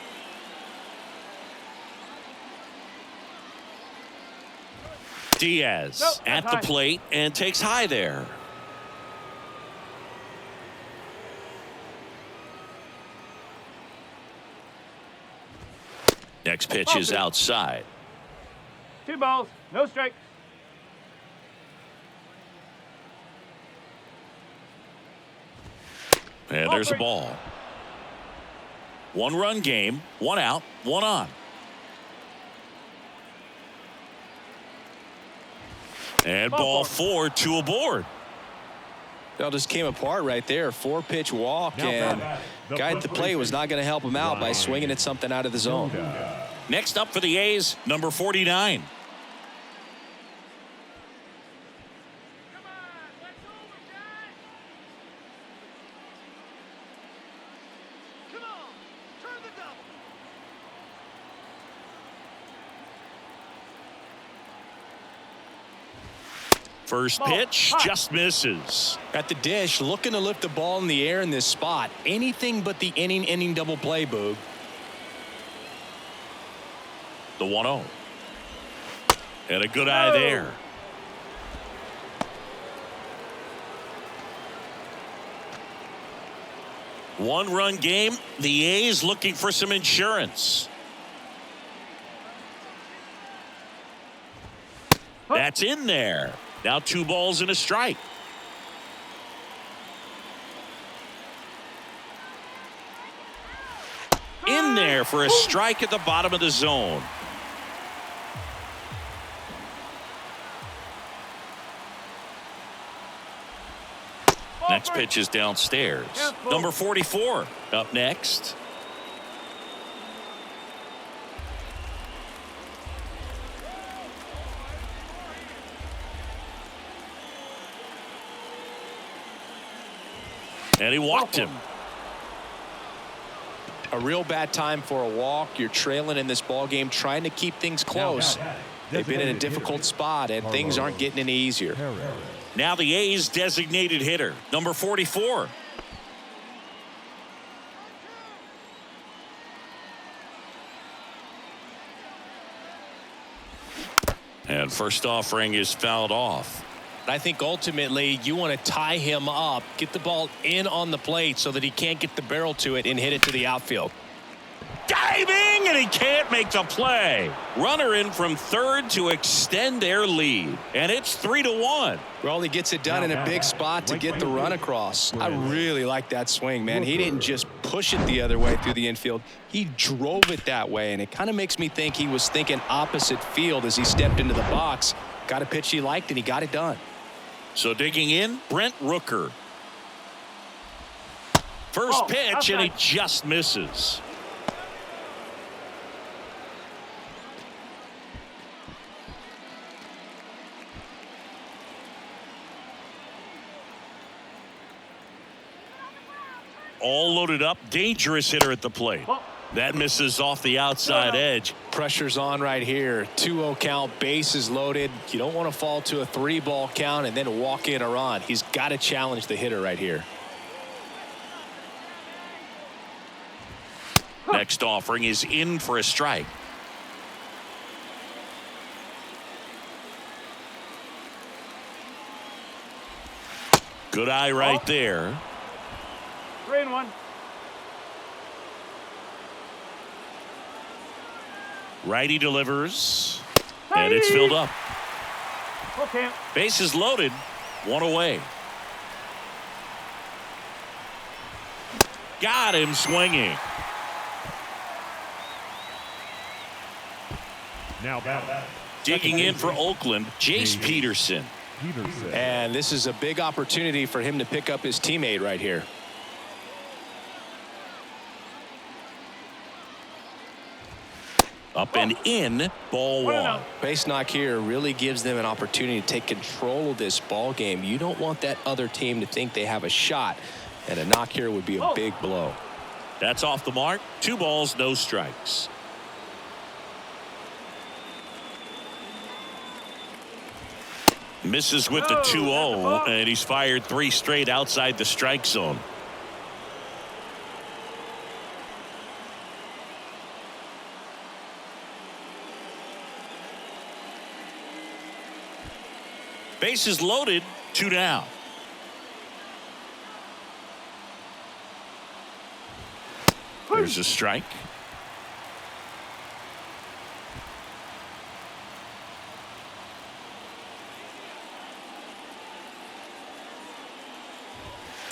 Diaz at the plate and takes high there. Next pitch is outside. 2 balls, no strikes. And there's a ball. 1-run game, 1 out, 1 on. And ball 4, 2 aboard. That just came apart right there. 4-pitch walk, and guy at the plate was not going to help him out by swinging at something out of the zone. Next up for the A's, number 49. First pitch just misses. At the dish, looking to lift the ball in the air in this spot. Anything but the inning double play, Boog. The 1-0. And a good eye there. One-run game. The A's looking for some insurance. That's in there. Now 2 balls and a strike. In there for a strike at the bottom of the zone. Next pitch is downstairs. Number 44 up next. And he walked him. A real bad time for a walk. You're trailing in this ball game, trying to keep things close. They've been in a difficult spot, and things aren't getting any easier. Now the A's designated hitter, number 44. And first offering is fouled off. I think ultimately you want to tie him up, get the ball in on the plate so that he can't get the barrel to it and hit it to the outfield. Diving, and he can't make the play. Runner in from third to extend their lead. And it's 3-1. Well, he gets it done in a big spot to get the run across. I really like that swing, man. He didn't just push it the other way through the infield. He drove it that way, and it kind of makes me think he was thinking opposite field as he stepped into the box. Got a pitch he liked, and he got it done. So digging in, Brent Rooker. First pitch, and he just misses. All loaded up, dangerous hitter at the plate. That misses off the outside edge. Pressure's on right here. 2-0 count, bases loaded. You don't want to fall to a 3-ball count and then walk in a run. He's got to challenge the hitter right here. Next offering is in for a strike. Good eye right there. 3-1. Righty delivers, and it's filled up. Okay. Bases loaded, 1 away. Got him swinging. Now batter. Digging in for Oakland, Jace Peterson. And this is a big opportunity for him to pick up his teammate right here. Up and in, ball one. Base knock here really gives them an opportunity to take control of this ball game. You don't want that other team to think they have a shot, and a knock here would be a big blow. That's off the mark. 2 balls, no strikes. Misses with the 2-0, and he's fired 3 straight outside the strike zone. Bases loaded, 2 down. There's a strike.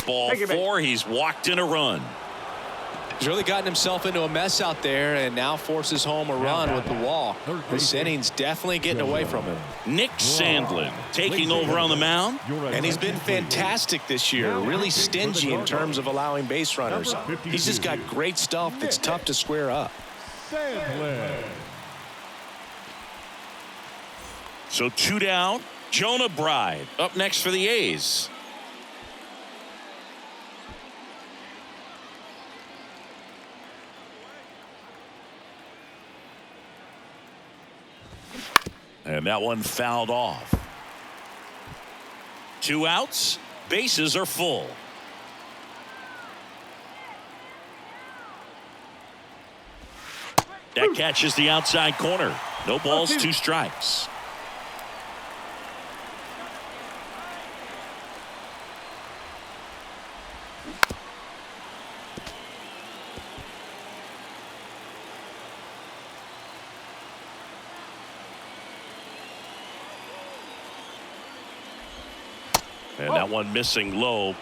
Ball 4, he's walked in a run. He's really gotten himself into a mess out there and now forces home a run with the walk. This inning's definitely getting away from him. Nick Sandlin taking over on the mound. And he's been fantastic this year. Really stingy in terms of allowing base runners. He's just got great stuff that's tough to square up. So 2 down. Jonah Bride up next for the A's. And that one fouled off. 2 outs. Bases are full. That catches the outside corner. No balls, 2 strikes. And that one missing low.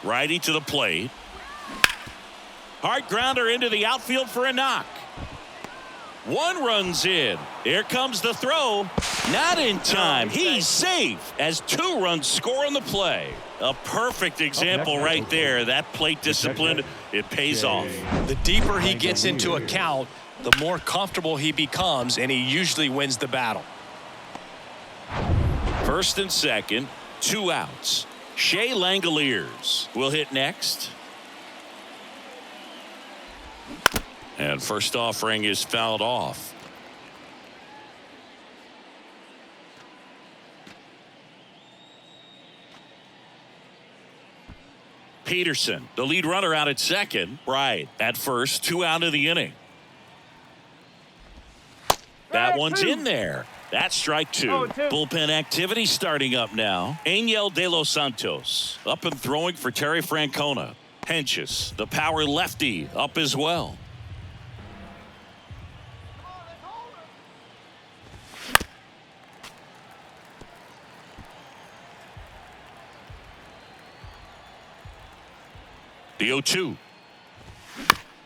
Righty to the plate. Hard grounder into the outfield for a knock. 1 runs in. Here comes the throw. Not in time. He's safe as 2 runs score on the play. A perfect example right there. That plate discipline, it pays off. The deeper he gets into a count, the more comfortable he becomes, and he usually wins the battle. First and second, 2 outs. Shea Langoliers will hit next. And first offering is fouled off. Peterson, the lead runner out at second. Bride at first, 2 out of the inning. That one's in there. That's strike 2. Bullpen activity starting up now. Angel De Los Santos up and throwing for Terry Francona. Henches, the power lefty, up as well. The 0-2.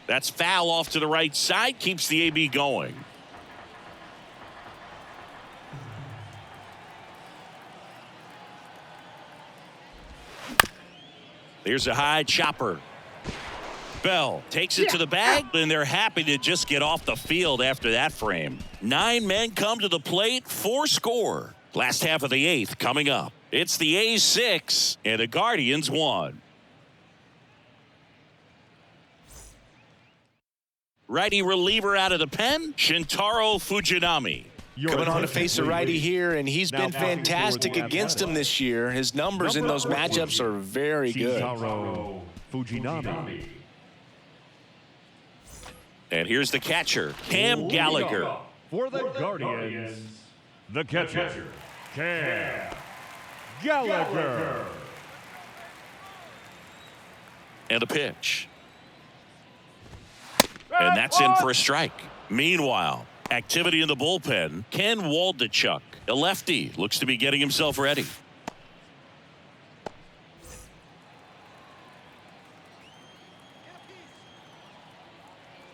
That's foul off to the right side. Keeps the AB going. There's a high chopper. Bell takes it to the bag, and they're happy to just get off the field after that frame. 9 men come to the plate, 4 score. Last half of the 8th coming up. It's the A's 6 and the Guardians 1. Righty reliever out of the pen, Shintaro Fujinami. Coming on to face a righty here, and he's been fantastic against him this year. His numbers in those matchups are very good. Fujinami. And here's the catcher, Cam Gallagher. For the Guardians, the catcher, Cam Gallagher. And a pitch. And that's in for a strike. Meanwhile, activity in the bullpen. Ken Waldachuk, a lefty, looks to be getting himself ready.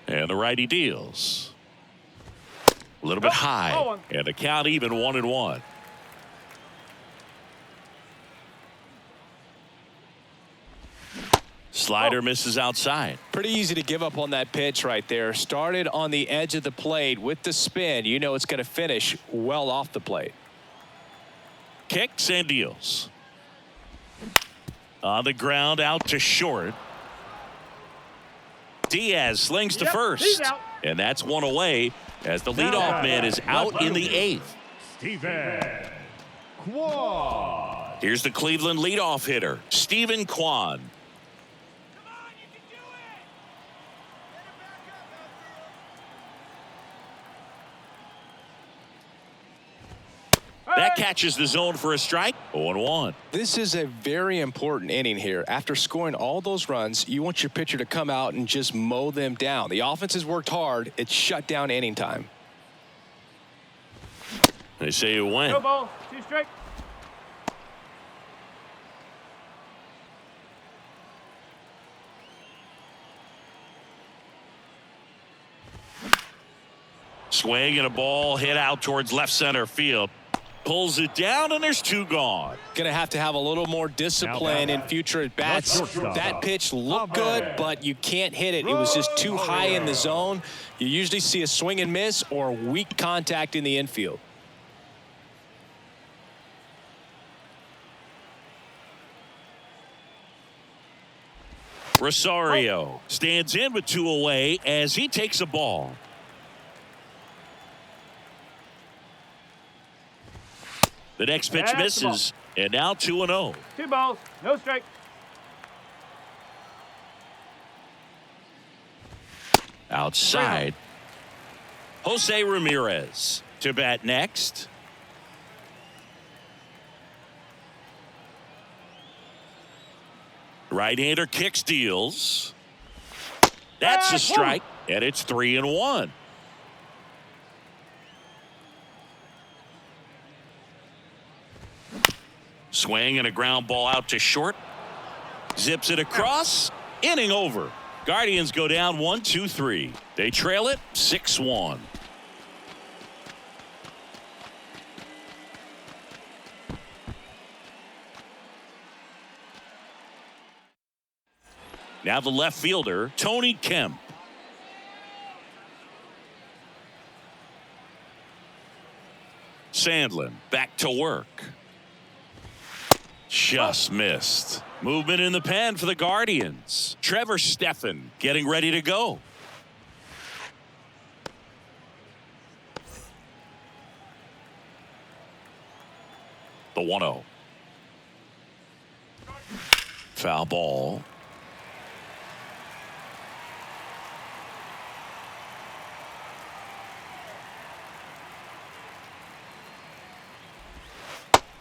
And the righty deals. A little bit high. And the count even 1-1. Slider misses outside. Pretty easy to give up on that pitch right there. Started on the edge of the plate with the spin. You know it's going to finish well off the plate. Kicks and deals. On the ground, out to short. Diaz slings to first. And that's one away as the leadoff man is out in the 8th. Steven Kwan. Here's the Cleveland leadoff hitter, Steven Kwan. That catches the zone for a strike. 0-1. This is a very important inning here. After scoring all those runs, you want your pitcher to come out and just mow them down. The offense has worked hard. It's shut down inning time. They say you win. No ball. 2 strike. Swing and a ball hit out towards left center field. Pulls it down, and there's 2 gone. Going to have a little more discipline in future at bats. That pitch looked good, but you can't hit it. It was just too high in the zone. You usually see a swing and miss or weak contact in the infield. Rosario stands in with 2 away as he takes a ball. The next pitch misses, and now 2-0. 2 balls. No strike. Outside. Jose Ramirez to bat next. Right-hander kicks, deals. That's a strike, and it's 3-1. Swing and a ground ball out to short. Zips it across. Inning over. Guardians go down 1-2-3. They trail it 6-1. Now the left fielder, Tony Kemp. Sandlin back to work. Just missed. Movement in the pen for the Guardians. Trevor Stephan getting ready to go. The 1-0. Foul ball.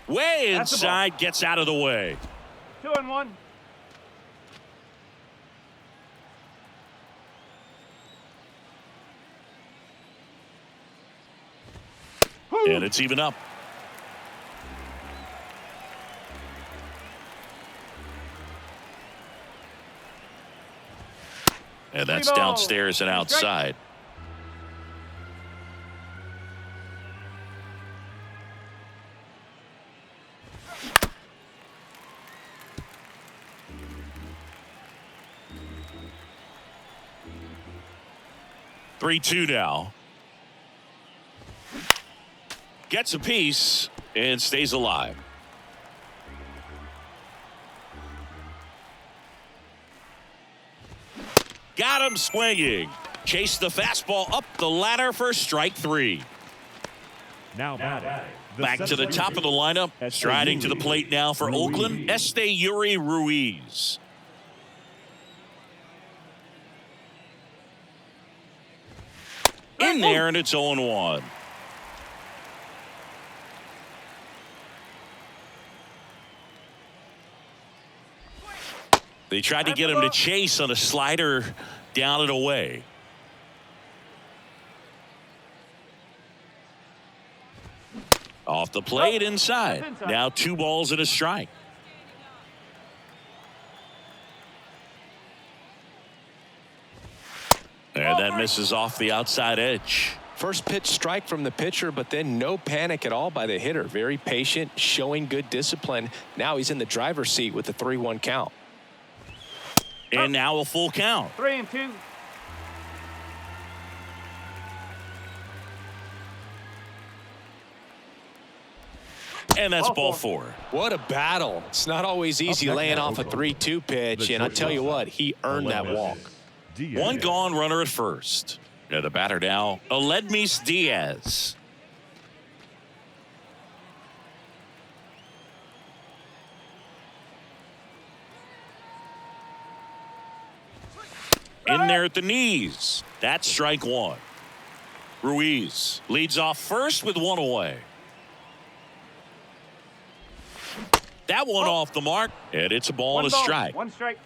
Way inside, gets out of the way. 2-1. And it's even up. And that's downstairs and outside. Three-two now. Gets a piece and stays alive. Got him swinging. Chased the fastball up the ladder for strike 3. Now batting. Back to the top of the lineup. Striding to the plate now for Oakland, Esteury Ruiz. In there, and it's 0-1. They tried to get him to chase on a slider down and away. Off the plate inside. Now 2 balls and a strike. And that misses off the outside edge. First pitch strike from the pitcher, but then no panic at all by the hitter. Very patient, showing good discipline. Now he's in the driver's seat with the 3-1 count. And now a full count. 3-2. And that's ball 4. What a battle. It's not always easy laying off a 3-2 pitch, and I tell you what, he earned that walk. One gone, runner at first. Yeah, the batter now, Aledmys Diaz. In there at the knees. That's strike 1. Ruiz leads off first with 1 away. That one off the mark, and it's a ball and a strike. 1 strike.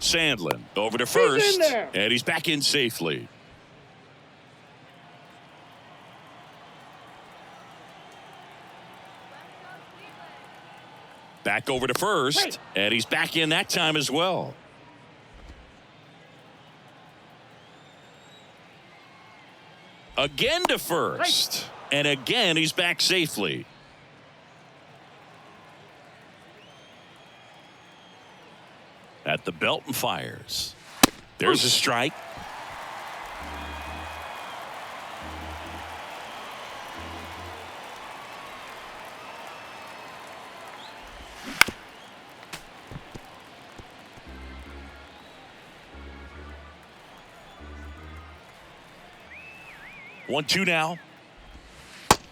Sandlin over to first, there. and he's back in safely. Back over to first, and he's back in that time as well. Again to first, and again he's back safely. At the belt and fires. There's a strike. One, 2 now.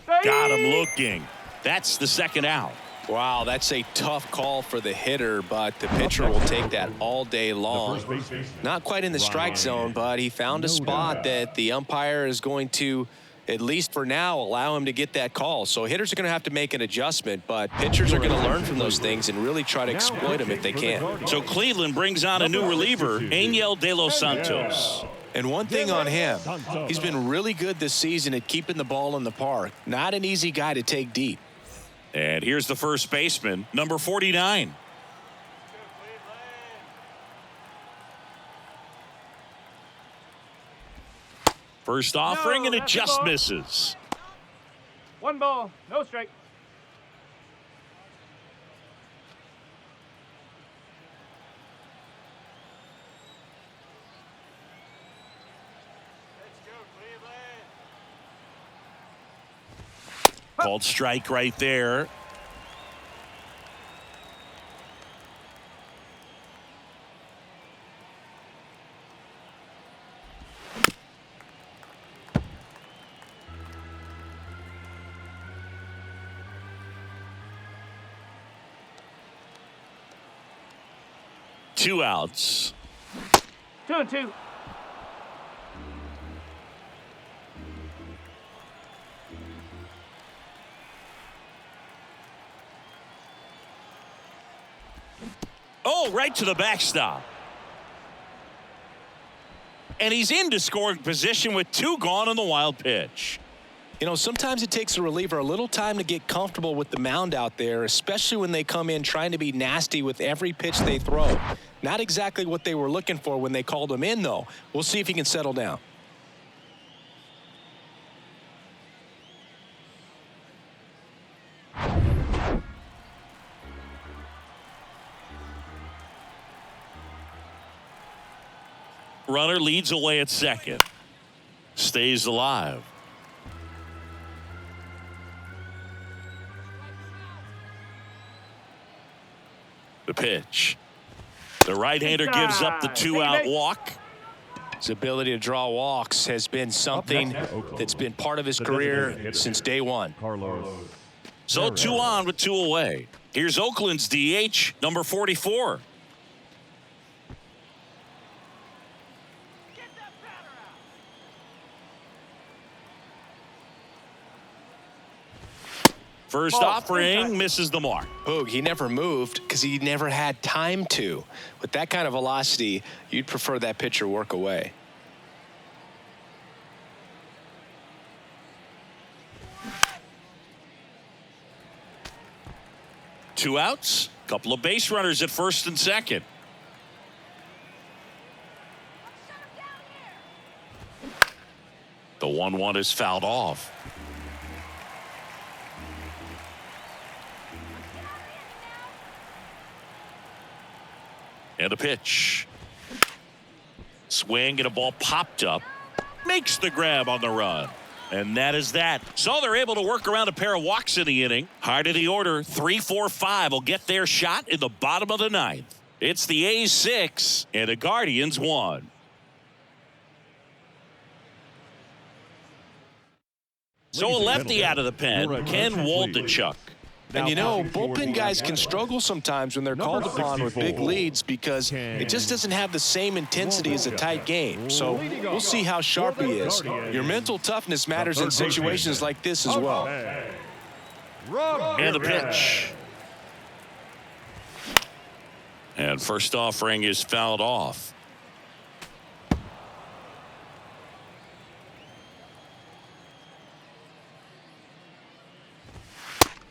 Got him looking. That's the second out. Wow, that's a tough call for the hitter, but the pitcher will take that all day long. Not quite in the strike zone, but he found a spot that the umpire is going to, at least for now, allow him to get that call. So hitters are going to have to make an adjustment, but pitchers are going to learn from those things and really try to exploit them if they can. So Cleveland brings on a new reliever, Angel De Los Santos. And one thing on him, he's been really good this season at keeping the ball in the park. Not an easy guy to take deep. And here's the first baseman, number 49. First offering, and it just misses. 1 ball, no strike. Called strike right there. Two outs. 2-2. Oh, right to the backstop. And he's into scoring position with 2 gone on the wild pitch. You know, sometimes it takes a reliever a little time to get comfortable with the mound out there, especially when they come in trying to be nasty with every pitch they throw. Not exactly what they were looking for when they called him in, though. We'll see if he can settle down. Runner leads away at second. Stays alive. The pitch. The right-hander gives up the 2-out walk. His ability to draw walks has been something that's been part of his career since day one. So 2 on with 2 away. Here's Oakland's DH, number 44. First offering misses the mark. Boog, he never moved because he never had time to. With that kind of velocity, you'd prefer that pitcher work away. Two outs, couple of base runners at first and second. 1-1 is fouled off. And a pitch. Swing and a ball popped up. Makes the grab on the run. And that is that. So they're able to work around a pair of walks in the inning. Hard of the order, 3-4-5 will get their shot in the bottom of the ninth. It's the A's 6 and the Guardians 1. So a lefty out of the pen, Ken Waldichuk. And you know, bullpen guys can struggle sometimes when they're called upon with big leads because it just doesn't have the same intensity as a tight game. So we'll see how sharp he is. Your mental toughness matters in situations like this as well. And the pitch. And first offering is fouled off.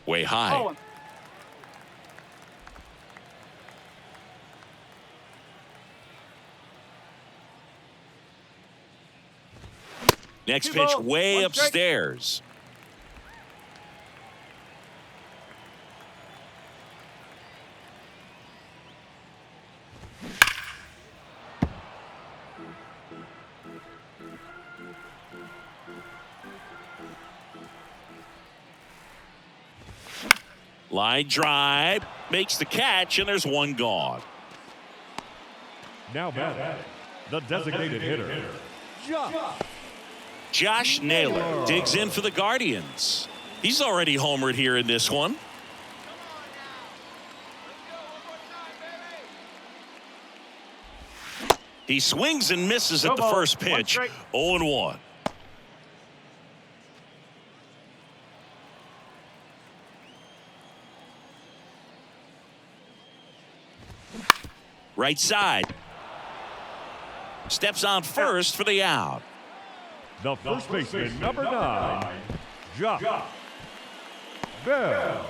Way high. Next pitch way upstairs. Line drive, makes the catch, and there's one gone. Now batting, the designated hitter, Josh Naylor digs in for the Guardians. He's already homered here in this one. He swings and misses at the first pitch. 0-1. Right side. Steps on first for the out. the first baseman, number 9, Josh Bell.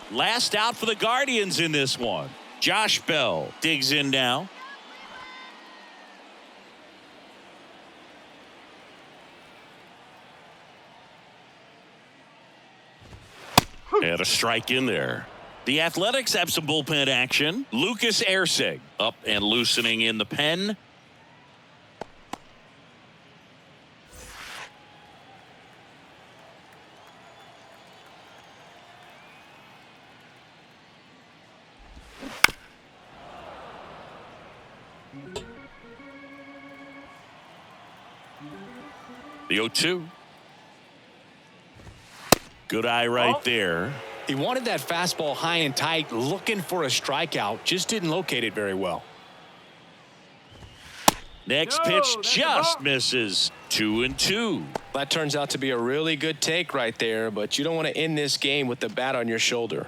Last out for the Guardians in this one. Josh Bell digs in now. And a strike in there. The Athletics have some bullpen action. Lucas Erceg up and loosening in the pen. The 0-2. Good eye right there. He wanted that fastball high and tight, looking for a strikeout. Just didn't locate it very well. Next pitch just misses. 2-2. That turns out to be a really good take right there, but you don't want to end this game with the bat on your shoulder.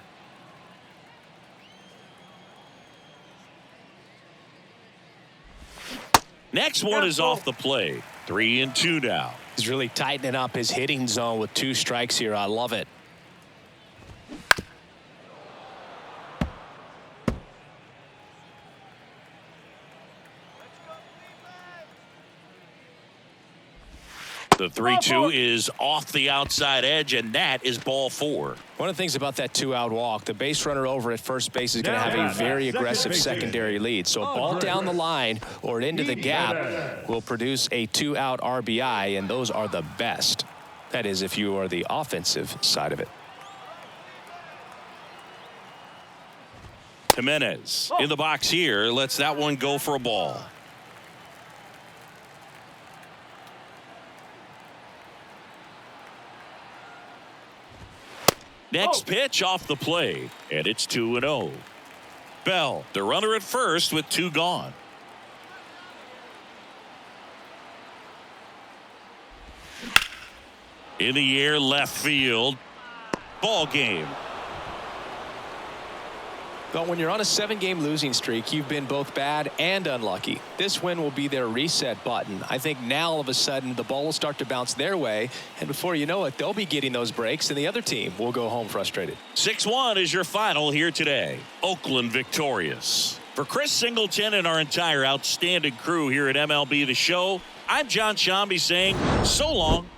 Next one is off the plate. 3-2 now. He's really tightening up his hitting zone with 2 strikes here. I love it. The 3-2 is off the outside edge, and that is ball 4. One of the things about that 2-out walk, the base runner over at first base is going to have a very aggressive secondary lead. So a ball down the line or into the gap will produce a 2-out RBI, and those are the best. That is, if you are the offensive side of it. Jimenez in the box here. Lets that one go for a ball. Next pitch off the plate, and it's 2-0. Bell, the runner at first with 2 gone. In the air, left field. Ball game. But when you're on a 7-game losing streak, you've been both bad and unlucky. This win will be their reset button. I think now all of a sudden the ball will start to bounce their way, and before you know it, they'll be getting those breaks, and the other team will go home frustrated. 6-1 is your final here today. Oakland victorious. For Chris Singleton and our entire outstanding crew here at MLB The Show, I'm John Shambi saying so long.